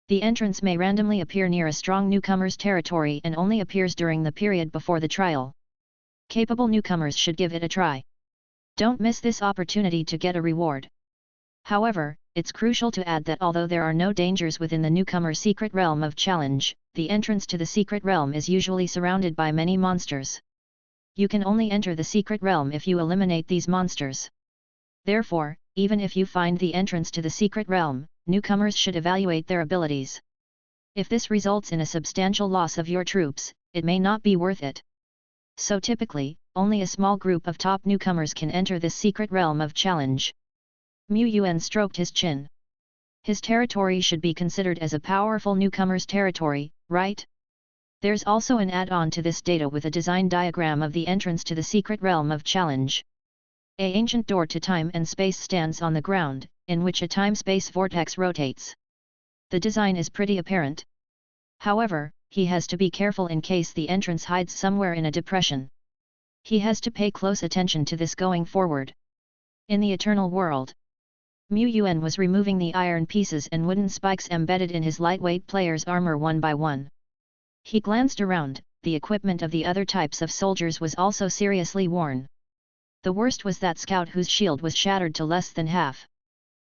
The entrance may randomly appear near a strong newcomer's territory and only appears during the period before the trial. Capable newcomers should give it a try. Don't miss this opportunity to get a reward. However, it's crucial to add that although there are no dangers within the newcomer secret realm of challenge, the entrance to the secret realm is usually surrounded by many monsters. You can only enter the secret realm if you eliminate these monsters. Therefore, even if you find the entrance to the secret realm, newcomers should evaluate their abilities. If this results in a substantial loss of your troops, it may not be worth it. So typically, only a small group of top newcomers can enter this secret realm of challenge. Yuan stroked his chin. His territory should be considered as a powerful newcomer's territory, right? There's also an add-on to this data with a design diagram of the entrance to the secret realm of challenge. An ancient door to time and space stands on the ground, in which a time-space vortex rotates. The design is pretty apparent. However, he has to be careful in case the entrance hides somewhere in a depression. He has to pay close attention to this going forward. In the eternal world, Yuan was removing the iron pieces and wooden spikes embedded in his lightweight player's armor one by one. He glanced around. The equipment of the other types of soldiers was also seriously worn. The worst was that scout whose shield was shattered to less than half.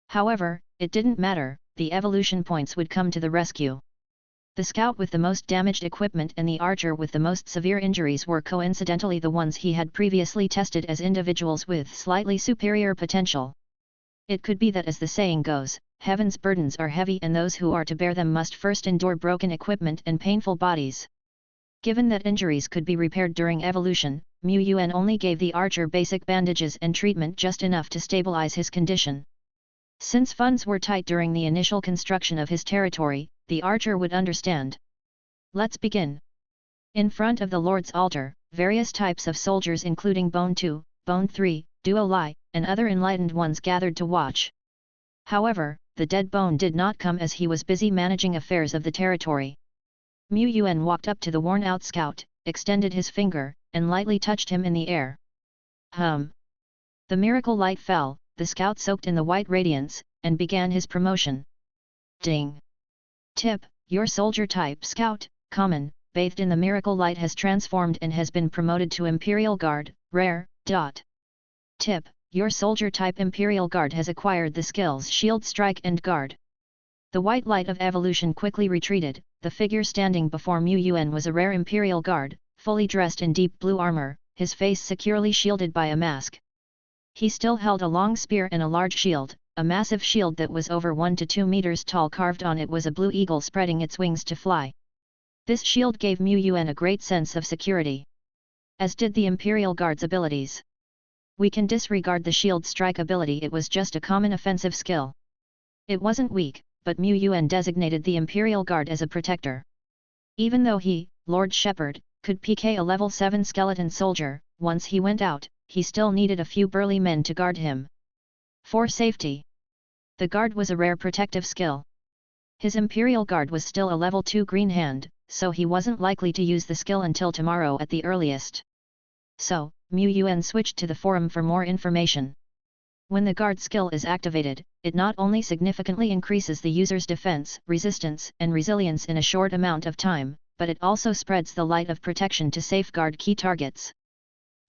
However, it didn't matter, the evolution points would come to the rescue. The scout with the most damaged equipment and the archer with the most severe injuries were coincidentally the ones he had previously tested as individuals with slightly superior potential. It could be that, as the saying goes, heaven's burdens are heavy and those who are to bear them must first endure broken equipment and painful bodies. Given that injuries could be repaired during evolution, Yuan only gave the archer basic bandages and treatment just enough to stabilize his condition. Since funds were tight during the initial construction of his territory, the archer would understand. Let's begin. In front of the Lord's altar, various types of soldiers including Bone 2, Bone 3, Duo Lai, and other enlightened ones gathered to watch. However, the dead Bone did not come as he was busy managing affairs of the territory. Yuan walked up to the worn-out scout, extended his finger, and lightly touched him in the air. The miracle light fell, the scout soaked in the white radiance, and began his promotion. Ding! Tip, your soldier type scout, common, bathed in the miracle light has transformed and has been promoted to Imperial Guard, rare. Tip, your soldier type Imperial Guard has acquired the skills Shield Strike and Guard. The white light of evolution quickly retreated. The figure standing before Yuan was a rare Imperial Guard, fully dressed in deep blue armor, his face securely shielded by a mask. He still held a long spear and a large shield, a massive shield that was over 1 to 2 meters tall. Carved on it was a blue eagle spreading its wings to fly. This shield gave Yuan a great sense of security. As did the Imperial Guard's abilities. We can disregard the shield strike ability, it was just a common offensive skill. It wasn't weak, but Yuan designated the Imperial Guard as a protector. Even though he, Lord Shepherd, could PK a level 7 skeleton soldier, once he went out, he still needed a few burly men to guard him. For safety. The guard was a rare protective skill. His Imperial Guard was still a level 2 green hand, so he wasn't likely to use the skill until tomorrow at the earliest. So, Yuan switched to the forum for more information. When the guard skill is activated, it not only significantly increases the user's defense, resistance, and resilience in a short amount of time, but it also spreads the light of protection to safeguard key targets.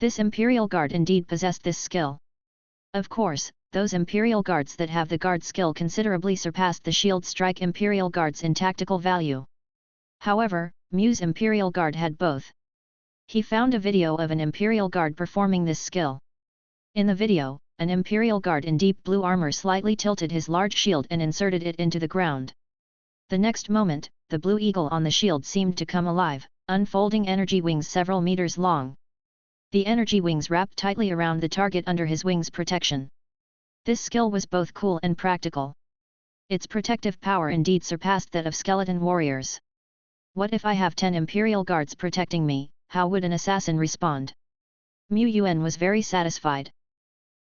This Imperial Guard indeed possessed this skill. Of course, those Imperial Guards that have the guard skill considerably surpassed the Shield Strike Imperial Guards in tactical value. However, Mu's Imperial Guard had both. He found a video of an Imperial Guard performing this skill. In the video, an Imperial Guard in deep blue armor slightly tilted his large shield and inserted it into the ground. The next moment, the blue eagle on the shield seemed to come alive, unfolding energy wings several meters long. The energy wings wrapped tightly around the target under his wings' protection. This skill was both cool and practical. Its protective power indeed surpassed that of skeleton warriors. What if I have 10 Imperial Guards protecting me, how would an assassin respond? Mu Yuan was very satisfied.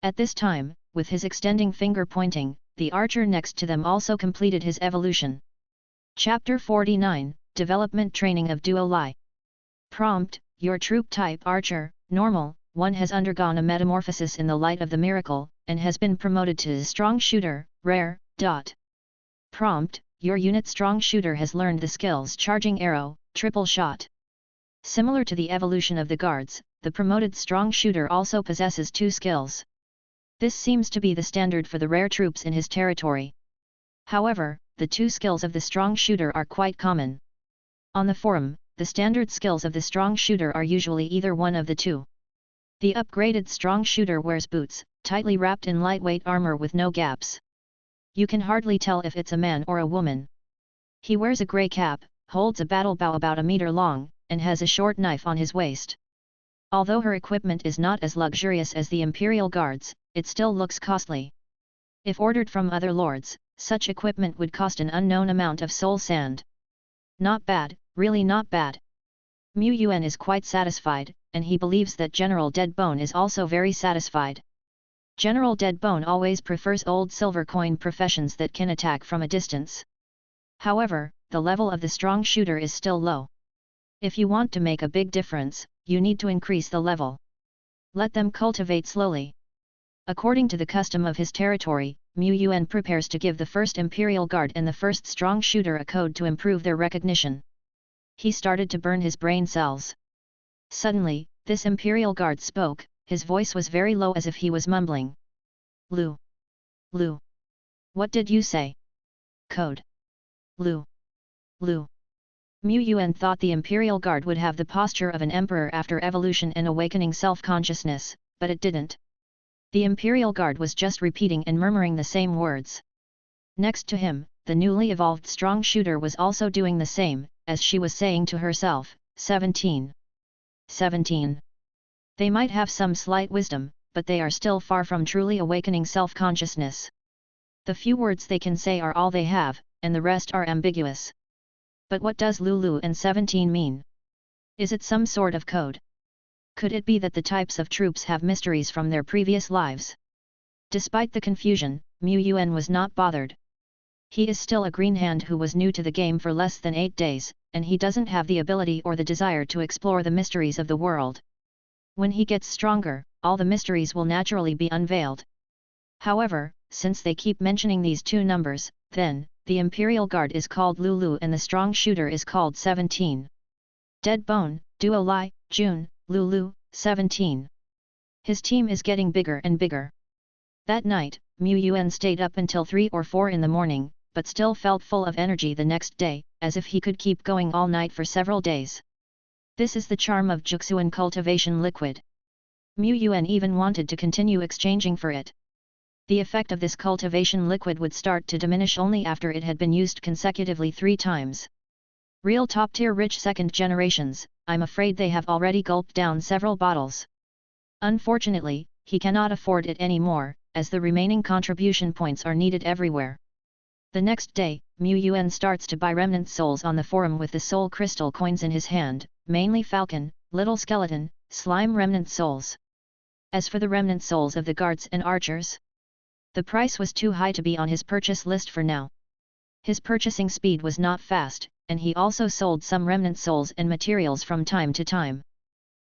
At this time, with his extending finger pointing, the archer next to them also completed his evolution. Chapter 49, Development Training of Duo Lai. Prompt: Your troop type Archer, Normal, 1 has undergone a metamorphosis in the light of the miracle, and has been promoted to Strong Shooter, Rare. Prompt: Your unit Strong Shooter has learned the skills Charging Arrow, Triple Shot. Similar to the evolution of the guards, the promoted Strong Shooter also possesses 2 skills. This seems to be the standard for the rare troops in his territory. However, the 2 skills of the Strong Shooter are quite common. On the forum, the standard skills of the Strong Shooter are usually either one of the 2. The upgraded Strong Shooter wears boots, tightly wrapped in lightweight armor with no gaps. You can hardly tell if it's a man or a woman. He wears a grey cap, holds a battle bow about a meter long, and has a short knife on his waist. Although her equipment is not as luxurious as the Imperial Guards, it still looks costly. If ordered from other lords, such equipment would cost an unknown amount of soul sand. Not bad, really not bad. Mu Yuan is quite satisfied, and he believes that General Deadbone is also very satisfied. General Deadbone always prefers old silver coin professions that can attack from a distance. However, the level of the Strong Shooter is still low. If you want to make a big difference, you need to increase the level. Let them cultivate slowly. According to the custom of his territory, Mu Yuan prepares to give the first Imperial Guard and the first Strong Shooter a code to improve their recognition. He started to burn his brain cells. Suddenly, this Imperial Guard spoke, his voice was very low as if he was mumbling. Lu. Lu. What did you say? Code. Lu. Lu. Mu Yuan thought the Imperial Guard would have the posture of an emperor after evolution and awakening self-consciousness, but it didn't. The Imperial Guard was just repeating and murmuring the same words. Next to him, the newly evolved Strong Shooter was also doing the same, as she was saying to herself, 17. 17. They might have some slight wisdom, but they are still far from truly awakening self-consciousness. The few words they can say are all they have, and the rest are ambiguous. But what does Lulu and 17 mean? Is it some sort of code? Could it be that the types of troops have mysteries from their previous lives? Despite the confusion, Mu Yuan was not bothered. He is still a green hand who was new to the game for less than 8 days, and he doesn't have the ability or the desire to explore the mysteries of the world. When he gets stronger, all the mysteries will naturally be unveiled. However, since they keep mentioning these 2 numbers, then, the Imperial Guard is called Lulu and the Strong Shooter is called 17. Deadbone, Duo Lai, June, Lulu, 17. His team is getting bigger and bigger. That night, Mu Yuan stayed up until 3 or 4 in the morning, but still felt full of energy the next day, as if he could keep going all night for several days. This is the charm of Juxuan cultivation liquid. Mu Yuan even wanted to continue exchanging for it. The effect of this cultivation liquid would start to diminish only after it had been used consecutively 3 times. Real top-tier rich second generations, I'm afraid they have already gulped down several bottles. Unfortunately, he cannot afford it anymore, as the remaining contribution points are needed everywhere. The next day, Mu Yuan starts to buy remnant souls on the forum with the soul crystal coins in his hand, mainly falcon, little skeleton, slime remnant souls. As for the remnant souls of the guards and archers, the price was too high to be on his purchase list for now. His purchasing speed was not fast, and he also sold some remnant souls and materials from time to time.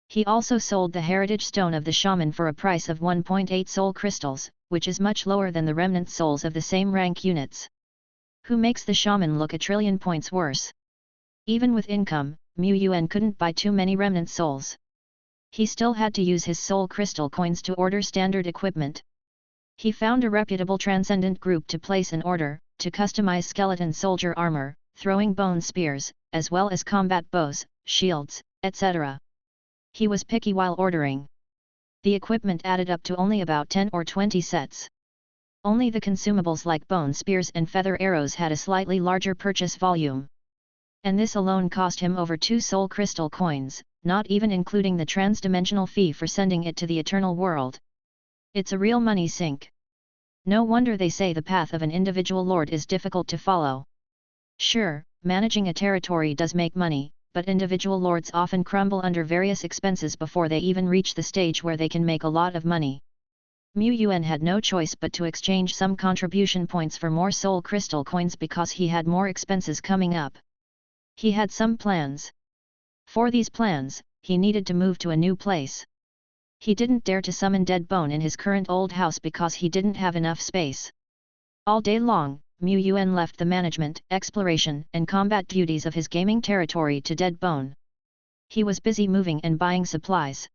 He also sold the heritage stone of the shaman for a price of 1.8 soul crystals, which is much lower than the remnant souls of the same rank units. Who makes the shaman look a trillion points worse? Even with income, Mu Yuan couldn't buy too many remnant souls. He still had to use his soul crystal coins to order standard equipment. He found a reputable transcendent group to place an order, to customize skeleton soldier armor, throwing bone spears, as well as combat bows, shields, etc. He was picky while ordering. The equipment added up to only about 10 or 20 sets. Only the consumables like bone spears and feather arrows had a slightly larger purchase volume. And this alone cost him over 2 soul crystal coins, not even including the trans-dimensional fee for sending it to the eternal world. It's a real money sink. No wonder they say the path of an individual lord is difficult to follow. Sure, managing a territory does make money, but individual lords often crumble under various expenses before they even reach the stage where they can make a lot of money. Yuan had no choice but to exchange some contribution points for more soul crystal coins because he had more expenses coming up. He had some plans. For these plans, he needed to move to a new place. He didn't dare to summon Dead Bone in his current old house because he didn't have enough space. All day long, Yuan left the management, exploration and combat duties of his gaming territory to Dead Bone. He was busy moving and buying supplies.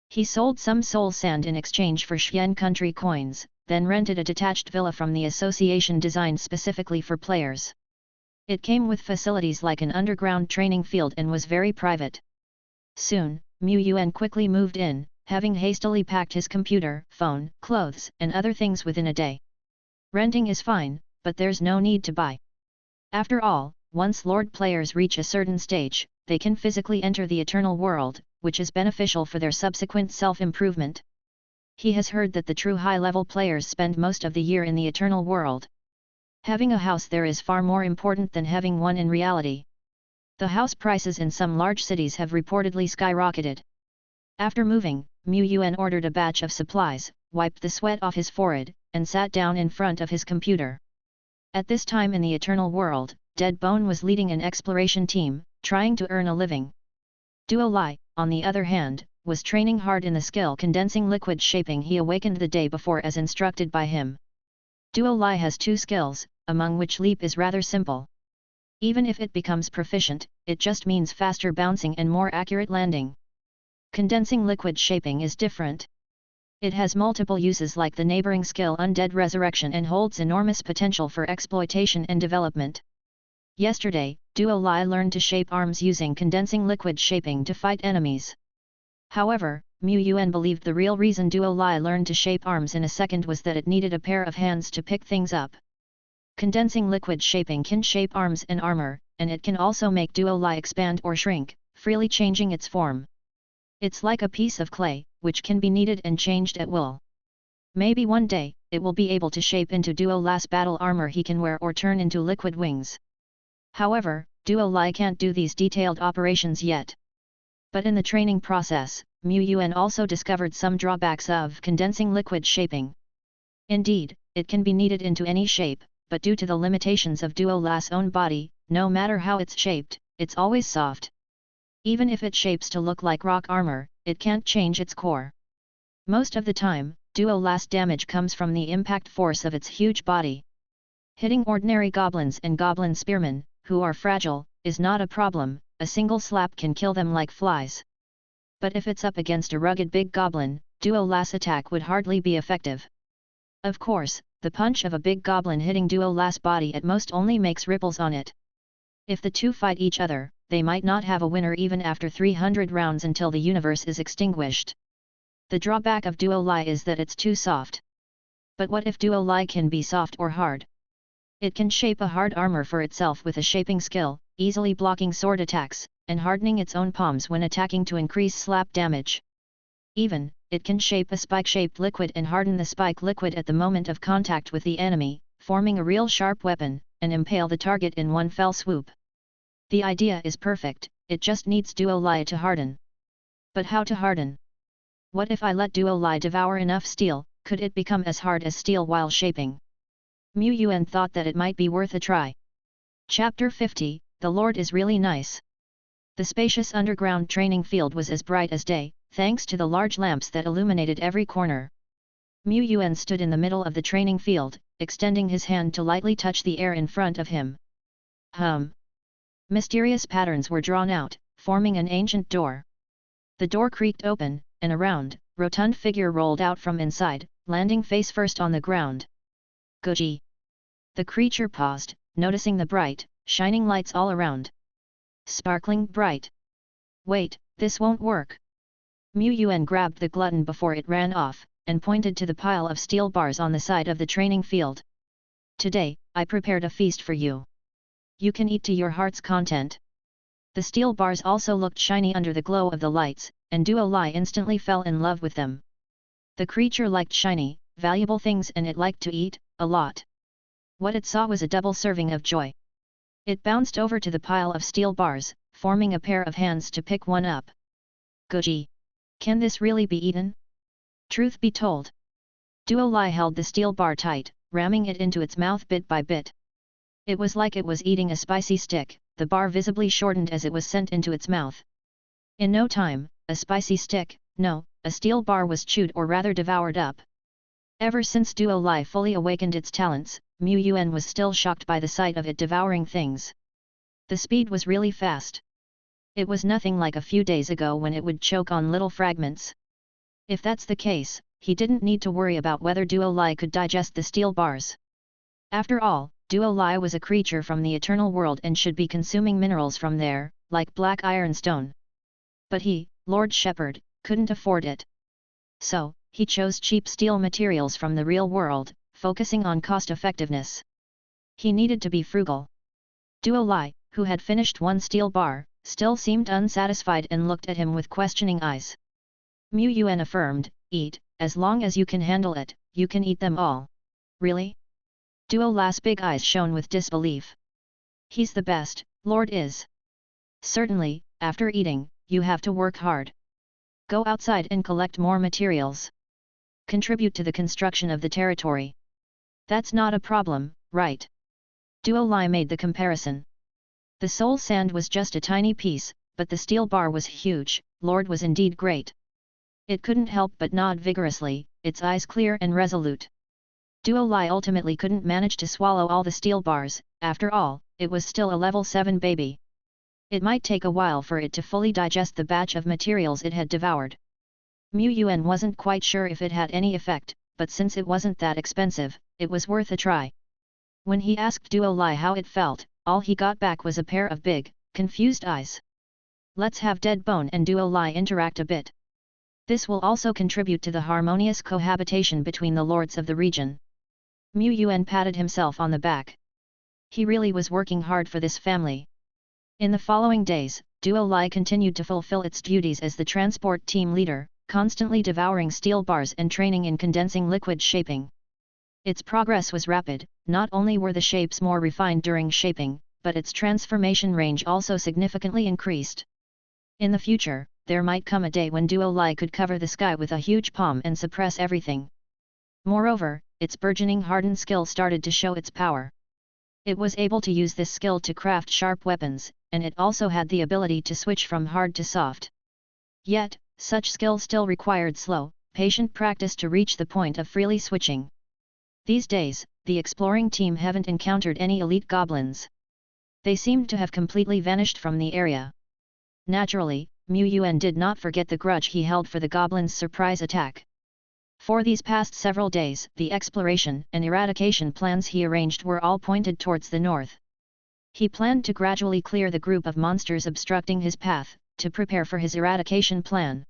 He sold some soul sand in exchange for Xian country coins, then rented a detached villa from the association designed specifically for players. It came with facilities like an underground training field and was very private. Soon, Yuan quickly moved in, having hastily packed his computer, phone, clothes and other things within a day. Renting is fine, but there's no need to buy. After all, once Lord players reach a certain stage, they can physically enter the eternal world, which is beneficial for their subsequent self-improvement. He has heard that the true high-level players spend most of the year in the eternal world. Having a house there is far more important than having one in reality. The house prices in some large cities have reportedly skyrocketed. After moving, Yuan ordered a batch of supplies, wiped the sweat off his forehead, and sat down in front of his computer. At this time in the eternal world, Dead Bone was leading an exploration team, trying to earn a living. Duo Lai, on the other hand, was training hard in the skill condensing liquid shaping he awakened the day before as instructed by him. Duo Lai has two skills, among which leap is rather simple. Even if it becomes proficient, it just means faster bouncing and more accurate landing. Condensing liquid shaping is different. It has multiple uses like the neighboring skill Undead Resurrection and holds enormous potential for exploitation and development. Yesterday, Duo Lai learned to shape arms using condensing liquid shaping to fight enemies. However, Yuan believed the real reason Duo Lai learned to shape arms in a second was that it needed a pair of hands to pick things up. Condensing liquid shaping can shape arms and armor, and it can also make Duo Lai expand or shrink, freely changing its form. It's like a piece of clay, which can be kneaded and changed at will. Maybe one day, it will be able to shape into Duo Lai's battle armor he can wear or turn into liquid wings. However, Duo Lai can't do these detailed operations yet. But in the training process, Yuan also discovered some drawbacks of condensing liquid shaping. Indeed, it can be kneaded into any shape, but due to the limitations of Duo Lai's own body, no matter how it's shaped, it's always soft. Even if it shapes to look like rock armor, it can't change its core. Most of the time, Duo Lai's damage comes from the impact force of its huge body. Hitting ordinary goblins and goblin spearmen, who are fragile, is not a problem, a single slap can kill them like flies. But if it's up against a rugged big goblin, Duo Lai's attack would hardly be effective. Of course, the punch of a big goblin hitting Duo Lai's body at most only makes ripples on it. If the two fight each other, they might not have a winner even after 300 rounds until the universe is extinguished. The drawback of Duo Lai is that it's too soft. But what if Duo Lai can be soft or hard? It can shape a hard armor for itself with a shaping skill, easily blocking sword attacks, and hardening its own palms when attacking to increase slap damage. Even, it can shape a spike-shaped liquid and harden the spike liquid at the moment of contact with the enemy, forming a real sharp weapon, and impale the target in one fell swoop. The idea is perfect, it just needs Duo Lai to harden. But how to harden? What if I let Duo Lai devour enough steel, could it become as hard as steel while shaping? Yuan thought that it might be worth a try. Chapter 50, The Lord is really nice. The spacious underground training field was as bright as day, thanks to the large lamps that illuminated every corner. Yuan stood in the middle of the training field, extending his hand to lightly touch the air in front of him. Mysterious patterns were drawn out, forming an ancient door. The door creaked open, and a round, rotund figure rolled out from inside, landing face first on the ground. Goji! The creature paused, noticing the bright, shining lights all around. Sparkling bright. Wait, this won't work. Yuan grabbed the glutton before it ran off, and pointed to the pile of steel bars on the side of the training field. Today, I prepared a feast for you. You can eat to your heart's content. The steel bars also looked shiny under the glow of the lights, and Duo Lai instantly fell in love with them. The creature liked shiny, valuable things and it liked to eat, a lot. What it saw was a double serving of joy. It bounced over to the pile of steel bars, forming a pair of hands to pick one up. Goji! Can this really be eaten? Truth be told, Duo Lai held the steel bar tight, ramming it into its mouth bit by bit. It was like it was eating a spicy stick, the bar visibly shortened as it was sent into its mouth. In no time, a spicy stick, no, a steel bar was chewed or rather devoured up. Ever since Duo Lai fully awakened its talents, Mu Yuan was still shocked by the sight of it devouring things. The speed was really fast. It was nothing like a few days ago when it would choke on little fragments. If that's the case, he didn't need to worry about whether Duo Lai could digest the steel bars. After all, Duo Lai was a creature from the eternal world and should be consuming minerals from there, like black ironstone. But he, Lord Shepherd, couldn't afford it. So, he chose cheap steel materials from the real world, focusing on cost-effectiveness. He needed to be frugal. Duo Lai, who had finished one steel bar, still seemed unsatisfied and looked at him with questioning eyes. Mu Yuan affirmed, "Eat, as long as you can handle it, you can eat them all." "Really?" Duo Lai's big eyes shone with disbelief. "He's the best, Lord is." "Certainly, after eating, you have to work hard. Go outside and collect more materials. Contribute to the construction of the territory. That's not a problem, right?" Duo Lai made the comparison. The soul sand was just a tiny piece, but the steel bar was huge. Lord was indeed great. It couldn't help but nod vigorously, its eyes clear and resolute. Duo Lai ultimately couldn't manage to swallow all the steel bars, after all, it was still a level 7 baby. It might take a while for it to fully digest the batch of materials it had devoured. Mu Yuan wasn't quite sure if it had any effect, but since it wasn't that expensive, it was worth a try. When he asked Duo Lai how it felt, all he got back was a pair of big, confused eyes. "Let's have Dead Bone and Duo Lai interact a bit. This will also contribute to the harmonious cohabitation between the lords of the region." Mu Yuan patted himself on the back. He really was working hard for this family. In the following days, Duo Lai continued to fulfill its duties as the transport team leader, constantly devouring steel bars and training in condensing liquid shaping. Its progress was rapid. Not only were the shapes more refined during shaping, but its transformation range also significantly increased. In the future, there might come a day when Duo Lai could cover the sky with a huge palm and suppress everything. Moreover, its burgeoning hardened skill started to show its power. It was able to use this skill to craft sharp weapons, and it also had the ability to switch from hard to soft. Yet, such skill still required slow, patient practice to reach the point of freely switching. These days, the exploring team haven't encountered any elite goblins. They seemed to have completely vanished from the area. Naturally, Mu Yuan did not forget the grudge he held for the goblins' surprise attack. For these past several days, the exploration and eradication plans he arranged were all pointed towards the north. He planned to gradually clear the group of monsters obstructing his path, to prepare for his eradication plan.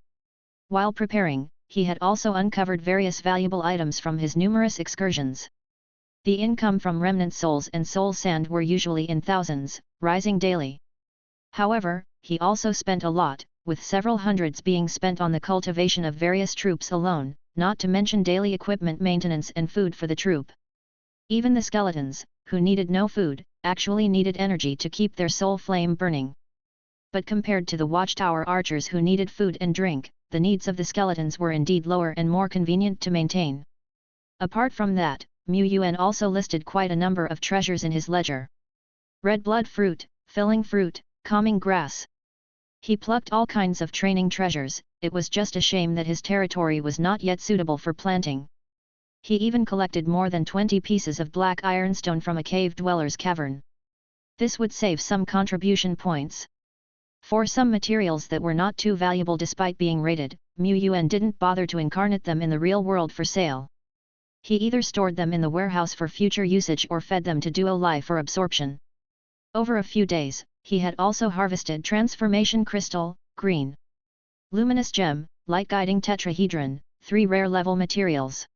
While preparing, he had also uncovered various valuable items from his numerous excursions. The income from remnant souls and soul sand were usually in thousands, rising daily. However, he also spent a lot, with several hundreds being spent on the cultivation of various troops alone, not to mention daily equipment maintenance and food for the troop. Even the skeletons, who needed no food, actually needed energy to keep their soul flame burning. But compared to the watchtower archers who needed food and drink, the needs of the skeletons were indeed lower and more convenient to maintain. Apart from that, Mu Yuan also listed quite a number of treasures in his ledger. Red blood fruit, filling fruit, calming grass. He plucked all kinds of training treasures. It was just a shame that his territory was not yet suitable for planting. He even collected more than 20 pieces of black ironstone from a cave dweller's cavern. This would save some contribution points. For some materials that were not too valuable despite being rated, Mu Yuan didn't bother to incarnate them in the real world for sale. He either stored them in the warehouse for future usage or fed them to Duo Lai for absorption. Over a few days, he had also harvested transformation crystal, green luminous gem, light guiding tetrahedron, 3 rare level materials.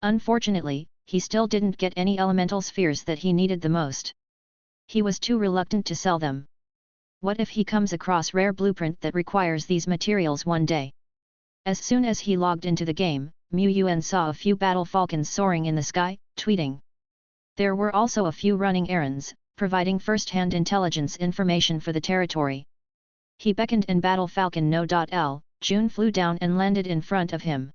Unfortunately, he still didn't get any elemental spheres that he needed the most. He was too reluctant to sell them. What if he comes across rare blueprint that requires these materials one day? As soon as he logged into the game, Yuan saw a few battle falcons soaring in the sky, tweeting. There were also a few running errands, providing first-hand intelligence information for the territory. He beckoned and battle falcon No.L, June flew down and landed in front of him.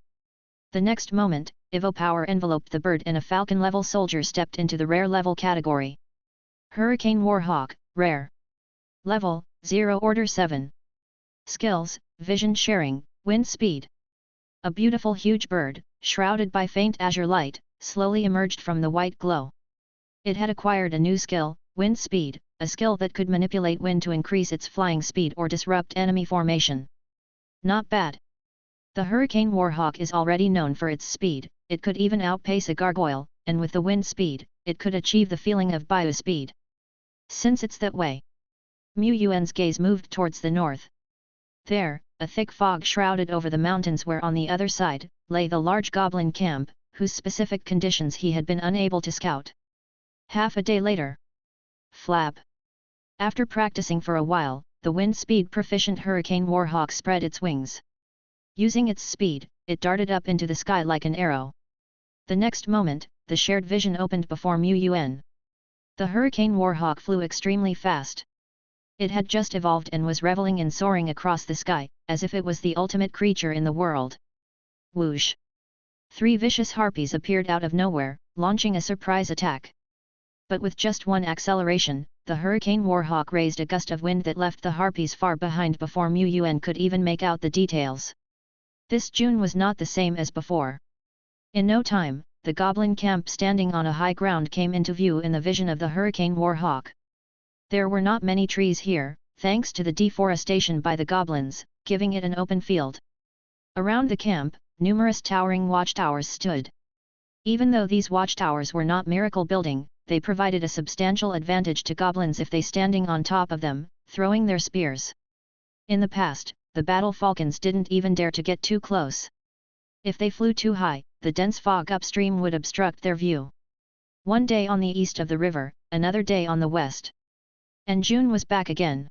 The next moment, Evo power enveloped the bird and a falcon-level soldier stepped into the rare level category. Hurricane Warhawk, rare. Level, 0 Order 7. Skills, Vision Sharing, Wind Speed. A beautiful huge bird, shrouded by faint azure light, slowly emerged from the white glow. It had acquired a new skill, Wind Speed, a skill that could manipulate wind to increase its flying speed or disrupt enemy formation. Not bad. The Hurricane Warhawk is already known for its speed, it could even outpace a gargoyle, and with the wind speed, it could achieve the feeling of bio speed. Since it's that way. Yuan's gaze moved towards the north. There, a thick fog shrouded over the mountains where on the other side, lay the large goblin camp, whose specific conditions he had been unable to scout. Half a day later. Flap. After practicing for a while, the wind speed proficient Hurricane Warhawk spread its wings. Using its speed, it darted up into the sky like an arrow. The next moment, the shared vision opened before Yuan. The Hurricane Warhawk flew extremely fast. It had just evolved and was reveling in soaring across the sky, as if it was the ultimate creature in the world. Whoosh! 3 vicious harpies appeared out of nowhere, launching a surprise attack. But with just one acceleration, the Hurricane Warhawk raised a gust of wind that left the harpies far behind before Yuan could even make out the details. This June was not the same as before. In no time, the goblin camp standing on a high ground came into view in the vision of the Hurricane Warhawk. There were not many trees here, thanks to the deforestation by the goblins, giving it an open field. Around the camp, numerous towering watchtowers stood. Even though these watchtowers were not miracle building, they provided a substantial advantage to goblins if they standing on top of them, throwing their spears. In the past, the battle falcons didn't even dare to get too close. If they flew too high, the dense fog upstream would obstruct their view. One day on the east of the river, another day on the west. And June was back again.